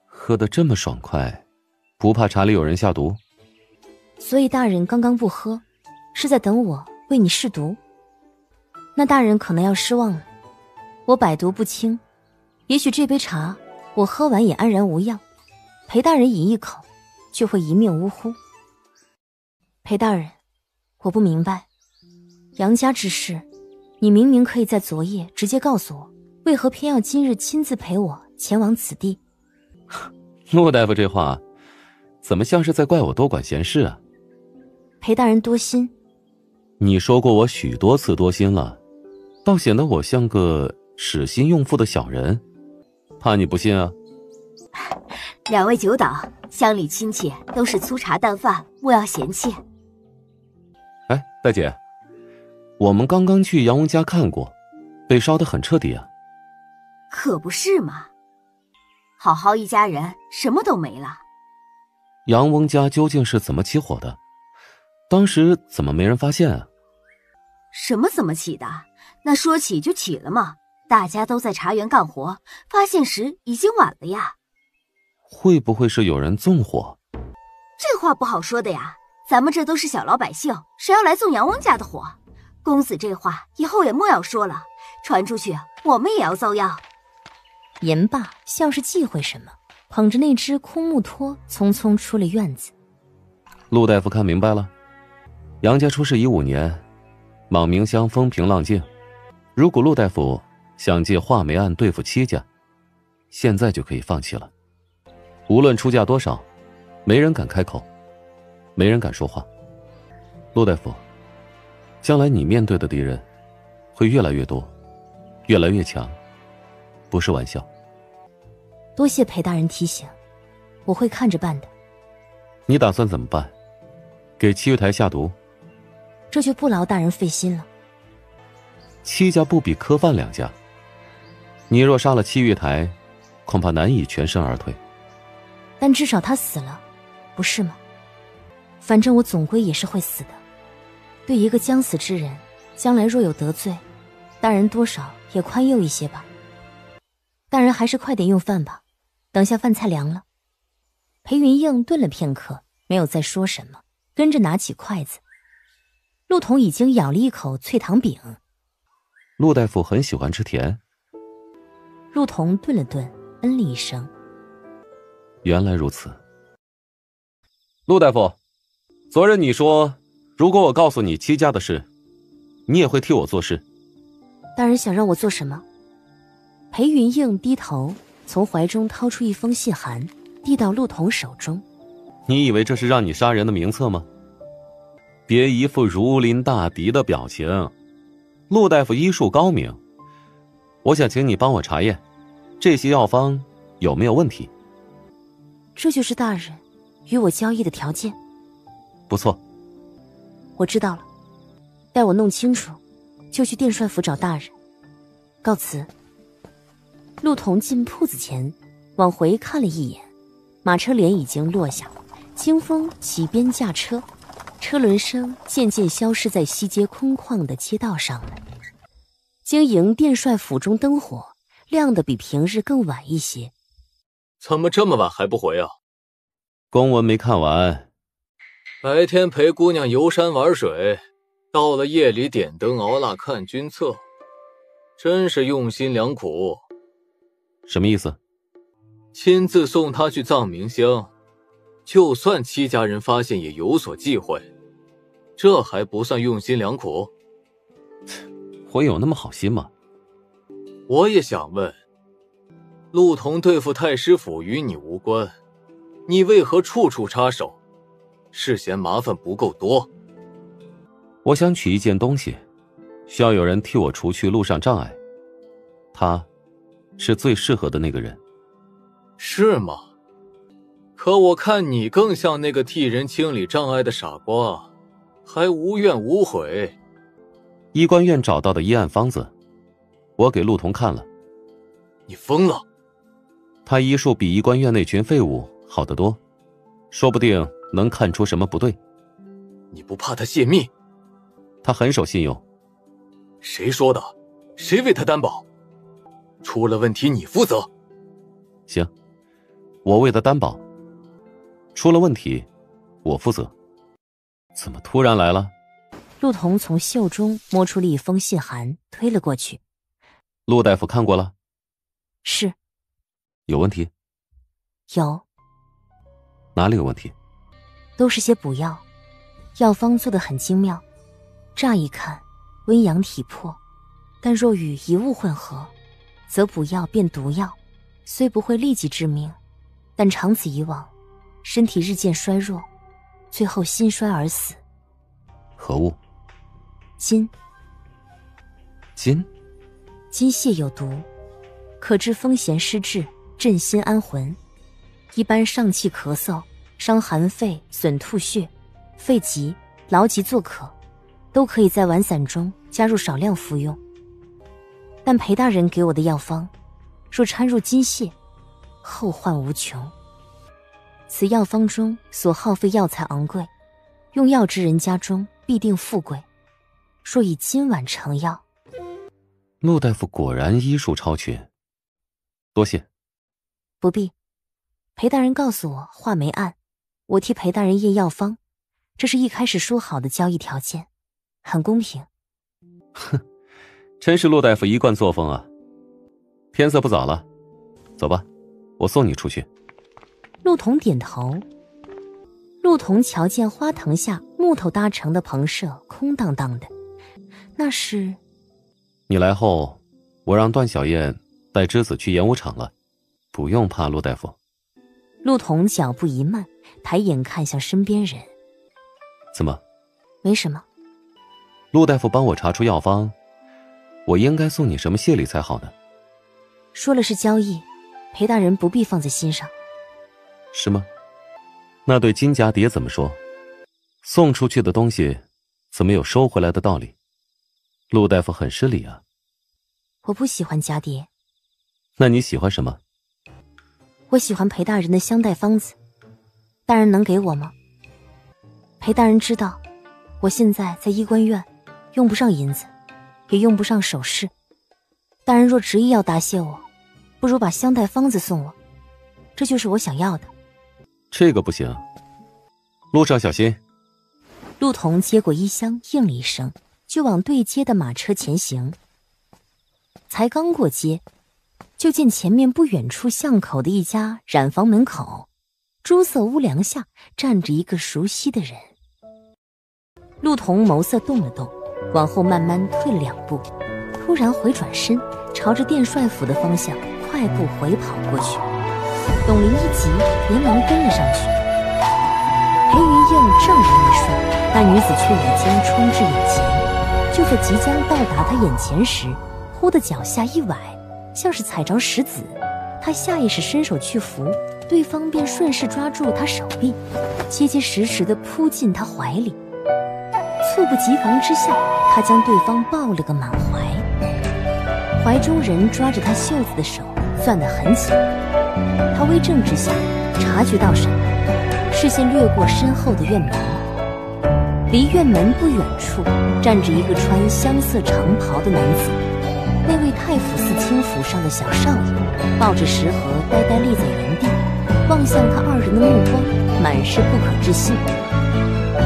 喝得这么爽快，不怕茶里有人下毒？所以大人刚刚不喝，是在等我为你试毒？那大人可能要失望了。我百毒不侵，也许这杯茶我喝完也安然无恙，裴大人饮一口就会一命呜呼。裴大人，我不明白，杨家之事，你明明可以在昨夜直接告诉我，为何偏要今日亲自陪我前往此地？陆大夫这话怎么像是在怪我多管闲事啊？裴大人多心。你说过我许多次多心了，倒显得我像个使心用腹的小人，怕你不信啊。两位久等，乡里亲戚都是粗茶淡饭，莫要嫌弃。哎，大姐，我们刚刚去杨翁家看过，被烧得很彻底啊。可不是嘛，好好一家人，什么都没了。杨翁家究竟是怎么起火的？当时怎么没人发现啊？什么怎么起的？那说起就起了嘛，大家都在茶园干活，发现时已经晚了呀。会不会是有人纵火？这话不好说的呀，咱们这都是小老百姓，谁要来纵杨翁家的火？公子这话以后也莫要说了，传出去我们也要遭殃。言罢，像是忌讳什么，捧着那只枯木托匆匆出了院子。陆大夫看明白了，杨家出事已5年，莽明乡风平浪静，如果陆大夫想借画眉案对付戚家，现在就可以放弃了。无论出价多少，没人敢开口，没人敢说话。陆大夫，将来你面对的敌人会越来越多，越来越强，不是玩笑。多谢裴大人提醒，我会看着办的。你打算怎么办？给七月台下毒？这就不劳大人费心了。戚家不比科范两家，你若杀了七月台，恐怕难以全身而退。但至少他死了，不是吗？反正我总归也是会死的。对一个将死之人，将来若有得罪，大人多少也宽宥一些吧。大人还是快点用饭吧，等下饭菜凉了。裴云映顿了片刻，没有再说什么，跟着拿起筷子。陆童已经咬了一口脆糖饼。陆大夫很喜欢吃甜。陆童顿了顿，嗯了一声。原来如此。陆大夫，昨日你说，如果我告诉你戚家的事，你也会替我做事。大人想让我做什么？裴云映低头，从怀中掏出一封信函，递到陆童手中。你以为这是让你杀人的名册吗？别一副如临大敌的表情。陆大夫医术高明，我想请你帮我查验，这些药方有没有问题。这就是大人与我交易的条件。不错，我知道了，待我弄清楚，就去殿帅府找大人。告辞。陆童进铺子前，往回看了一眼，马车帘已经落下，清风起鞭驾车，车轮声渐渐消失在西街空旷的街道上了。经营殿帅府中灯火亮得比平日更晚一些。怎么这么晚还不回啊？公文没看完。白天陪姑娘游山玩水，到了夜里点灯熬蜡看军策，真是用心良苦。什么意思？亲自送她去藏明乡，就算戚家人发现也有所忌讳，这还不算用心良苦？我有那么好心吗？我也想问，陆童对付太师府与你无关，你为何处处插手？是嫌麻烦不够多？我想取一件东西，需要有人替我除去路上障碍。他，是最适合的那个人。是吗？可我看你更像那个替人清理障碍的傻瓜，还无怨无悔。医官院找到的医案方子，我给陆童看了。你疯了？他医术比医官院那群废物好得多，说不定能看出什么不对。你不怕他泄密？他很守信用。谁说的？谁为他担保？出了问题你负责。行，我为他担保。出了问题，我负责。怎么突然来了？陆童从袖中摸出了一封信函，推了过去。陆大夫看过了？是。有问题？有。哪里有问题？都是些补药，药方做得很精妙，乍一看温阳体魄，但若与遗物混合，则补药变毒药，虽不会立即致命，但长此以往，身体日渐衰弱，最后心衰而死。何物？金。金？金屑有毒，可治风涎失志、镇心安魂。一般上气咳嗽、伤寒肺、损吐血、肺疾、劳疾作渴，都可以在丸散中加入少量服用。但裴大人给我的药方，若掺入金屑，后患无穷。此药方中所耗费药材昂贵，用药之人家中必定富贵。若以金碗成药，陆大夫果然医术超群，多谢。不必。裴大人告诉我话没按，我替裴大人验药方，这是一开始说好的交易条件，很公平。哼，真是陆大夫一贯作风啊。天色不早了，走吧，我送你出去。陆童点头。陆童瞧见花藤下木头搭成的棚舍空荡荡的，那是……你来后，我让段小燕带之子去演武场了，不用怕陆大夫。陆童脚步一慢，抬眼看向身边人。怎么？没什么。陆大夫帮我查出药方，我应该送你什么谢礼才好呢？说了是交易，裴大人不必放在心上。是吗？那对金蛱蝶怎么说？送出去的东西怎么有收回来的道理？陆大夫很失礼啊。我不喜欢蛱蝶。那你喜欢什么？我喜欢裴大人的香袋方子，大人能给我吗？裴大人知道我现在在医官院，用不上银子，也用不上首饰。大人若执意要答谢我，不如把香袋方子送我，这就是我想要的。这个不行，路上小心。陆童接过衣箱，应了一声，就往对街的马车前行。才刚过街，就见前面不远处巷口的一家染房门口，朱色屋梁下站着一个熟悉的人。陆童眸色动了动，往后慢慢退了2步，突然回转身，朝着殿帅府的方向快步回跑过去。董林一急，连忙跟了上去。裴云映正然一瞬，那女子却已经冲至眼前。就在即将到达他眼前时，忽的脚下一崴，像是踩着石子。他下意识伸手去扶，对方便顺势抓住他手臂，结结实实地扑进他怀里。猝不及防之下，他将对方抱了个满怀。怀中人抓着他袖子的手攥得很紧，他微怔之下察觉到什么，视线掠过身后的院门。离院门不远处站着一个穿香色长袍的男子，那位太府寺清府上的小少爷抱着食盒呆呆立在原地，望向他2人的目光满是不可置信。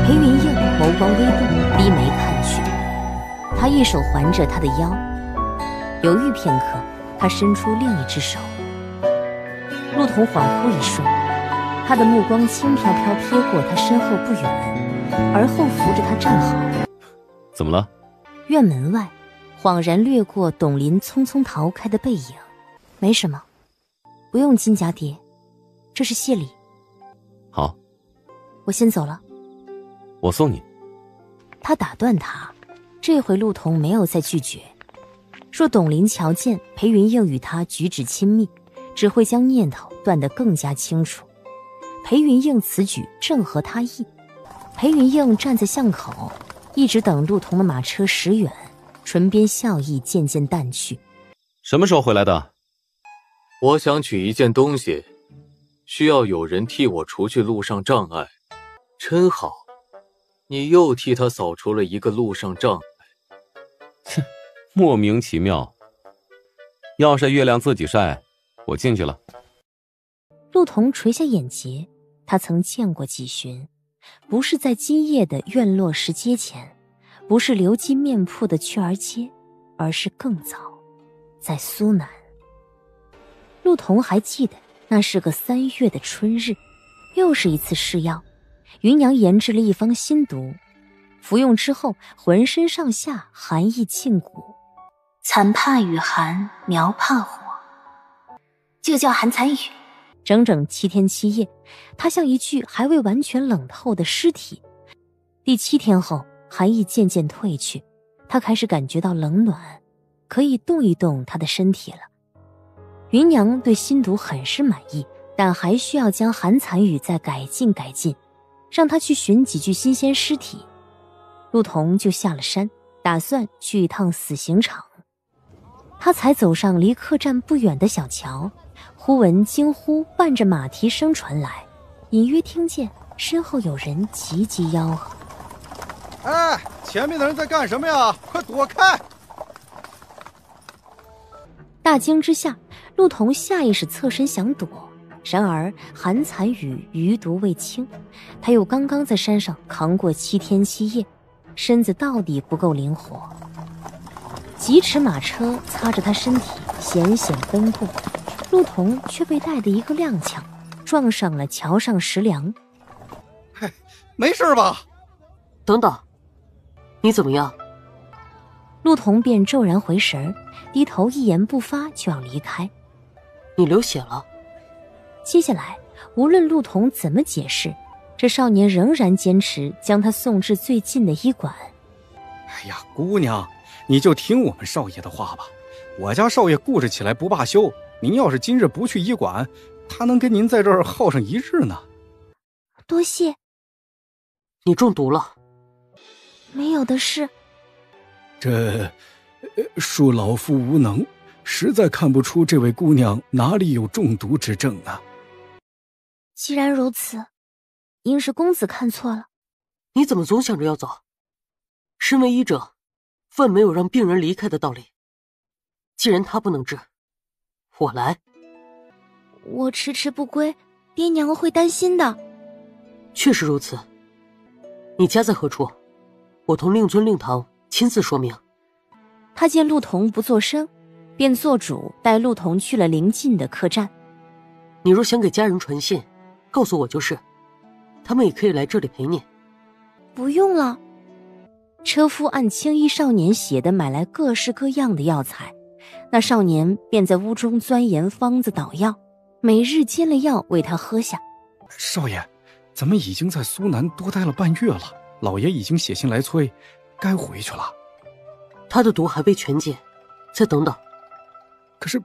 裴云映眸光微动，低眉看去，他一手环着他的腰，犹豫片刻，他伸出另一只手。陆童恍惚一瞬，他的目光轻飘飘瞥过他身后不远，而后扶着他站好。怎么了？院门外恍然掠过董林匆匆逃开的背影。没什么。不用金家爹，这是谢礼。好，我先走了。我送你。他打断他，这回陆童没有再拒绝。若董林瞧见裴云映与他举止亲密，只会将念头断得更加清楚。裴云映此举正合他意。裴云映站在巷口，一直等陆童的马车驶远，唇边笑意渐渐淡去。什么时候回来的？我想取一件东西，需要有人替我除去路上障碍。真好，你又替他扫除了一个路上障碍。哼，莫名其妙。要晒月亮自己晒，我进去了。陆童垂下眼睫，他曾见过纪寻，不是在今夜的院落石阶前，不是流金面铺的雀儿街，而是更早，在苏南。陆童还记得那是个3月的春日，又是一次试药。芸娘研制了一方新毒，服用之后浑身上下寒意沁骨。残怕雨寒，苗怕火，就叫寒残雨。整整7天7夜，他像一具还未完全冷透的尸体。第7天后，寒意渐渐退去，他开始感觉到冷暖，可以动一动他的身体了。芸娘对新毒很是满意，但还需要将寒残雨再改进改进，让他去寻几具新鲜尸体。陆童就下了山，打算去一趟死刑场。他才走上离客栈不远的小桥，忽闻惊呼伴着马蹄声传来，隐约听见身后有人急急吆喝：哎，前面的人在干什么呀？快躲开！大惊之下，陆童下意识侧身想躲，然而寒残雨余毒未清，他又刚刚在山上扛过7天7夜，身子到底不够灵活。疾驰马车擦着他身体险险奔过，陆童却被带得一个踉跄，撞上了桥上石梁。嘿，没事吧？等等，你怎么样？陆童便骤然回神，低头一言不发就要离开。你流血了。接下来无论陆童怎么解释，这少年仍然坚持将他送至最近的医馆。哎呀，姑娘，你就听我们少爷的话吧，我家少爷顾着起来不罢休，您要是今日不去医馆，他能跟您在这儿耗上1日呢。多谢。你中毒了？没有的事。这恕老夫无能，实在看不出这位姑娘哪里有中毒之症啊。既然如此，应是公子看错了。你怎么总想着要走？身为医者，分没有让病人离开的道理。既然他不能治，我来。我迟迟不归，爹娘会担心的。确实如此。你家在何处？我同令尊、令堂亲自说明。他见陆童不作声，便做主带陆童去了邻近的客栈。你若想给家人传信，告诉我就是，他们也可以来这里陪你。不用了。车夫按青衣少年写的买来各式各样的药材，那少年便在屋中钻研方子捣药，每日煎了药为他喝下。少爷，咱们已经在苏南多待了半月了，老爷已经写信来催，该回去了。他的毒还未全解，再等等。可是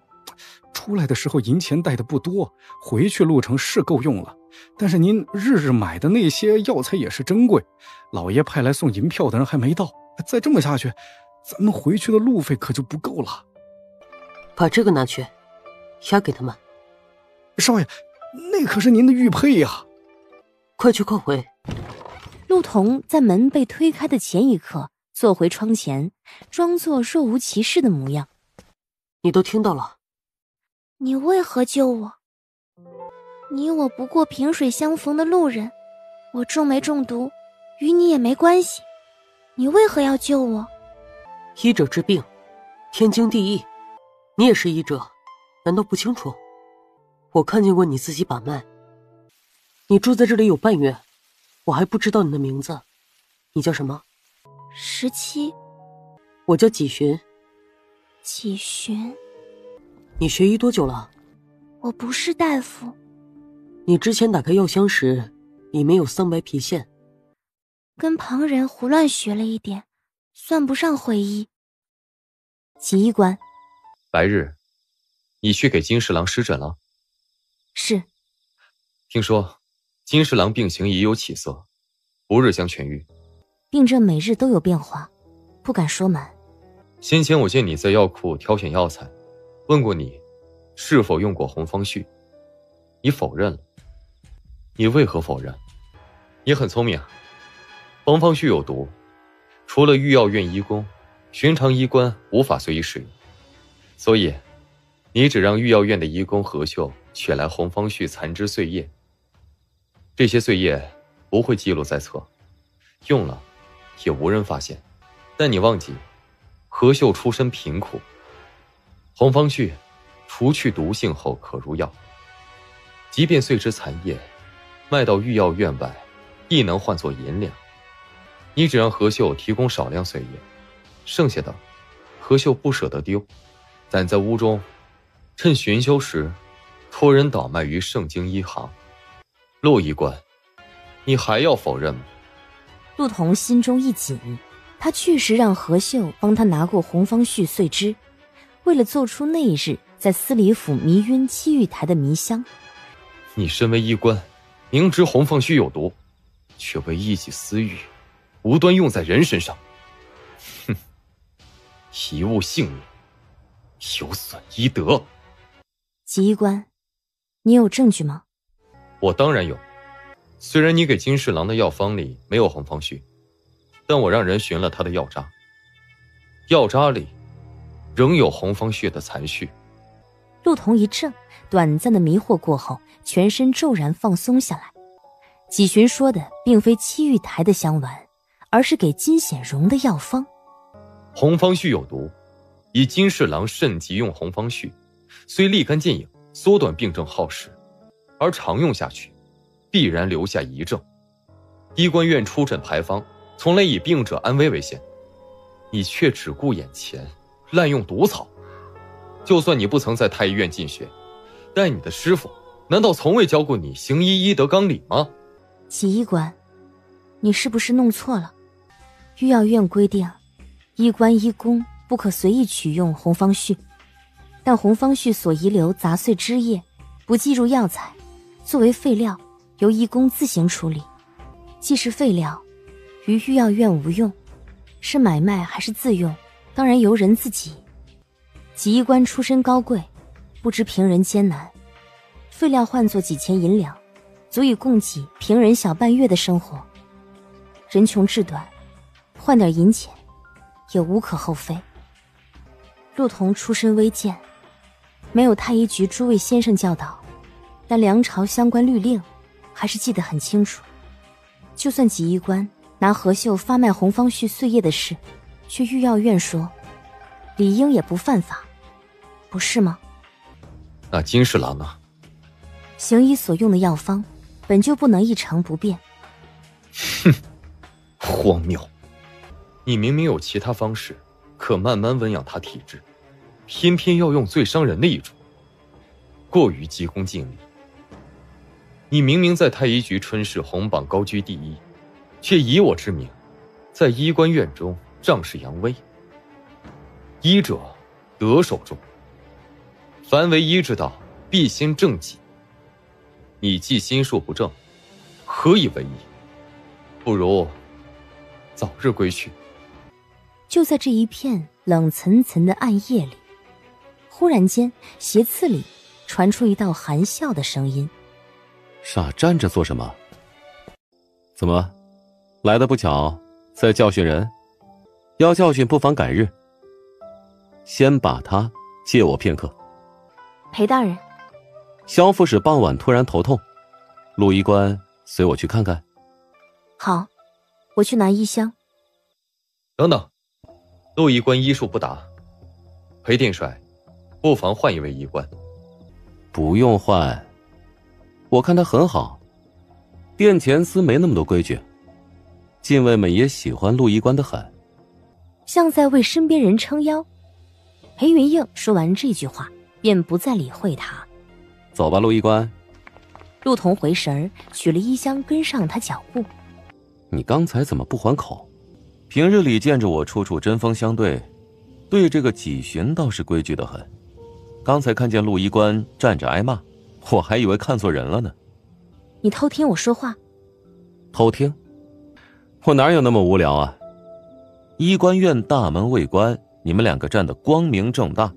出来的时候银钱带的不多，回去路程是够用了，但是您日日买的那些药材也是珍贵，老爷派来送银票的人还没到，再这么下去，咱们回去的路费可就不够了。把这个拿去，押给他们。少爷，那可是您的玉佩呀！快去快回。陆童在门被推开的前一刻，坐回窗前，装作若无其事的模样。你都听到了。你为何救我？你我不过萍水相逢的路人，我中没中毒，与你也没关系。你为何要救我？医者治病，天经地义。你也是医者，难道不清楚？我看见过你自己把脉。你住在这里有半月，我还不知道你的名字。你叫什么？17。我叫纪寻。纪寻。你学医多久了我不是大夫。你之前打开药箱时，里面有桑白皮线。跟旁人胡乱学了一点，算不上会医。锦衣官，白日，你去给金侍郎施诊了？是。听说金侍郎病情已有起色，不日将痊愈。病症每日都有变化，不敢说满。先前我见你在药库挑选药材，问过你是否用过红方絮，你否认了。你为何否认？你很聪明啊。红方絮有毒，除了御药院医工，寻常医官无法随意使用，所以你只让御药院的医工何秀取来红方絮残枝碎叶。这些碎叶不会记录在册，用了也无人发现。但你忘记何秀出身贫苦，红方絮除去毒性后可入药，即便碎枝残叶卖到御药院外，亦能换作银两。你只让何秀提供少量碎叶，剩下的何秀不舍得丢，攒在屋中，趁巡修时托人倒卖于圣经医行。陆医官，你还要否认吗？陆童心中一紧，他确实让何秀帮他拿过红方絮碎枝，为了做出那日在司礼府迷晕七玉台的迷香。你身为医官，明知红方絮有毒，却为一己私欲无端用在人身上，哼！贻误性命，有损医德。锦衣官，你有证据吗？我当然有。虽然你给金侍郎的药方里没有红方絮，但我让人寻了他的药渣，药渣里仍有红方絮的残絮。陆童一怔，短暂的迷惑过后，全身骤然放松下来。纪寻说的并非七玉台的香丸，而是给金显荣的药方。红方絮有毒，以金侍郎慎急用红方絮，虽立竿见影，缩短病症耗时，而常用下去必然留下遗症。医官院出诊牌方从来以病者安危为先，你却只顾眼前，滥用毒草。就算你不曾在太医院进学，但你的师傅难道从未教过你行医医德纲领吗？锦衣官，你是不是弄错了？御药院规定，医官医工不可随意取用红方絮，但红方絮所遗留杂碎枝叶不计入药材，作为废料由医工自行处理。既是废料，于御药院无用，是买卖还是自用，当然由人自己。锦衣官出身高贵，不知平人艰难，废料换作几千银两，足以供给平人小半月的生活。人穷志短，换点银钱也无可厚非。陆童出身微贱，没有太医局诸位先生教导，但梁朝相关律令还是记得很清楚。就算锦衣官拿何秀发卖红方絮碎叶的事去御药院说，理应也不犯法，不是吗？那金侍郎呢？行医所用的药方本就不能一成不变。哼，荒谬！你明明有其他方式可慢慢温养他体质，偏偏要用最伤人的一种，过于急功近利。你明明在太医局春试红榜高居第一，却以我之名在医官院中仗势扬威。医者德守重，凡为医之道，必先正己。你既心术不正，何以为医？不如早日归去。就在这一片冷岑岑的暗夜里，忽然间斜刺里传出一道含笑的声音：傻站着做什么？怎么来的不巧，在教训人？要教训不妨改日。先把他借我片刻。裴大人，萧副使傍晚突然头痛，陆医官随我去看看。好，我去拿医箱。等等，陆医官医术不达，裴殿帅不妨换一位医官。不用换，我看他很好，殿前司没那么多规矩，禁卫们也喜欢陆医官的很。像在为身边人撑腰。裴云映说完这句话便不再理会他。走吧，陆医官。陆童回神儿，取了衣箱跟上他脚步。你刚才怎么不还口？平日里见着我处处针锋相对，对这个纪寻倒是规矩得很。刚才看见陆医官站着挨骂，我还以为看错人了呢。你偷听我说话？偷听？我哪有那么无聊啊？医官院大门未关，你们两个站得光明正大，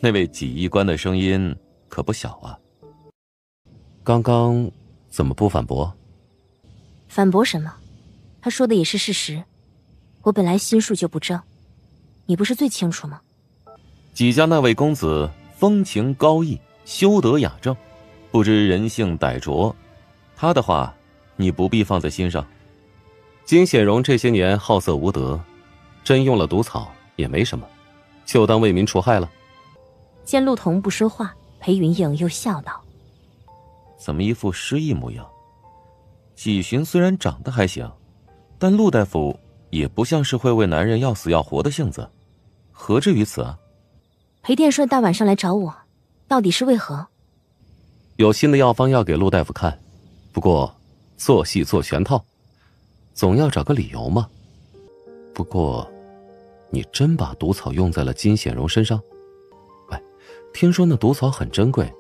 那位纪医官的声音可不小啊。刚刚怎么不反驳？反驳什么？他说的也是事实。我本来心术就不正，你不是最清楚吗？纪家那位公子风情高逸，修德雅正，不知人性歹拙，他的话你不必放在心上。金显荣这些年好色无德，真用了毒草也没什么，就当为民除害了。见陆童不说话，裴云映又笑道：怎么一副失意模样？纪寻虽然长得还行，但陆大夫也不像是会为男人要死要活的性子，何至于此啊？裴殿帅大晚上来找我，到底是为何？有新的药方要给陆大夫看，不过做戏做全套，总要找个理由嘛。不过你真把毒草用在了金显荣身上？喂，听说那毒草很珍贵，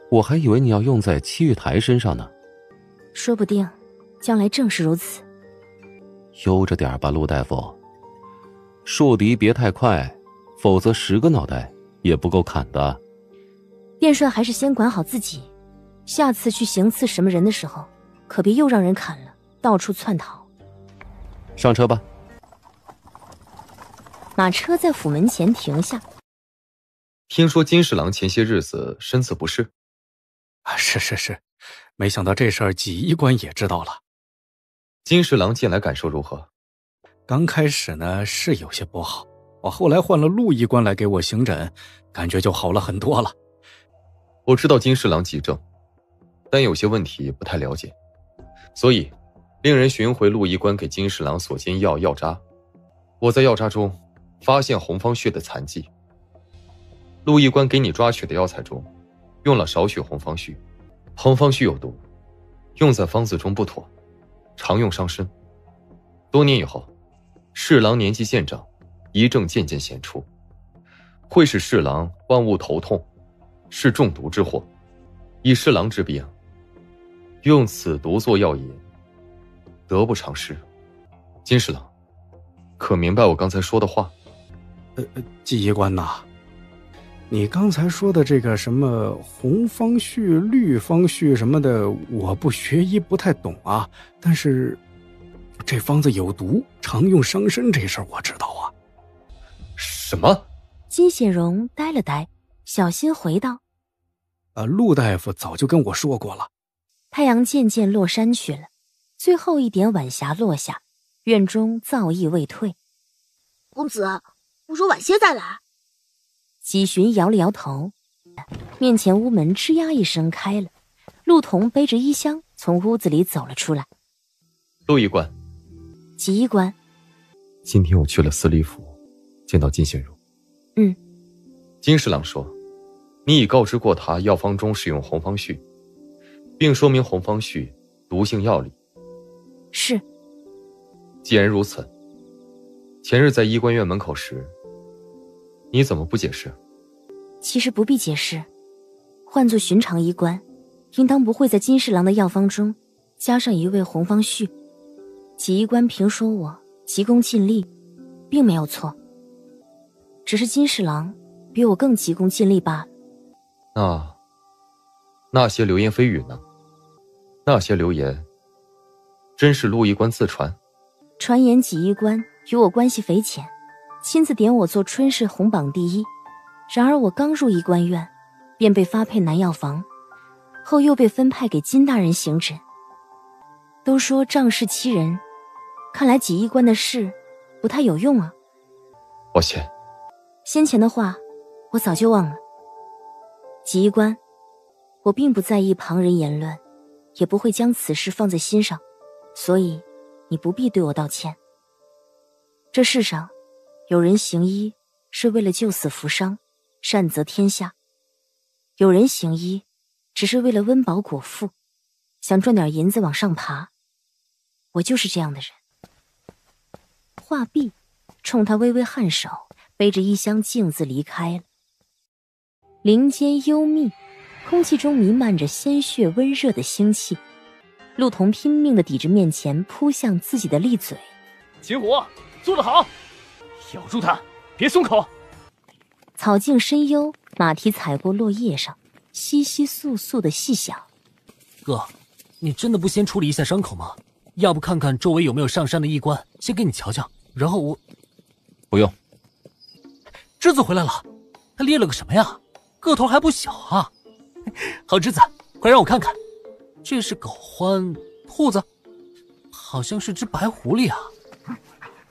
我还以为你要用在戚玉台身上呢。说不定将来正是如此。悠着点吧，陆大夫，树敌别太快，否则10个脑袋也不够砍的。殿帅还是先管好自己，下次去行刺什么人的时候，可别又让人砍了，到处窜逃。上车吧。马车在府门前停下。听说金侍郎前些日子身子不适。是，没想到这事儿纪医官也知道了。金侍郎近来感受如何？刚开始呢是有些不好，我后来换了陆医官来给我行诊，感觉就好了很多了。我知道金侍郎急症，但有些问题不太了解，所以令人寻回陆医官给金侍郎所煎药渣。我在药渣中发现红方血的残迹。陆医官给你抓取的药材中用了少许红方絮，红方絮有毒，用在方子中不妥，常用伤身。多年以后，侍郎年纪渐长，遗症渐渐显出，会使侍郎万物头痛，是中毒之祸。以侍郎之病，用此毒做药也，得不偿失。金侍郎，可明白我刚才说的话？纪医官呐，你刚才说的这个什么红方絮、绿方絮什么的，我不学医不太懂啊。但是这方子有毒，常用伤身这事儿我知道啊。什么？金显荣呆了呆，小心回道：陆大夫早就跟我说过了。太阳渐渐落山去了，最后一点晚霞落下，院中燥意未退。公子，不如晚些再来。纪寻摇了摇头，面前屋门吱呀一声开了，陆童背着衣箱从屋子里走了出来。陆医官。纪医官。今天我去了司礼府，见到金显荣。金侍郎说，你已告知过他药方中使用红方絮，并说明红方絮毒性药力。是。既然如此，前日在医官院门口时，你怎么不解释？其实不必解释，换作寻常医官，应当不会在金侍郎的药方中加上一味红方絮。纪医官评说我急功近利，并没有错，只是金侍郎比我更急功近利罢了。那些流言蜚语呢？那些流言真是陆医官自传？传言纪医官与我关系匪浅，亲自点我做春氏红榜第一。然而我刚入医官院，便被发配南药房，后又被分派给金大人行诊。都说仗势欺人，看来纪医官的事不太有用啊。抱歉，先前的话我早就忘了。纪医官，我并不在意旁人言论，也不会将此事放在心上，所以你不必对我道歉。这世上有人行医是为了救死扶伤，善泽天下；有人行医只是为了温饱果腹，想赚点银子往上爬。我就是这样的人。话毕，冲他微微颔首，背着衣箱径自离开了。林间幽密，空气中弥漫着鲜血温热的腥气。陆童拼命地抵着面前扑向自己的利嘴。秦虎，做得好，咬住他，别松口。草径深幽，马蹄踩过落叶上，窸窸窣窣的细响。哥，你真的不先处理一下伤口吗？要不看看周围有没有上山的医官，先给你瞧瞧，然后我……不用。栀子回来了，他猎了个什么呀？个头还不小啊！好栀子，快让我看看，这是狗獾、兔子，好像是只白狐狸啊！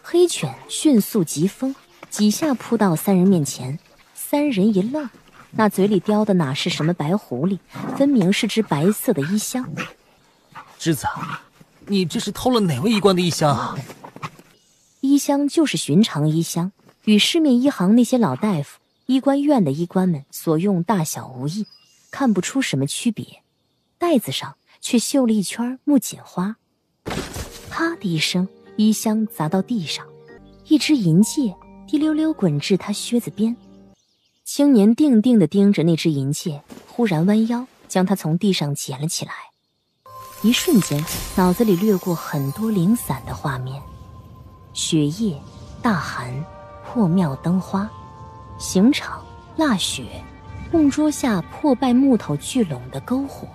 黑犬迅速疾风，几下扑到三人面前，三人一愣，那嘴里叼的哪是什么白狐狸，分明是只白色的衣箱。栀子，你这是偷了哪位医官的衣箱啊？衣箱就是寻常衣箱，与市面医行那些老大夫、医官院的医官们所用大小无异，看不出什么区别。袋子上却绣了一圈木槿花。啪的一声，衣箱砸到地上，一只银戒滴溜溜滚至他靴子边。青年定定地盯着那只银戒，忽然弯腰将它从地上捡了起来。一瞬间，脑子里掠过很多零散的画面：雪夜、大寒、破庙灯花、刑场、蜡雪、木桌下破败木头聚拢的篝火。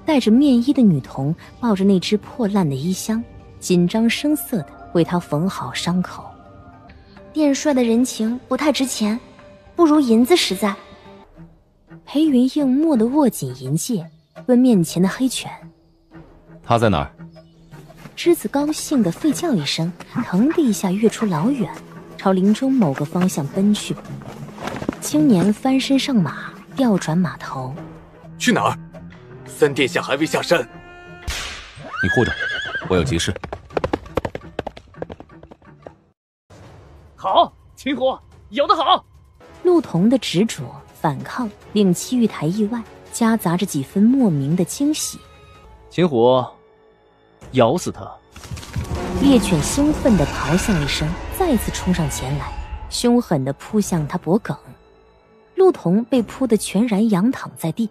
戴着面衣的女童抱着那只破烂的衣箱，紧张生涩地为他缝好伤口。殿帅的人情不太值钱，不如银子实在。裴云映蓦地握紧银戒，问面前的黑犬：他在哪儿？栀子高兴地吠叫一声，腾地一下跃出老远，朝林中某个方向奔去。青年翻身上马，调转马头。去哪儿？三殿下还未下山。你护着，我有急事。好，秦虎，咬得好。陆童的执着反抗令戚玉台意外，夹杂着几分莫名的惊喜。秦虎，咬死他！猎犬兴奋地咆哮一声，再次冲上前来，凶狠地扑向他脖颈。陆童被扑得全然仰躺在地，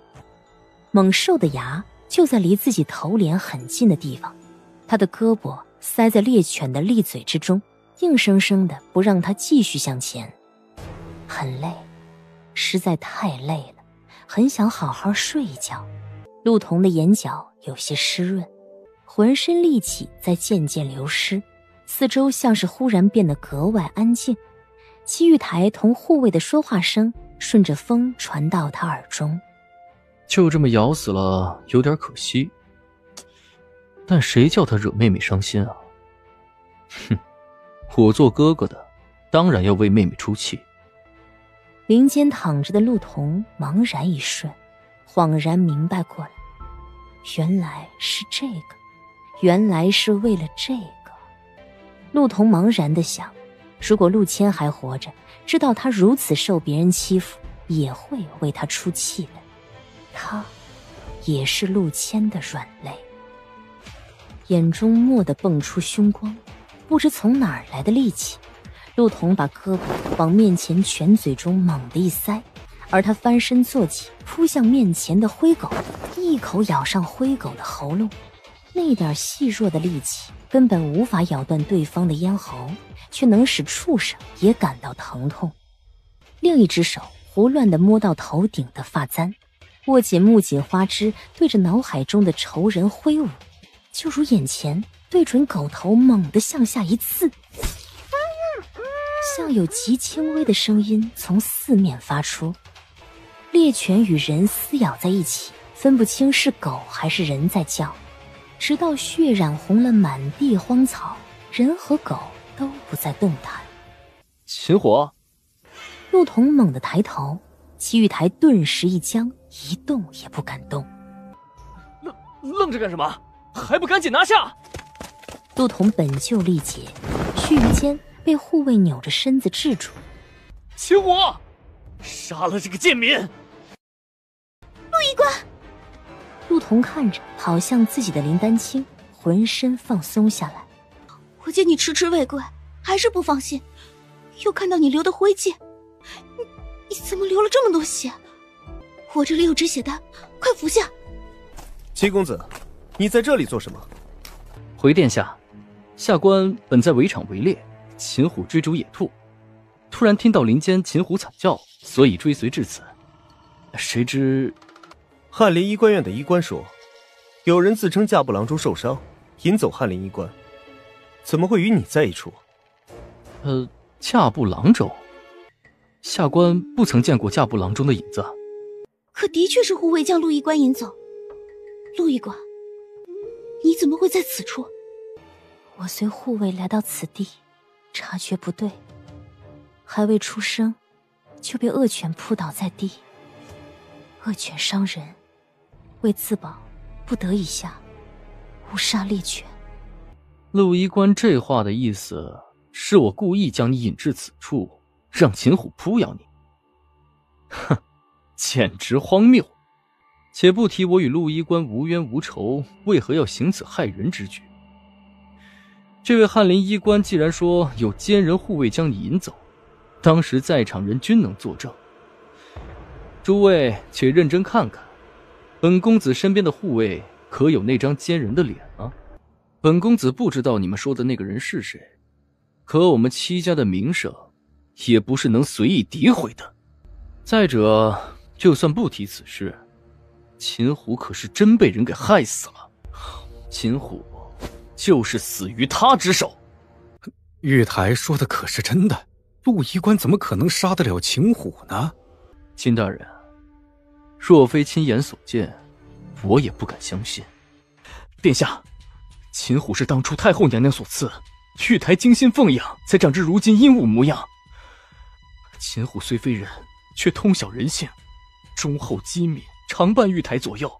猛兽的牙就在离自己头脸很近的地方，他的胳膊塞在猎犬的利嘴之中，硬生生的不让他继续向前。很累，实在太累了，很想好好睡一觉。陆童的眼角有些湿润，浑身力气在渐渐流失，四周像是忽然变得格外安静。戚玉台同护卫的说话声顺着风传到他耳中。就这么咬死了，有点可惜。但谁叫他惹妹妹伤心啊？哼，我做哥哥的，当然要为妹妹出气。林间躺着的陆童茫然一瞬，恍然明白过来，原来是这个，原来是为了这个。陆童茫然地想，如果陆谦还活着，知道他如此受别人欺负，也会为他出气的。他也是陆谦的软肋。眼中蓦地迸出凶光，不知从哪儿来的力气，陆童把胳膊往面前犬嘴中猛地一塞，而他翻身坐起，扑向面前的灰狗，一口咬上灰狗的喉咙。那点细弱的力气根本无法咬断对方的咽喉，却能使畜生也感到疼痛。另一只手胡乱地摸到头顶的发簪，握紧木槿花枝，对着脑海中的仇人挥舞，就如眼前对准狗头猛地向下一刺，像有极轻微的声音从四面发出。猎犬与人撕咬在一起，分不清是狗还是人在叫，直到血染红了满地荒草，人和狗都不再动弹。秦火！陆童猛地抬头，戚玉台顿时一僵，一动也不敢动。愣着干什么？还不赶紧拿下！陆童本就力竭，须臾间被护卫扭着身子制住。秦火，杀了这个贱民！陆医官，陆童看着跑向自己的林丹青，浑身放松下来。我见你迟迟未归，还是不放心，又看到你流的灰烬，你怎么流了这么多血？我这里有止血丹，快服下。七公子，你在这里做什么？回殿下，下官本在围场围猎，秦虎追逐野兔，突然听到林间秦虎惨叫，所以追随至此。谁知翰林医官院的医官说，有人自称架步郎中受伤，引走翰林医官，怎么会与你在一处？架步郎中，下官不曾见过架步郎中的影子。可的确是护卫将陆医官引走。陆医官，你怎么会在此处？我随护卫来到此地，察觉不对，还未出声，就被恶犬扑倒在地。恶犬伤人，为自保，不得已下误杀猎犬。陆医官这话的意思是我故意将你引至此处，让秦虎扑咬你。哼，简直荒谬！且不提我与陆医官无冤无仇，为何要行此害人之举？这位翰林医官既然说有奸人护卫将你引走，当时在场人均能作证。诸位且认真看看，本公子身边的护卫可有那张奸人的脸啊？本公子不知道你们说的那个人是谁，可我们戚家的名声也不是能随意诋毁的。再者，就算不提此事，秦虎可是真被人给害死了，秦虎就是死于他之手。玉台说的可是真的？陆医官怎么可能杀得了秦虎呢？秦大人，若非亲眼所见，我也不敢相信。殿下，秦虎是当初太后娘娘所赐，玉台精心奉养，才长至如今英武模样。秦虎虽非人，却通晓人性，忠厚机敏，常伴玉台左右，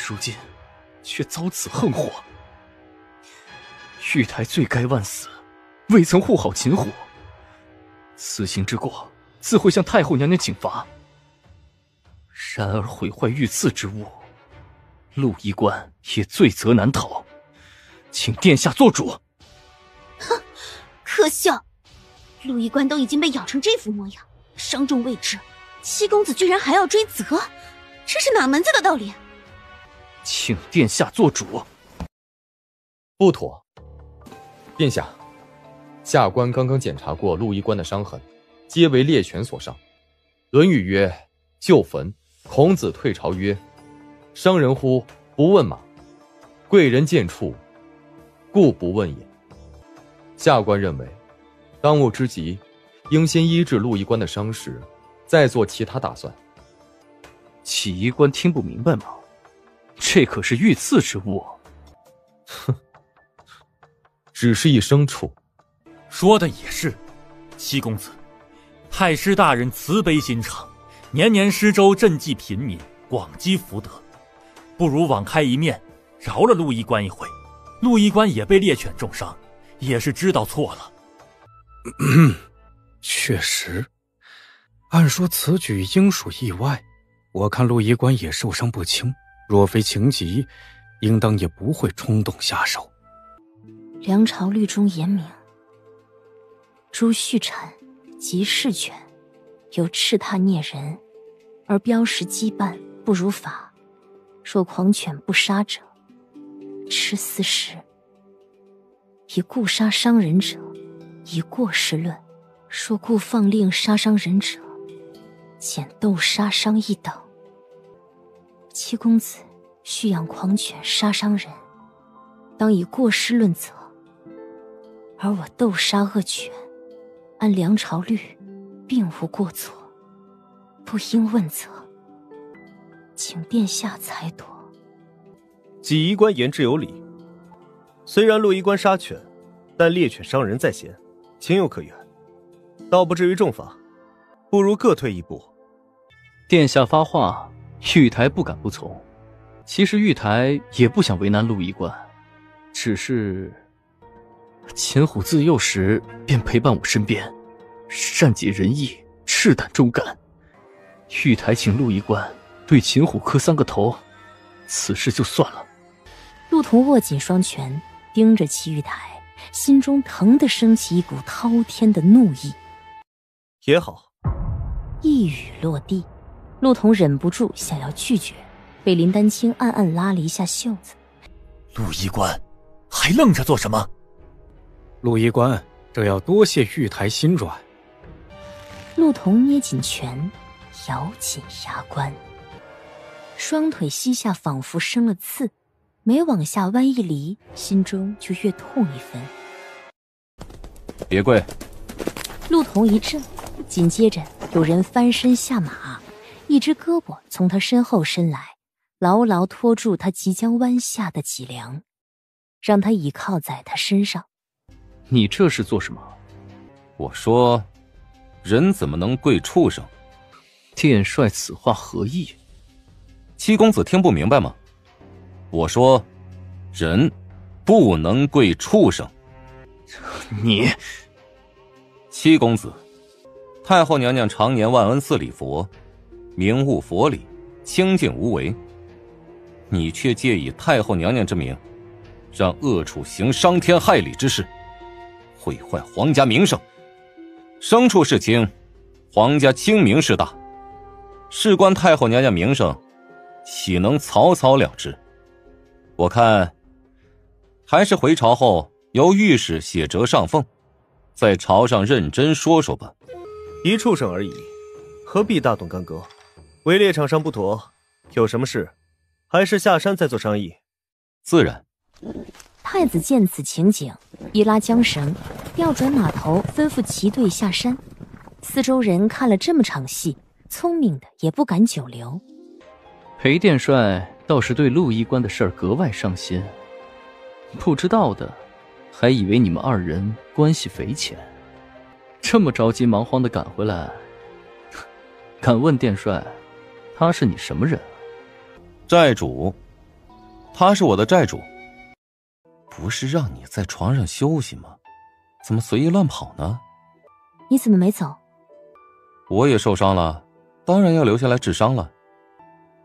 如今却遭此横祸。玉台罪该万死，未曾护好秦虎，此行之过自会向太后娘娘请罚。然而毁坏御赐之物，陆医官也罪责难逃，请殿下做主。哼，可笑！陆医官都已经被咬成这副模样，伤重未治，七公子居然还要追责，这是哪门子的道理？请殿下做主。不妥，殿下，下官刚刚检查过陆医官的伤痕，皆为猎犬所伤。《论语》曰：“救坟。”孔子退朝曰：“伤人乎？不问马。贵人见处，故不问也。”下官认为，当务之急，应先医治陆医官的伤势，再做其他打算。启医官听不明白吗？这可是御赐之物。哼，只是一牲畜。说的也是，七公子，太师大人慈悲心肠，年年施粥赈济贫民，广积福德，不如网开一面，饶了陆医官一回。陆医官也被猎犬重伤，也是知道错了。确实，按说此举应属意外。我看陆医官也受伤不轻，若非情急，应当也不会冲动下手。梁朝律中言明，诛畜产及弑犬，有斥踏孽人，而标识羁绊，不如法。若狂犬不杀者，吃40；以故杀伤人者，以过失论；若故放令杀伤人者，减斗杀伤一等。七公子蓄养狂犬杀伤人，当以过失论责；而我斗杀恶犬，按梁朝律，并无过错，不应问责，请殿下裁夺。纪医官言之有理，虽然陆医官杀犬，但猎犬伤人在先，情有可原，倒不至于重罚，不如各退一步。殿下发话，玉台不敢不从。其实玉台也不想为难陆医官，只是秦虎自幼时便陪伴我身边，善解人意，赤胆忠肝。玉台请陆医官对秦虎磕3个头，此事就算了。陆童握紧双拳，盯着齐玉台，心中腾地升起一股滔天的怒意。也好。一语落地，陆童忍不住想要拒绝，被林丹青暗暗拉了一下袖子。陆医官，还愣着做什么？陆医官，这要多谢玉台心软。陆童捏紧拳，咬紧牙关，双腿膝下仿佛生了刺，每往下弯一厘，心中就越痛一分。别跪！陆童一怔，紧接着有人翻身下马，一只胳膊从他身后伸来，牢牢拖住他即将弯下的脊梁，让他倚靠在他身上。你这是做什么？我说，人怎么能跪畜生？殿帅此话何意？七公子听不明白吗？我说，人不能跪畜生。你，七公子，太后娘娘常年万恩寺礼佛，明悟佛理，清净无为。你却借以太后娘娘之名，让恶畜行伤天害理之事，毁坏皇家名声。牲畜事轻，皇家清明事大，事关太后娘娘名声，岂能草草了之？我看还是回朝后由御史写折上奉，在朝上认真说说吧。一畜生而已，何必大动干戈？围猎场上不妥，有什么事还是下山再做商议。自然。太子见此情景，一拉缰绳，调转马头，吩咐骑队下山。四周人看了这么场戏，聪明的也不敢久留。裴殿帅倒是对陆医官的事儿格外上心，不知道的还以为你们二人关系匪浅，这么着急忙慌的赶回来。敢问殿帅，他是你什么人？寨主，他是我的寨主。不是让你在床上休息吗？怎么随意乱跑呢？你怎么没走？我也受伤了，当然要留下来治伤了。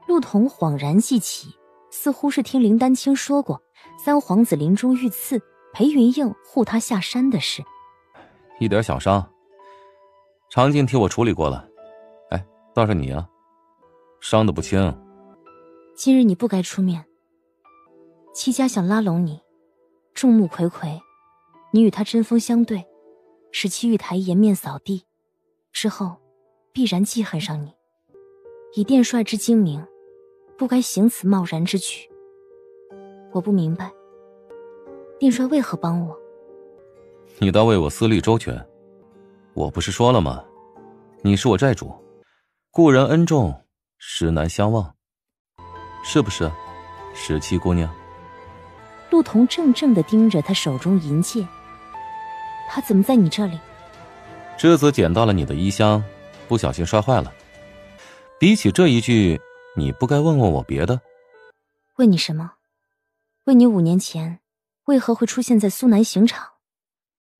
陆童恍然记起，似乎是听林丹青说过三皇子临终遇刺，裴云映护他下山的事。一点小伤，常进替我处理过了。哎，倒是你啊，伤得不轻。今日你不该出面，戚家想拉拢你，众目睽睽，你与他针锋相对，使戚玉台颜面扫地，之后必然记恨上你。以殿帅之精明，不该行此贸然之举。我不明白，殿帅为何帮我？你倒为我思虑周全。我不是说了吗？你是我寨主，故人恩重，实难相忘，是不是，17姑娘？陆童怔怔地盯着他手中银戒，他怎么在你这里？之子捡到了你的衣箱，不小心摔坏了。比起这一句，你不该问问我别的？问你什么？问你5年前为何会出现在苏南刑场？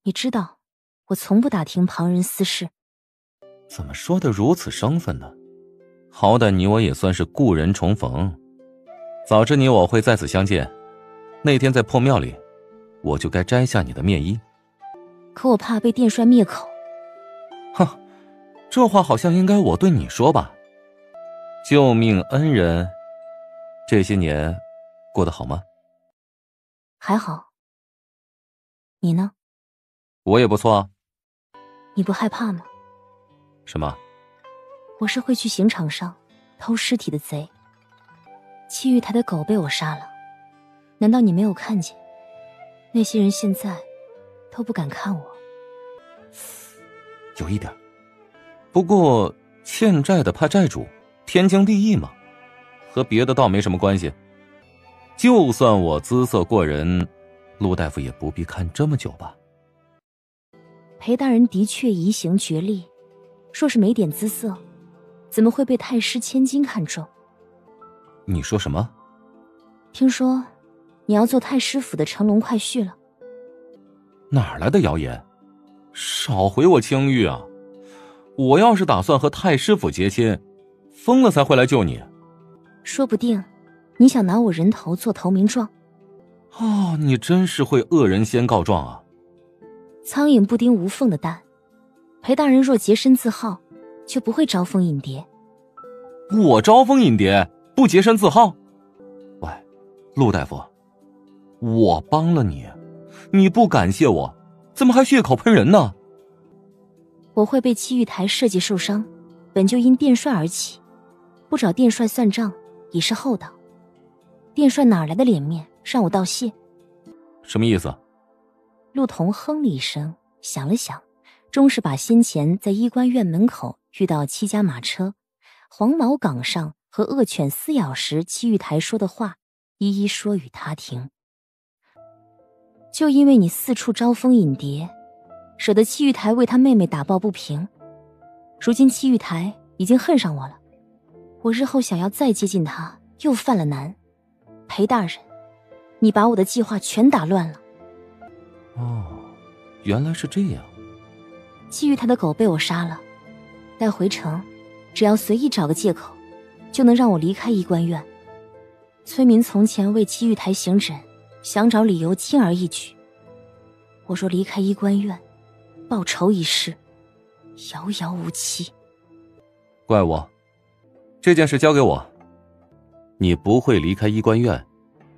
你知道，我从不打听旁人私事。怎么说得如此生分呢？好歹你我也算是故人重逢，早知你我会再次相见，那天在破庙里，我就该摘下你的面衣。可我怕被殿帅灭口。哼，这话好像应该我对你说吧。救命恩人，这些年过得好吗？还好。你呢？我也不错啊。你不害怕吗？什么？我是会去刑场上偷尸体的贼。戚玉台的狗被我杀了，难道你没有看见？那些人现在都不敢看我。有一点，不过欠债的怕债主，天经地义嘛，和别的倒没什么关系。就算我姿色过人，陆大夫也不必看这么久吧。裴大人的确移形绝丽，若是没点姿色，怎么会被太师千金看中？你说什么？听说你要做太师府的乘龙快婿了。哪来的谣言？少回我清誉啊！我要是打算和太师府结亲，疯了才会来救你。说不定你想拿我人头做投名状？哦，你真是会恶人先告状啊！苍蝇不叮无缝的蛋，裴大人若洁身自好，就不会招蜂引蝶。我招蜂引蝶，不洁身自好？喂，陆大夫，我帮了你，你不感谢我，怎么还血口喷人呢？我会被七玉台设计受伤，本就因殿帅而起，不找殿帅算账已是厚道。殿帅哪来的脸面让我道谢？什么意思？陆童哼了一声，想了想，终是把先前在医官院门口遇到七家马车、黄毛岗上和恶犬撕咬时七玉台说的话一一说与他听。就因为你四处招蜂引蝶，惹得七玉台为他妹妹打抱不平，如今七玉台已经恨上我了，我日后想要再接近他又犯了难。裴大人，你把我的计划全打乱了。哦，原来是这样。七玉台的狗被我杀了，待回城，只要随意找个借口，就能让我离开医官院。村民从前为七玉台行诊，想找理由轻而易举。我若离开医官院，报仇一事，遥遥无期。怪我，这件事交给我。你不会离开医官院，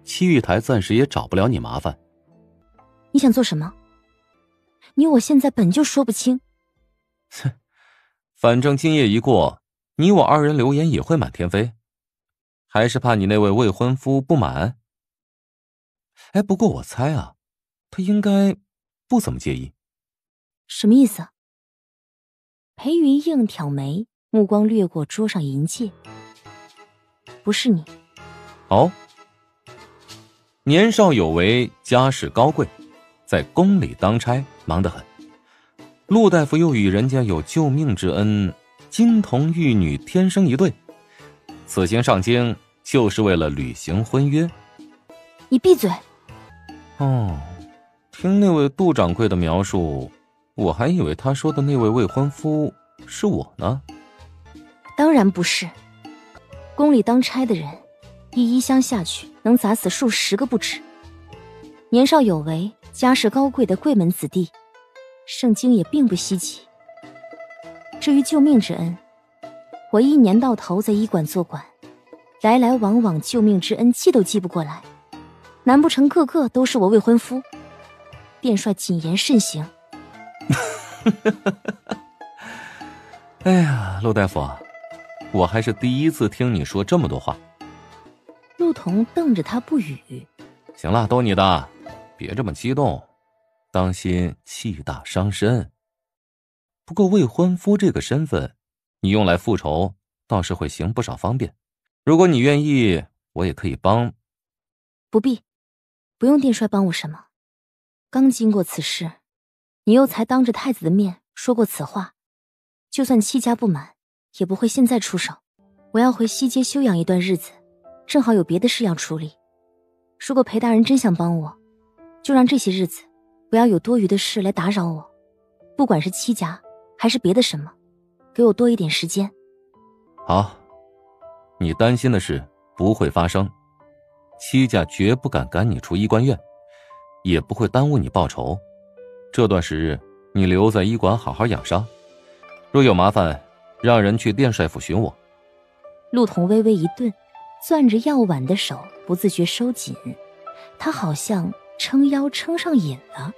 七玉台暂时也找不了你麻烦。你想做什么？你我现在本就说不清。哼，反正今夜一过，你我二人流言也会满天飞。还是怕你那位未婚夫不满？哎，不过我猜啊，他应该不怎么介意。什么意思？裴云硬挑眉，目光掠过桌上银戒。不是你。哦，年少有为，家世高贵，在宫里当差忙得很。陆大夫又与人家有救命之恩，金童玉女天生一对，此行上京就是为了履行婚约。你闭嘴。哦，听那位杜掌柜的描述，我还以为他说的那位未婚夫是我呢。当然不是，宫里当差的人一衣箱下去能砸死数十个不止。年少有为，家世高贵的贵门子弟，圣经也并不稀奇。至于救命之恩，我一年到头在医馆做馆，来来往往救命之恩记都记不过来，难不成个个都是我未婚夫？殿帅谨言慎行。哎呀，陆大夫，我还是第一次听你说这么多话。陆童瞪着他不语。行了，都你的，别这么激动，当心气大伤身。不过未婚夫这个身份，你用来复仇倒是会行不少方便。如果你愿意，我也可以帮。不必，不用殿帅帮我什么。刚经过此事，你又才当着太子的面说过此话，就算戚家不满，也不会现在出手。我要回西街休养一段日子，正好有别的事要处理。如果裴大人真想帮我，就让这些日子不要有多余的事来打扰我，不管是戚家还是别的什么，给我多一点时间。好，你担心的事不会发生，戚家绝不敢赶你出医官院，也不会耽误你报仇。这段时日你留在医馆好好养伤，若有麻烦，让人去殿帅府寻我。陆童微微一顿，攥着药碗的手不自觉收紧，他好像撑腰撑上瘾了。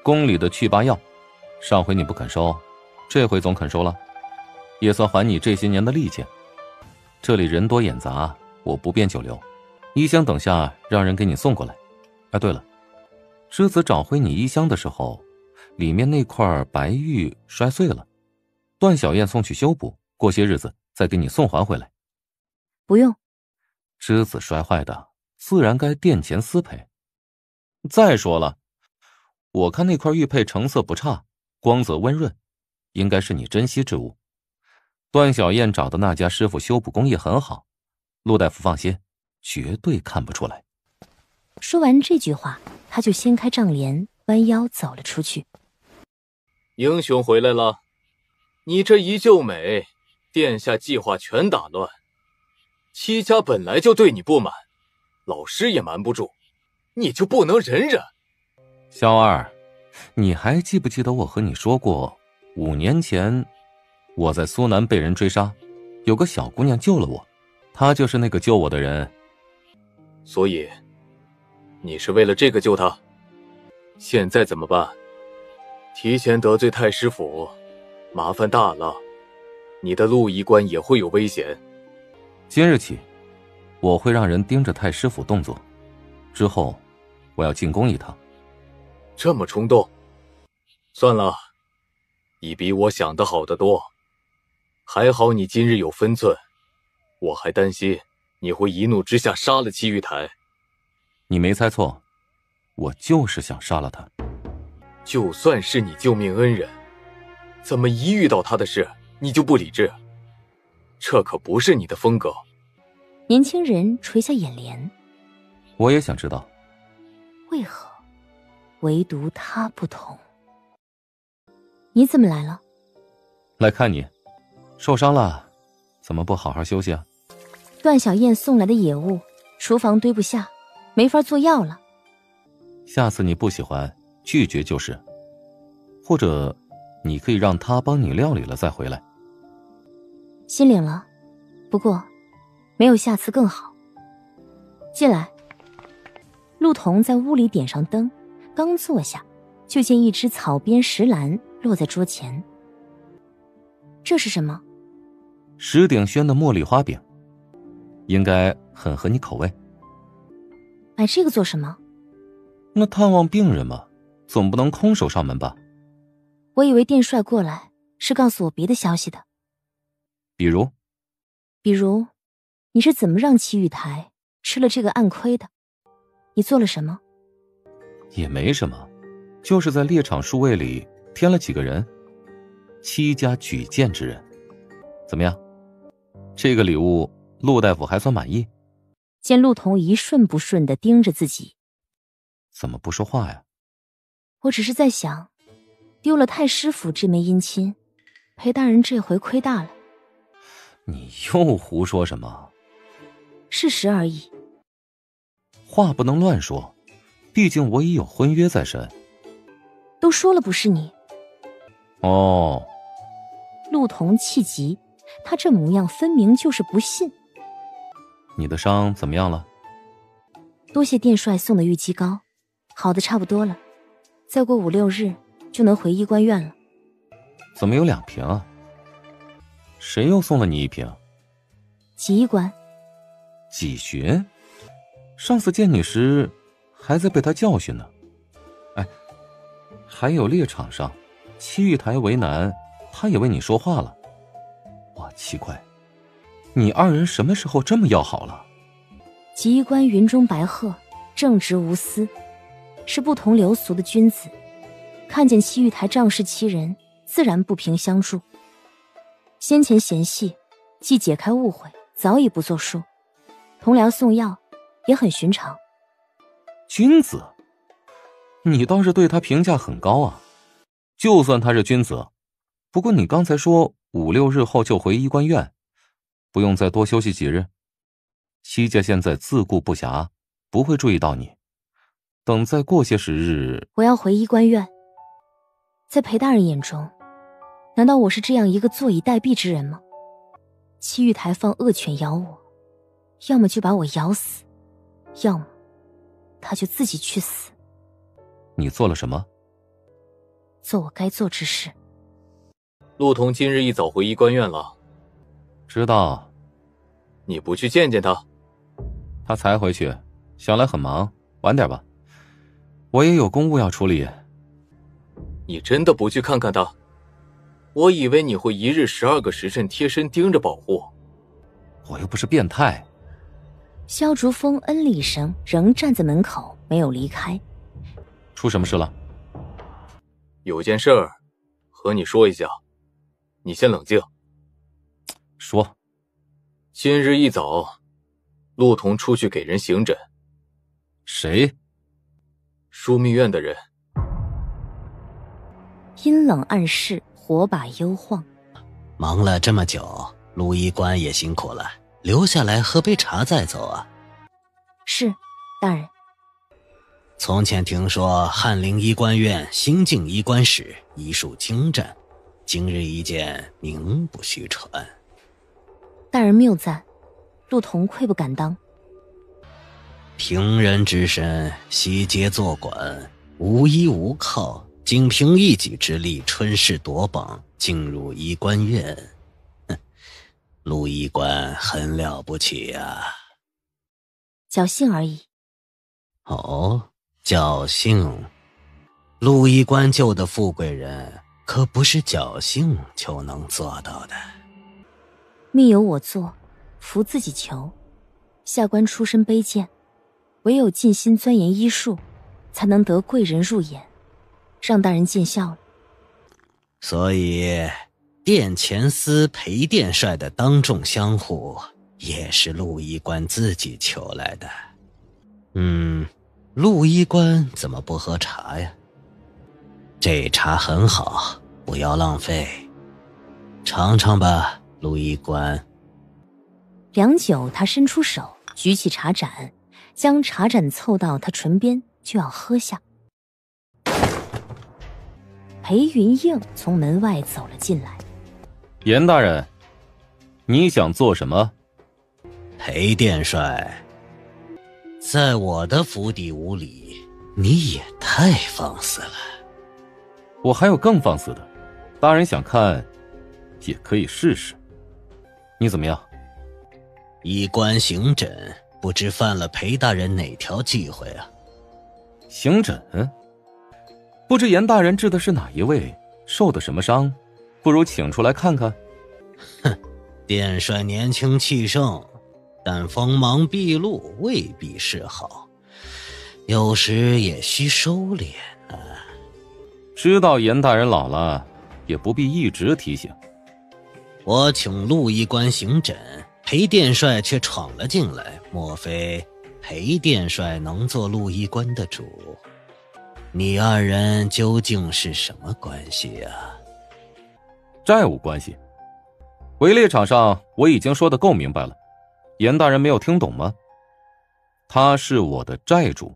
宫里的去疤药，上回你不肯收，这回总肯收了，也算还你这些年的力气。这里人多眼杂，我不便久留，衣箱等下让人给你送过来。哎，对了，之子找回你衣箱的时候，里面那块白玉摔碎了，段小燕送去修补，过些日子再给你送还回来。不用，之子摔坏的，自然该殿前私赔。再说了，我看那块玉佩成色不差，光泽温润，应该是你珍惜之物。段小燕找的那家师傅修补工艺很好，陆大夫放心，绝对看不出来。说完这句话，他就掀开帐帘，弯腰走了出去。英雄回来了，你这一救美，殿下计划全打乱。戚家本来就对你不满，老师也瞒不住，你就不能忍忍？小二，你还记不记得我和你说过，5年前我在苏南被人追杀，有个小姑娘救了我，她就是那个救我的人。所以你是为了这个救她？现在怎么办？提前得罪太师府，麻烦大了，你的陆医官也会有危险。今日起，我会让人盯着太师府动作，之后我要进宫一趟。这么冲动？算了，你比我想的好得多。还好你今日有分寸，我还担心你会一怒之下杀了戚玉台。你没猜错，我就是想杀了他。就算是你救命恩人，怎么一遇到他的事你就不理智？这可不是你的风格。年轻人垂下眼帘，我也想知道，为何唯独他不同？你怎么来了？来看你，受伤了，怎么不好好休息啊？段小燕送来的野物，厨房堆不下，没法做药了。下次你不喜欢，拒绝就是。或者，你可以让他帮你料理了再回来。心领了，不过没有下次更好。进来。陆彤在屋里点上灯，刚坐下，就见一只草编石兰落在桌前。这是什么？石鼎轩的茉莉花饼，应该很合你口味。买这个做什么？那探望病人嘛，总不能空手上门吧？我以为殿帅过来是告诉我别的消息的。比如你是怎么让戚玉台吃了这个暗亏的？你做了什么？也没什么，就是在猎场数位里添了几个人，7家举荐之人。怎么样？这个礼物陆大夫还算满意？见陆彤一瞬不瞬地盯着自己，怎么不说话呀？我只是在想，丢了太师府这枚姻亲，裴大人这回亏大了。你又胡说什么？事实而已。话不能乱说，毕竟我已有婚约在身。都说了不是你。哦。陆彤气急，他这模样分明就是不信。你的伤怎么样了？多谢殿帅送的玉鸡膏，好的差不多了，再过5、6日就能回医官院了。怎么有2瓶啊？谁又送了你1瓶？纪医官。纪寻？上次见你时还在被他教训呢。哎，还有猎场上戚玉台为难，他也为你说话了。哇，奇怪，你2人什么时候这么要好了？纪医官云中白鹤，正直无私，是不同流俗的君子，看见戚玉台仗势欺人，自然不平相助。先前嫌隙，既解开误会，早已不作数，同僚送药也很寻常。君子？你倒是对他评价很高啊。就算他是君子，不过你刚才说5、6日后就回医官院，不用再多休息几日？戚家现在自顾不暇，不会注意到你。等再过些时日，我要回医官院。在裴大人眼中，难道我是这样一个坐以待毙之人吗？戚玉台放恶犬咬我，要么就把我咬死，要么他就自己去死。你做了什么？做我该做之事。陆彤今日一早回医官院了。知道。你不去见见他？他才回去，想来很忙，晚点吧。我也有公务要处理。你真的不去看看他？我以为你会1日12个时辰贴身盯着保护。我又不是变态。萧竹风嗯了一声，仍站在门口没有离开。出什么事了？有件事儿和你说一下，你先冷静。说。今日一早，陆彤出去给人行诊。谁？枢密院的人。阴冷暗室，火把幽晃。忙了这么久，陆医官也辛苦了。留下来喝杯茶再走啊。是，大人。从前听说翰林医官院新晋医官使医术精湛，今日一见，名不虚传。大人谬赞，陆童愧不敢当。平人之身，悉皆做管，无依无靠，仅凭一己之力春仕夺榜，进入医官院。陆医官很了不起啊。侥幸而已。哦，侥幸。陆医官救的富贵人，可不是侥幸就能做到的。命由我做，福自己求。下官出身卑贱，唯有尽心钻研医术，才能得贵人入眼，让大人见笑了。所以殿前司裴殿帅的当众相护，也是陆医官自己求来的。陆医官怎么不喝茶呀？这茶很好，不要浪费，尝尝吧，陆医官。良久，他伸出手举起茶盏，将茶盏凑到他唇边，就要喝下。裴云映从门外走了进来。严大人，你想做什么？裴殿帅，在我的府邸无礼，你也太放肆了。我还有更放肆的，大人想看也可以试试。你怎么样？医官行诊，不知犯了裴大人哪条忌讳啊？行诊？不知严大人治的是哪一位，受的什么伤？不如请出来看看。哼，殿帅年轻气盛，但锋芒毕露未必是好，有时也需收敛啊。知道严大人老了，也不必一直提醒。我请陆医官行诊，裴殿帅却闯了进来，莫非裴殿帅能做陆医官的主？你二人究竟是什么关系啊？债务关系。围猎场上我已经说得够明白了，严大人没有听懂吗？他是我的债主。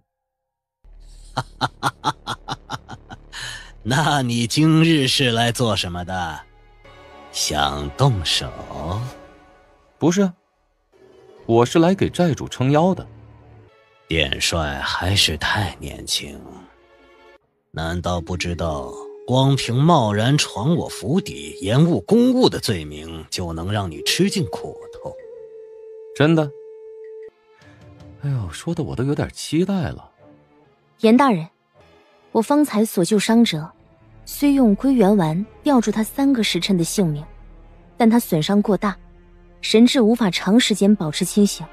那你今日是来做什么的？想动手？不是，我是来给债主撑腰的。殿帅还是太年轻，难道不知道光凭贸然闯我府邸、延误公务的罪名，就能让你吃尽苦头？真的？哎呦，说的我都有点期待了。严大人，我方才所救伤者，虽用归元丸吊住他3个时辰的性命，但他损伤过大，神志无法长时间保持清醒。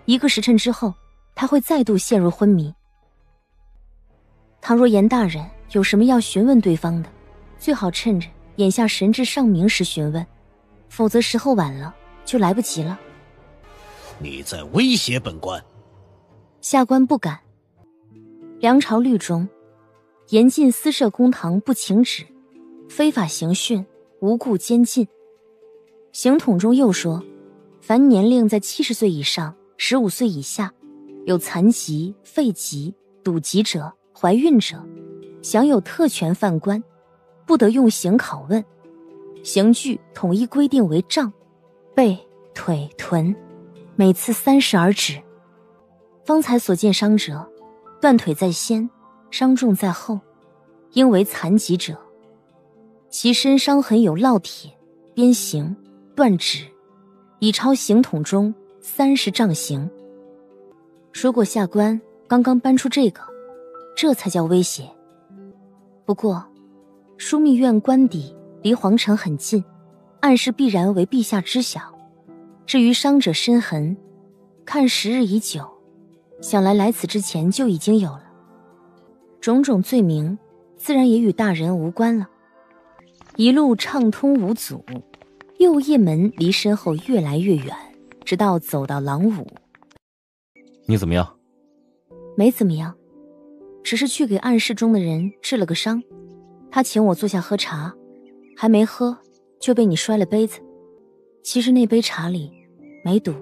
1个时辰之后，他会再度陷入昏迷。倘若严大人有什么要询问对方的，最好趁着眼下神志尚明时询问，否则时候晚了就来不及了。你在威胁本官？下官不敢。梁朝律中严禁私设公堂不请旨，非法刑讯，无故监禁。刑统中又说，凡年龄在70岁以上、15岁以下，有残疾、废疾、赌疾者、怀孕者，享有特权犯官，不得用刑拷问。刑具统一规定为杖，背、腿、臀，每次30而止。方才所见伤者，断腿在先，伤重在后，应为残疾者。其身伤痕有烙铁、鞭刑、断指，已超刑统中30杖刑。如果下官刚刚搬出这个，这才叫威胁。不过枢密院官邸离皇城很近，案事必然为陛下知晓。至于伤者身痕，看时日已久，想来此之前就已经有了。种种罪名自然也与大人无关了。一路畅通无阻，右掖门离身后越来越远，直到走到廊庑。你怎么样？没怎么样，只是去给案室中的人治了个伤。他请我坐下喝茶，还没喝就被你摔了杯子。其实那杯茶里没毒。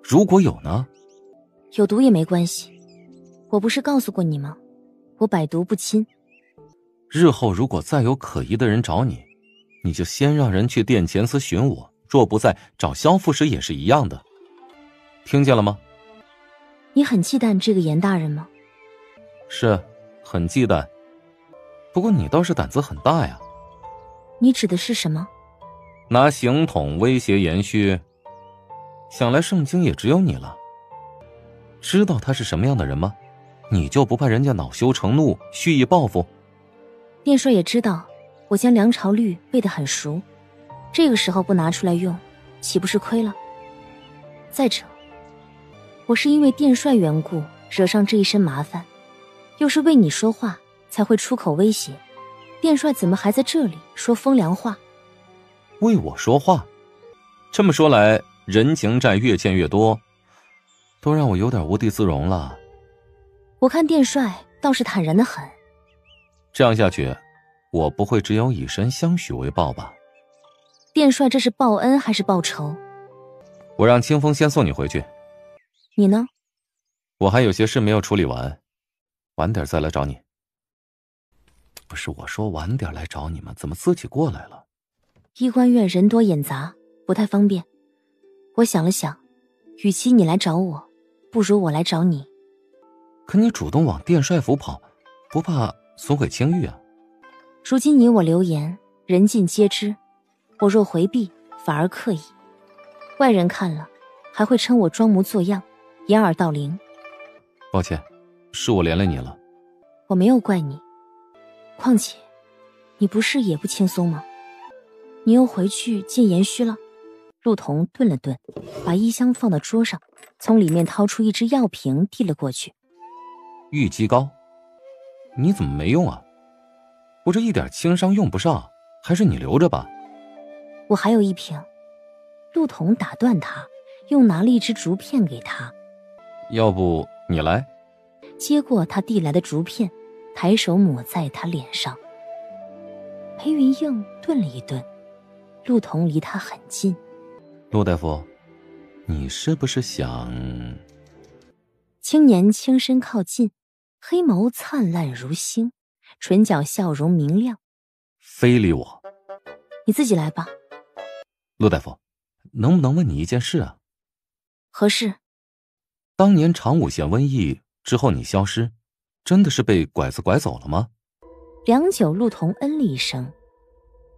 如果有呢？有毒也没关系，我不是告诉过你吗？我百毒不侵。日后如果再有可疑的人找你，你就先让人去殿前司寻我，若不在，找萧副使也是一样的。听见了吗？你很忌惮这个严大人吗？是，很忌惮。不过你倒是胆子很大呀。你指的是什么？拿刑筒威胁延续，想来圣经也只有你了。知道他是什么样的人吗？你就不怕人家恼羞成怒，蓄意报复？殿帅也知道我将梁朝律背得很熟，这个时候不拿出来用，岂不是亏了？再者，我是因为殿帅缘故惹上这一身麻烦，又是为你说话才会出口威胁，殿帅怎么还在这里说风凉话？为我说话？这么说来，人情债越欠越多，都让我有点无地自容了。我看殿帅倒是坦然得很。这样下去，我不会只有以身相许为报吧？殿帅这是报恩还是报仇？我让清风先送你回去。你呢？我还有些事没有处理完，晚点再来找你。不是我说晚点来找你吗？怎么自己过来了？医官院人多眼杂，不太方便。我想了想，与其你来找我，不如我来找你。可你主动往殿帅府跑，不怕损毁清誉啊？如今你我流言，人尽皆知，我若回避，反而刻意。外人看了，还会称我装模作样，掩耳盗铃。抱歉，是我连累你了。我没有怪你。况且，你不是也不轻松吗？你又回去见延虚了？陆童顿了顿，把衣箱放到桌上，从里面掏出一支药瓶递了过去。玉肌膏，你怎么没用啊？我这一点轻伤用不上，还是你留着吧。我还有一瓶。陆童打断他，又拿了一支竹片给他。要不你来？接过他递来的竹片，抬手抹在他脸上。裴云映顿了一顿，陆童离他很近。陆大夫，你是不是想……青年轻身靠近，黑眸灿烂如星，唇角笑容明亮。非礼我。你自己来吧。陆大夫，能不能问你一件事啊？何事？当年长武县瘟疫之后你消失，真的是被拐子拐走了吗？良久，陆童嗯了一声。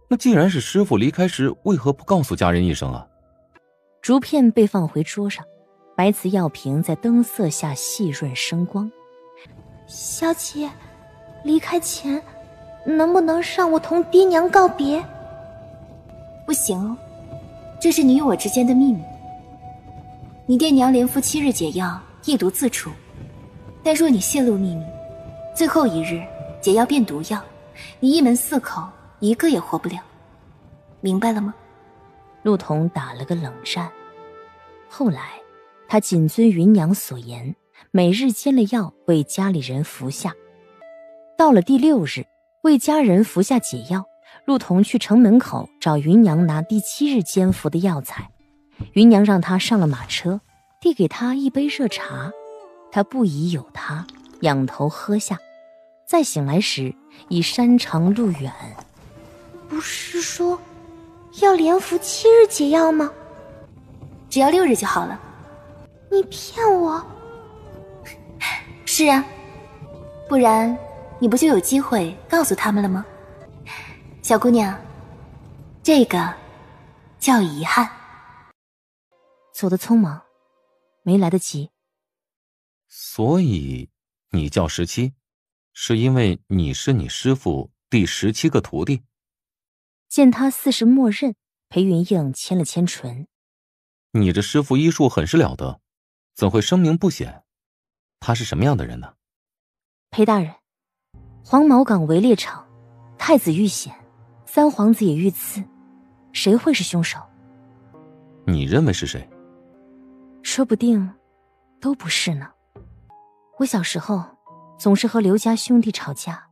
那既然是师父离开时，为何不告诉家人一声啊？竹片被放回桌上，白瓷药瓶在灯色下细润生光。小姐，离开前能不能让我同爹娘告别？不行哦，这是你与我之间的秘密。你爹娘连服7日解药，一毒自处。但若你泄露秘密，最后一日解药变毒药，你一门4口一个也活不了，明白了吗？陆童打了个冷战。后来他谨遵芸娘所言，每日煎了药为家里人服下。到了第6日，为家人服下解药，陆童去城门口找芸娘拿第7日煎服的药材。芸娘让他上了马车，递给他一杯热茶，他不疑有他，仰头喝下。再醒来时已山长路远。不是说要连服7日解药吗？只要6日就好了。你骗我？是啊，不然你不就有机会告诉他们了吗？小姑娘，这个叫遗憾。走得匆忙，没来得及。所以你叫17，是因为你是你师父第17个徒弟？见他似是默认，裴云映牵了牵唇。你这师父医术很是了得，怎会声名不显？他是什么样的人呢？裴大人，黄毛岗围猎场，太子遇险，3皇子也遇刺，谁会是凶手？你认为是谁？说不定都不是呢。我小时候总是和刘家兄弟吵架，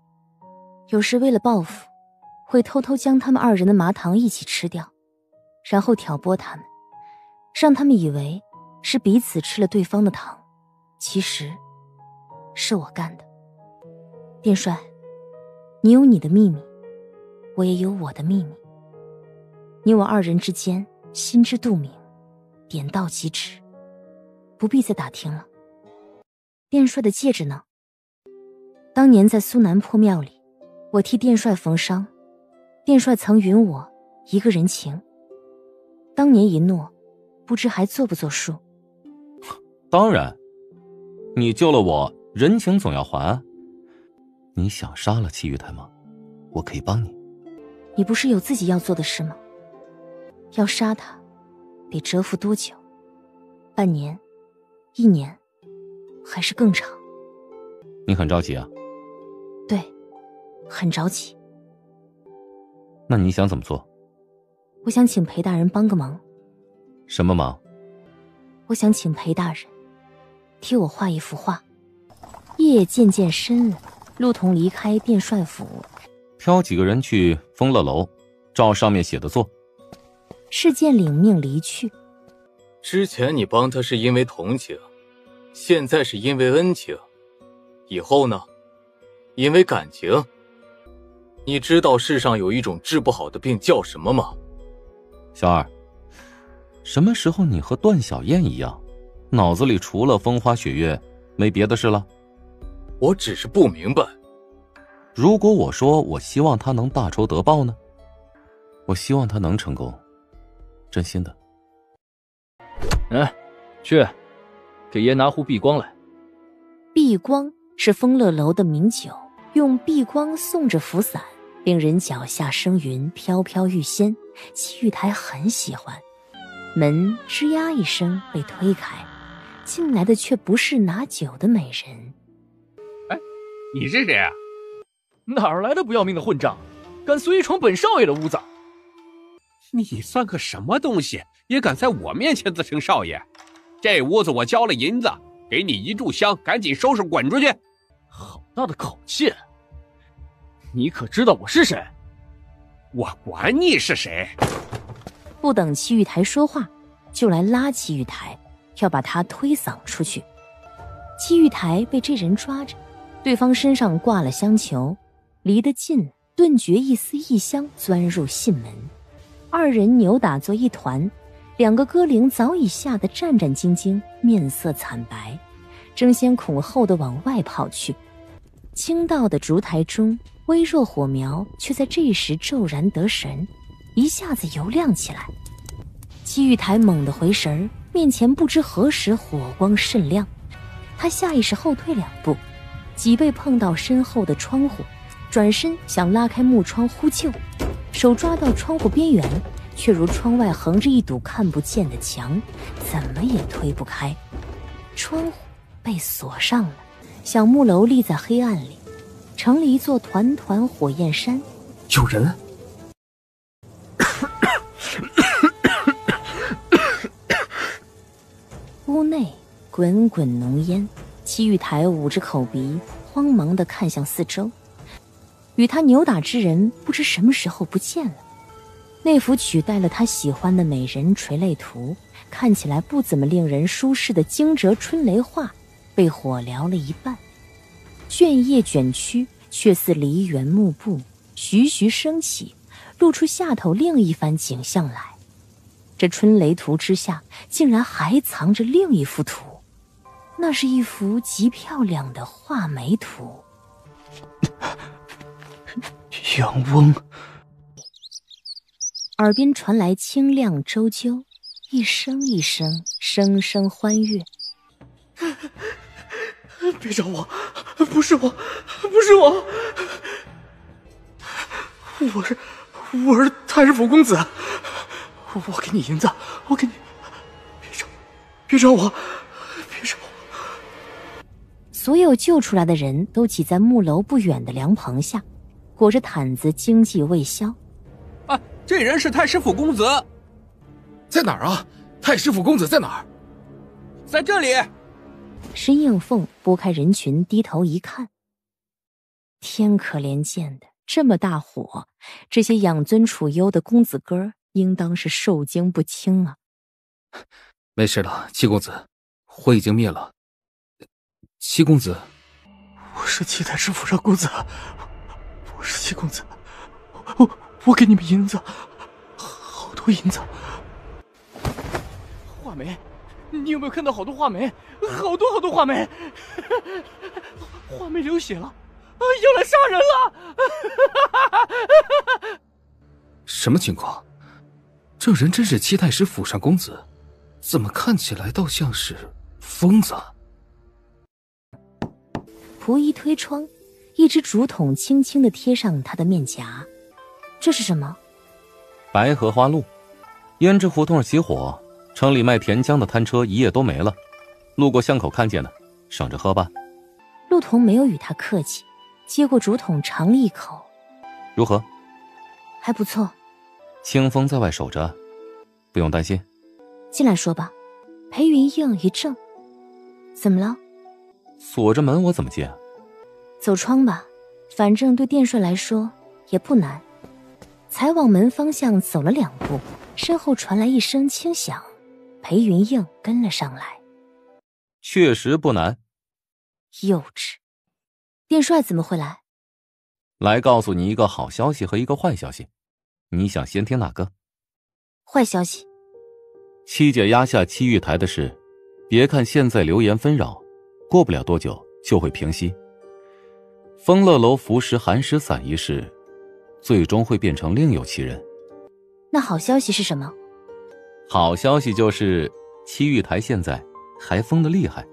有时为了报复，会偷偷将他们2人的麻糖一起吃掉，然后挑拨他们，让他们以为是彼此吃了对方的糖，其实是我干的。殿帅，你有你的秘密，我也有我的秘密。你我二人之间心知肚明，点到即止，不必再打听了。殿帅的戒指呢？当年在苏南破庙里，我替殿帅缝伤，殿帅曾允我一个人情，当年一诺，不知还作不作数？当然，你救了我，人情总要还。你想杀了戚玉台吗？我可以帮你。你不是有自己要做的事吗？要杀他，得蛰伏多久？半年、1年，还是更长？你很着急啊？对，很着急。那你想怎么做？我想请裴大人帮个忙。什么忙？我想请裴大人替我画一幅画。夜渐渐深了，陆童离开殿帅府，挑几个人去丰乐楼，照上面写的做。事件领命离去。之前你帮他是因为同情，现在是因为恩情，以后呢？因为感情。你知道世上有一种治不好的病叫什么吗？小二，什么时候你和段小燕一样，脑子里除了风花雪月没别的事了？我只是不明白。如果我说我希望他能大仇得报呢？我希望他能成功，真心的。去，给爷拿壶碧光来。碧光是丰乐楼的名酒，用碧光送着扶伞，令人脚下生云，飘飘欲仙。戚玉台很喜欢。门吱呀一声被推开，进来的却不是拿酒的美人。你是谁啊？哪儿来的不要命的混账，敢随意闯本少爷的屋子？你算个什么东西，也敢在我面前自称少爷？这屋子我交了银子，给你一炷香，赶紧收拾滚出去！好大的口气！你可知道我是谁？我管你是谁！不等戚玉台说话，就来拉戚玉台，要把他推搡出去。戚玉台被这人抓着，对方身上挂了香球，离得近，顿觉一丝异香钻入信门。二人扭打作一团，两个歌伶早已吓得战战兢兢，面色惨白，争先恐后地往外跑去。倾倒的烛台中，微弱火苗却在这时骤然得神，一下子油亮起来。戚玉台猛地回神，面前不知何时火光甚亮，他下意识后退2步，脊背碰到身后的窗户，转身想拉开木窗呼救，手抓到窗户边缘，却如窗外横着一堵看不见的墙，怎么也推不开。窗户被锁上了，小木楼立在黑暗里，成了一座团团火焰山。有人！屋内滚滚浓烟，戚玉台捂着口鼻，慌忙地看向四周。与他扭打之人不知什么时候不见了，那幅取代了他喜欢的美人垂泪图，看起来不怎么令人舒适的惊蛰春雷画被火燎了一半，卷叶卷曲，却似梨园幕布，徐徐升起，露出下头另一番景象来。这春雷图之下竟然还藏着另一幅图，那是一幅极漂亮的画眉图。杨翁，耳边传来清亮周啾，一声一声，声声欢悦。别找我，不是我，不是我，我是太师府公子，我给你银子，我给你，别找我，别找我。所有救出来的人都挤在木楼不远的凉棚下，裹着毯子，经济未消。啊，这人是太师府公子，在哪儿啊？太师府公子在哪儿？在这里。申应凤拨开人群，低头一看，天可怜见的，这么大火，这些养尊处优的公子哥应当是受惊不轻啊。没事了，七公子，火已经灭了。七公子，我是七太师府上公子，我是七公子，我给你们银子，好多银子。画眉，你有没有看到好多画眉？好多画眉，画眉流血了，要来杀人了！什么情况？这人真是七太师府上公子，怎么看起来倒像是疯子？仆役推窗，一只竹筒轻轻地贴上他的面颊。这是什么？白荷花露。胭脂胡同起火，城里卖甜浆的摊车一夜都没了，路过巷口看见的，省着喝吧。陆童没有与他客气，接过竹筒尝了一口。如何？还不错。清风在外守着，不用担心。进来说吧。裴云映一怔，怎么了？锁着门我怎么进？走窗吧，反正对殿帅来说也不难。才往门方向走了2步，身后传来一声轻响，裴云映跟了上来。确实不难。幼稚。殿帅怎么会来？来告诉你一个好消息和一个坏消息，你想先听哪个？坏消息。七姐压下七玉台的事，别看现在流言纷扰，过不了多久就会平息。丰乐楼服食寒食散一事，最终会变成另有其人。那好消息是什么？好消息就是七玉台现在还疯得厉害，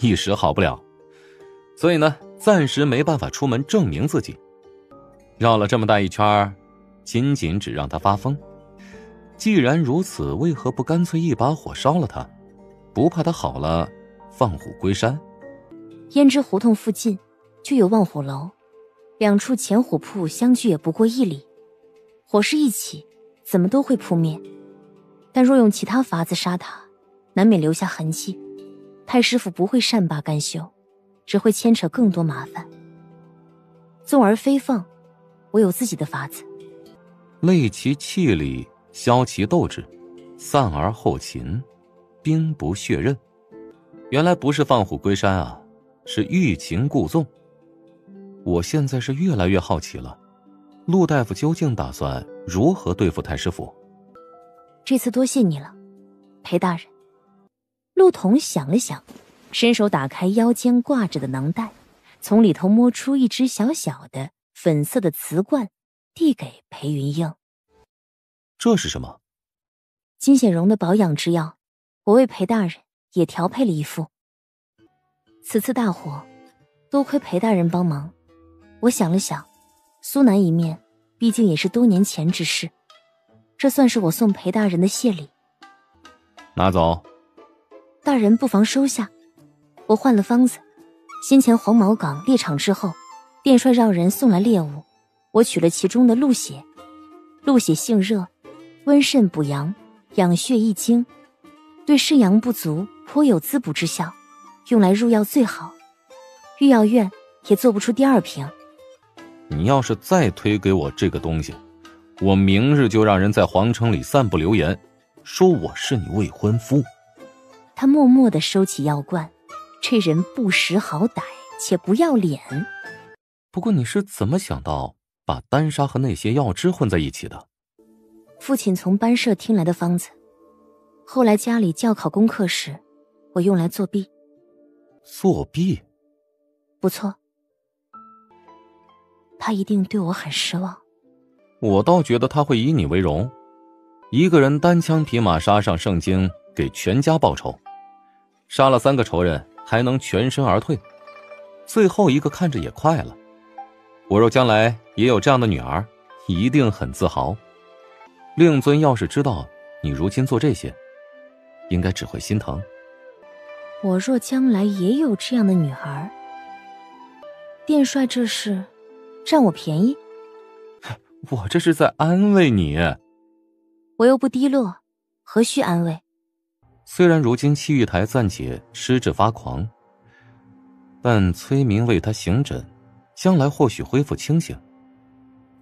一时好不了，所以呢，暂时没办法出门证明自己。绕了这么大一圈，仅仅只让他发疯。既然如此，为何不干脆一把火烧了他？不怕他好了放虎归山？胭脂胡同附近就有望虎楼，2处前虎铺相距也不过1里，火势一起，怎么都会扑灭。但若用其他法子杀他，难免留下痕迹。太师府不会善罢甘休，只会牵扯更多麻烦。纵而非放，我有自己的法子。累其气力，消其斗志，散而后勤，兵不血刃。原来不是放虎归山啊，是欲擒故纵。我现在是越来越好奇了，陆大夫究竟打算如何对付太师府？这次多谢你了，裴大人。陆童想了想，伸手打开腰间挂着的囊袋，从里头摸出一只小小的粉色的瓷罐，递给裴云映。这是什么？金显荣的保养之药，我为裴大人也调配了一副。此次大火，多亏裴大人帮忙。我想了想，苏南一面毕竟也是多年前之事，这算是我送裴大人的谢礼。拿走。大人不妨收下。我换了方子，先前黄毛岗猎场之后，殿帅让人送来猎物，我取了其中的鹿血。鹿血性热，温肾补阳，养血益精，对肾阳不足颇有滋补之效，用来入药最好。御药院也做不出第2瓶。你要是再推给我这个东西，我明日就让人在皇城里散布流言，说我是你未婚夫。他默默地收起药罐，这人不识好歹且不要脸。不过你是怎么想到把丹砂和那些药汁混在一起的？父亲从班社听来的方子，后来家里校考功课时，我用来作弊。作弊？不错。他一定对我很失望。我倒觉得他会以你为荣。一个人单枪匹马杀上圣经，给全家报仇，杀了3个仇人，还能全身而退，最后一个看着也快了。我若将来也有这样的女儿，一定很自豪。令尊要是知道你如今做这些，应该只会心疼。我若将来也有这样的女孩，殿帅这是占我便宜？我这是在安慰你。我又不低落，何须安慰？虽然如今七玉台暂且失智发狂，但崔明为他行诊，将来或许恢复清醒。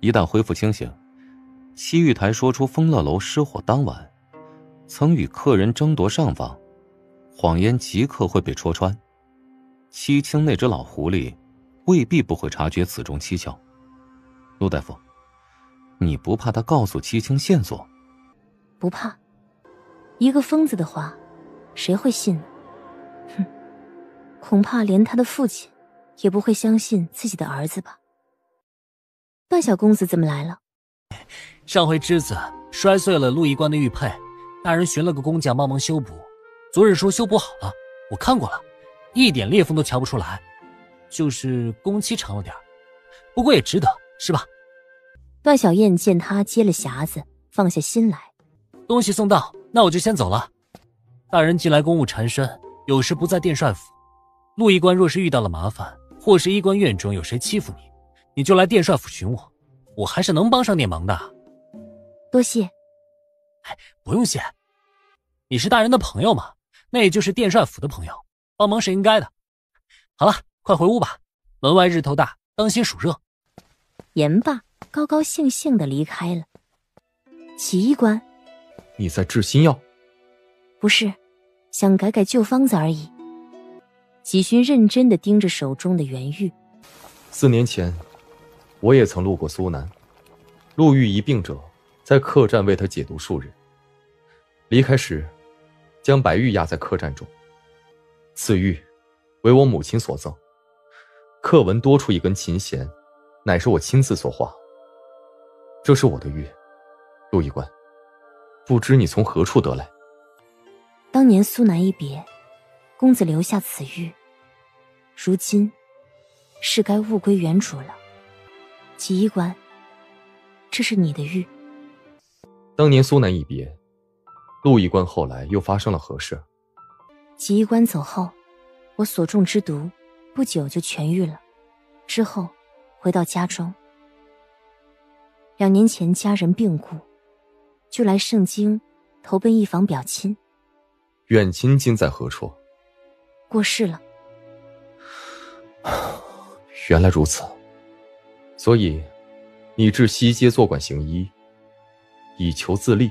一旦恢复清醒，七玉台说出丰乐楼失火当晚，曾与客人争夺上房，谎言即刻会被戳穿。戚青那只老狐狸未必不会察觉此中蹊跷。陆大夫，你不怕他告诉戚青线索？不怕，一个疯子的话，谁会信呢？哼，恐怕连他的父亲也不会相信自己的儿子吧。段小公子怎么来了？上回之子摔碎了陆一官的玉佩，大人寻了个工匠帮忙修补，昨日说修补好了，我看过了，一点裂缝都瞧不出来，就是工期长了点，不过也值得，是吧？段小燕见他接了匣子，放下心来。东西送到，那我就先走了。大人近来公务缠身，有时不在殿帅府。陆一官若是遇到了麻烦，或是医官院中有谁欺负你，你就来殿帅府寻我，我还是能帮上点忙的。多谢。不用谢，你是大人的朋友嘛，那也就是殿帅府的朋友，帮忙是应该的。好了，快回屋吧，门外日头大，当心暑热。言罢，高高兴兴地离开了。祁医官，你在制新药？不是，想改改旧方子而已。纪勋认真地盯着手中的原玉。4年前，我也曾路过苏南，陆玉一病者，在客栈为他解毒数日。离开时，将白玉压在客栈中。此玉为我母亲所赠，刻纹多出一根琴弦，乃是我亲自所画。这是我的玉，陆医官，不知你从何处得来？当年苏南一别，公子留下此玉，如今是该物归原主了。祁医官，这是你的玉。当年苏南一别，陆医官后来又发生了何事？祁医官走后，我所中之毒不久就痊愈了，之后回到家中。2年前家人病故，就来盛京投奔一房表亲。远亲今在何处？过世了。原来如此，所以你至西街坐馆行医，以求自立。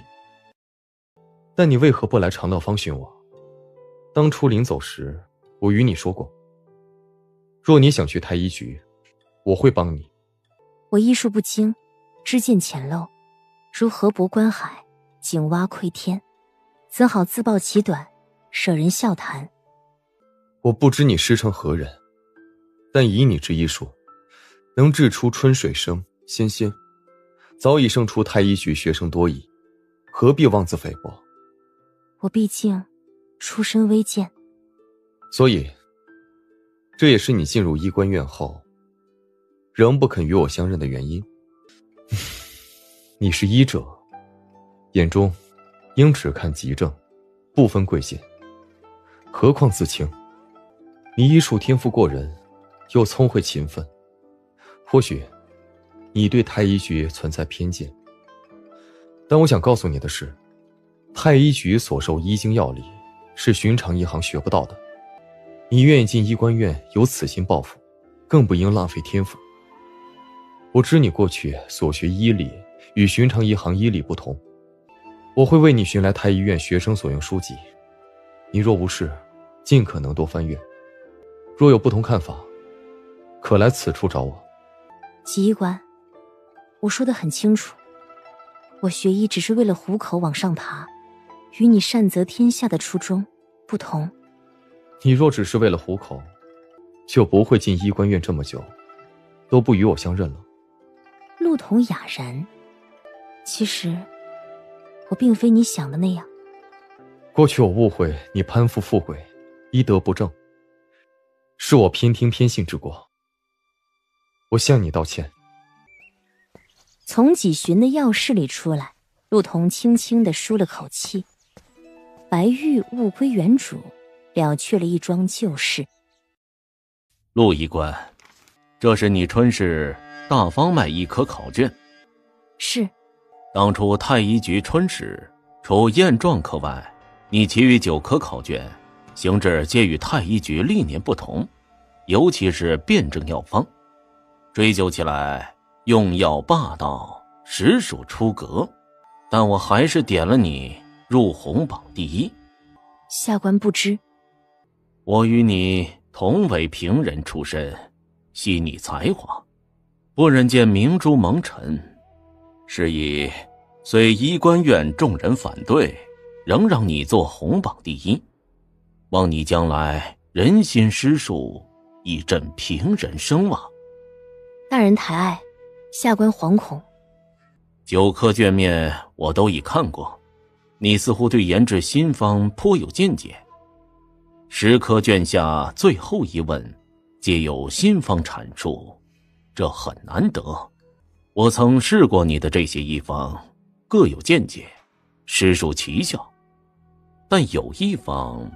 但你为何不来长乐坊寻我？当初临走时，我与你说过，若你想去太医局，我会帮你。我医术不精，知见浅陋，如河泊观海，井蛙窥天，怎好自曝其短，惹人笑谈。我不知你师承何人，但以你之医术，能治出春水生仙仙，早已胜出太医局学生多矣，何必妄自菲薄？我毕竟出身微贱，所以这也是你进入医官院后仍不肯与我相认的原因。你是医者，眼中应只看急症，不分贵贱。何况自清，你医术天赋过人，又聪慧勤奋，或许你对太医局存在偏见。但我想告诉你的是，太医局所授医经药理是寻常医行学不到的。你愿意进医官院有此心抱负，更不应浪费天赋。我知你过去所学医理与寻常医行医理不同，我会为你寻来太医院学生所用书籍，你若无事，尽可能多翻阅。若有不同看法，可来此处找我。祁医官，我说得很清楚，我学医只是为了糊口往上爬，与你善泽天下的初衷不同。你若只是为了糊口，就不会进医官院这么久，都不与我相认了。陆童哑然，其实我并非你想的那样。过去我误会你攀附富贵，医德不正，是我偏听偏信之过，我向你道歉。从纪询的药室里出来，陆童轻轻地舒了口气，白玉物归原主，了却了一桩旧事。陆医官，这是你春试大方脉医科考卷。是。当初太医局春试除验状科外，你其余9科考卷形制皆与太医局历年不同，尤其是辩证药方，追究起来用药霸道，实属出格。但我还是点了你入红榜第一。下官不知。我与你同为平人出身，悉你才华，不忍见明珠蒙尘，是以虽医官院众人反对，仍让你做红榜第一，望你将来人心施术，以振平人声望。大人抬爱，下官惶恐。9科卷面我都已看过，你似乎对研制新方颇有见解。10科卷下最后一问，皆有新方阐述，这很难得。我曾试过你的这些医方，各有见解，实属奇效。但有一方，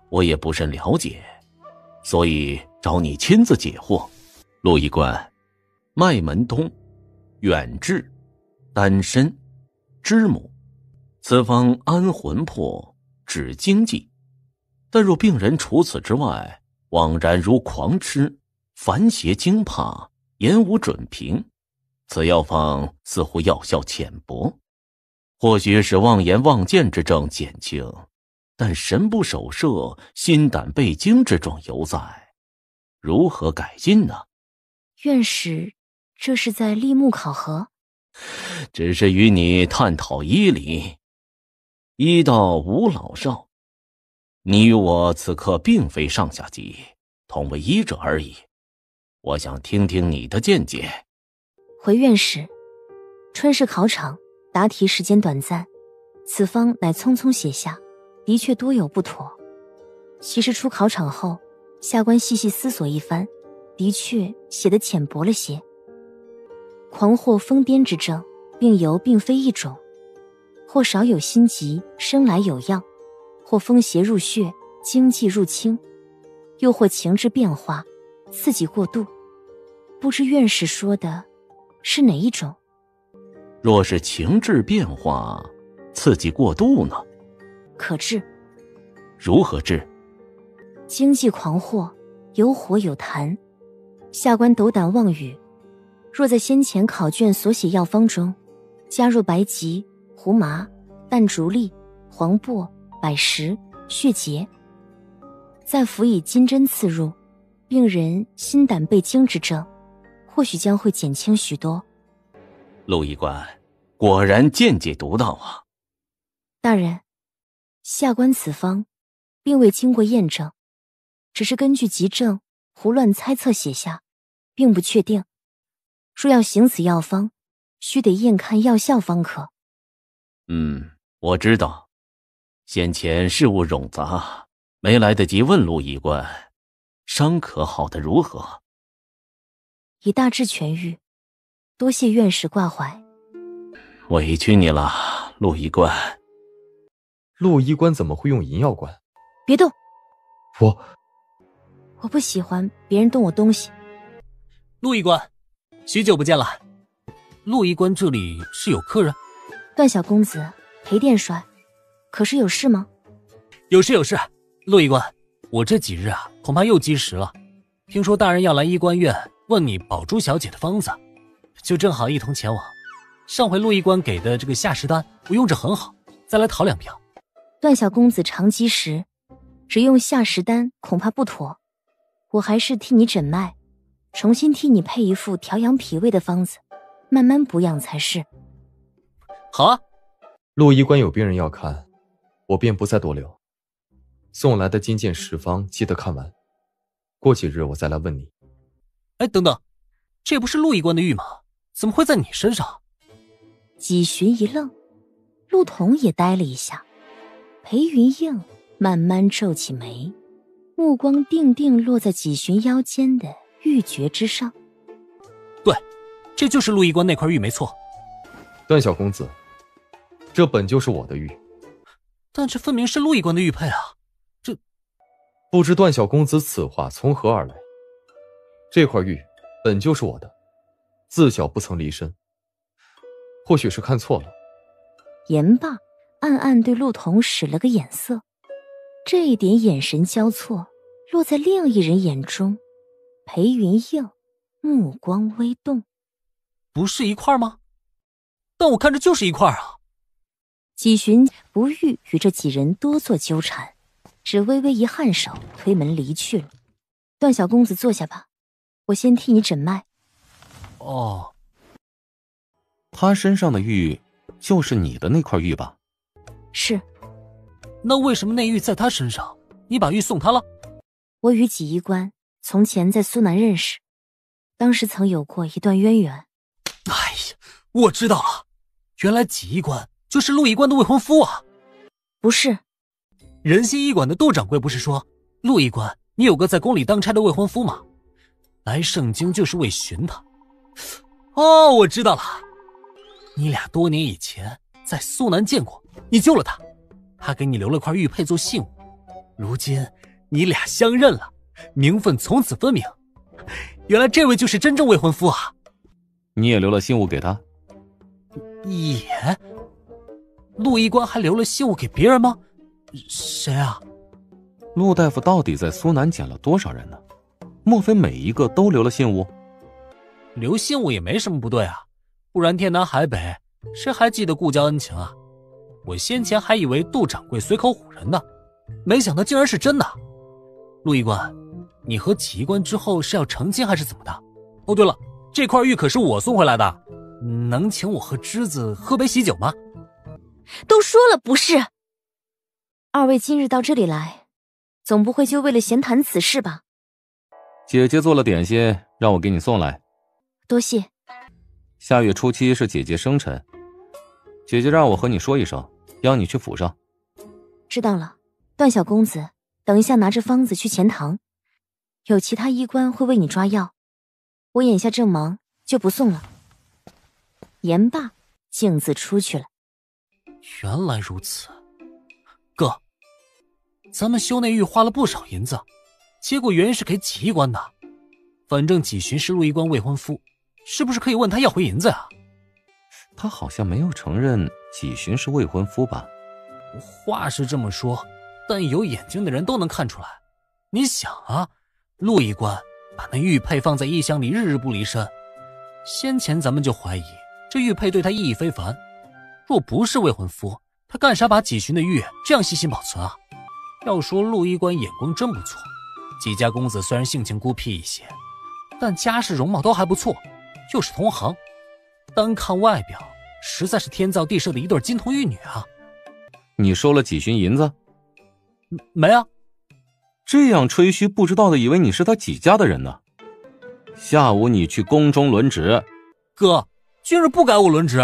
我也不甚了解，所以找你亲自解惑。陆医官，脉门通、远志、丹参、知母，此方安魂魄、止经济。但若病人除此之外，枉然如狂吃，烦邪惊怕，言无准凭，此药方似乎药效浅薄，或许使妄言妄见之症减轻，但神不守舍、心胆背惊之状犹在，如何改进呢？院士，这是在立木考核？只是与你探讨医理。医道无老少，你与我此刻并非上下级，同为医者而已。我想听听你的见解。回院士，春试考场答题时间短暂，此方乃匆匆写下，的确多有不妥。其实出考场后，下官细细思索一番，的确写得浅薄了些。狂惑疯癫之症，病由并非一种，或少有心疾，生来有恙，或风邪入血，经济入侵，又或情志变化，刺激过度。不知院士说的是哪一种？若是情志变化，刺激过度呢？可治。如何治？经济狂惑，有火有痰，下官斗胆妄语，若在先前考卷所写药方中加入白及、胡麻、淡竹粒、黄柏、柏石、血竭，再辅以金针刺入，病人心胆背惊之症或许将会减轻许多。陆医官果然见解独到啊。大人，下官此方并未经过验证，只是根据急症胡乱猜测写下，并不确定。若要行此药方，须得验看药效方可。我知道，先前事务冗杂，没来得及问陆医官，伤可好得如何？已大致痊愈，多谢院士挂怀。委屈你了，陆医官。陆医官怎么会用银药罐？别动！我不喜欢别人动我东西。陆医官，许久不见了。陆医官这里是有客人？段小公子，裴殿帅，可是有事吗？有事有事。陆医官，我这几日恐怕又积食了。听说大人要来医官院问你宝珠小姐的方子，就正好一同前往。上回陆医官给的这个下食丹，我用着很好，再来讨2瓶。段小公子常积食，只用下食丹恐怕不妥，我还是替你诊脉，重新替你配一副调养脾胃的方子，慢慢补养才是。好啊。陆医官有病人要看，我便不再多留。送来的金鉴10方记得看完，过几日我再来问你。哎，等等，这不是陆医官的玉吗？怎么会在你身上？几寻一愣，陆童也呆了一下。裴云映慢慢皱起眉，目光定定落在几寻腰间的玉珏之上。对，这就是陆医官那块玉没错。段小公子，这本就是我的玉。但这分明是陆医官的玉佩啊，这不知段小公子此话从何而来？这块玉本就是我的，自小不曾离身，或许是看错了。言罢，暗暗对陆童使了个眼色，这一点眼神交错，落在另一人眼中。裴云映目光微动，不是一块吗？但我看着就是一块啊。纪寻不欲与这几人多做纠缠，只微微一颔首，推门离去了。段小公子坐下吧，我先替你诊脉。哦，他身上的玉就是你的那块玉吧？是。那为什么那玉在他身上？你把玉送他了？我与纪医官从前在苏南认识，当时曾有过一段渊源。哎呀，我知道了，原来纪医官就是陆医官的未婚夫啊。不是，仁心医馆的杜掌柜不是说，陆医官你有个在宫里当差的未婚夫吗？来盛京就是为寻他。哦，我知道了，你俩多年以前在苏南见过，你救了他，他给你留了块玉佩做信物，如今你俩相认了，名分从此分明。原来这位就是真正未婚夫啊。你也留了信物给他？也？陆医官还留了信物给别人吗？谁啊？陆大夫到底在苏南捡了多少人呢？莫非每一个都留了信物？留信物也没什么不对啊，不然天南海北，谁还记得故交恩情啊？我先前还以为杜掌柜随口唬人呢，没想到竟然是真的。陆医官，你和纪医官之后是要成亲还是怎么的？哦，对了，这块玉可是我送回来的，能请我和芝子喝杯喜酒吗？都说了不是。二位今日到这里来，总不会就为了闲谈此事吧？姐姐做了点心，让我给你送来。多谢。下月初7是姐姐生辰，姐姐让我和你说一声，邀你去府上。知道了。段小公子，等一下拿着方子去钱塘，有其他医官会为你抓药，我眼下正忙，就不送了。言罢，径自出去了。原来如此。哥，咱们修内玉花了不少银子，结果原是给纪医官的。反正纪寻是陆医官未婚夫，是不是可以问他要回银子啊？他好像没有承认纪寻是未婚夫吧？话是这么说，但有眼睛的人都能看出来。你想啊，陆医官把那玉佩放在衣箱里，日日不离身。先前咱们就怀疑这玉佩对他意义非凡，若不是未婚夫，他干啥把纪寻的玉这样细心保存啊？要说陆医官眼光真不错，纪家公子虽然性情孤僻一些，但家世容貌都还不错，又是同行，单看外表，实在是天造地设的一对金童玉女啊！你收了纪寻银子？没啊。这样吹嘘不知道的以为你是他纪家的人呢。下午你去宫中轮值。哥，今日不该我轮值。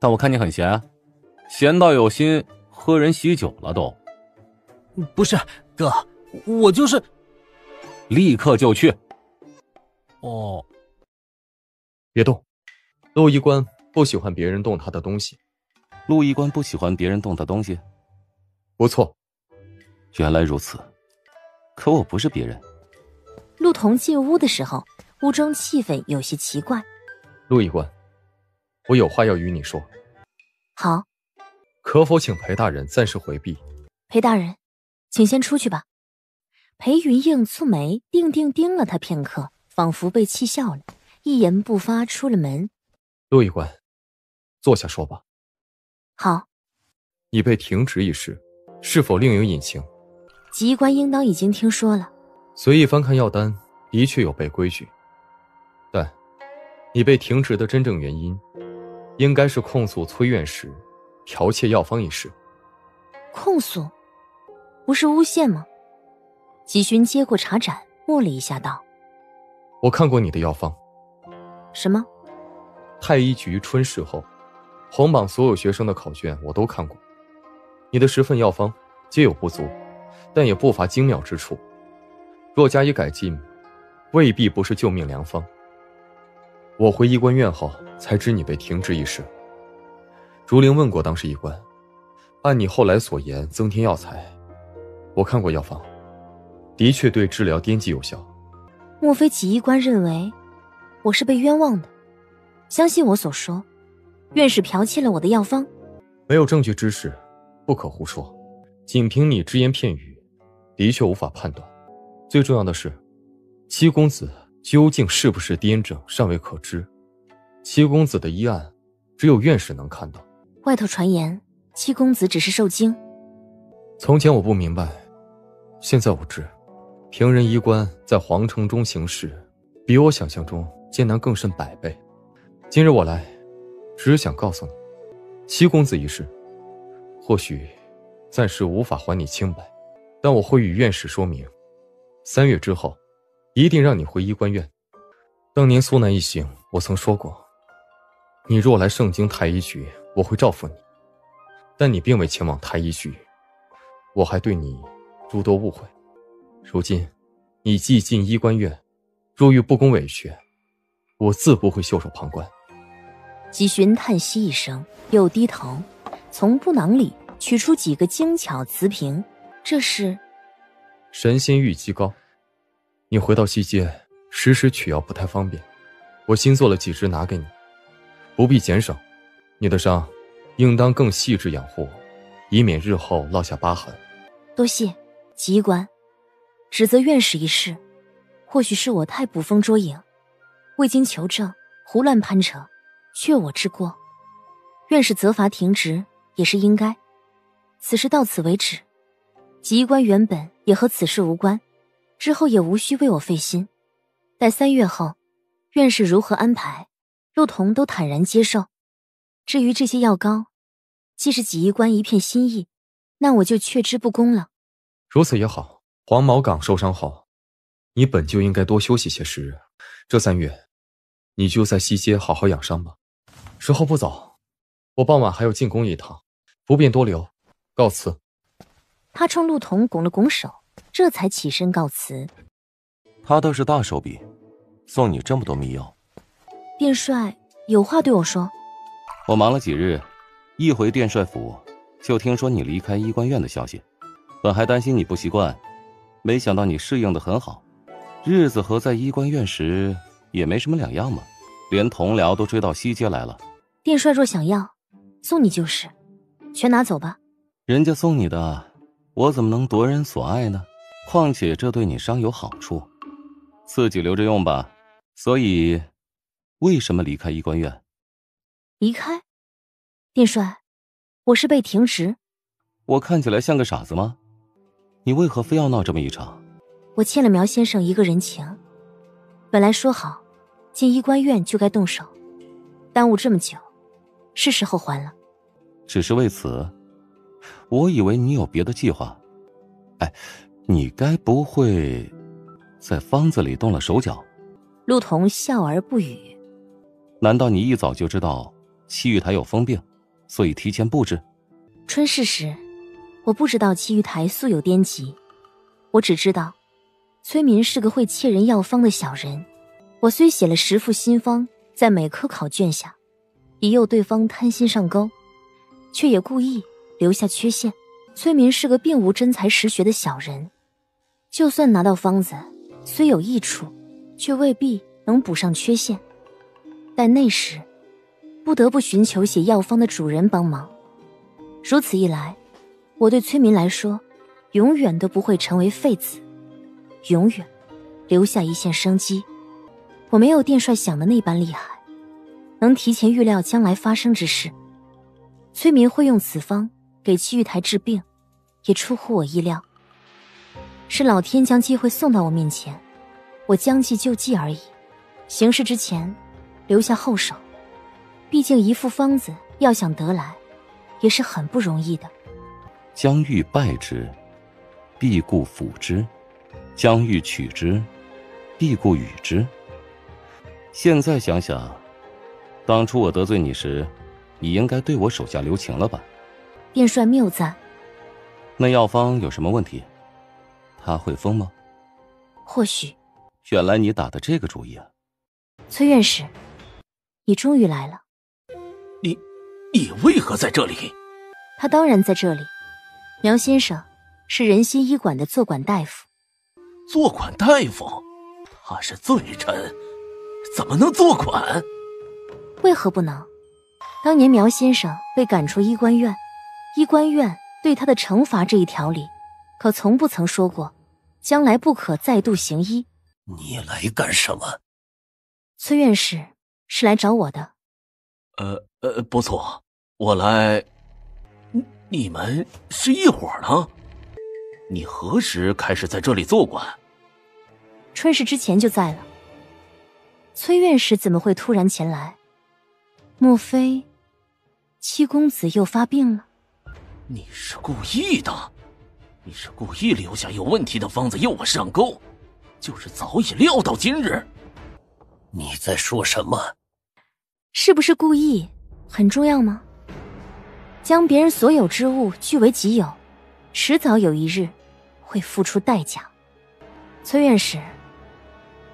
但我看你很闲啊，闲到有心喝人喜酒了都。不是，哥，我就是……立刻就去。哦，别动，陆医官不喜欢别人动他的东西。陆医官不喜欢别人动他东西？不错。原来如此，可我不是别人。陆童进屋的时候，屋中气氛有些奇怪。陆医官，我有话要与你说。好。可否请裴大人暂时回避？裴大人，请先出去吧。裴云映蹙眉，定定盯了他片刻，仿佛被气笑了，一言不发出了门。陆医官，坐下说吧。好。你被停职一事，是否另有隐情？纪医官应当已经听说了。随意翻看药单，的确有悖规矩，但你被停职的真正原因，应该是控诉崔院士剽窃药方一事。控诉？不是诬陷吗？纪寻接过茶盏，默了一下，道：“我看过你的药方。”什么？太医局春试后，红榜所有学生的考卷我都看过，你的10份药方皆有不足，但也不乏精妙之处。若加以改进，未必不是救命良方。我回医官院后才知你被停职一事。竹灵问过当时医官，按你后来所言增添药材，我看过药方，的确对治疗癫痫有效。莫非纪医官认为我是被冤枉的？相信我所说，院士剽窃了我的药方？没有证据之事，不可胡说。仅凭你只言片语，的确无法判断。最重要的是，七公子究竟是不是癫症尚未可知。七公子的医案，只有院士能看到。外头传言，七公子只是受惊。从前我不明白，现在我知，平人衣冠在皇城中行事，比我想象中艰难更甚100倍。今日我来，只想告诉你，七公子一事，或许暂时无法还你清白，但我会与院士说明，3月之后，一定让你回医官院。当年苏南一行，我曾说过，你若来盛京太医局，我会照拂你，但你并未前往太医局，我还对你诸多误会。如今你既进医官院，若遇不公委屈，我自不会袖手旁观。吉勋叹息一声，又低头从布囊里取出几个精巧瓷瓶，这是神仙玉鸡膏，你回到西街时时取药不太方便，我新做了几支拿给你，不必减省。你的伤应当更细致养护，以免日后落下疤痕。多谢吉医官。指责院士一事，或许是我太捕风捉影，未经求证胡乱攀扯，确我之过。院士责罚停职也是应该，此事到此为止。吉医官原本也和此事无关，之后也无需为我费心。待3月后，院士如何安排，陆童都坦然接受。至于这些药膏，既是吉医官一片心意，那我就却之不恭了。如此也好，黄毛岗受伤后，你本就应该多休息些时日。这3月，你就在西街好好养伤吧。时候不早，我傍晚还要进宫一趟，不便多留，告辞。他冲陆童拱了拱手，这才起身告辞。他倒是大手笔，送你这么多秘药。殿帅有话对我说。我忙了几日，一回殿帅府，就听说你离开医官院的消息。本还担心你不习惯，没想到你适应得很好，日子和在医官院时也没什么两样嘛，连同僚都追到西街来了。殿帅若想要，送你就是，全拿走吧。人家送你的，我怎么能夺人所爱呢？况且这对你伤有好处，自己留着用吧。所以，为什么离开医官院？离开？殿帅，我是被停职。我看起来像个傻子吗？你为何非要闹这么一场？我欠了苗先生一个人情，本来说好进医官院就该动手，耽误这么久，是时候还了。只是为此？我以为你有别的计划。哎，你该不会在方子里动了手脚？陆童笑而不语。难道你一早就知道七玉台有疯病，所以提前布置？春事时，我不知道七玉台素有颠疾，我只知道崔民是个会窃人药方的小人。我虽写了10副新方在每科考卷下，以诱对方贪心上钩，却也故意留下缺陷。崔民是个并无真才实学的小人，就算拿到方子，虽有益处，却未必能补上缺陷。但那时不得不寻求写药方的主人帮忙。如此一来，我对崔民来说永远都不会成为废子，永远留下一线生机。我没有殿帅想的那般厉害，能提前预料将来发生之事。崔民会用此方给七玉台治病，也出乎我意料。是老天将机会送到我面前，我将计就计而已。行事之前留下后手，毕竟一副方子要想得来也是很不容易的。将欲败之，必固辅之；将欲取之，必固与之。现在想想，当初我得罪你时，你应该对我手下留情了吧？殿帅谬赞。那药方有什么问题？他会疯吗？或许。原来你打的这个主意啊！崔院士，你终于来了。你为何在这里？他当然在这里。苗先生是仁心医馆的坐馆大夫。坐馆大夫？他是罪臣，怎么能坐馆？为何不能？当年苗先生被赶出医官院，医官院对他的惩罚这一条里，可从不曾说过将来不可再度行医。你来干什么？崔院士是来找我的。不错，我来。你们是一伙的？你何时开始在这里做官？春氏之前就在了。崔院士怎么会突然前来？莫非七公子又发病了？你是故意的，你是故意留下有问题的方子诱我上钩，就是早已料到今日。你在说什么？是不是故意很重要吗？将别人所有之物据为己有，迟早有一日会付出代价。崔院士，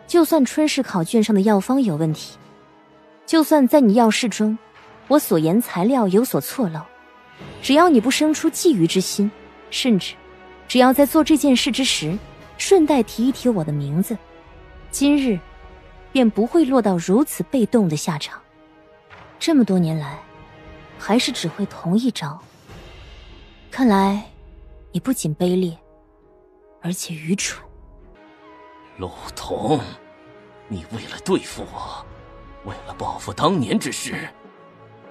就算春氏考卷上的药方有问题，就算在你药事中我所言材料有所错漏，只要你不生出觊觎之心，甚至只要在做这件事之时顺带提一提我的名字，今日便不会落到如此被动的下场。这么多年来还是只会同一招，看来你不仅卑劣，而且愚蠢。陆童，你为了对付我，为了报复当年之事，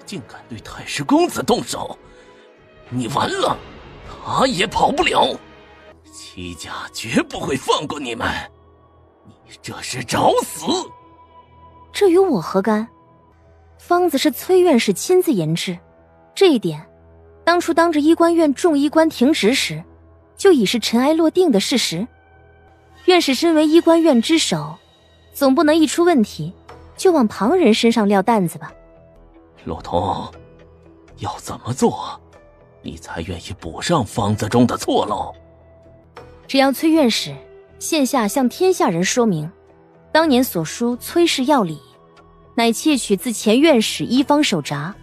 竟敢对太师公子动手，你完了，他也跑不了。戚家绝不会放过你们，你这是找死。这与我何干？方子是崔院士亲自研制，这一点当初当着医官院众医官停职时就已是尘埃落定的事实。院士身为医官院之首，总不能一出问题就往旁人身上撂担子吧。陆童，要怎么做你才愿意补上方子中的错漏？只要崔院士线下向天下人说明当年所书崔氏药理乃窃取自前院士医方手札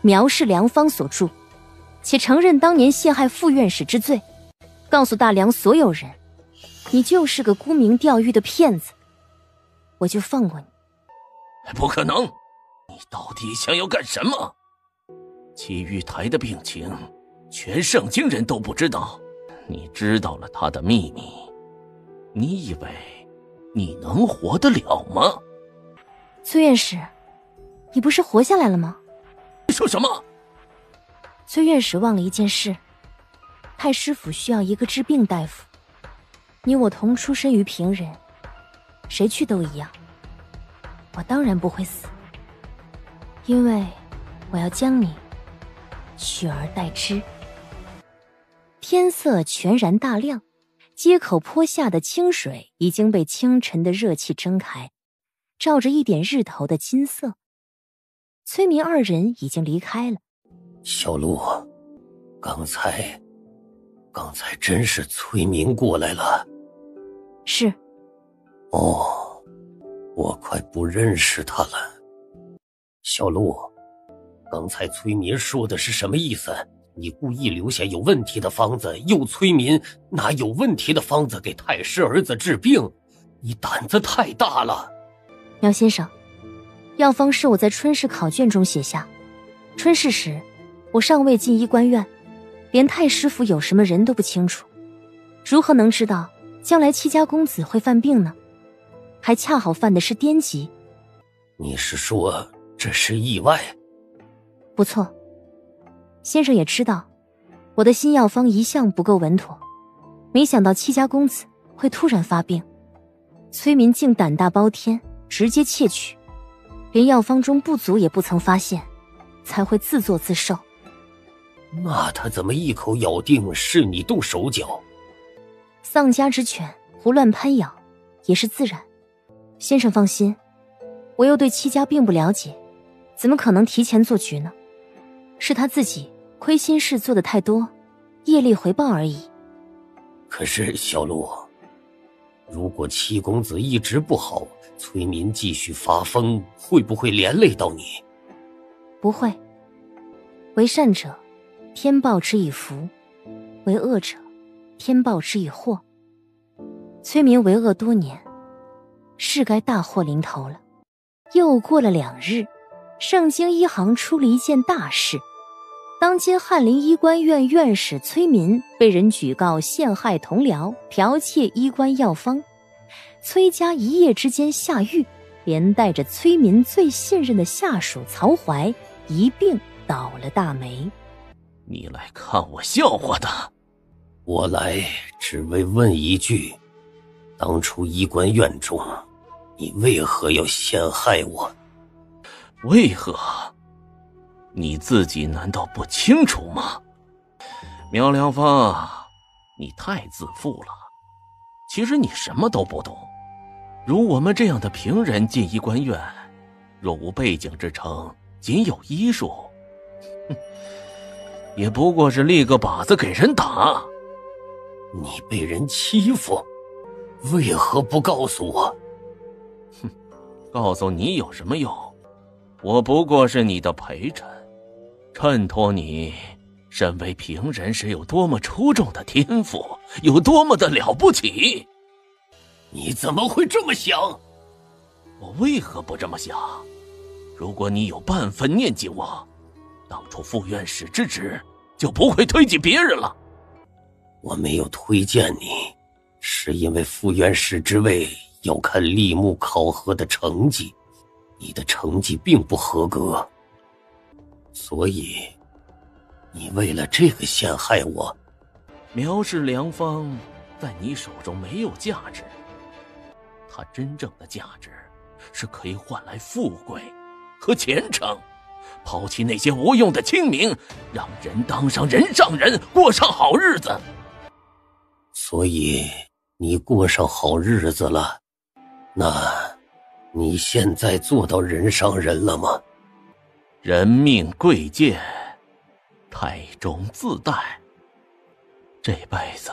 苗氏良方所著，且承认当年陷害副院士之罪，告诉大梁所有人你就是个沽名钓誉的骗子，我就放过你。不可能，你到底想要干什么？戚玉台的病情全盛京人都不知道，你知道了他的秘密，你以为你能活得了吗？崔院士，你不是活下来了吗？你说什么？崔院士忘了一件事，太师府需要一个治病大夫，你我同出身于平人，谁去都一样。我当然不会死，因为我要将你取而代之。天色全然大亮，街口坡下的清水已经被清晨的热气蒸开，照着一点日头的金色。崔明二人已经离开了。小陆，刚才真是崔明过来了。是。哦，我快不认识他了。小陆，刚才崔明说的是什么意思？你故意留下有问题的方子，诱崔民拿有问题的方子给太师儿子治病，你胆子太大了。苗先生，药方是我在春氏考卷中写下，春氏时我尚未进医官院，连太师府有什么人都不清楚，如何能知道将来戚家公子会犯病呢？还恰好犯的是癫疾。你是说这是意外？不错，先生也知道我的新药方一向不够稳妥，没想到戚家公子会突然发病，崔民竟胆大包天，直接窃取，连药方中不足也不曾发现，才会自作自受。那他怎么一口咬定是你动手脚？丧家之犬胡乱攀咬也是自然。先生放心，我又对戚家并不了解，怎么可能提前做局呢？是他自己亏心事做得太多，业力回报而已。可是小陆，如果戚公子一直不好，崔民继续发疯，会不会连累到你？不会。为善者天报之以福，为恶者天报之以祸。崔民为恶多年，是该大祸临头了。又过了2日，盛京医行出了一件大事，当今翰林医官院院士崔民被人举告陷害同僚，剽窃医官药方，崔家一夜之间下狱，连带着崔民最信任的下属曹怀一并倒了大霉。你来看我笑话的？我来只为问一句，当初医官院中，你为何要陷害我？为何？你自己难道不清楚吗？苗良芳，你太自负了。其实你什么都不懂。如我们这样的平人进医官院，若无背景支撑，仅有医术，也不过是立个靶子给人打。你被人欺负，为何不告诉我？告诉你有什么用？我不过是你的陪衬，衬托你身为平人是有多么出众的天赋，有多么的了不起。你怎么会这么想？我为何不这么想？如果你有半分念及我，当初副院士之职就不会推举别人了。我没有推荐你，是因为副院士之位要看立木考核的成绩，你的成绩并不合格，所以你为了这个陷害我。苗氏良方在你手中没有价值，它真正的价值是可以换来富贵和前程，抛弃那些无用的清名，让人当上人上人，过上好日子。所以你过上好日子了，那你现在做到人上人了吗？人命贵贱，太中自待，这辈子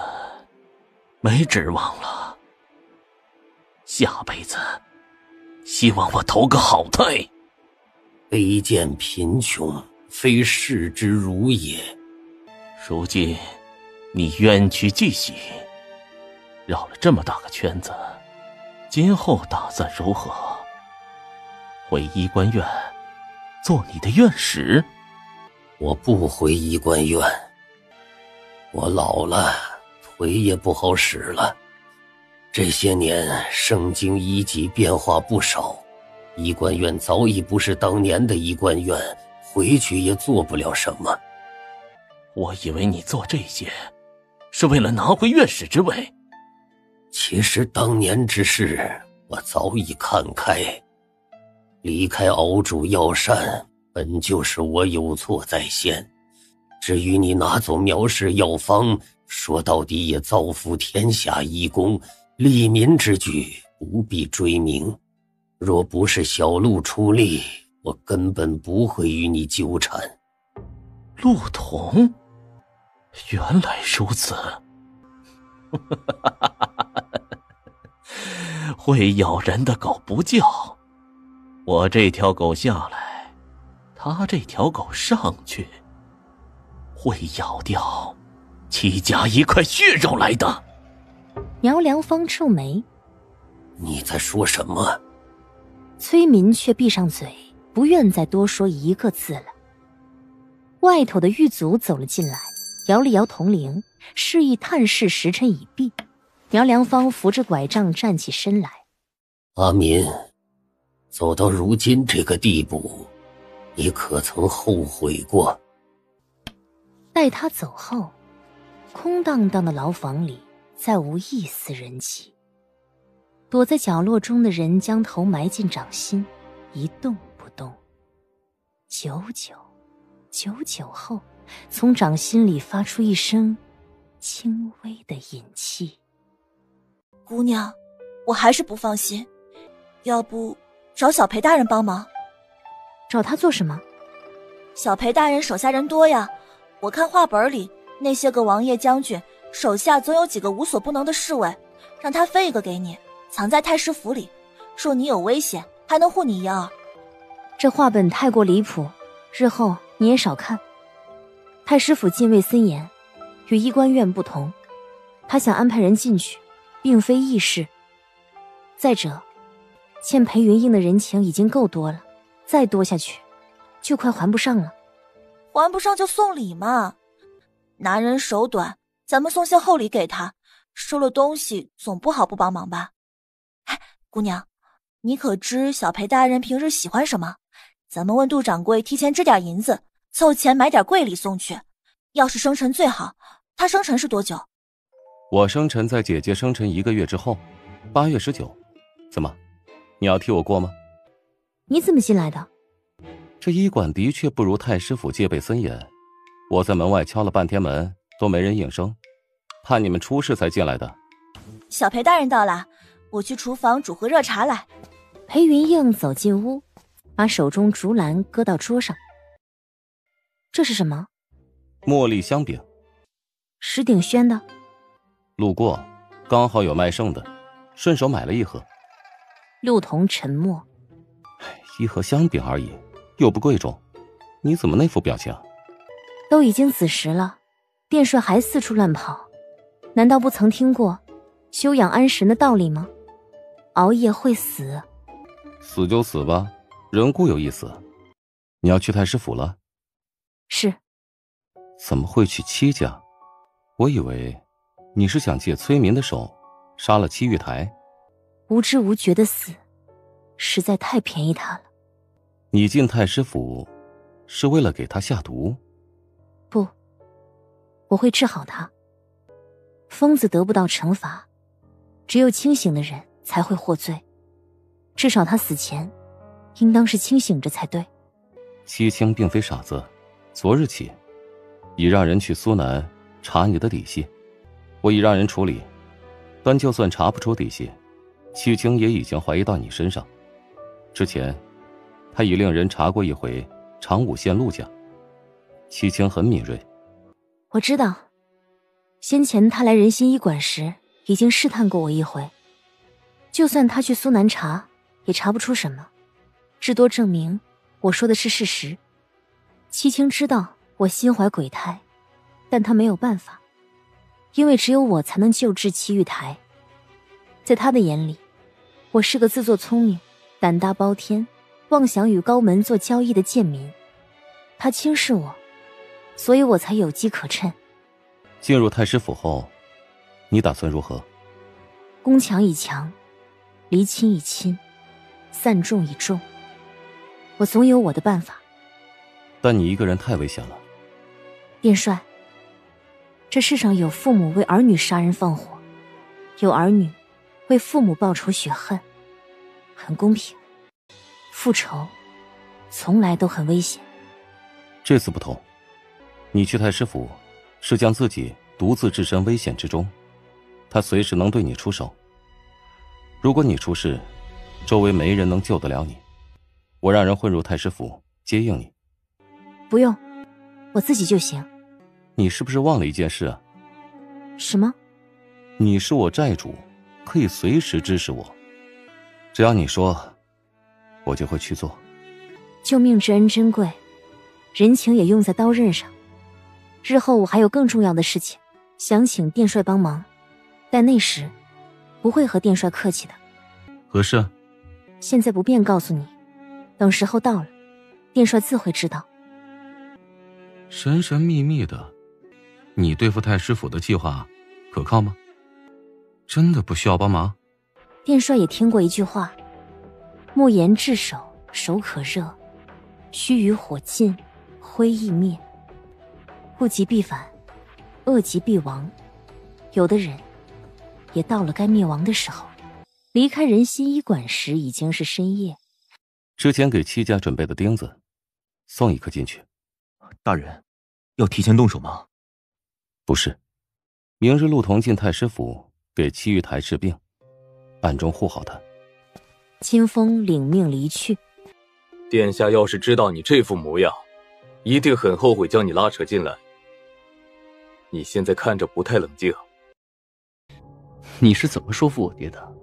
没指望了，下辈子希望我投个好胎。卑贱贫穷，非士之如也。如今你冤屈既洗，绕了这么大个圈子，今后打算如何？回医官院做你的院士？我不回医官院，我老了，腿也不好使了。这些年盛京医籍变化不少，医官院早已不是当年的医官院，回去也做不了什么。我以为你做这些是为了拿回院士之位。其实当年之事我早已看开，离开熬煮药膳本就是我有错在先，至于你拿走苗氏药方，说到底也造福天下医工，利民之举，不必追名。若不是小陆出力，我根本不会与你纠缠。陆统，原来如此。会咬人的狗不叫，我这条狗下来，他这条狗上去，会咬掉戚家一块血肉来的。苗良芳皱眉，你在说什么？崔民却闭上嘴，不愿再多说一个字了。外头的狱卒走了进来，摇了摇铜铃，示意探视时辰已毕。苗良芳扶着拐杖站起身来。阿民，走到如今这个地步，你可曾后悔过？待他走后，空荡荡的牢房里再无一丝人气。躲在角落中的人将头埋进掌心，一动不动。久久后，从掌心里发出一声轻微的饮气。姑娘，我还是不放心，要不找小裴大人帮忙？找他做什么？小裴大人手下人多呀，我看话本里那些个王爷将军手下总有几个无所不能的侍卫，让他分一个给你，藏在太师府里，若你有危险，还能护你一二。这话本太过离谱，日后你也少看。太师府禁卫森严，与医官院不同，他想安排人进去，并非易事。再者，欠裴云英的人情已经够多了，再多下去，就快还不上了。还不上就送礼嘛，拿人手短，咱们送些厚礼给他，收了东西总不好不帮忙吧？哎，姑娘，你可知小裴大人平日喜欢什么？咱们问杜掌柜提前支点银子，凑钱买点贵礼送去，要是生辰最好。他生辰是多久？我生辰在姐姐生辰1个月之后，8月19。怎么，你要替我过吗？你怎么进来的？这医馆的确不如太师府戒备森严，我在门外敲了半天门都没人应声，怕你们出事才进来的。小裴大人到了，我去厨房煮壶热茶来。裴云映走进屋，把手中竹篮搁到桌上。这是什么？茉莉香饼。石鼎轩的。路过，刚好有卖剩的，顺手买了1盒。陆童沉默。1盒香饼而已，又不贵重，你怎么那副表情？都已经子时了，殿帅还四处乱跑，难道不曾听过休养安神的道理吗？熬夜会死。死就死吧，人固有一死。你要去太师府了？是。怎么会去戚家？我以为你是想借崔民的手杀了戚玉台。无知无觉的死，实在太便宜他了。你进太师府是为了给他下毒？不，我会治好他。疯子得不到惩罚，只有清醒的人才会获罪。至少他死前应当是清醒着才对。戚青并非傻子，昨日起已让人去苏南查你的底细，我已让人处理，但就算查不出底细，戚青也已经怀疑到你身上。之前他已令人查过一回长武县陆家，戚青很敏锐。我知道，先前他来仁心医馆时已经试探过我一回，就算他去苏南查也查不出什么，至多证明我说的是事实。戚青知道我心怀鬼胎，但他没有办法，因为只有我才能救治戚玉台。在他的眼里，我是个自作聪明、胆大包天、妄想与高门做交易的贱民。他轻视我，所以我才有机可趁。进入太师府后，你打算如何？攻强以强，离亲以亲，散众以众。我总有我的办法。但你一个人太危险了。殿帅，这世上有父母为儿女杀人放火，有儿女为父母报仇雪恨，很公平。复仇从来都很危险。这次不同，你去太师府是将自己独自置身危险之中，他随时能对你出手。如果你出事，周围没人能救得了你，我让人混入太师府接应你。不用，我自己就行。你是不是忘了一件事啊？什么？你是我债主，可以随时支持我，只要你说，我就会去做。救命之恩珍贵，人情也用在刀刃上。日后我还有更重要的事情，想请殿帅帮忙，但那时不会和殿帅客气的。何事？现在不便告诉你，等时候到了，殿帅自会知道。神神秘秘的，你对付太师府的计划可靠吗？真的不需要帮忙？殿帅也听过一句话：木言炙手，手可热；须臾火尽，灰易灭。物极必反，恶极必亡。有的人也到了该灭亡的时候。离开仁心医馆时已经是深夜。之前给戚家准备的钉子，送一颗进去。大人，要提前动手吗？不是，明日陆童进太师府给戚玉台治病，暗中护好他。清风领命离去。殿下要是知道你这副模样，一定很后悔将你拉扯进来。你现在看着不太冷静。你是怎么说服我爹的？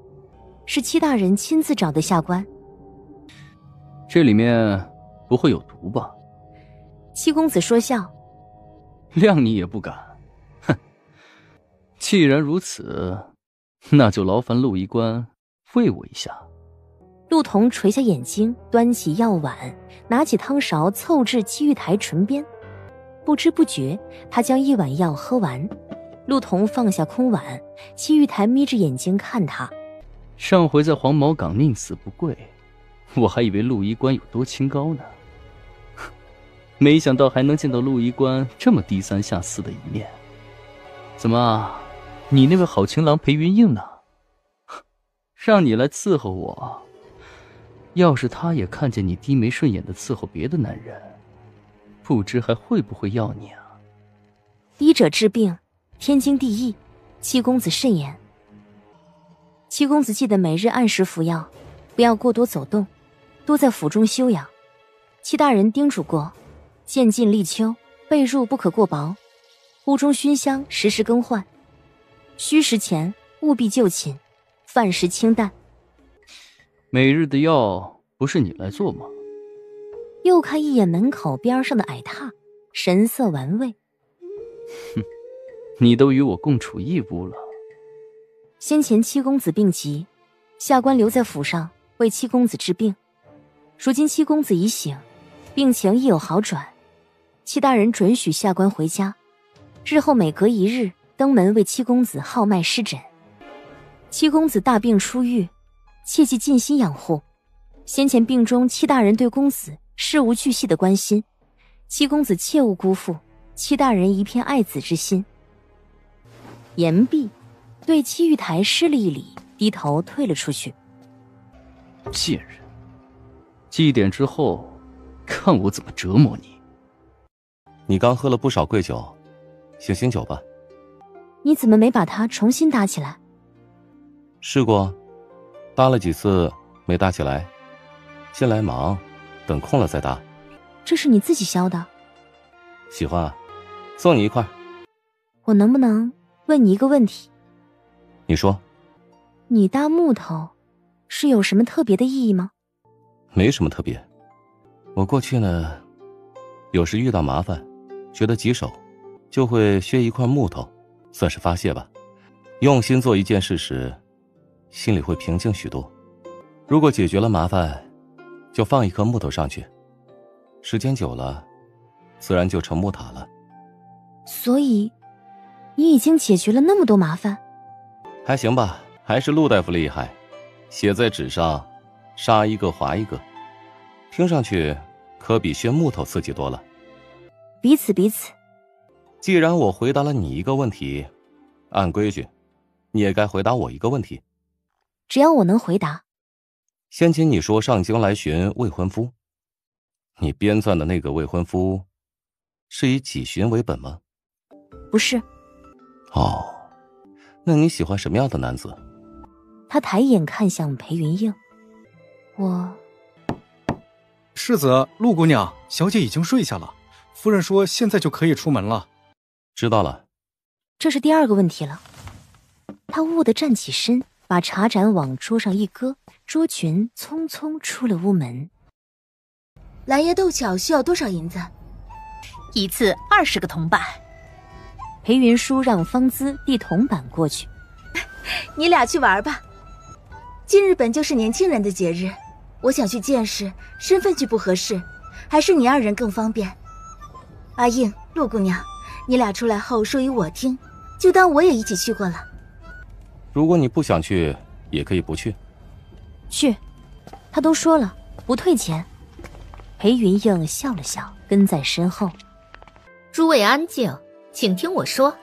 是戚大人亲自找的下官。这里面不会有毒吧？戚公子说笑。谅你也不敢。哼，既然如此，那就劳烦陆医官喂我一下。陆童垂下眼睛，端起药碗，拿起汤勺凑至戚玉台唇边。不知不觉，他将一碗药喝完。陆童放下空碗，戚玉台眯着眼睛看他。上回在黄毛岗宁死不贵，我还以为陆医官有多清高呢。没想到还能见到陆医官这么低三下四的一面。怎么，你那位好情郎裴云映呢？让你来伺候我，要是他也看见你低眉顺眼的伺候别的男人，不知还会不会要你啊？医者治病，天经地义，七公子慎言。七公子记得每日按时服药，不要过多走动，多在府中休养。七大人叮嘱过，渐进立秋，被褥不可过薄，屋中熏香时时更换，戌时前务必就寝，饭食清淡。每日的药不是你来做吗？又看一眼门口边上的矮榻，神色玩味。哼，你都与我共处一屋了。先前七公子病急，下官留在府上为七公子治病。如今七公子已醒，病情亦有好转，七大人准许下官回家，日后每隔一日登门为七公子号脉施诊。七公子大病初愈，切记尽心养护。先前病中七大人对公子事无巨细的关心，七公子切勿辜负七大人一片爱子之心。言毕，对七玉台施了一礼，低头退了出去。贱人，祭典之后，看我怎么折磨你。你刚喝了不少贵酒，醒醒酒吧。你怎么没把它重新搭起来？试过，搭了几次没搭起来，先来忙，等空了再搭。这是你自己削的？喜欢啊，送你一块。我能不能问你一个问题？你说。你搭木头是有什么特别的意义吗？没什么特别，我过去呢，有时遇到麻烦，觉得棘手，就会削一块木头，算是发泄吧。用心做一件事时，心里会平静许多。如果解决了麻烦，就放一颗木头上去，时间久了，自然就成木塔了。所以，你已经解决了那么多麻烦？还行吧，还是陆大夫厉害，写在纸上，杀一个划一个，听上去可比削木头刺激多了。彼此。既然我回答了你一个问题，按规矩，你也该回答我一个问题。只要我能回答。先前你说上京来寻未婚夫，你编撰的那个未婚夫，是以己寻为本吗？不是。哦，那你喜欢什么样的男子？他抬眼看向裴云映。世子，陆姑娘，小姐已经睡下了，夫人说现在就可以出门了。知道了。这是第二个问题了。他兀地站起身，把茶盏往桌上一搁，卓群匆匆出了屋门。蓝叶斗巧需要多少银子？一次20个铜板。裴云舒让方姿递铜板过去。你俩去玩吧。今日本就是年轻人的节日，我想去见识，身份去不合适，还是你二人更方便。阿映、陆姑娘，你俩出来后说与我听，就当我也一起去过了。如果你不想去，也可以不去。去，他都说了，不退钱。裴云映笑了笑，跟在身后。诸位安静，请听我说。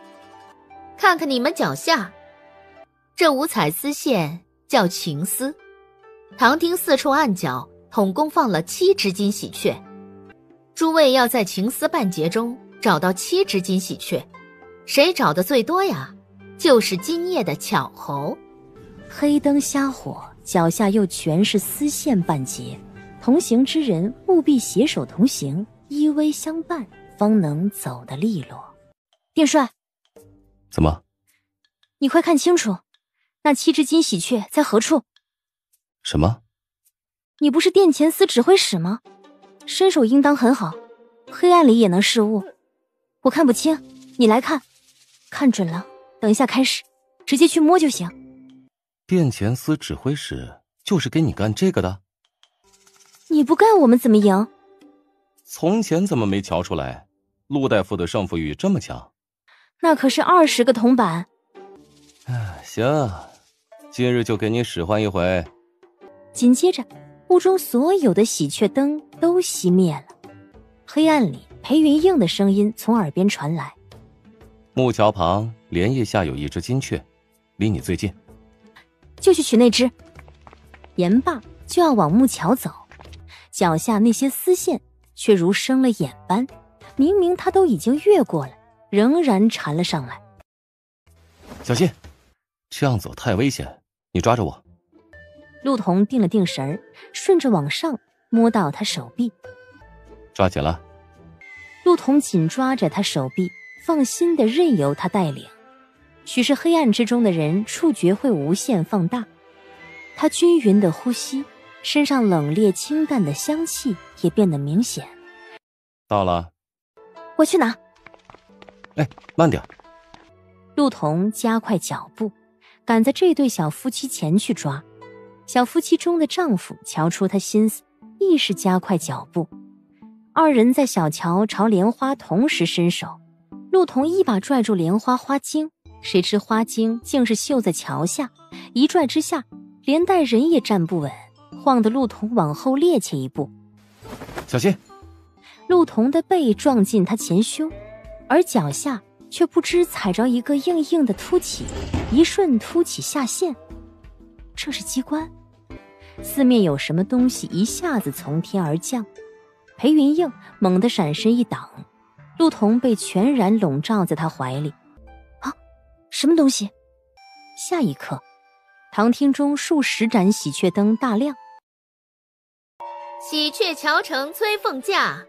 看看你们脚下，这五彩丝线叫情丝。堂厅4处暗角统共放了7只金喜鹊，诸位要在情丝半截中找到7只金喜鹊，谁找的最多呀，就是今夜的巧侯。黑灯瞎火，脚下又全是丝线半截，同行之人务必携手同行，依偎相伴，方能走得利落。殿帅，怎么？你快看清楚，那7只金喜鹊在何处？什么？你不是殿前司指挥使吗？身手应当很好，黑暗里也能视物。我看不清，你来看，看准了，等一下开始，直接去摸就行。殿前司指挥使就是给你干这个的？你不干我们怎么赢？从前怎么没瞧出来，陆大夫的胜负欲这么强？那可是20个铜板。行，今日就给你使唤一回。紧接着，屋中所有的喜鹊灯都熄灭了，黑暗里裴云映的声音从耳边传来：“木桥旁莲叶下有一只金雀，离你最近，就去取那只。”言罢就要往木桥走，脚下那些丝线却如生了眼般，明明他都已经越过了，仍然缠了上来。小心，这样走太危险，你抓着我。陆童定了定神儿，顺着往上摸到他手臂，抓紧了。陆童紧抓着他手臂，放心地任由他带领。许是黑暗之中的人触觉会无限放大，他均匀的呼吸，身上冷冽清淡的香气也变得明显。到了。我去拿。哎，慢点。陆童加快脚步，赶在这对小夫妻前去抓。小夫妻中的丈夫瞧出他心思，亦是加快脚步。二人在小桥朝莲花同时伸手，陆童一把拽住莲花花茎，谁知花茎竟是绣在桥下，一拽之下，连带人也站不稳，晃得陆童往后趔趄一步。小心！陆童的背撞进他前胸，而脚下却不知踩着一个硬硬的凸起，一瞬凸起下陷。这是机关？四面有什么东西一下子从天而降，裴云映猛地闪身一挡，陆童被全然笼罩在他怀里。啊，什么东西？下一刻，堂厅中数十盏喜鹊灯大亮。喜鹊桥城催凤驾，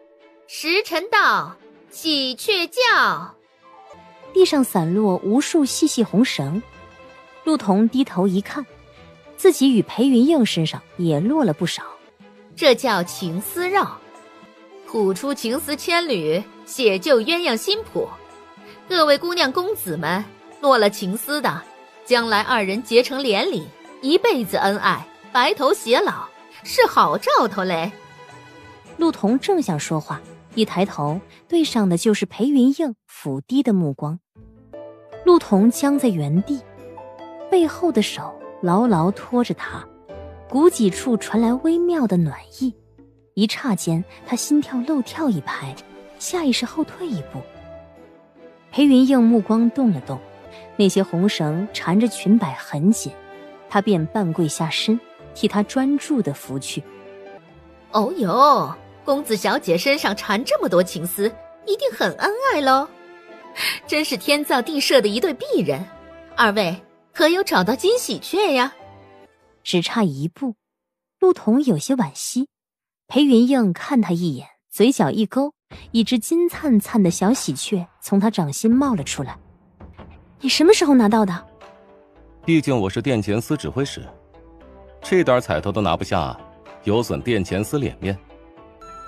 时辰到，喜鹊叫。地上散落无数细细红绳，陆童低头一看，自己与裴云映身上也落了不少。这叫情丝绕，谱出情丝千缕，写就鸳鸯新谱。各位姑娘公子们，落了情丝的，将来二人结成连理，一辈子恩爱，白头偕老，是好兆头嘞。陆童正想说话，一抬头对上的就是裴云映俯低的目光。陆童僵在原地，背后的手牢牢拖着他，骨脊处传来微妙的暖意。一刹间，他心跳漏跳一拍，下意识后退一步。裴云映目光动了动，那些红绳缠着裙摆很紧，他便半跪下身，替他专注地拂去。哦哟，公子小姐身上缠这么多情丝，一定很恩爱喽！真是天造地设的一对璧人。二位可有找到金喜鹊呀？只差一步，陆童有些惋惜。裴云映看他一眼，嘴角一勾，一只金灿灿的小喜鹊从他掌心冒了出来。你什么时候拿到的？毕竟我是殿前司指挥使，这点彩头都拿不下，有损殿前司脸面。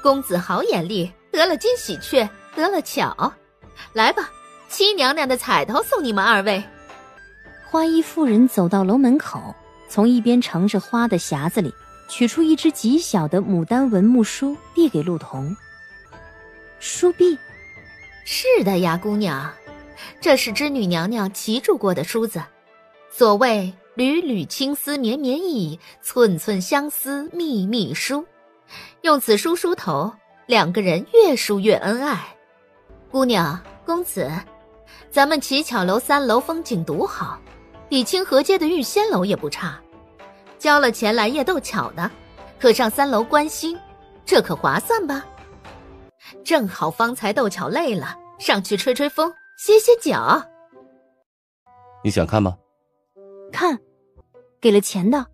公子好眼力，得了金喜鹊，得了巧。来吧，七娘娘的彩头送你们二位。花衣妇人走到楼门口，从一边盛着花的匣子里取出一只极小的牡丹纹木书，递给陆童。书壁？是的呀，姑娘，这是织女娘娘骑住过的梳子。所谓缕缕青丝绵绵意，寸寸相思密密疏。用此书梳头，两个人越梳越恩爱。姑娘公子，咱们乞巧楼3楼风景独好，比清河街的玉仙楼也不差。交了钱来夜斗巧的，可上3楼观星，这可划算吧？正好方才斗巧累了，上去吹吹风，歇歇脚。你想看吗？看，给了钱的。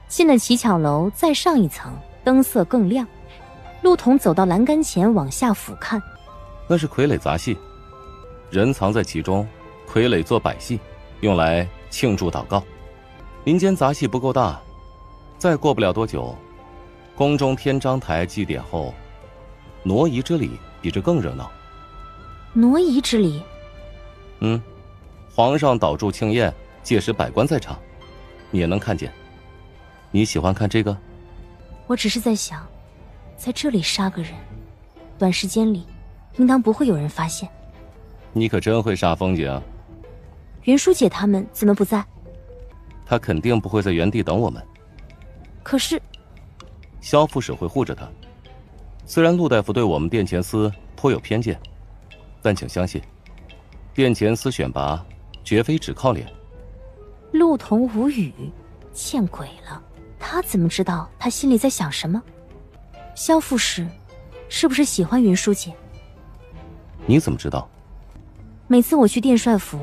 进了乞巧楼，再上一层，灯色更亮。陆童走到栏杆前，往下俯瞰。那是傀儡杂戏，人藏在其中，傀儡做摆戏，用来庆祝祷告。民间杂戏不够大，再过不了多久，宫中天章台祭典后，挪移之礼比这更热闹。挪移之礼？皇上导祝庆宴，届时百官在场，你也能看见。你喜欢看这个？我只是在想，在这里杀个人，短时间里应当不会有人发现。你可真会煞风景。云舒姐他们怎么不在？他肯定不会在原地等我们。可是，萧副使会护着他。虽然陆大夫对我们殿前司颇有偏见，但请相信，殿前司选拔绝非只靠脸。陆童无语，见鬼了，他怎么知道他心里在想什么？萧副使是不是喜欢云舒姐？你怎么知道？每次我去殿帅府，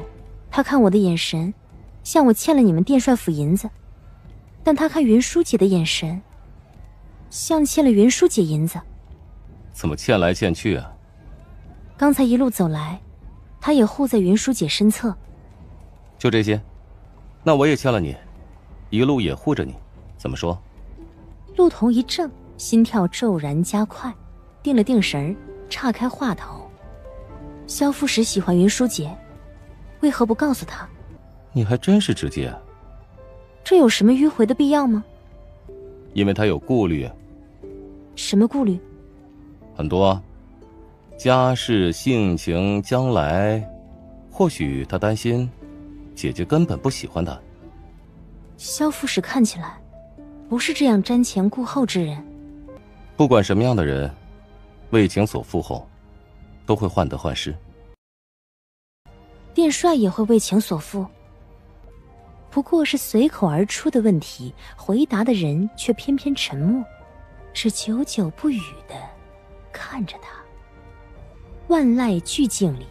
他看我的眼神像我欠了你们殿帅府银子，但他看云舒姐的眼神像欠了云舒姐银子。怎么欠来欠去啊？刚才一路走来，他也护在云舒姐身侧。就这些？那我也欠了你，一路也护着你，怎么说？陆童一怔，心跳骤然加快，定了定神儿，岔开话头。萧副使喜欢云舒姐，为何不告诉他？你还真是直接。这有什么迂回的必要吗？因为他有顾虑。什么顾虑？很多，家世、性情、将来，或许他担心姐姐根本不喜欢他。萧副使看起来不是这样瞻前顾后之人。不管什么样的人，为情所缚后，都会患得患失。殿帅也会为情所缚，不过是随口而出的问题，回答的人却偏偏沉默，只久久不语地看着他。万籁俱静里，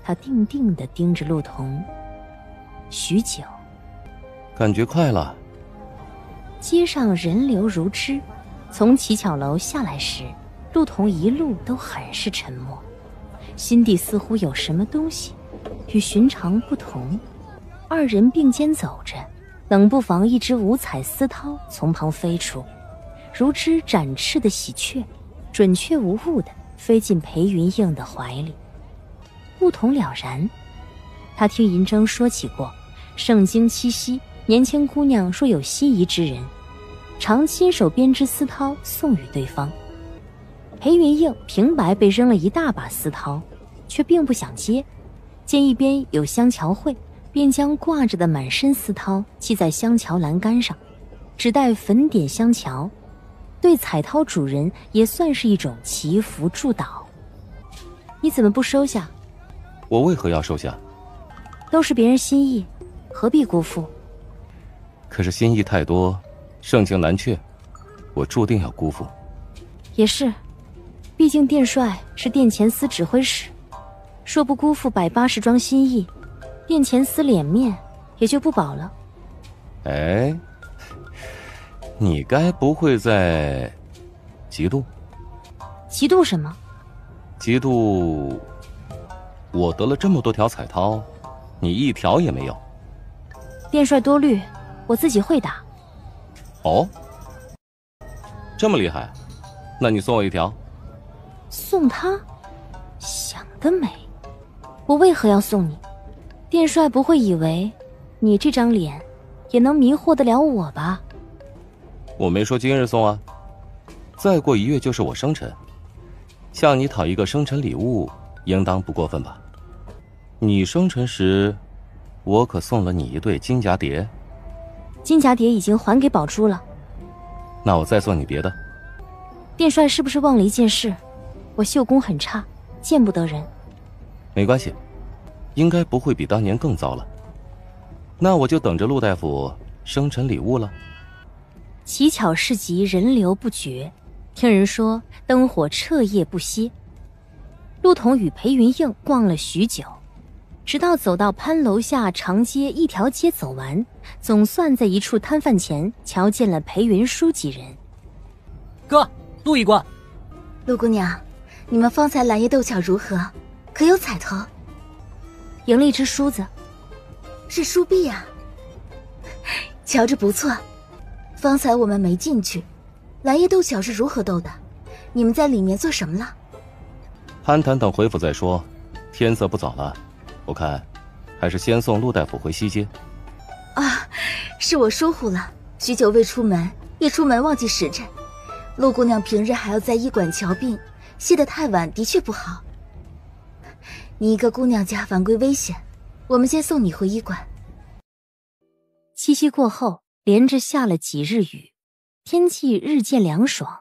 他定定地盯着陆童许久。感觉快了。街上人流如织，从乞巧楼下来时，陆童一路都很是沉默，心底似乎有什么东西与寻常不同。二人并肩走着，冷不防一只五彩丝绦从旁飞出，如只展翅的喜鹊，准确无误地飞进裴云映的怀里。陆童了然，他听银筝说起过，盛京七夕，年轻姑娘若有心仪之人，常亲手编织丝绦送与对方。裴云映平白被扔了一大把丝绦，却并不想接，见一边有香桥会，便将挂着的满身丝绦系在香桥栏杆上，只待粉点香桥，对彩绦主人也算是一种祈福祝祷。你怎么不收下？我为何要收下？都是别人心意，何必辜负？可是心意太多，盛情难却，我注定要辜负。也是，毕竟殿帅是殿前司指挥使，若不辜负180桩心意，殿前司脸面也就不保了。哎，你该不会在嫉妒？嫉妒什么？嫉妒我得了这么多条彩绦，你一条也没有。殿帅多虑，我自己会打。哦，这么厉害，那你送我一条。送他？想得美！我为何要送你？殿帅不会以为你这张脸也能迷惑得了我吧？我没说今日送啊，再过1月就是我生辰，向你讨一个生辰礼物，应当不过分吧？你生辰时，我可送了你一对金蛱蝶。金蛱蝶已经还给宝珠了。那我再送你别的。殿帅是不是忘了一件事？我绣工很差，见不得人。没关系，应该不会比当年更糟了。那我就等着陆大夫生辰礼物了。乞巧市集人流不绝，听人说灯火彻夜不歇。陆童与裴云映逛了许久，直到走到潘楼下长街一条街走完，总算在一处摊贩前瞧见了裴云舒几人。哥，陆一官。陆姑娘，你们方才蓝叶豆巧如何？可有彩头？赢了一只梳子。是梳篦啊，瞧着不错。方才我们没进去，蓝叶斗巧是如何斗的？你们在里面做什么了？攀谈等回府再说，天色不早了，我看还是先送陆大夫回西街。啊，是我疏忽了，许久未出门，一出门忘记时辰。陆姑娘平日还要在医馆瞧病，歇得太晚的确不好。你一个姑娘家晚归危险，我们先送你回医馆。七夕过后，连着下了几日雨，天气日渐凉爽。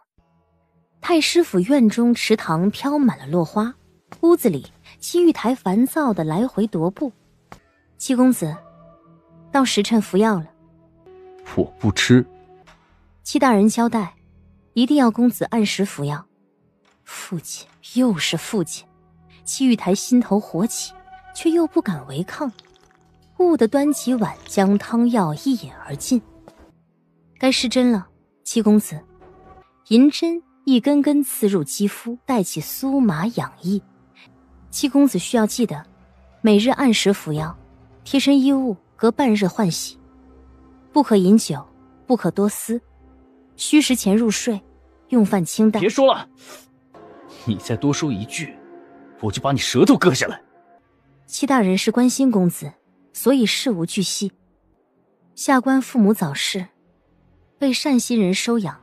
太师府院中池塘飘满了落花，屋子里，戚玉台烦躁地来回踱步。戚公子，到时辰服药了。我不吃。戚大人交代，一定要公子按时服药。父亲，又是父亲。戚玉台心头火起，却又不敢违抗，兀地端起碗，将汤药一饮而尽。该施针了，戚公子。银针一根根刺入肌肤，带起酥麻痒意。戚公子需要记得，每日按时服药，贴身衣物隔半日换洗，不可饮酒，不可多思，虚时前入睡，用饭清淡。别说了，你再多说一句，我就把你舌头割下来。戚大人是关心公子，所以事无巨细。下官父母早逝，被善心人收养，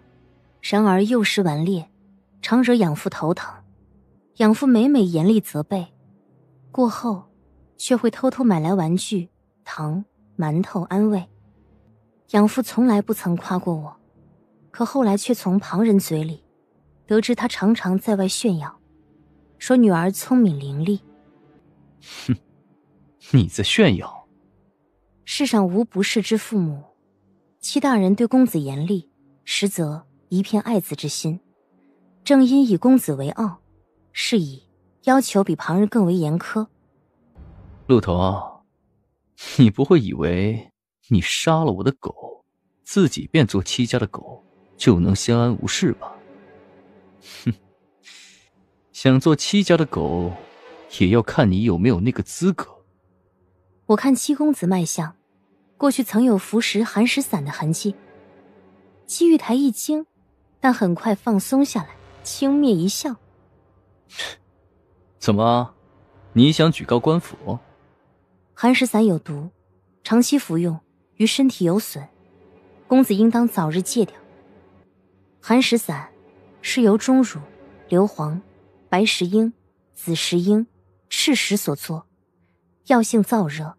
然而幼时顽劣，常惹养父头疼。养父每严厉责备，过后却会偷偷买来玩具、糖、馒头安慰。养父从来不曾夸过我，可后来却从旁人嘴里得知他常常在外炫耀，说女儿聪明伶俐。哼，你在炫耀？世上无不是之父母，戚大人对公子严厉，实则一片爱子之心。正因以公子为傲，是以要求比旁人更为严苛。陆头，你不会以为你杀了我的狗，自己变做戚家的狗，就能相安无事吧？哼，想做戚家的狗，也要看你有没有那个资格。我看戚公子脉象，过去曾有服食寒食散的痕迹。戚玉台一惊，但很快放松下来，轻蔑一笑。怎么，你想举告官府？寒食散有毒，长期服用于身体有损，公子应当早日戒掉。寒食散是由钟乳、硫磺、白石英、紫石英、赤石所作，药性燥热，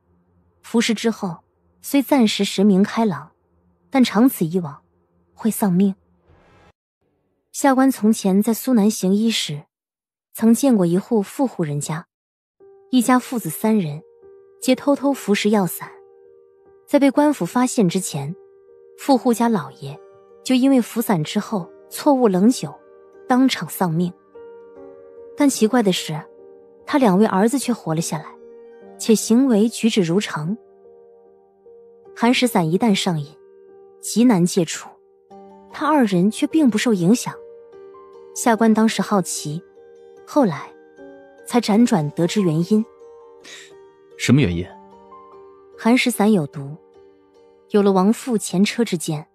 服食之后虽暂时神明开朗，但长此以往会丧命。下官从前在苏南行医时，曾见过一户富户人家，一家父子3人皆偷偷服食药散，在被官府发现之前，富户家老爷就因为服散之后错误冷酒，当场丧命。但奇怪的是，他2位儿子却活了下来，且行为举止如常。寒食散一旦上瘾，极难戒除，他2人却并不受影响。下官当时好奇，后来才辗转得知原因。什么原因？寒食散有毒，有了亡父前车之鉴，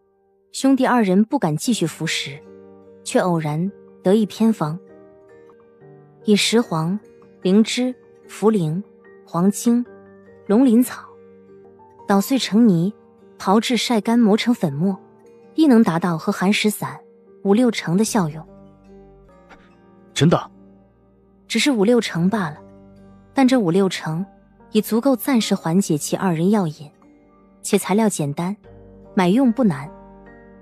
兄弟2人不敢继续服食，却偶然得一偏方，以石黄、灵芝、茯苓、黄精、龙鳞草捣碎成泥，炮制晒干磨成粉末，亦能达到和寒食散5-6成的效用。真的？只是5-6成罢了，但这5-6成已足够暂时缓解其2人药瘾，且材料简单，买用不难。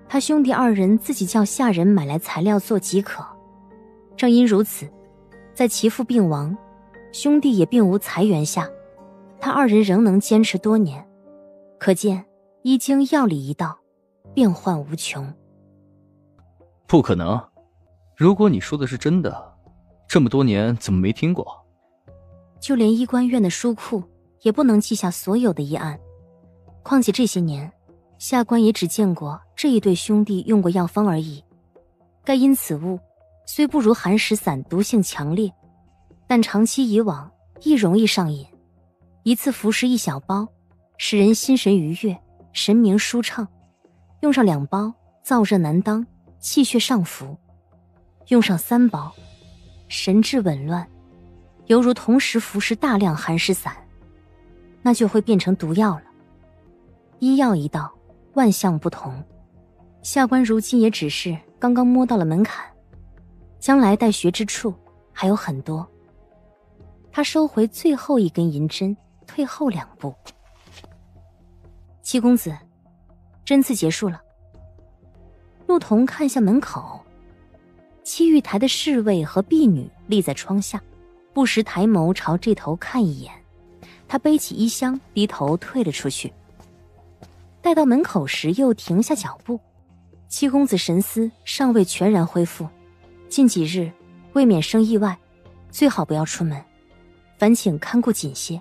他兄弟2人自己叫下人买来材料做即可。正因如此，在其父病亡，兄弟也并无财源下，他2人仍能坚持多年，可见医经药理一道，变幻无穷。不可能，如果你说的是真的，这么多年怎么没听过？就连医官院的书库也不能记下所有的医案，况且这些年下官也只见过这一对兄弟用过药方而已。该因此物虽不如寒食散毒性强烈，但长期以往亦容易上瘾，一次服食1小包，使人心神愉悦，神明舒畅；用上2包，燥热难当，气血上浮；用上3包，神志紊乱，犹如同时服食大量寒食散，那就会变成毒药了。医药一道，万象不同，下官如今也只是刚刚摸到了门槛，将来待学之处还有很多。他收回最后一根银针，退后2步。戚公子，针刺结束了。陆童看向门口，戚玉台的侍卫和婢女立在窗下，不时抬眸朝这头看一眼。他背起衣箱，低头退了出去。待到门口时，又停下脚步。七公子神思尚未全然恢复，近几日未免生意外，最好不要出门，烦请看顾紧些。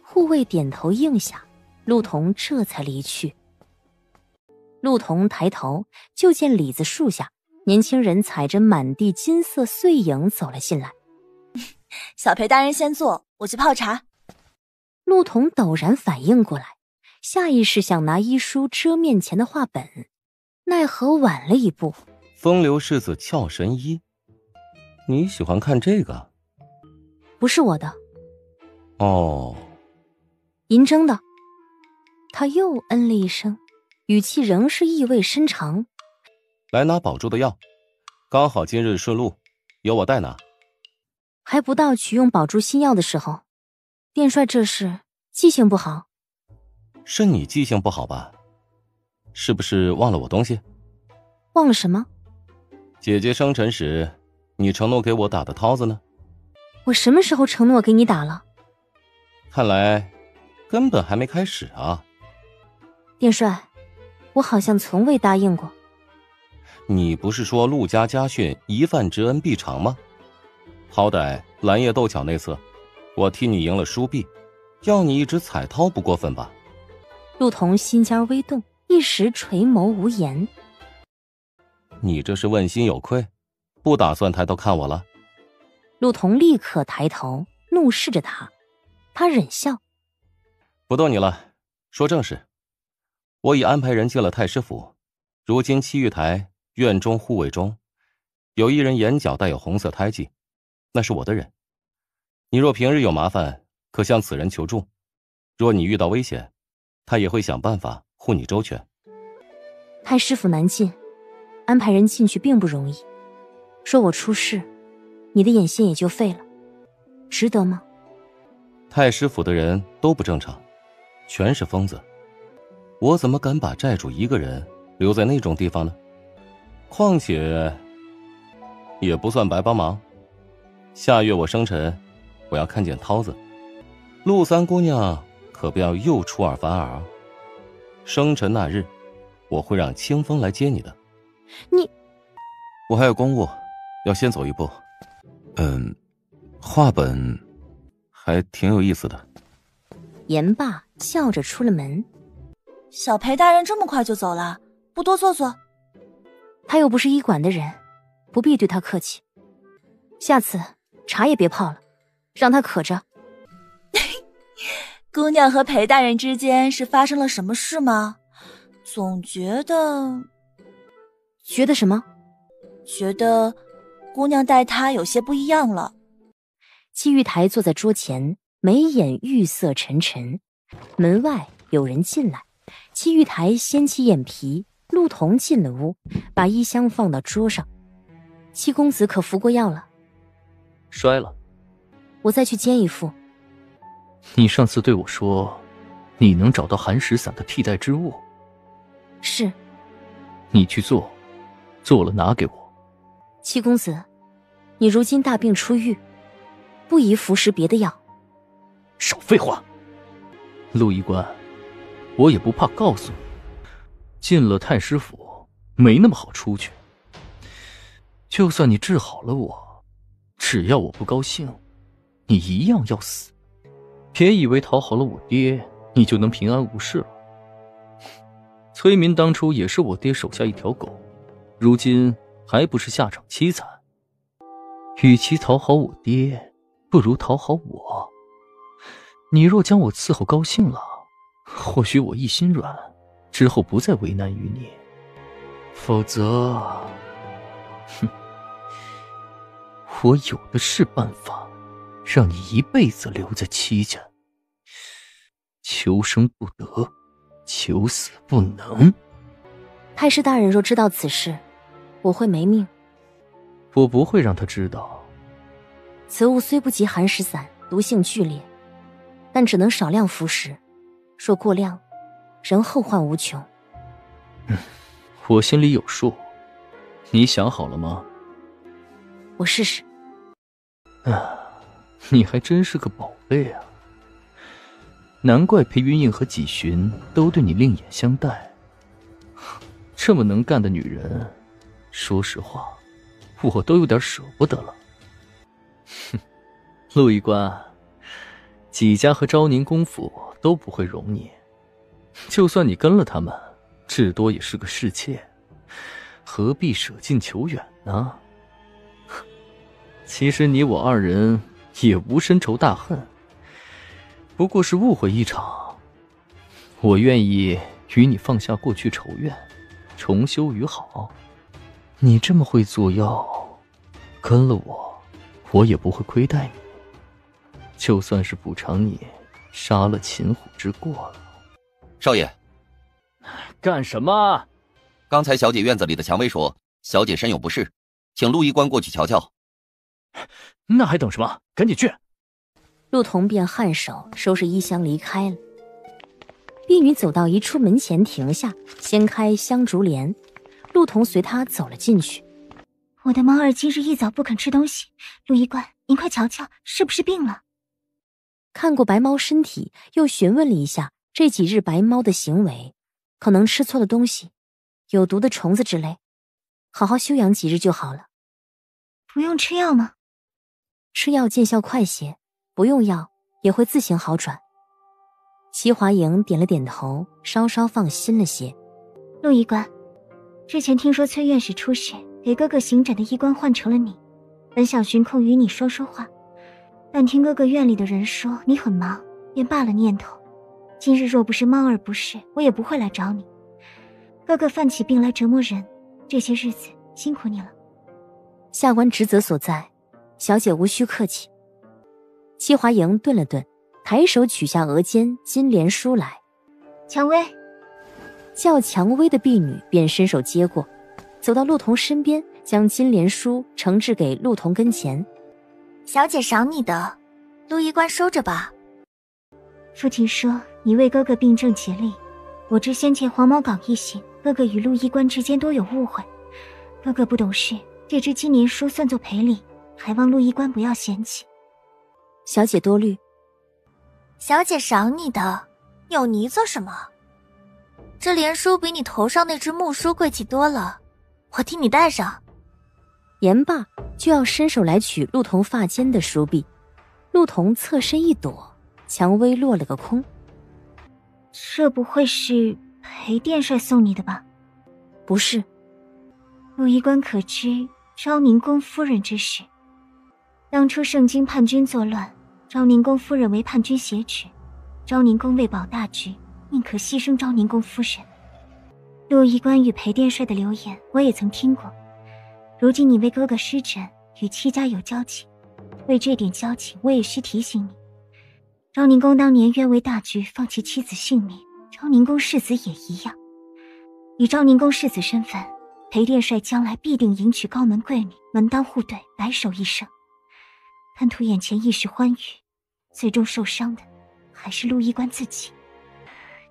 护卫点头应下，陆童这才离去。陆童抬头，就见李子树下，年轻人踩着满地金色碎影走了进来。小裴大人先坐，我去泡茶。陆童陡然反应过来，下意识想拿医书遮面前的画本，奈何晚了一步。风流世子俏神医，你喜欢看这个？不是我的。哦，银筝的。他又嗯了一声，语气仍是意味深长。来拿保住的药，刚好今日顺路，由我代拿。还不到取用保住新药的时候，殿帅这是记性不好？是你记性不好吧？是不是忘了我东西？忘了什么？姐姐生辰时，你承诺给我打的绦子呢？我什么时候承诺给你打了？看来根本还没开始啊。殿帅，我好像从未答应过。你不是说陆家家训一饭之恩必偿吗？好歹蓝叶斗巧那次，我替你赢了输币，要你一直彩绦不过分吧？陆童心尖微动，一时垂眸无言。你这是问心有愧，不打算抬头看我了？陆童立刻抬头，怒视着他。他忍笑，不逗你了，说正事。我已安排人进了太师府，如今七玉台院中护卫中，有一人眼角带有红色胎记，那是我的人。你若平日有麻烦，可向此人求助。若你遇到危险，他也会想办法护你周全。太师府难进，安排人进去并不容易。说我出事，你的眼线也就废了，值得吗？太师府的人都不正常，全是疯子。我怎么敢把债主一个人留在那种地方呢？况且也不算白帮忙。下月我生辰，我要看见绦子。陆三姑娘可不要又出尔反尔啊！生辰那日，我会让清风来接你的。你，我还有公务，要先走一步。画本还挺有意思的。言罢，笑着出了门。小裴大人这么快就走了，不多坐坐？他又不是医馆的人，不必对他客气。下次茶也别泡了，让他渴着。姑娘和裴大人之间是发生了什么事吗？总觉得什么？觉得姑娘待他有些不一样了。七玉台坐在桌前，眉眼玉色沉沉。门外有人进来，七玉台掀起眼皮。陆童进了屋，把衣箱放到桌上。七公子可服过药了？摔了。我再去煎一副。你上次对我说，你能找到寒食散的替代之物。是。你去做，做了拿给我。七公子，你如今大病初愈，不宜服食别的药。少废话。陆医官，我也不怕告诉你，进了太师府没那么好出去。就算你治好了我，只要我不高兴，你一样要死。别以为讨好了我爹，你就能平安无事了。崔民当初也是我爹手下一条狗，如今还不是下场凄惨。与其讨好我爹，不如讨好我。你若将我伺候高兴了，或许我一心软，之后不再为难于你。否则，我有的是办法，让你一辈子留在戚家。求生不得，求死不能。太师大人若知道此事，我会没命。我不会让他知道。此物虽不及寒食散毒性剧烈，但只能少量服食，若过量，仍后患无穷。我心里有数。你想好了吗？我试试。你还真是个宝贝啊！难怪裴云映和纪寻都对你另眼相待。这么能干的女人，说实话，我都有点舍不得了。哼，陆一官，纪家和昭宁公府都不会容你，就算你跟了他们，至多也是个侍妾，何必舍近求远呢？其实你我二人也无深仇大恨，不过是误会一场。我愿意与你放下过去仇怨，重修于好。你这么会做药，跟了我也不会亏待你，就算是补偿你杀了秦虎之过了。少爷，干什么？刚才小姐院子里的蔷薇说，小姐身有不适，请陆医官过去瞧瞧。那还等什么？赶紧去！陆童便颔首收拾衣箱离开了。婢女走到一处门前停下，掀开香烛帘，陆童随她走了进去。我的猫儿今日一早不肯吃东西，陆医官，您快瞧瞧，是不是病了？看过白猫身体，又询问了一下这几日白猫的行为，可能吃错了东西，有毒的虫子之类，好好休养几日就好了。不用吃药吗？吃药见效快些，不用药也会自行好转。齐华莹点了点头，稍稍放心了些。陆医官，之前听说崔院士出事，给哥哥行诊的医官换成了你，本想寻空与你说说话，但听哥哥院里的人说你很忙，便罢了念头。今日若不是猫儿不适，我也不会来找你。哥哥犯起病来折磨人，这些日子辛苦你了。下官职责所在，小姐无需客气。戚华莹顿了顿，抬手取下额间金莲书来。蔷薇，叫蔷薇的婢女便伸手接过，走到陆童身边，将金莲书呈至给陆童跟前。小姐赏你的，陆医官收着吧。父亲说你为哥哥病症竭力，我知先前黄毛岗一行，哥哥与陆医官之间多有误会，哥哥不懂事，这支金莲书算作赔礼，还望陆医官不要嫌弃。小姐多虑。小姐赏你的，有你做什么？这莲书比你头上那只木梳贵气多了，我替你戴上。言罢，就要伸手来取陆童发间的梳篦，陆童侧身一躲，蔷薇落了个空。这不会是裴殿帅送你的吧？不是。陆医官可知昭宁宫夫人之事？当初盛京叛军作乱，昭宁宫夫人为叛军挟持，昭宁宫为保大局，宁可牺牲昭宁宫夫人。陆医官与裴殿帅的流言我也曾听过，如今你为哥哥施诊，与戚家有交情，为这点交情我也需提醒你，昭宁宫当年愿为大局放弃妻子性命，昭宁宫世子也一样。以昭宁宫世子身份，裴殿帅将来必定迎娶高门贵女，门当户对，白首一生。贪图眼前一时欢愉，最终受伤的还是陆医官自己。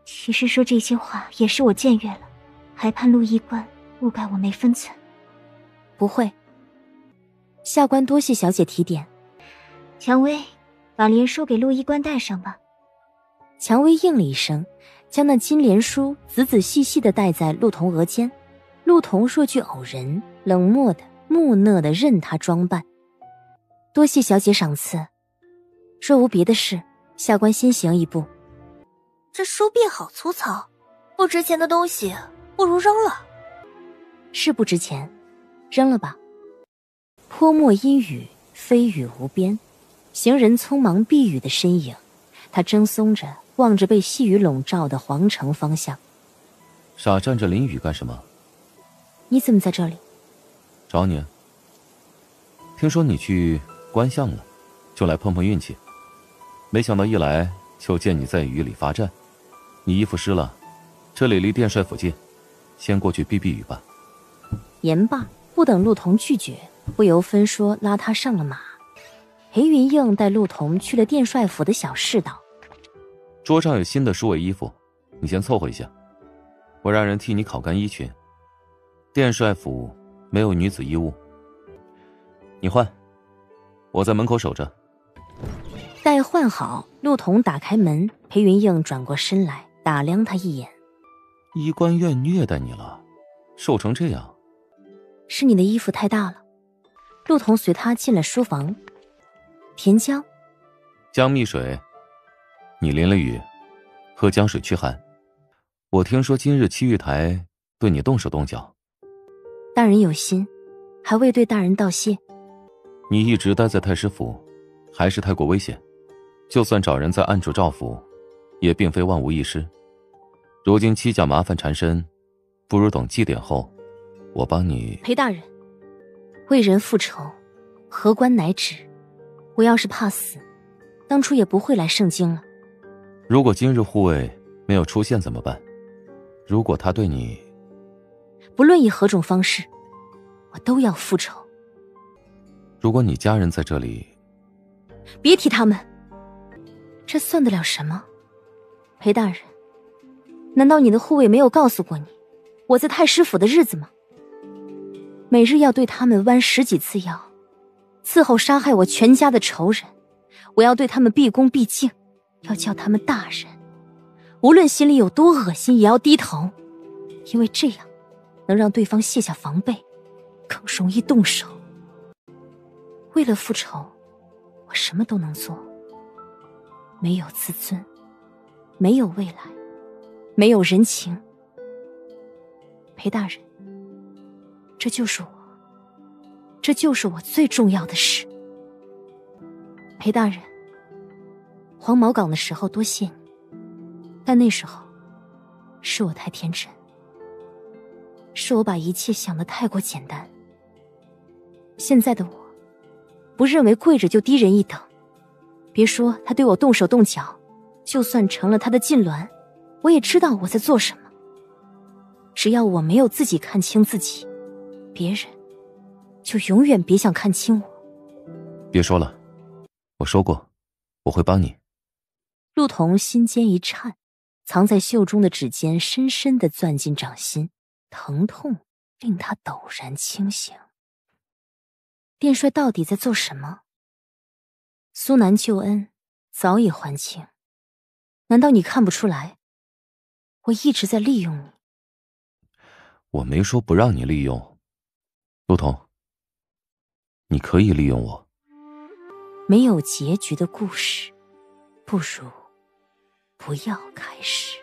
其实说这些话也是我僭越了，还盼陆医官勿怪我没分寸。不会，下官多谢小姐提点。蔷薇，把莲书给陆医官带上吧。蔷薇应了一声，将那金莲书仔仔细细地戴在陆童额间。陆童若具偶人，冷漠的木讷的任他装扮。多谢小姐赏赐，若无别的事，下官先行一步。这书篦好粗糙，不值钱的东西不如扔了。是不值钱，扔了吧。泼墨阴雨，飞雨无边，行人匆忙避雨的身影，他怔忪着望着被细雨笼罩的皇城方向。傻站着淋雨干什么？你怎么在这里？找你。听说你去观相了，就来碰碰运气。没想到一来就见你在雨里罚站，你衣服湿了，这里离殿帅府近，先过去避避雨吧。言罢，不等陆童拒绝，不由分说拉他上了马。裴云映带陆童去了殿帅府的小室道：桌上有新的梳尾衣服，你先凑合一下，我让人替你烤干衣裙。殿帅府没有女子衣物，你换，我在门口守着。待换好，陆彤打开门，裴云映转过身来打量他一眼。医官院虐待你了，瘦成这样。是你的衣服太大了。陆彤随他进了书房。甜姜，姜蜜水，你淋了雨，喝姜水驱寒。我听说今日七玉台对你动手动脚。大人有心，还未对大人道谢。你一直待在太师府，还是太过危险。就算找人在暗处照拂，也并非万无一失。如今七甲麻烦缠身，不如等祭典后，我帮你。裴大人，为人复仇，何关乃止。我要是怕死，当初也不会来圣京了。如果今日护卫没有出现怎么办？如果他对你……不论以何种方式，我都要复仇。如果你家人在这里……别提他们。这算得了什么？裴大人，难道你的护卫没有告诉过你我在太师府的日子吗？每日要对他们剜10几次药，伺候杀害我全家的仇人。我要对他们毕恭毕敬，要叫他们大人，无论心里有多恶心也要低头，因为这样能让对方卸下防备，更容易动手。为了复仇，我什么都能做。没有自尊，没有未来，没有人情。裴大人，这就是我，这就是我最重要的事。裴大人，黄毛岗的时候多谢你，但那时候是我太天真，是我把一切想得太过简单。现在的我不认为跪着就低人一等，别说他对我动手动脚，就算成了他的禁臠，我也知道我在做什么。只要我没有自己看清自己，别人就永远别想看清我。别说了，我说过我会帮你。陆彤心间一颤，藏在袖中的指尖深深地钻进掌心，疼痛令他陡然清醒。殿帅到底在做什么？苏南救恩早已还清，难道你看不出来？我一直在利用你。我没说不让你利用，陆彤，你可以利用我。没有结局的故事，不如不要开始。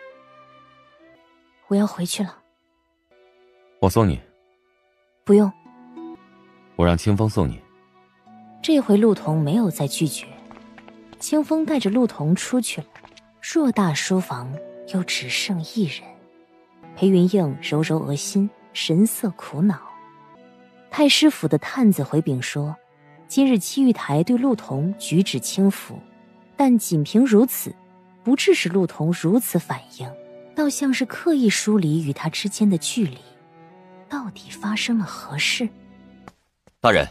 我要回去了。我送你。不用。我让清风送你。这回陆彤没有再拒绝，清风带着陆彤出去了。偌大书房又只剩一人。裴云映揉揉额心，神色苦恼。太师府的探子回禀说，今日七玉台对陆彤举止轻浮，但仅凭如此，不致使陆彤如此反应，倒像是刻意疏离与他之间的距离。到底发生了何事？大人，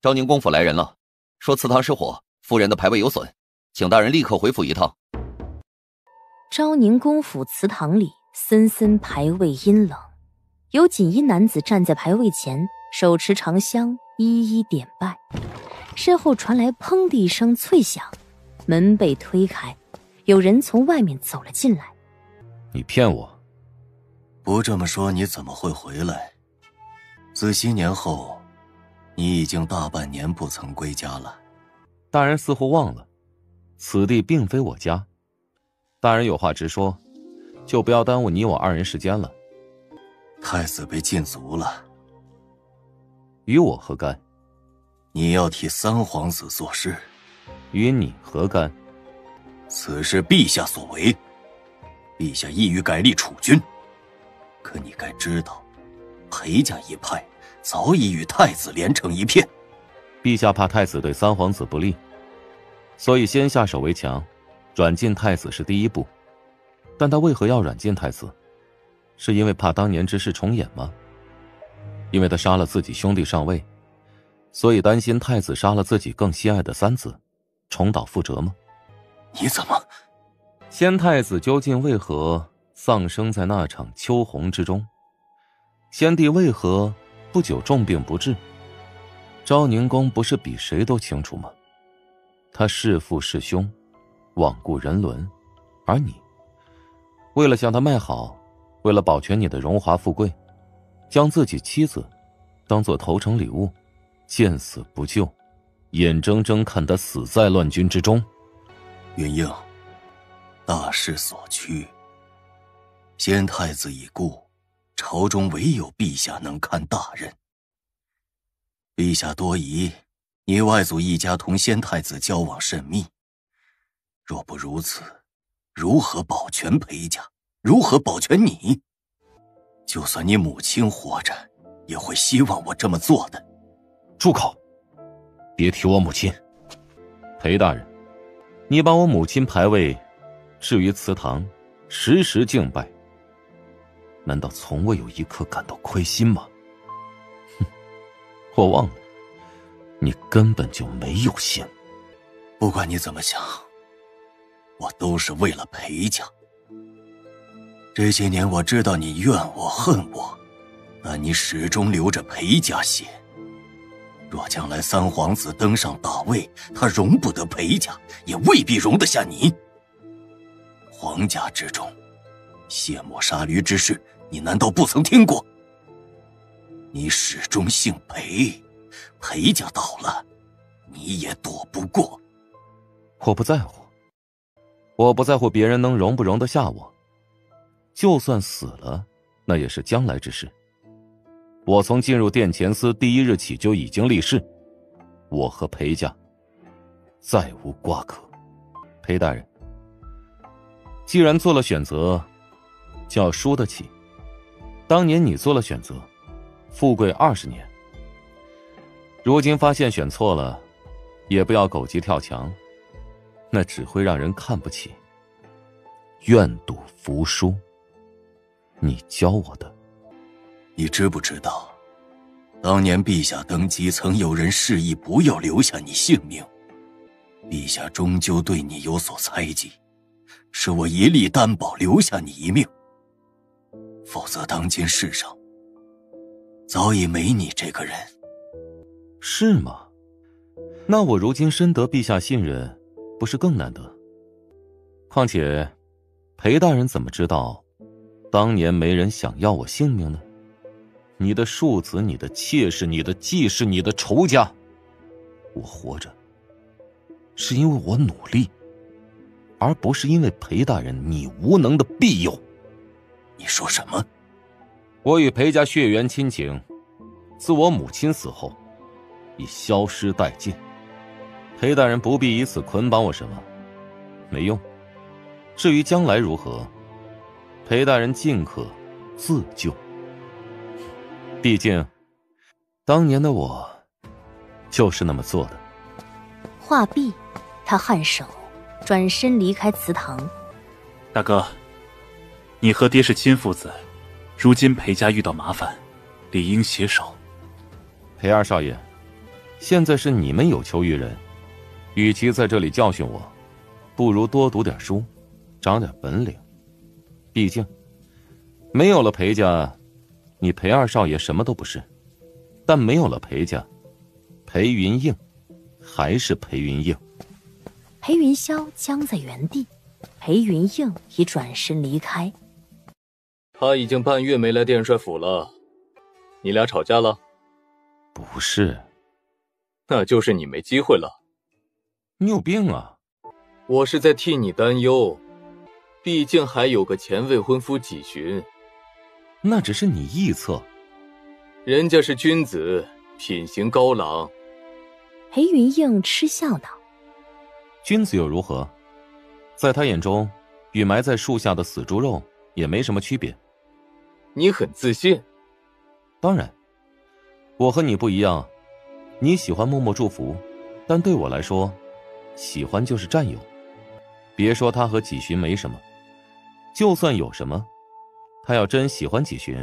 昭宁公府来人了，说祠堂失火，夫人的牌位有损，请大人立刻回府一趟。昭宁公府祠堂里森森牌位阴冷，有锦衣男子站在牌位前，手持长香一一点拜。身后传来砰的一声脆响，门被推开，有人从外面走了进来。你骗我！不这么说你怎么会回来？自新年后，你已经大半年不曾归家了。大人似乎忘了，此地并非我家。大人有话直说，就不要耽误你我二人时间了。太子被禁足了，与我何干？你要替三皇子做事，与你何干？此事陛下所为，陛下意欲改立储君。可你该知道，裴家一派早已与太子连成一片。陛下怕太子对三皇子不利，所以先下手为强，软禁太子是第一步。但他为何要软禁太子？是因为怕当年之事重演吗？因为他杀了自己兄弟上位，所以担心太子杀了自己更心爱的三子，重蹈覆辙吗？你怎么……先太子究竟为何丧生在那场秋红之中？先帝为何不久重病不治？昭宁公不是比谁都清楚吗？他弑父弑兄，罔顾人伦，而你为了将他卖好，为了保全你的荣华富贵，将自己妻子当作投诚礼物，见死不救，眼睁睁看他死在乱军之中。云英，大势所趋，先太子已故，朝中唯有陛下能看大任。陛下多疑，你外祖一家同先太子交往甚密，若不如此，如何保全裴家？如何保全你？就算你母亲活着，也会希望我这么做的。住口！别提我母亲。裴大人，你把我母亲牌位置于祠堂，时时敬拜，难道从未有一刻感到亏心吗？哼，我忘了，你根本就没有心。不管你怎么想，我都是为了裴家。这些年我知道你怨我恨我，但你始终流着裴家血。若将来三皇子登上大位，他容不得裴家，也未必容得下你。皇家之中，卸磨杀驴之事，你难道不曾听过？你始终姓裴，裴家倒了，你也躲不过。我不在乎，我不在乎别人能容不容得下我。就算死了，那也是将来之事。我从进入殿前司第一日起就已经立誓，我和裴家再无瓜葛。裴大人，既然做了选择，就要输得起。当年你做了选择，富贵20年，如今发现选错了，也不要狗急跳墙，那只会让人看不起。愿赌服输，你教我的。你知不知道，当年陛下登基，曾有人示意不要留下你性命，陛下终究对你有所猜忌，是我一力担保留下你一命，否则当今世上早已没你这个人。是吗？那我如今深得陛下信任，不是更难得？况且裴大人怎么知道当年没人想要我性命呢？你的庶子，你的妾室，你的继室，你的仇家，我活着是因为我努力，而不是因为裴大人你无能的庇佑。你说什么？我与裴家血缘亲情自我母亲死后已消失殆尽，裴大人不必以此捆绑我什么，没用。至于将来如何，裴大人尽可自救。毕竟当年的我就是那么做的。话毕，他颔首，转身离开祠堂。大哥，你和爹是亲父子，如今裴家遇到麻烦，理应携手。裴二少爷，现在是你们有求于人，与其在这里教训我，不如多读点书，长点本领。毕竟没有了裴家，你裴二少爷什么都不是，但没有了裴家，裴云映还是裴云映。裴云霄僵在原地，裴云映已转身离开。他已经半月没来殿帅府了，你俩吵架了？不是。那就是你没机会了。你有病啊！我是在替你担忧，毕竟还有个前未婚夫纪寻。那只是你臆测，人家是君子，品行高朗。裴云映嗤笑道：君子又如何？在他眼中，与埋在树下的死猪肉也没什么区别。你很自信？当然，我和你不一样，你喜欢默默祝福，但对我来说，喜欢就是占有。别说他和纪寻没什么，就算有什么，他要真喜欢纪寻，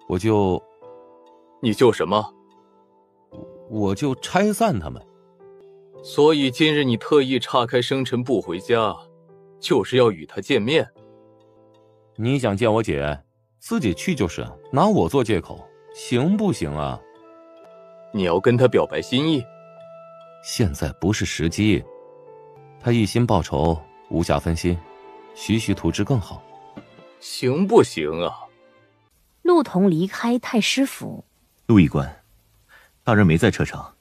我就……你就什么？我就拆散他们。所以今日你特意岔开生辰不回家，就是要与他见面。你想见我姐，自己去就是，拿我做借口，行不行啊？你要跟他表白心意？现在不是时机，他一心报仇，无暇分心，徐徐图之更好。行不行啊？陆童离开太师府。陆医官，大人没在车上，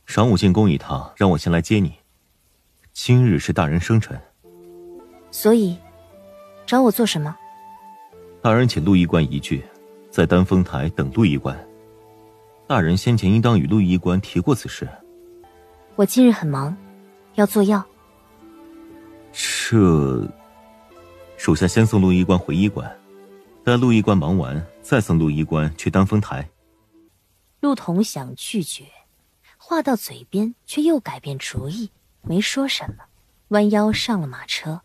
晌午进宫一趟，让我先来接你。今日是大人生辰，所以找我做什么？大人请陆医官一句，在丹峰台等陆医官。大人先前应当与陆医官提过此事。我今日很忙，要做药。这，属下先送陆医官回医馆，待陆医官忙完，再送陆医官去丹峰台。陆童想拒绝，话到嘴边却又改变主意，没说什么，弯腰上了马车。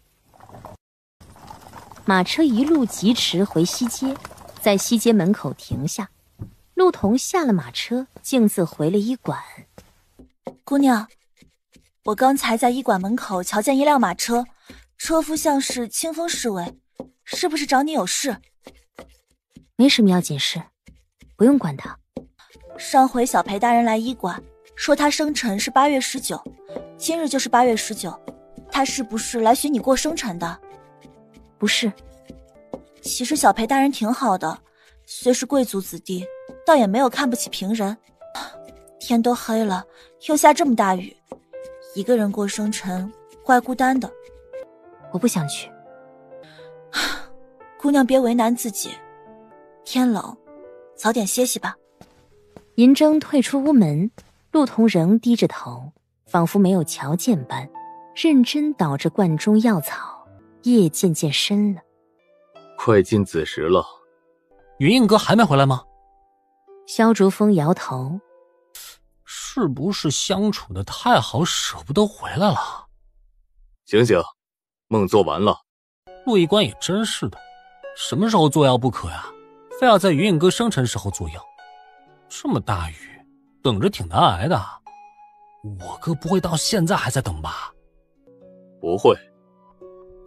马车一路疾驰回西街，在西街门口停下。陆童下了马车，径自回了医馆。姑娘，我刚才在医馆门口瞧见一辆马车，车夫像是清风侍卫，是不是找你有事？没什么要紧事，不用管他。上回小裴大人来医馆，说他生辰是8月19，今日就是8月19，他是不是来寻你过生辰的？不是。其实小裴大人挺好的，虽是贵族子弟，倒也没有看不起平人。天都黑了，又下这么大雨，一个人过生辰怪孤单的。我不想去。姑娘别为难自己，天冷，早点歇息吧。银筝退出屋门，陆童仍低着头，仿佛没有瞧见般，认真捣着罐中药草。夜渐渐深了，快近子时了。云印哥还没回来吗？萧竹风摇头，是不是相处的太好，舍不得回来了？醒醒，梦做完了。陆医官也真是的，什么时候做药不可呀？非要在云印哥生辰时候做药。这么大雨，等着挺难挨的。我哥不会到现在还在等吧？不会。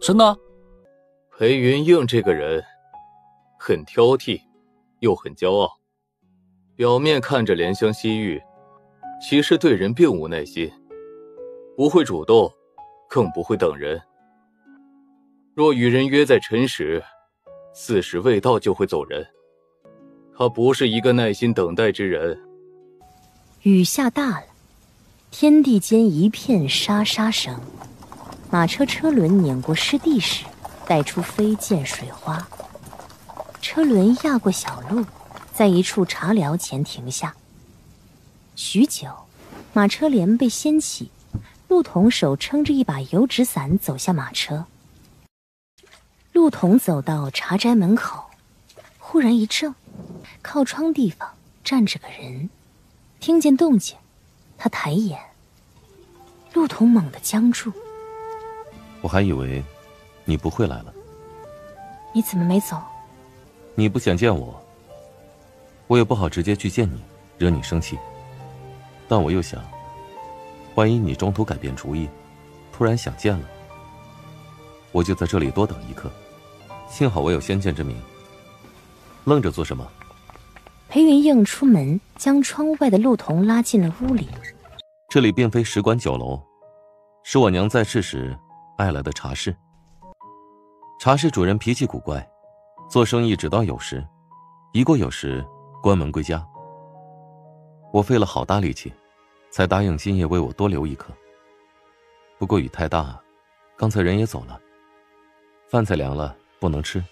真的？裴云映这个人很挑剔，又很骄傲，表面看着怜香惜玉，其实对人并无耐心，不会主动，更不会等人。若与人约在辰时，4时未到就会走人。他不是一个耐心等待之人。雨下大了，天地间一片沙沙声。马车车轮碾过湿地时，带出飞溅水花。车轮压过小路，在一处茶寮前停下。许久，马车帘被掀起，陆童手撑着一把油纸伞走下马车。陆童走到茶宅门口，忽然一怔，靠窗地方站着个人。听见动静，他抬眼。陆童猛地僵住。我还以为你不会来了。你怎么没走？你不想见我，我也不好直接去见你，惹你生气。但我又想，万一你中途改变主意，突然想见了，我就在这里多等一刻。幸好我有先见之明。愣着做什么？裴云映出门，将窗外的陆童拉进了屋里。这里并非使馆酒楼，是我娘在世时爱来的茶室。茶室主人脾气古怪，做生意只当有时，一过有时关门归家。我费了好大力气，才答应今夜为我多留一刻。不过雨太大，刚才人也走了，饭菜凉了不能吃，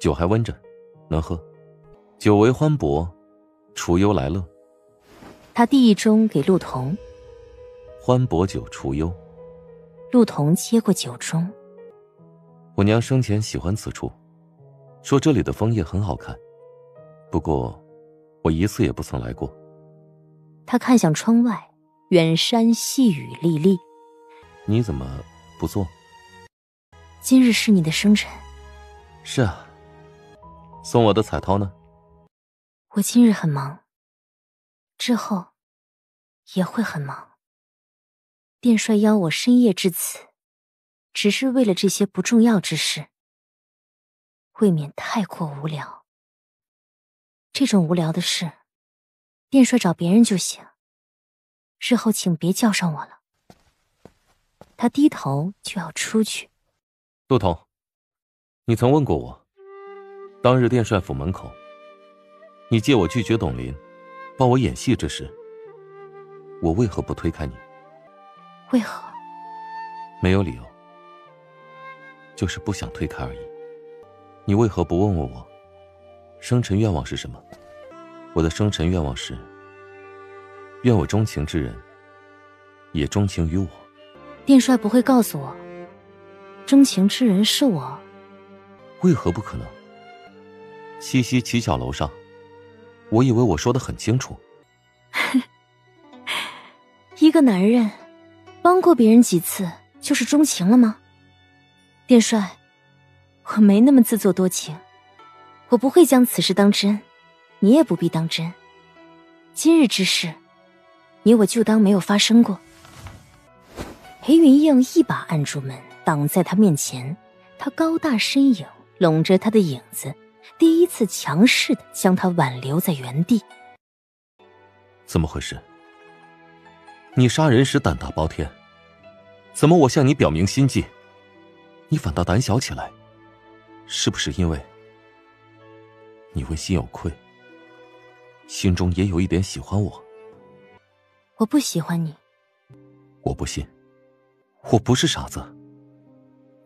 酒还温着，能喝。酒为欢薄，除忧来乐。他递盅给陆童，欢薄酒除忧。陆童接过酒盅。我娘生前喜欢此处，说这里的枫叶很好看，不过我一次也不曾来过。他看向窗外，远山细雨沥沥。你怎么不做？今日是你的生辰。是啊。送我的彩绦呢？我今日很忙，之后也会很忙。殿帅邀我深夜至此，只是为了这些不重要之事，未免太过无聊。这种无聊的事，殿帅找别人就行，日后请别叫上我了。他低头就要出去。陆童，你曾问过我，当日殿帅府门口，你借我拒绝董林，帮我演戏之时，我为何不推开你？为何？没有理由，就是不想推开而已。你为何不问问我，生辰愿望是什么？我的生辰愿望是，愿我钟情之人也钟情于我。殿帅不会告诉我，钟情之人是我。为何不可能？西溪七角楼上，我以为我说得很清楚。一个男人帮过别人几次就是钟情了吗？殿帅，我没那么自作多情，我不会将此事当真，你也不必当真。今日之事，你我就当没有发生过。裴云映一把按住门，挡在他面前，他高大身影拢着他的影子，第一次强势地将他挽留在原地。怎么回事？你杀人时胆大包天，怎么我向你表明心迹，你反倒胆小起来？是不是因为你问心有愧，心中也有一点喜欢我？我不喜欢你。我不信，我不是傻子。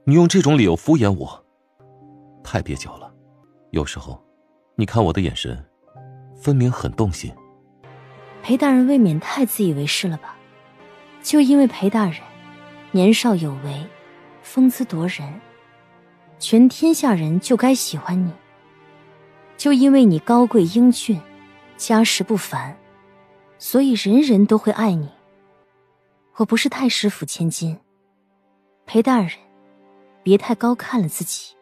你用这种理由敷衍我，太蹩脚了。有时候你看我的眼神分明很动心。裴大人未免太自以为是了吧？就因为裴大人年少有为，风姿夺人，全天下人就该喜欢你。就因为你高贵英俊，家世不凡，所以人人都会爱你。我不是太师府千金，裴大人别太高看了自己，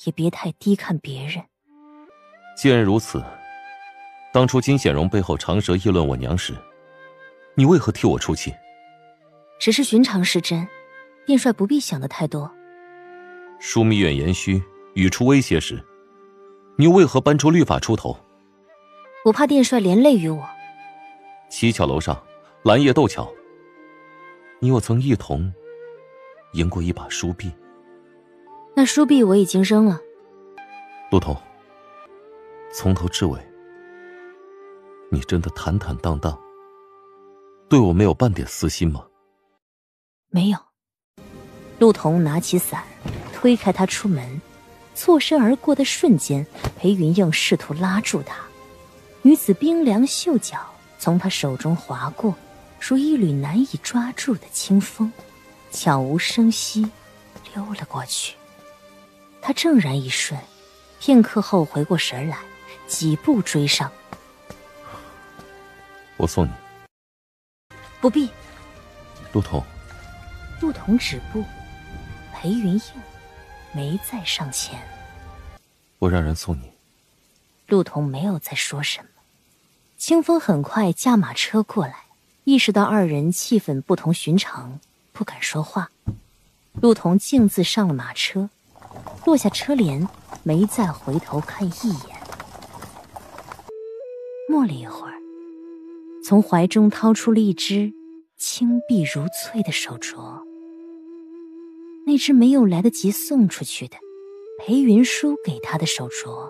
也别太低看别人。既然如此，当初金显荣背后长舌议论我娘时，你为何替我出气？只是寻常失真，殿帅不必想得太多。枢密院言虚，语出威胁时，你又为何搬出律法出头？我怕殿帅连累于我。七巧楼上，蓝叶斗巧，你我曾一同赢过一把书币。那书币我已经扔了。陆童，从头至尾，你真的坦坦荡荡，对我没有半点私心吗？没有。陆童拿起伞，推开他出门，错身而过的瞬间，裴云映试图拉住他，女子冰凉袖脚从他手中划过，如一缕难以抓住的清风，悄无声息溜了过去。他怔然一瞬，片刻后回过神来，几步追上。我送你。不必。陆童。陆童止步，裴云映没再上前。我让人送你。陆童没有再说什么。清风很快驾马车过来，意识到二人气氛不同寻常，不敢说话。陆童径自上了马车，落下车帘，没再回头看一眼。默了一会儿，从怀中掏出了一只青碧如翠的手镯，那只没有来得及送出去的裴云舒给他的手镯，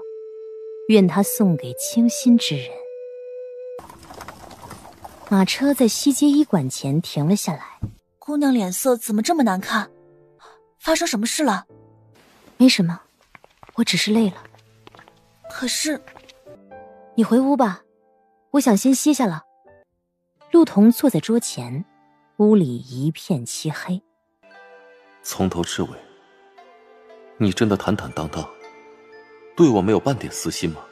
愿他送给倾心之人。马车在西街医馆前停了下来。姑娘脸色怎么这么难看？发生什么事了？没什么，我只是累了。可是……你回屋吧，我想先歇下了。陆童坐在桌前，屋里一片漆黑。从头至尾，你真的坦坦荡荡，对我没有半点私心吗？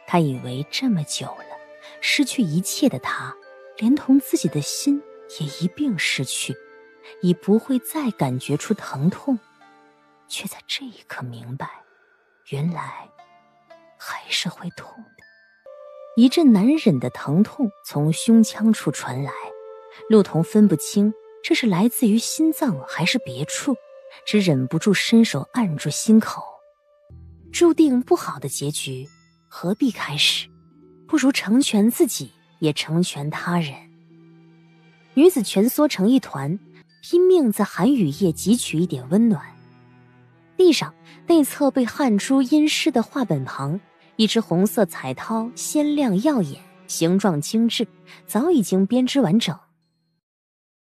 他以为这么久了，失去一切的他，连同自己的心也一并失去，已不会再感觉出疼痛，却在这一刻明白，原来还是会痛的。一阵难忍的疼痛从胸腔处传来，陆童分不清这是来自于心脏还是别处，只忍不住伸手按住心口。注定不好的结局，何必开始？不不如成全自己，也成全他人。女子蜷缩成一团，拼命在寒雨夜汲取一点温暖。地上内侧被汗珠阴湿的画本旁，一只红色彩绦鲜亮耀眼，形状精致，早已经编织完整。